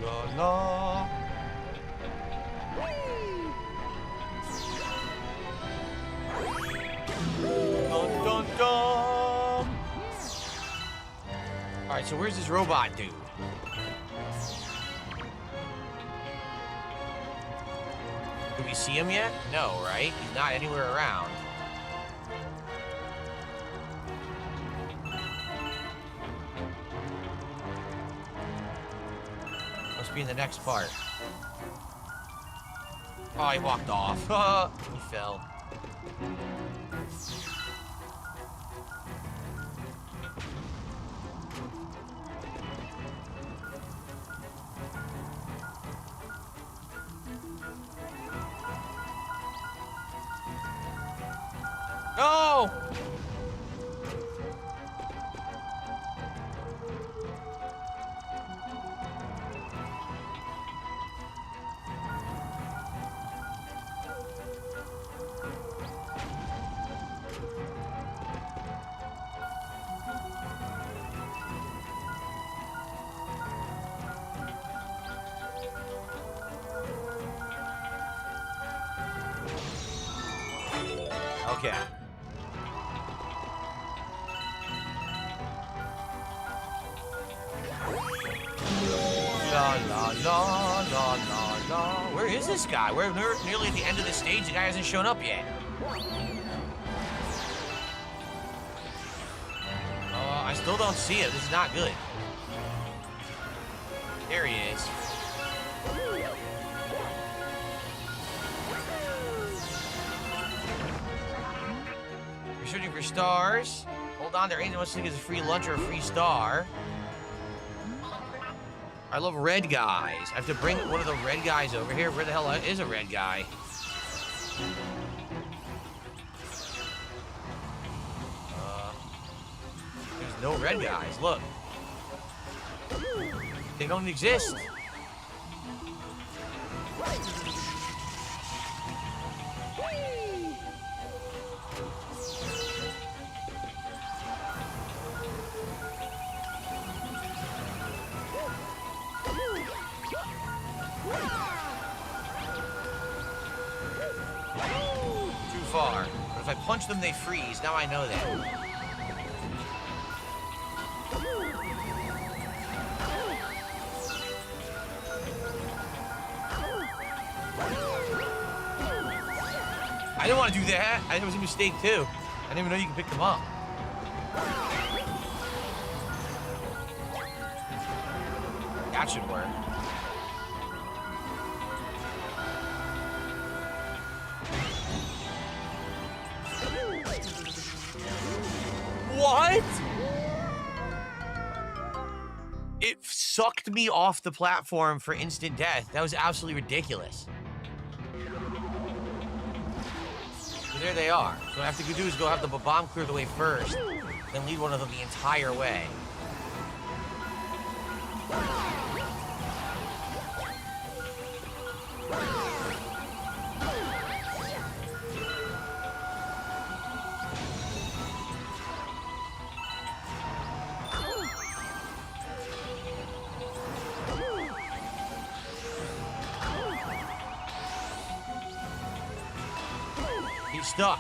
Speaker 18: La la. Dun, dun, dun. All right, so where's this robot dude? Do we see him yet? No, right? He's not anywhere around. Must be in the next part. Oh, he walked off. He fell. No! Okay. La la la la la la. Where is this guy? We're nearly at the end of the stage. The guy hasn't shown up yet. I still don't see him. This is not good. There he is. You're searching for stars. Hold on, there ain't no such thing as a free lunch or a free star. I love red guys. I have to bring one of the red guys over here. Where the hell is a red guy? There's no red guys. Look. They don't exist. Far. But if I punch them, they freeze. Now I know that. I didn't want to do that. I think it was a mistake, too. I didn't even know you could pick them up. That should work. What? It sucked me off the platform for instant death. That was absolutely ridiculous. So there they are. So what I have to do is go have the bomb clear the way first, then lead one of them the entire way. He's stuck.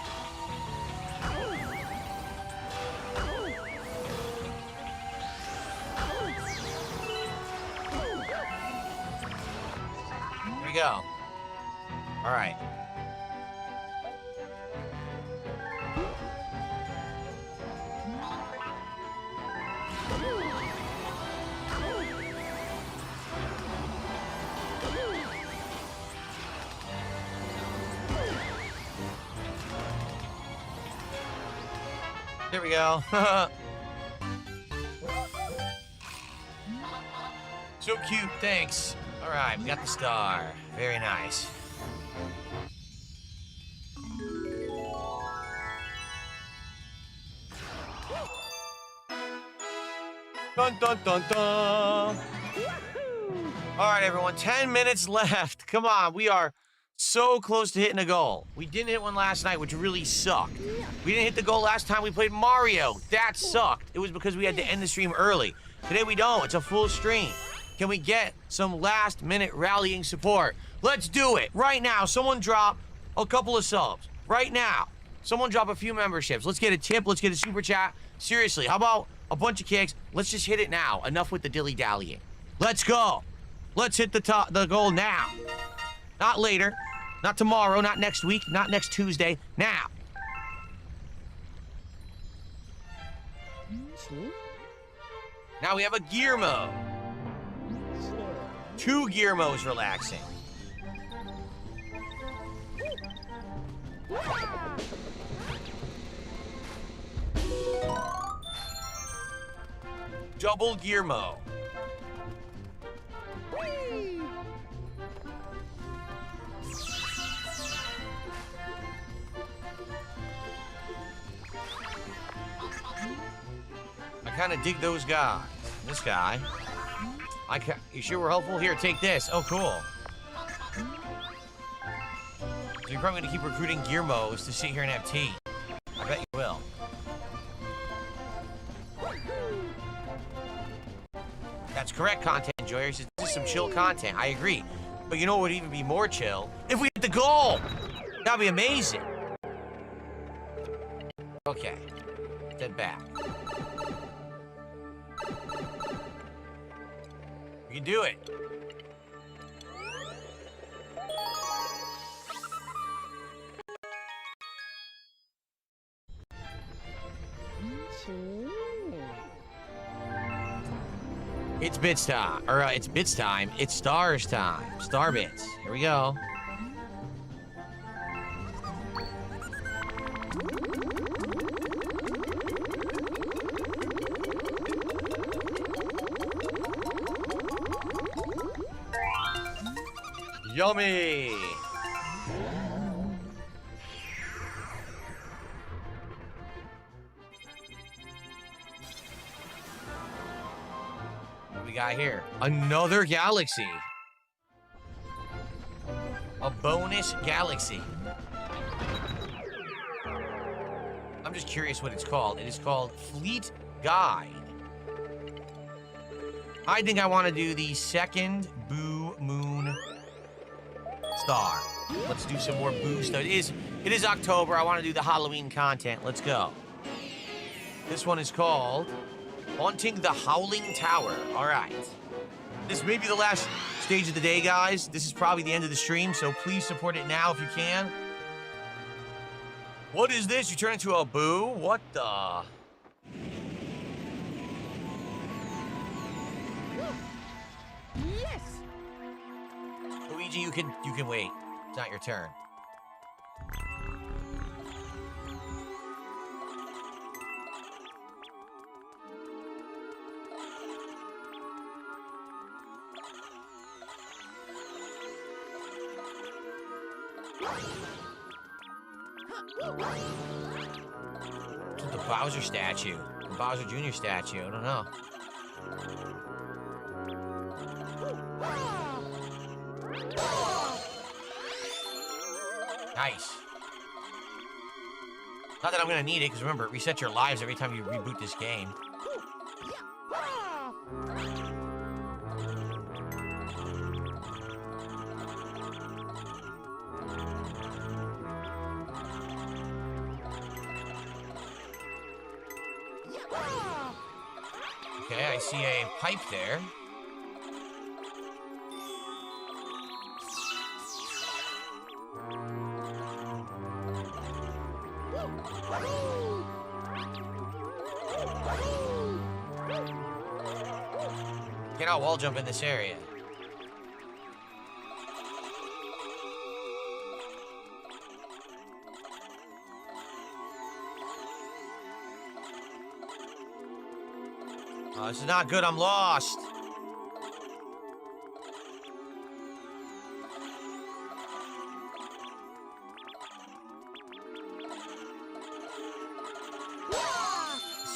Speaker 18: There we go. All right. There we go. So cute, thanks. All right, we got the star. Very nice. Dun, dun, dun, dun. All right, everyone, 10 minutes left. Come on, we are so close to hitting a goal. We didn't hit one last night, which really sucked. We didn't hit the goal last time we played Mario. That sucked. It was because we had to end the stream early. Today we don't. It's a full stream. Can we get some last-minute rallying support? Let's do it. Right now, someone drop a couple of subs. Right now. Someone drop a few memberships. Let's get a tip. Let's get a super chat. Seriously, how about a bunch of kicks? Let's just hit it now. Enough with the dilly-dallying. Let's go. Let's hit the goal now. Not later, not tomorrow, not next week, not next Tuesday. Now. Now we have a gear mode. 2 gear modes relaxing. Double gear mode. I kind of dig those guys. This guy. You sure we're helpful? Here, take this. Oh, cool. So you're probably going to keep recruiting gear modes to sit here and have tea. I bet you will. That's correct, content enjoyers. This is some chill content. I agree. But you know what would even be more chill? If we hit the goal! That'd be amazing. Okay. Dead back. We can do it. It's bits time. Or it's bits time. It's stars time. Star bits. Here we go. Yummy! What do we got here? Another galaxy. A bonus galaxy. I'm just curious what it's called. It is called Fleet Guide. I think I want to do the second Boo Moon star. Let's do some more Boo stuff. It is October. I want to do the Halloween content. Let's go. This one is called Haunting the Howling Tower. All right. This may be the last stage of the day, guys. This is probably the end of the stream, so please support it now if you can. What is this? You turn into a Boo? What the?
Speaker 10: Yes.
Speaker 18: Luigi, you can wait. It's not your turn. To the Bowser statue. The Bowser Jr. statue. I don't know. Nice. Not that I'm gonna need it, because remember, it resets your lives every time you reboot this game. Okay, I see a pipe there. Cannot wall jump in this area. Oh, this is not good. I'm lost.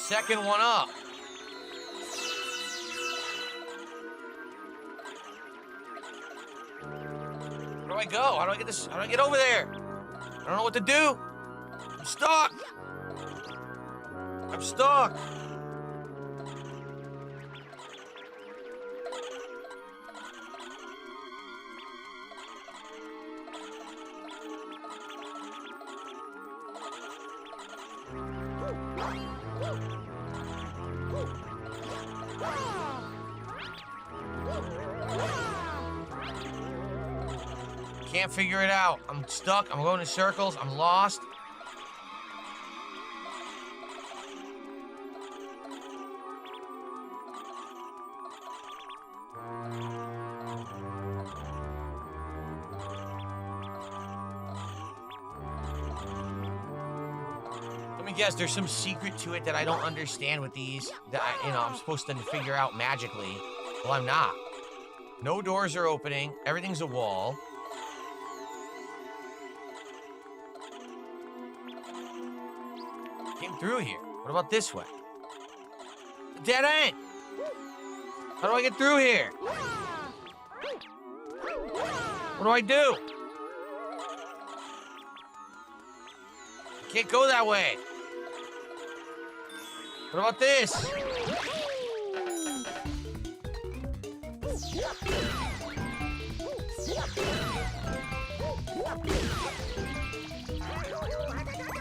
Speaker 18: Second one up. Where do I go? How do I get this? How do I get over there? I don't know what to do. I'm stuck. I'm stuck. Can't figure it out. I'm stuck. I'm going in circles. I'm lost. Let me guess, there's some secret to it that I don't understand with these that I'm supposed to figure out magically. Well, I'm not. No doors are opening. Everything's a wall. Came through here. What about this way? Dead end! How do I get through here? What do I do? I can't go that way. What about this?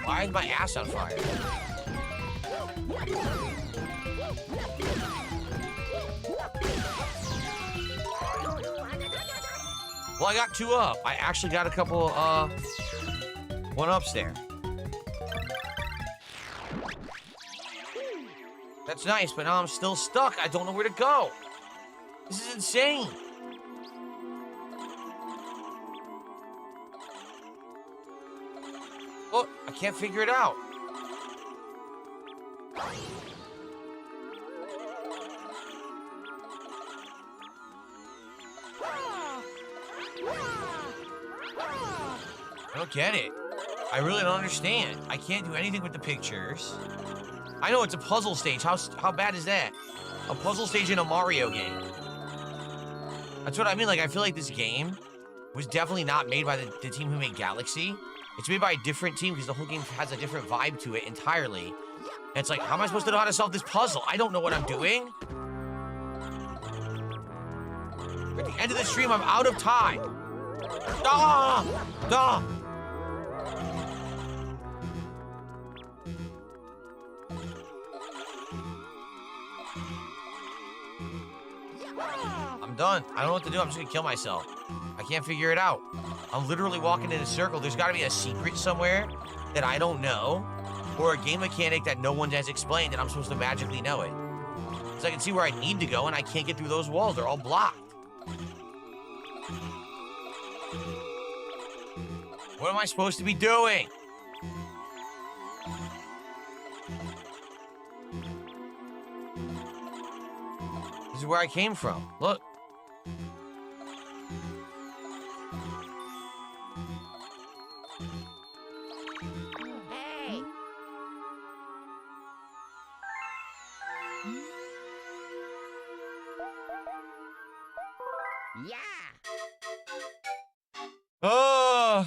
Speaker 18: Why is my ass on fire? Well, I got 2 up. I actually got a couple, 1-ups there. That's nice, but now I'm still stuck. I don't know where to go. This is insane. Oh, I can't figure it out. I don't get it. I really don't understand. I can't do anything with the pictures. I know it's a puzzle stage. How bad is that? A puzzle stage in a Mario game. That's what I mean. Like, I feel like this game was definitely not made by the team who made Galaxy. It's made by a different team because the whole game has a different vibe to it entirely. And it's like, how am I supposed to know how to solve this puzzle? I don't know what I'm doing. At the end of the stream, I'm out of time. Ah! Ah! I'm done. I don't know what to do. I'm just gonna kill myself. I can't figure it out. I'm literally walking in a circle. There's gotta be a secret somewhere that I don't know, or a game mechanic that no one has explained and I'm supposed to magically know it. Because I can see where I need to go and I can't get through those walls. They're all blocked. What am I supposed to be doing? This is where I came from. Look.
Speaker 10: Hey. Yeah.
Speaker 18: Oh.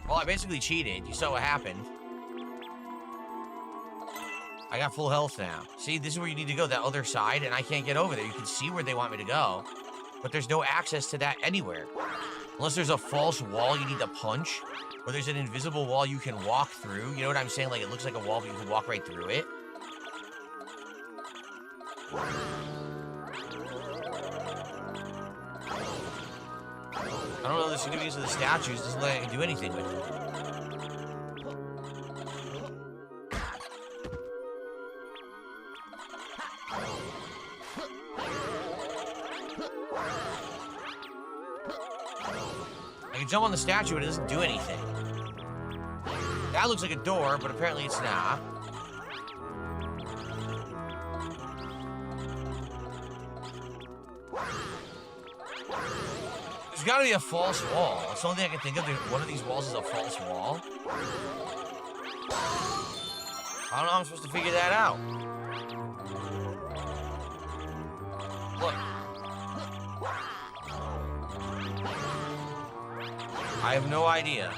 Speaker 18: Well, I basically cheated. You saw what happened. I got full health now. See, this is where you need to go, that other side, and I can't get over there. You can see where they want me to go, but there's no access to that anywhere. Unless there's a false wall you need to punch, or there's an invisible wall you can walk through. You know what I'm saying? Like, it looks like a wall, but you can walk right through it. I don't know the significance of the statues. It doesn't look like I can do anything with them. I can jump on the statue, but it doesn't do anything. That looks like a door, but apparently it's not. There's gotta be a false wall. That's the only thing I can think of. One of these walls is a false wall. I don't know how I'm supposed to figure that out. Look. I have no idea.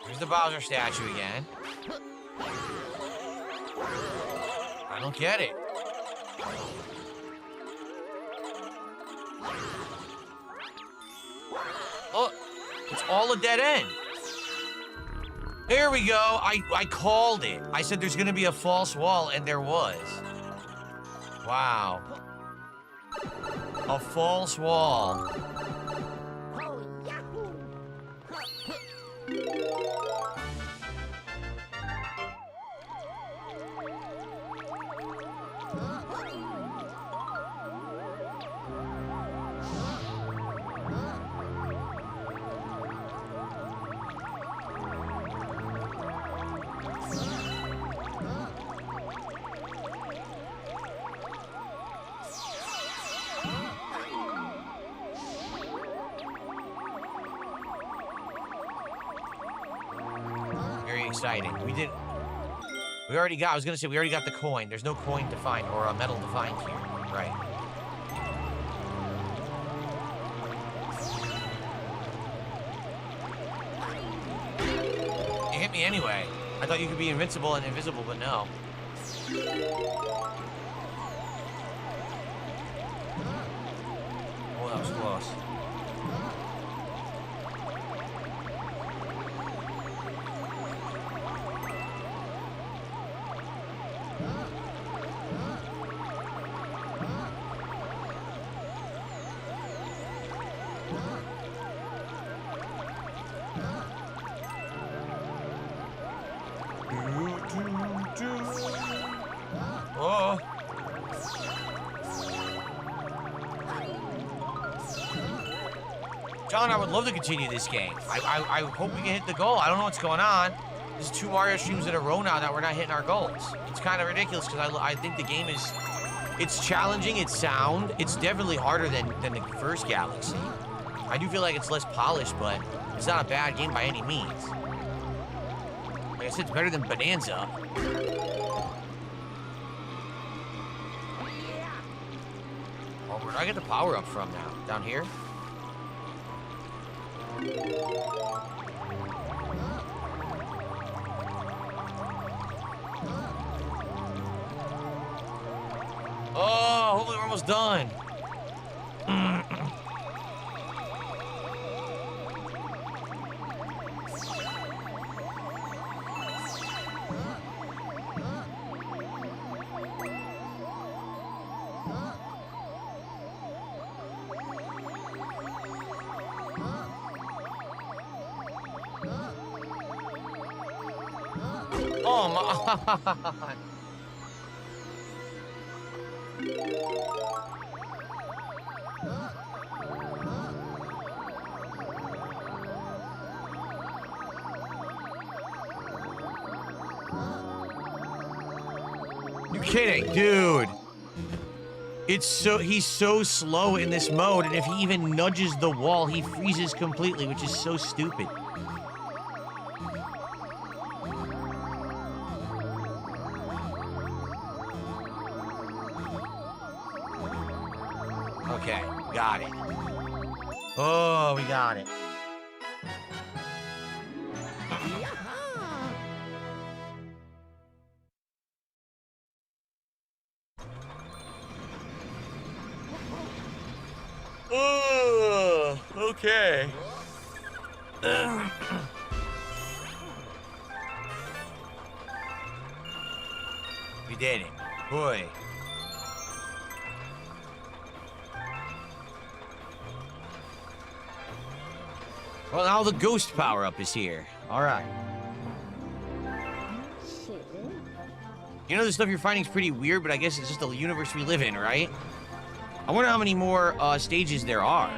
Speaker 18: Here's the Bowser statue again. I don't get it. Look, it's all a dead end. There we go. I called it. I said there's gonna be a false wall, and there was. Wow. A false wall. Exciting. We already got, I was gonna say, we already got the coin. There's no coin to find, or a medal to find here. Right. You hit me anyway. I thought you could be invincible and invisible, but no. Oh, that was close. Oh. John, I would love to continue this game. I hope we can hit the goal. I don't know what's going on. There's 2 Mario streams in a row now that we're not hitting our goals. It's kind of ridiculous because I think the game is... It's challenging, it's sound. It's definitely harder than the first Galaxy. I do feel like it's less polished, but it's not a bad game by any means. Like I said, it's better than Bonanza. Oh, where do I get the power up from now? Down here? Oh, hopefully we're almost done. Oh my. You're kidding, dude. He's so slow in this mode, and if he even nudges the wall, he freezes completely, which is so stupid. Okay, got it. Oh, we got it. Okay. We did it. Boy. Well, now the ghost power-up is here. All right. You know, the stuff you're finding is pretty weird, but I guess it's just the universe we live in, right? I wonder how many more stages there are.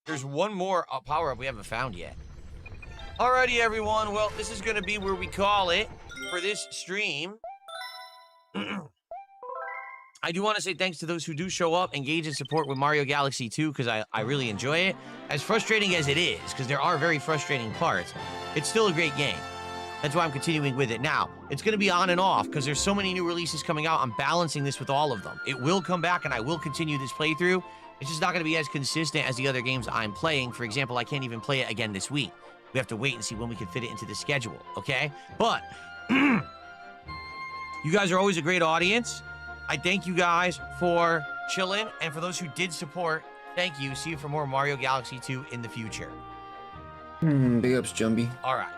Speaker 18: There's one more power-up we haven't found yet. Alrighty, everyone. Well, this is going to be where we call it for this stream. I do want to say thanks to those who do show up, engage, and support with Mario Galaxy 2, because I really enjoy it. As frustrating as it is, because there are very frustrating parts, it's still a great game. That's why I'm continuing with it. Now, it's going to be on and off, because there's so many new releases coming out. I'm balancing this with all of them. It will come back, and I will continue this playthrough. It's just not going to be as consistent as the other games I'm playing. For example, I can't even play it again this week. We have to wait and see when we can fit it into the schedule, okay? But, you guys are always a great audience. I thank you guys for chilling, and for those who did support, thank you. See you for more Mario Galaxy 2 in the future.
Speaker 3: Big ups, Jumbie.
Speaker 18: All right.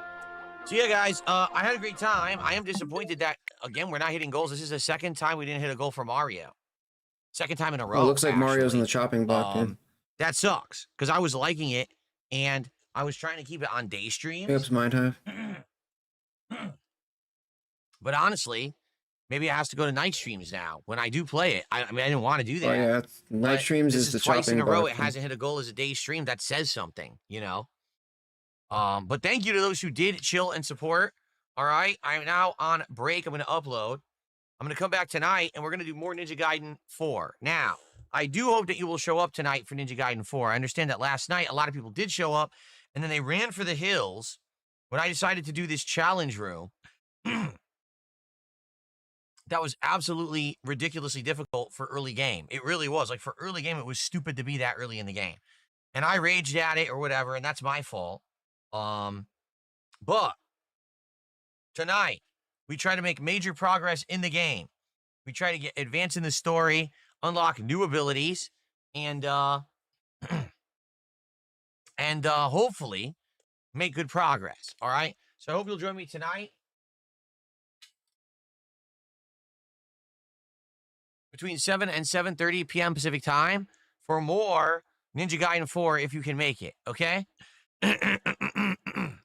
Speaker 18: So yeah, guys, I had a great time. I am disappointed that, again, we're not hitting goals. This is the second time we didn't hit a goal for Mario. Second time in a row.
Speaker 3: Oh, looks like Mario's in the chopping block, dude.
Speaker 18: That sucks, because I was liking it, and I was trying to keep it on day streams.
Speaker 3: Big ups, Mind Hive.
Speaker 18: But honestly, maybe it has to go to night streams now. When I do play it, I mean, I didn't want to do that.
Speaker 3: Oh, yeah, night streams is the
Speaker 18: twice
Speaker 3: chopping
Speaker 18: in a row.
Speaker 3: block.
Speaker 18: It hasn't hit a goal as a day stream. That says something, you know. But thank you to those who did chill and support. All right, I'm now on break. I'm going to upload. I'm going to come back tonight, and we're going to do more Ninja Gaiden 4. Now, I do hope that you will show up tonight for Ninja Gaiden 4. I understand that last night, a lot of people did show up, and then they ran for the hills when I decided to do this challenge room. That was absolutely ridiculously difficult for early game. It really was. Like, for early game, it was stupid to be that early in the game. And I raged at it or whatever, and that's my fault. But tonight, we try to make major progress in the game. We try to advance in the story, unlock new abilities, and hopefully make good progress. All right? So I hope you'll join me tonight between 7 and 7:30 p.m. Pacific time for more Ninja Gaiden 4 if you can make it, okay?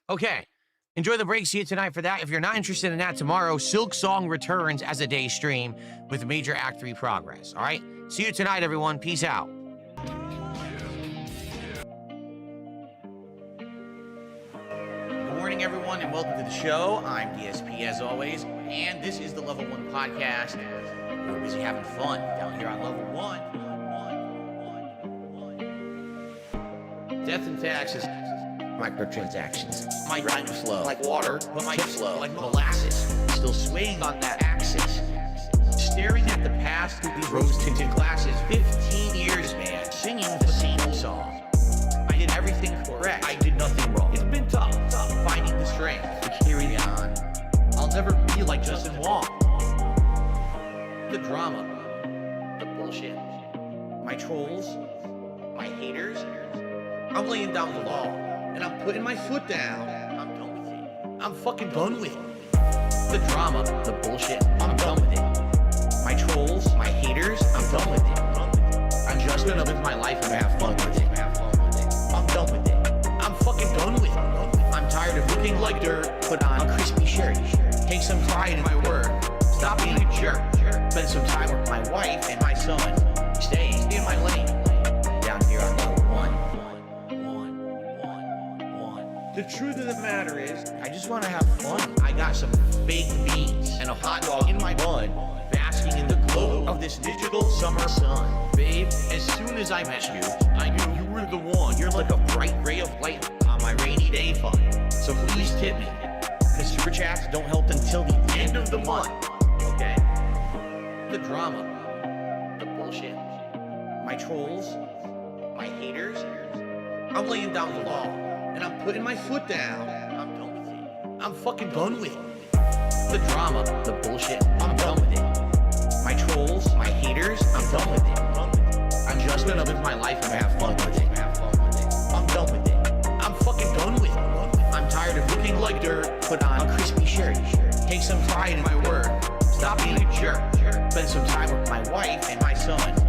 Speaker 18: Okay. Enjoy the break. See you tonight for that. If you're not interested in that, tomorrow, Silk Song returns as a day stream with major Act 3 progress, all right? See you tonight, everyone. Peace out. Good morning, everyone, and welcome to the show. I'm DSP, as always, and this is the Level 1 podcast. We're busy having fun down here on Level 1. Death and taxes. Microtransactions. My rhyme flow like water, but my flow like molasses. Still swaying on that axis. Staring at the past through these rose-tinted glasses. 15 years, man, singing the same song. I did everything correct. I did nothing wrong. It's been tough finding the strength to carry on. I'll never be like Justin Wong. The drama, the bullshit, my trolls, my haters. I'm laying down the law, and I'm putting my foot down. I'm done with it. I'm fucking done with it. The drama, the bullshit, I'm done with it. My trolls, my haters, I'm done with it. I'm just gonna live my life and have fun with it. I'm done with it. I'm fucking done with it. I'm tired of looking like dirt. Put on a crispy shirt. Take some pride in my work. Stop being a jerk. Spend some time with my wife and my son. Staying in my lane. Down here on Level 1. The truth of the matter is, I just want to have fun. I got some baked beans and a hot dog in my bun, basking in the glow of this digital summer sun. Babe, as soon as I met you, I knew you were the one. You're like a bright ray of light on my rainy day fun. So please tip me, because super chats don't help until the end of the month. Okay? The drama, the bullshit, my trolls, my haters. I'm laying down the law, and I'm putting my foot down. I'm done with it. I'm fucking done with it. The drama, the bullshit, I'm done with it. My trolls, my haters, I'm done with it.
Speaker 5: wife and my son